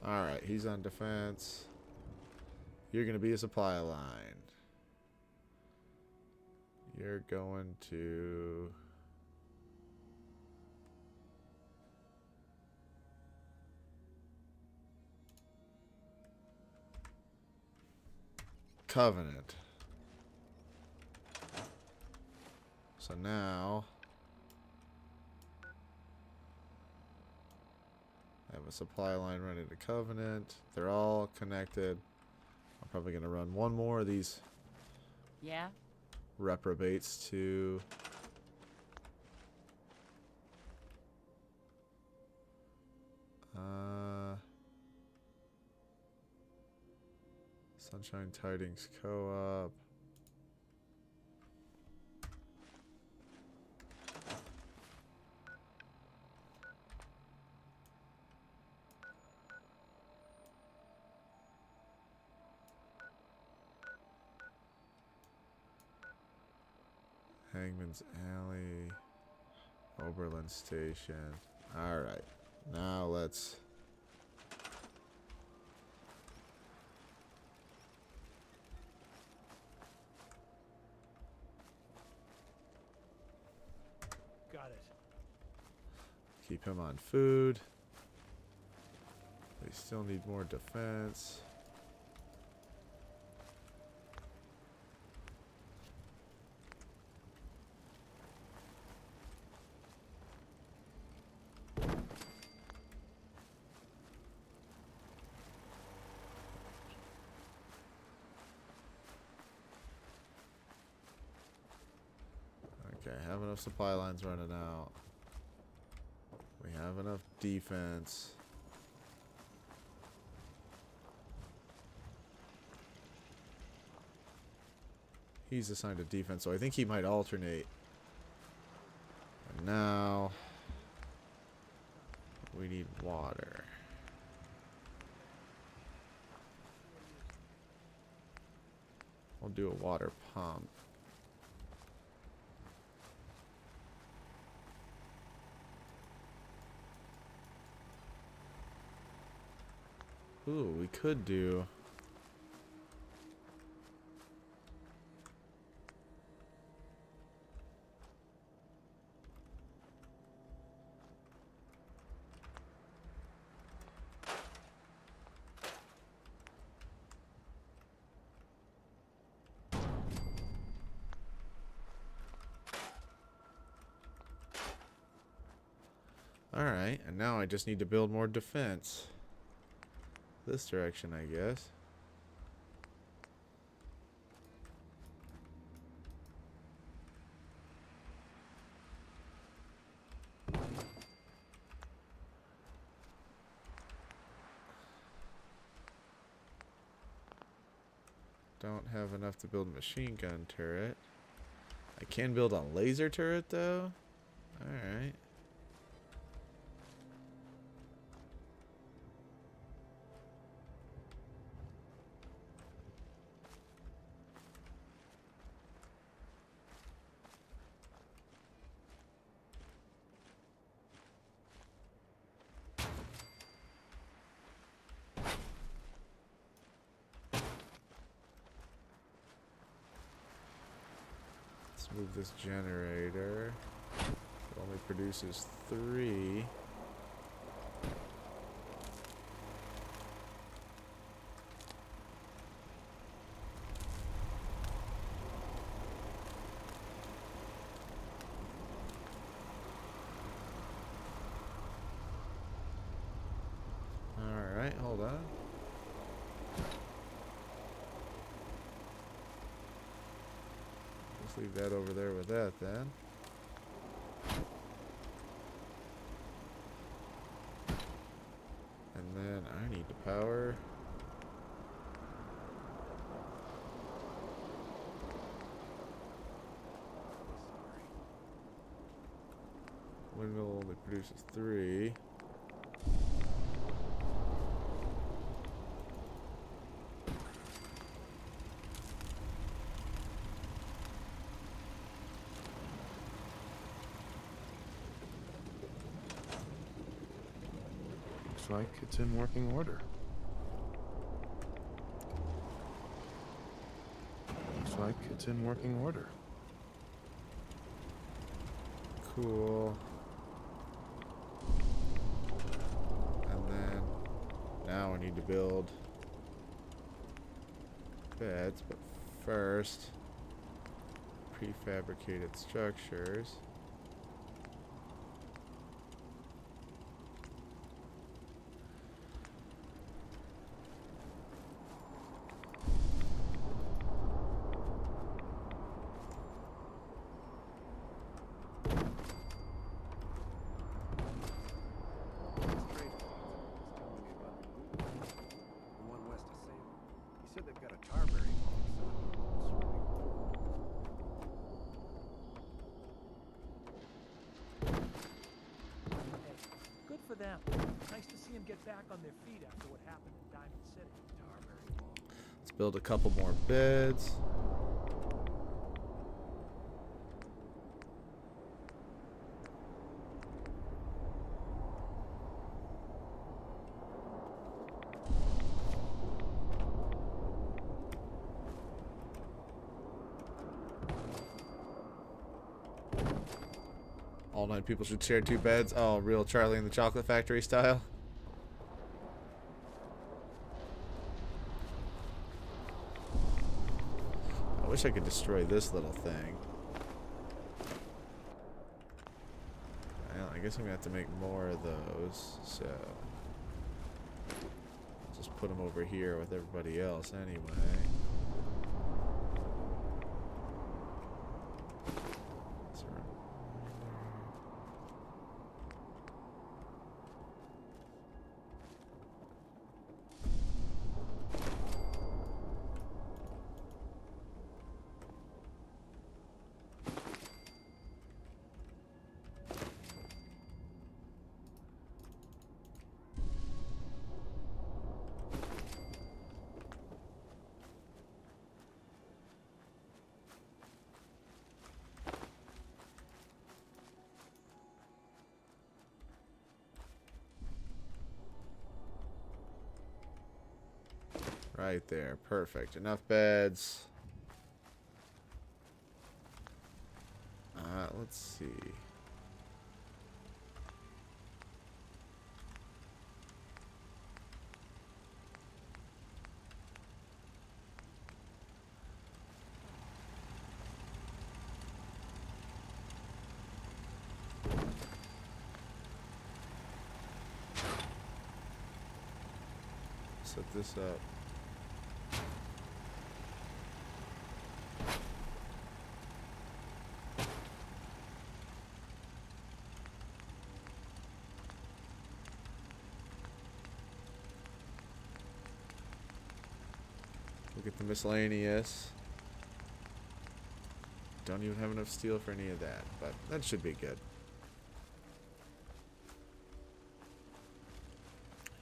Alright, he's on defense. You're going to be a supply line. You're going to... Covenant. So now... I have a supply line running to Covenant. They're all connected. I'm probably going to run one more of these reprobates to Sunshine Tidings Co-op. Hangman's Alley, Oberlin Station. Alright, now let's... Got it. Keep him on food. They still need more defense. Okay, have enough supply lines running out. We have enough defense. He's assigned to defense, so I think he might alternate. And now we need water. We'll do a water pump. Ooh, we could do... Alright, and now I just need to build more defense. This direction, I guess. don't have enough to build a machine gun turret. I can build a laser turret though. Alright. Let's move this generator. It only produces 3. Alright, hold on. Let's leave that over there with that then. And then I need to power. Windmill only produces 3. Looks like it's in working order. Looks like it's in working order. Cool. And then now I need to build beds, but first prefabricated structures. Good for them. Nice to see them get back on their feet after what happened in Diamond City. Let's build a couple more beds. All 9 people should share 2 beds. Oh, real Charlie and the Chocolate Factory style. I wish I could destroy this little thing. Well, I guess I'm gonna have to make more of those, so I'll just put them over here with everybody else anyway. Right there. Perfect. Enough beds. Let's see. Set this up. get the miscellaneous. Don't even have enough steel for any of that, but that should be good.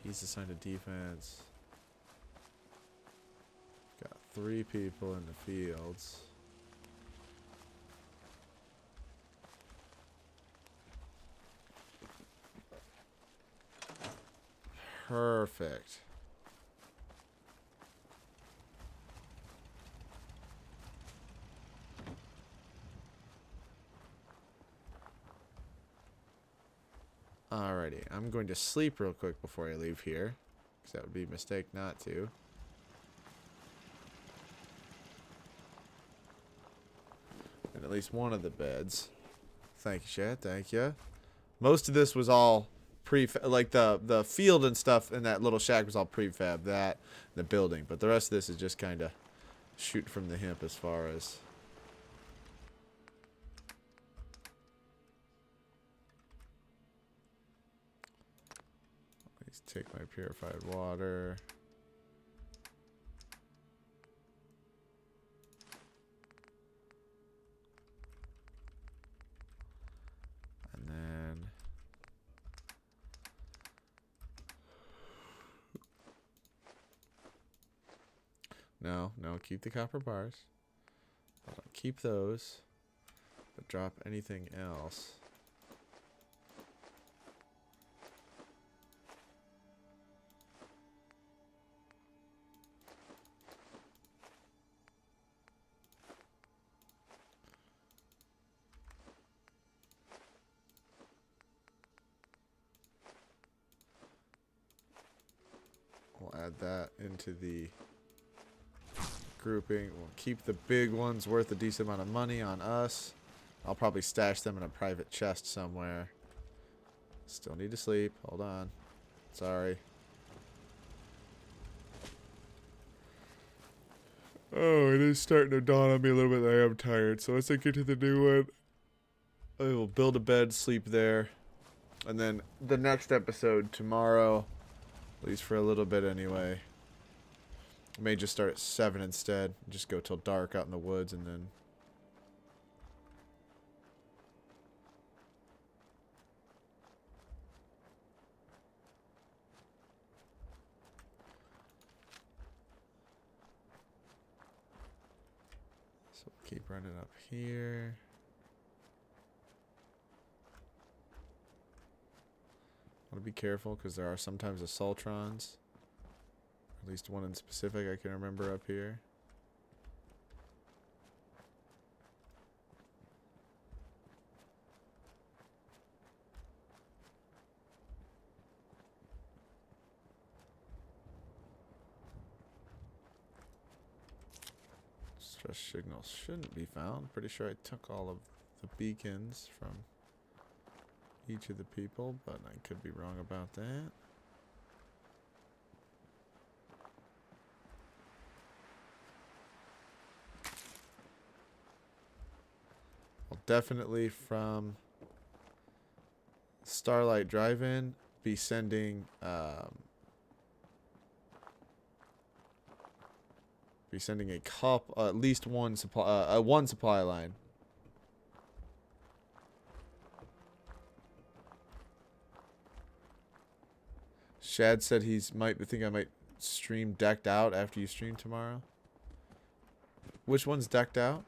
He's assigned to defense. Got 3 people in the fields. Perfect. Alrighty, I'm going to sleep real quick before I leave here, because that would be a mistake not to. And at least one of the beds. Thank you, chat. Thank you. Most of this was all like the field and stuff in that little shack was all prefab, that, the building. But the rest of this is just kind of shoot from the hip as far as... Let's take my purified water. And then... No, keep the copper bars. Keep those, but drop anything else. We'll add that into the grouping. We'll keep the big ones worth a decent amount of money on us. I'll probably stash them in a private chest somewhere. Still need to sleep. Hold on. Sorry. Oh, it is starting to dawn on me a little bit that I am tired. So once I get to the new one, I will build a bed, sleep there. And then the next episode tomorrow, at least for a little bit anyway, I may just start at 7 instead. Just go till dark out in the woods and then... So keep running up here. I want to be careful because there are sometimes assaultrons. At least one in specific I can remember up here. Stress signals shouldn't be found. Pretty sure I took all of the beacons from each of the people, but I could be wrong about that. I'll definitely from Starlight Drive-In be sending a at least one supply line. Shad said I might stream decked out after you stream tomorrow. Which one's decked out?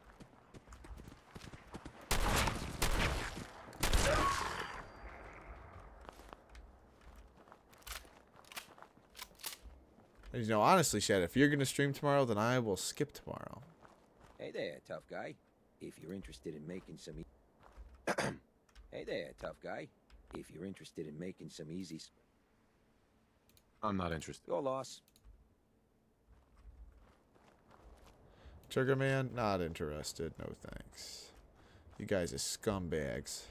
You know, honestly, Shad, if you're gonna stream tomorrow, then I will skip tomorrow. Hey there, tough guy. If you're interested in making some Hey there, tough guy. If you're interested in making some easy... I'm not interested. Your loss. Triggerman, not interested. No thanks. You guys are scumbags.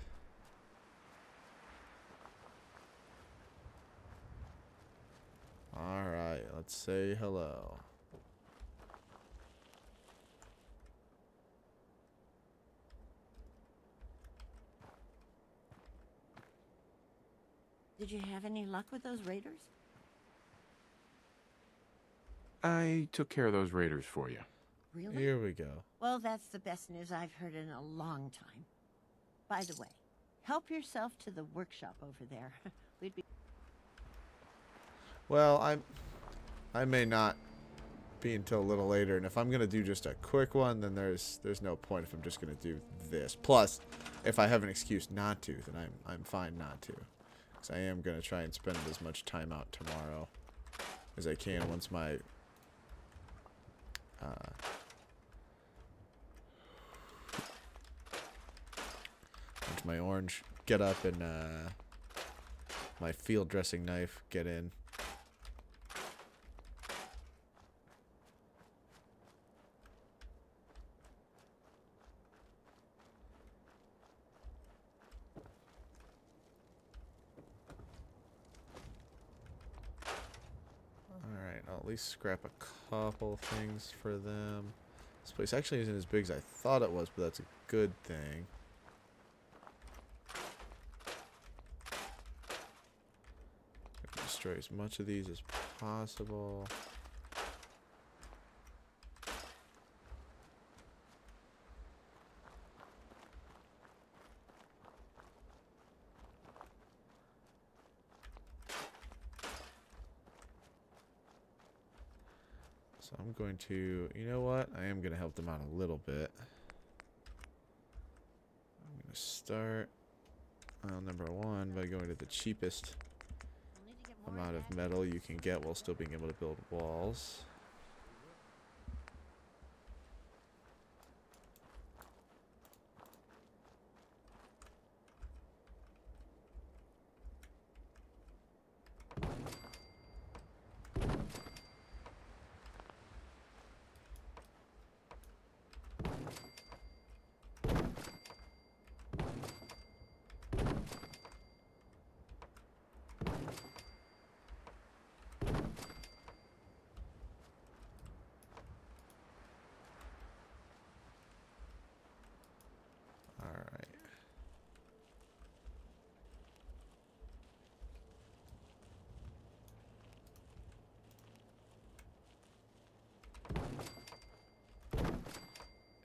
Alright, let's say hello. Did you have any luck with those raiders? I took care of those raiders for you. Really? Here we go. Well, that's the best news I've heard in a long time. By the way, help yourself to the workshop over there. We'd be... Well, I may not be until a little later, and if I'm gonna do just a quick one, then there's no point if I'm just gonna do this. Plus, if I have an excuse not to, then I'm fine not to, because I am gonna try and spend as much time out tomorrow as I can once my orange get up and my field dressing knife get in. Alright, I'll at least scrap a couple things for them. This place actually isn't as big as I thought it was, but that's a good thing. Destroy as much of these as possible. So I'm going to, you know what? I am going to help them out a little bit. I'm going to start, well, number one, by going to the cheapest amount of metal you can get while still being able to build walls.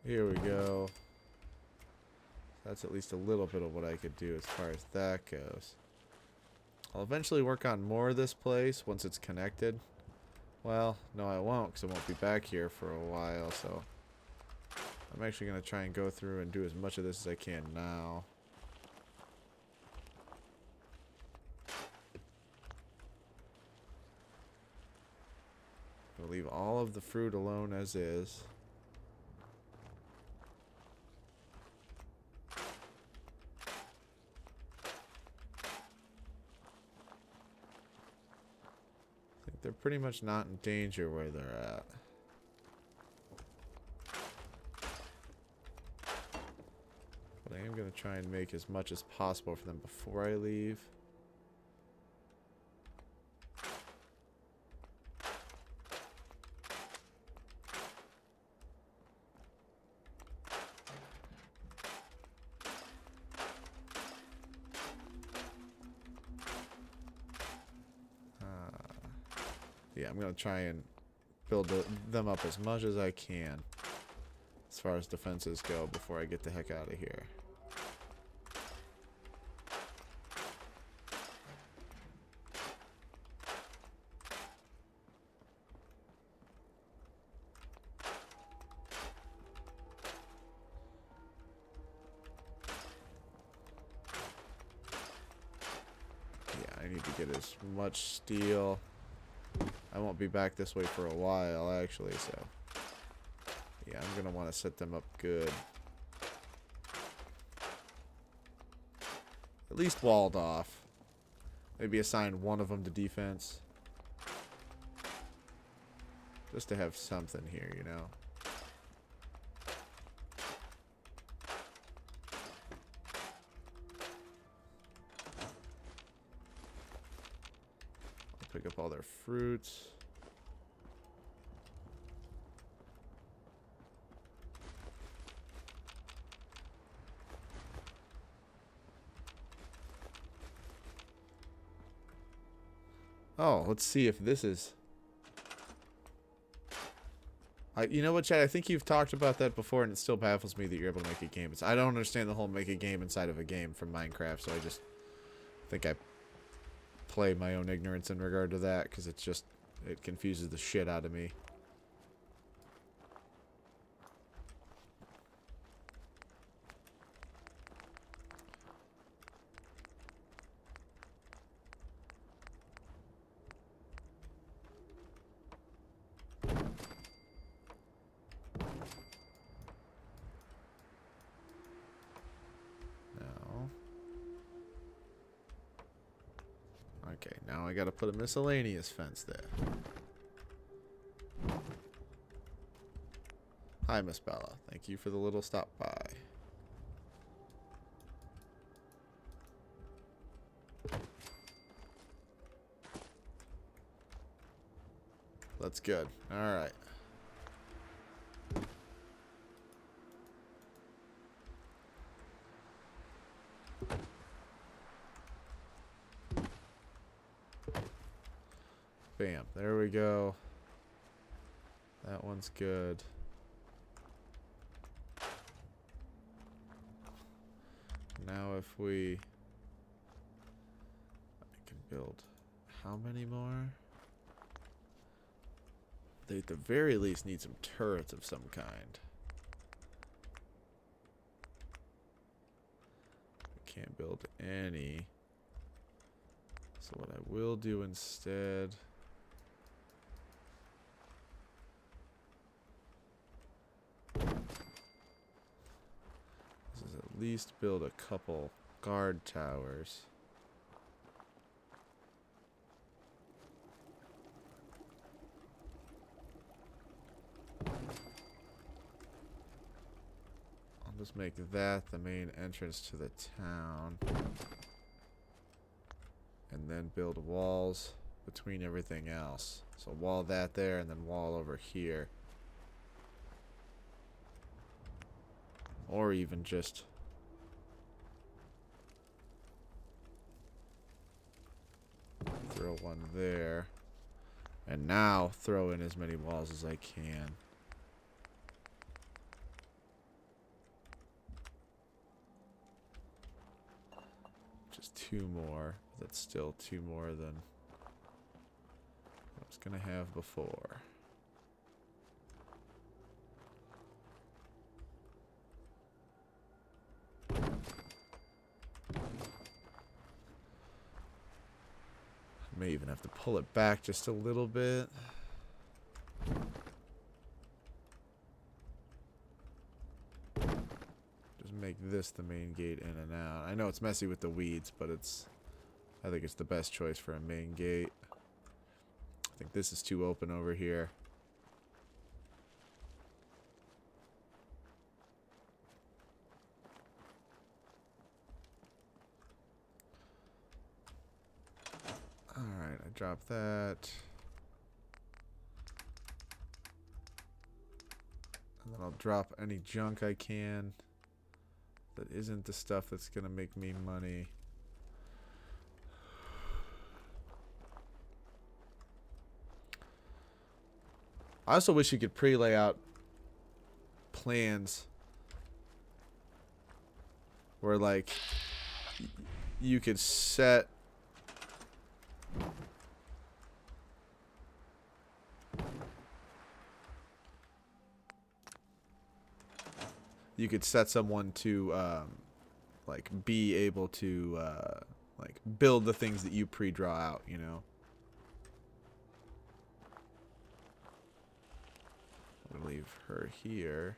Here we go. That's at least a little bit of what I could do as far as that goes. I'll eventually work on more of this place once it's connected. Well, no I won't, because I won't be back here for a while, so I'm actually going to try and go through and do as much of this as I can now. I'll leave all of the fruit alone as is. They're pretty much not in danger where they're at. But I am going to try and make as much as possible for them before I leave. Yeah, I'm going to try and build them up as much as I can as far as defenses go before I get the heck out of here. Yeah, I need to get as much steel. I won't be back this way for a while, actually, so yeah, I'm going to want to set them up good. At least walled off. Maybe assign one of them to defense. Just to have something here, you know? Pick up all their fruits. Oh, let's see if this is... You know what, Chad? I think you've talked about that before, and it still baffles me that you're able to make a game. I don't understand the whole make a game inside of a game from Minecraft, so I just think I play my own ignorance in regard to that, because it confuses the shit out of me. Okay, now I gotta put a miscellaneous fence there. Hi, Miss Bella. Thank you for the little stop by. That's good. Alright. Bam. There we go. That one's good. Now if I can build how many more? They at the very least need some turrets of some kind. I can't build any. So what I will do instead is at least build a couple guard towers. I'll just make that the main entrance to the town. And then build walls between everything else. So wall that there and then wall over here. Or even just throw one there. And now throw in as many walls as I can. Just two more. That's still two more than I was gonna have before. I may even have to pull it back just a little bit. Just make this the main gate in and out. I know it's messy with the weeds, but I think it's the best choice for a main gate. I think this is too open over here. Alright, I dropped that. And then I'll drop any junk I can that isn't the stuff that's gonna make me money. I also wish you could pre-lay out plans where, like, you could set someone to like be able to like build the things that you pre-draw out, you know. I'm gonna leave her here.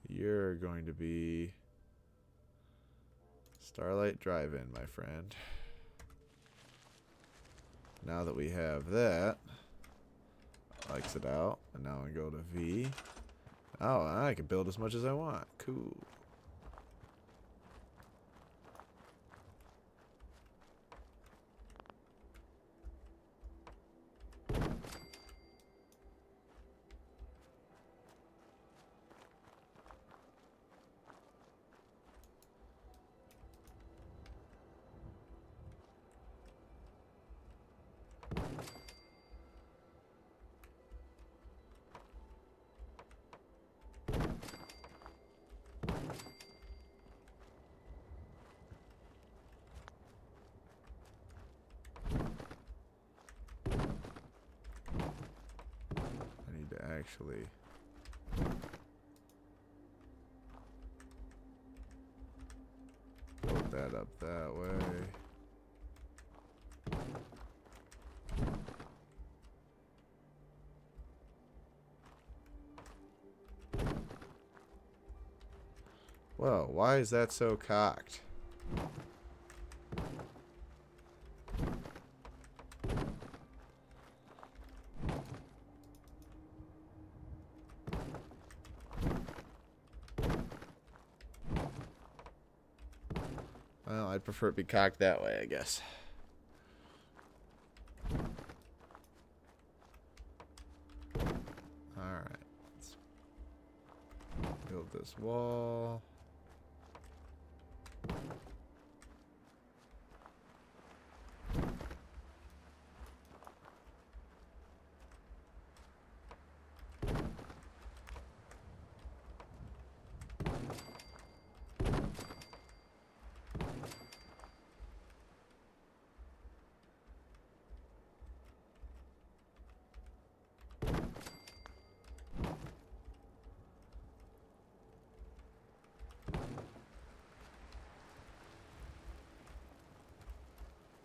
You're going to be Starlight Drive-In, my friend. Now that we have that, I'll exit out, and now I go to V. Oh, I can build as much as I want. Cool. actually. Build that up that way. Whoa, why is that so cocked? Well, I'd prefer it be cocked that way, I guess. Alright. Let's build this wall.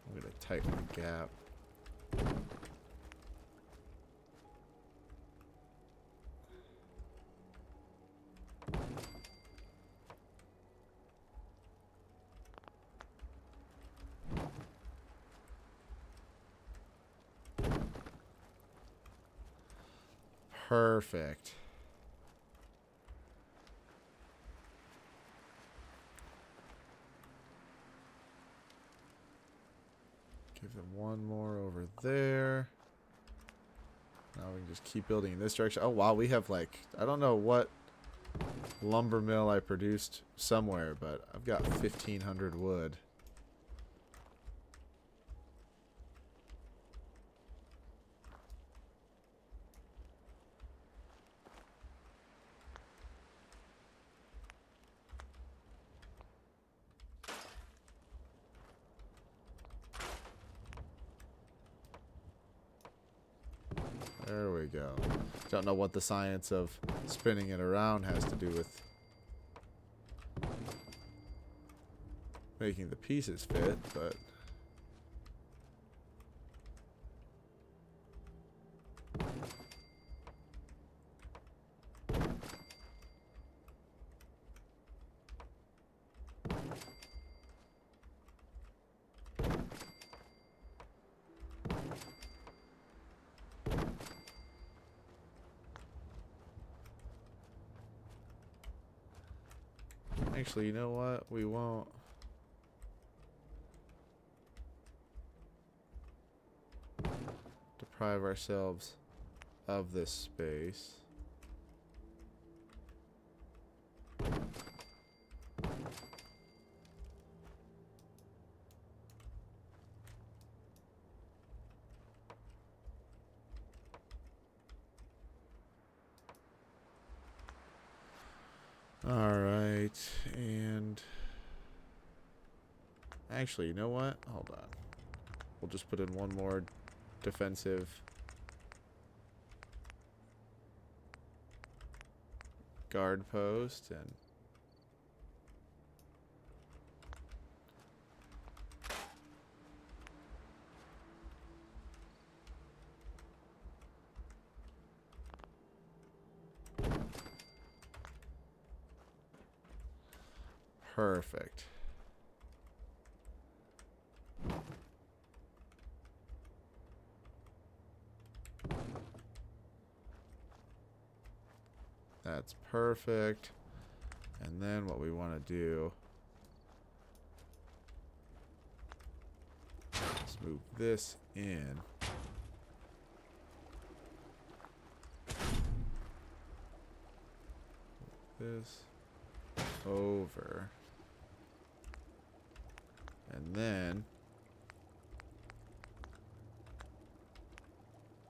I'm gonna tighten the gap. Perfect. Give them one more over there. Now we can just keep building in this direction. Oh wow, we have like, I don't know what lumber mill I produced somewhere, but I've got 1,500 wood. There we go. Don't know what the science of spinning it around has to do with making the pieces fit, but actually, you know what? We won't. Deprive ourselves of this space. Alright, and actually, you know what? Hold on. We'll just put in one more defensive guard post and perfect. That's perfect. And then what we want to do is move this in. Move this over. And then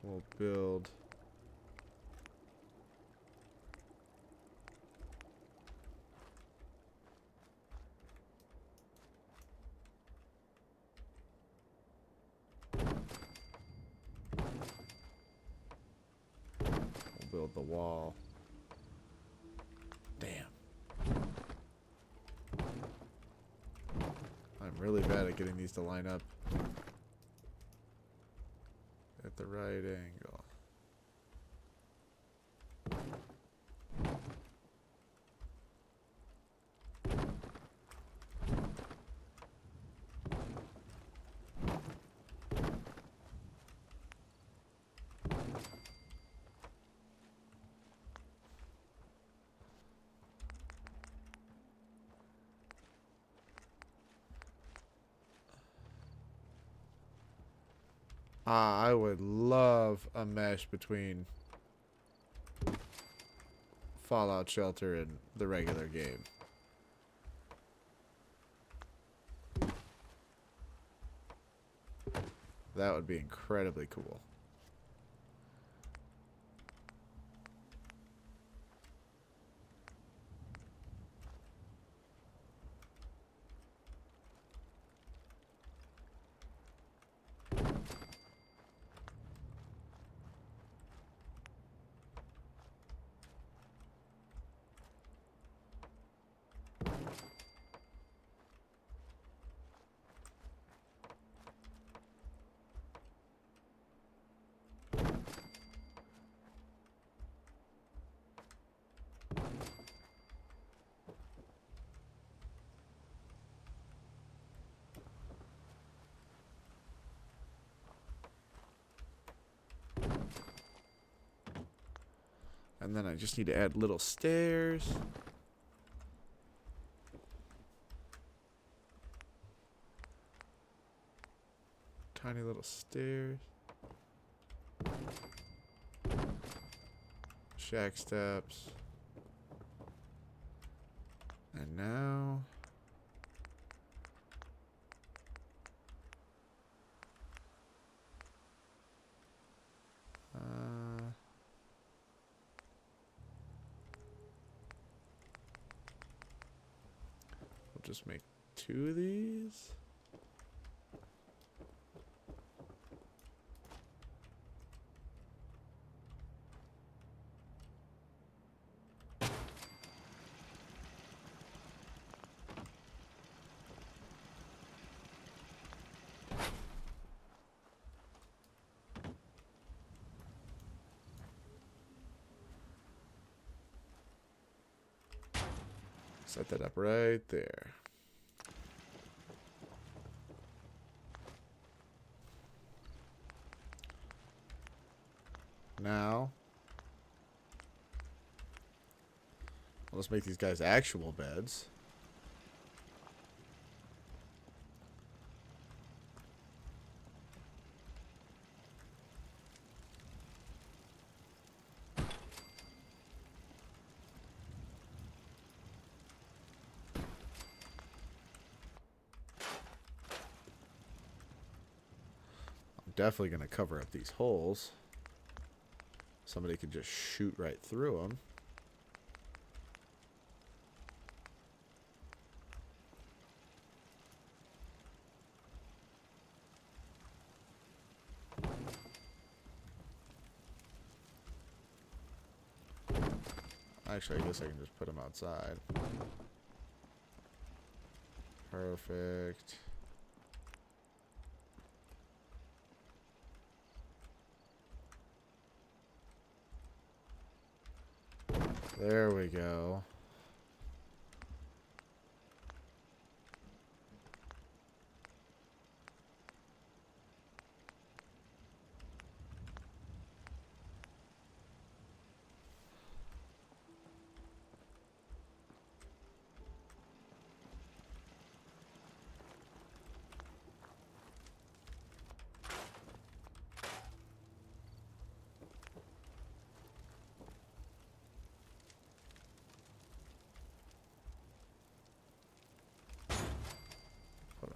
we'll build the wall. Damn. I'm really bad at getting these to line up at the right angle. I would love a mesh between Fallout Shelter and the regular game. That would be incredibly cool. And then I just need to add little stairs. Tiny little stairs. Shack steps. And now... we'll just make 2 of these. Set that up right there. Now, let's make these guys actual beds. Definitely going to cover up these holes. Somebody could just shoot right through them. Actually, I guess I can just put them outside. Perfect. There we go.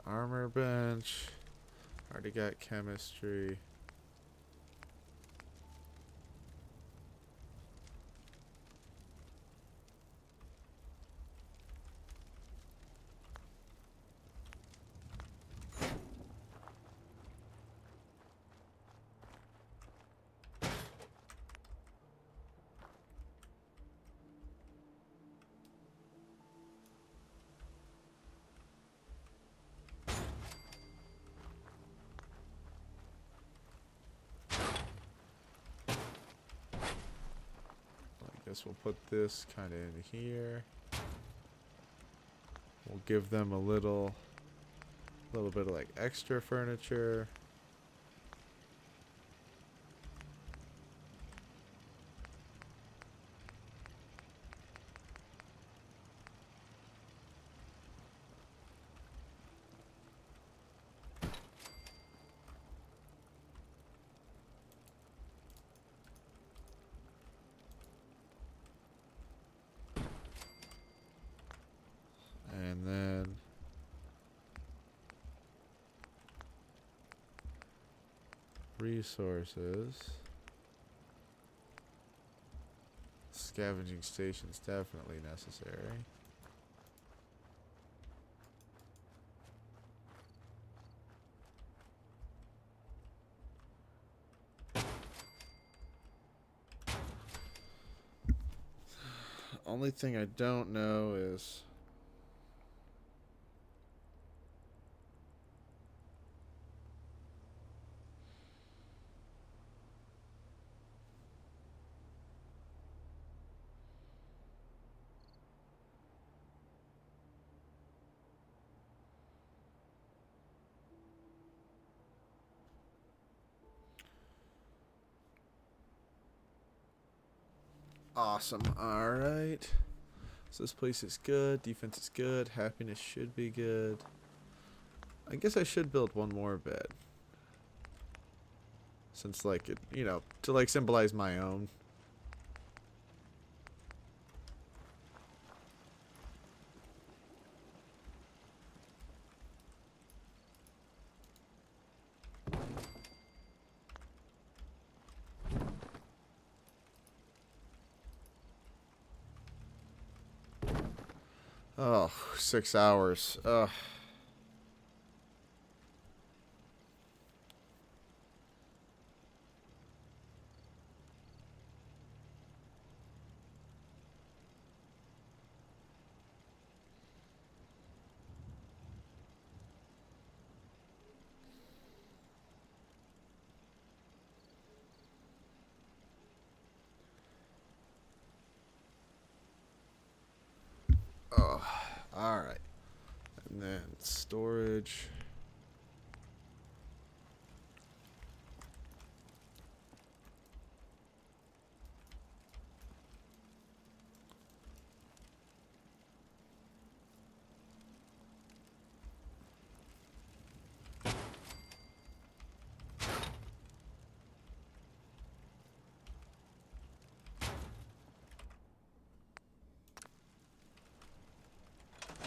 Armor bench. Already got chemistry. Guess we'll put this kind of in here. We'll give them a little bit of like extra furniture. And then resources. Scavenging stations definitely necessary. Only thing I don't know is awesome. All right. So this place is good. Defense is good. Happiness should be good. I guess I should build one more bed. Since like it, you know, to like symbolize my own. Oh, 6 hours. Ugh. Oh, all right. And then storage.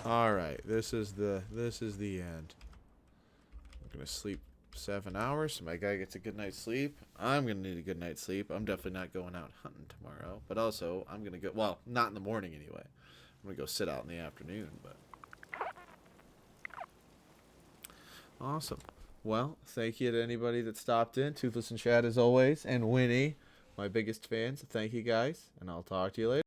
All right, this is the end. I'm gonna sleep 7 hours, so my guy gets a good night's sleep. I'm gonna need a good night's sleep. I'm definitely not going out hunting tomorrow, but also I'm gonna go. Well, not in the morning anyway. I'm gonna go sit out in the afternoon. But awesome. Well, thank you to anybody that stopped in. Toothless and Chad as always, and Winnie, my biggest fans. Thank you guys, and I'll talk to you later.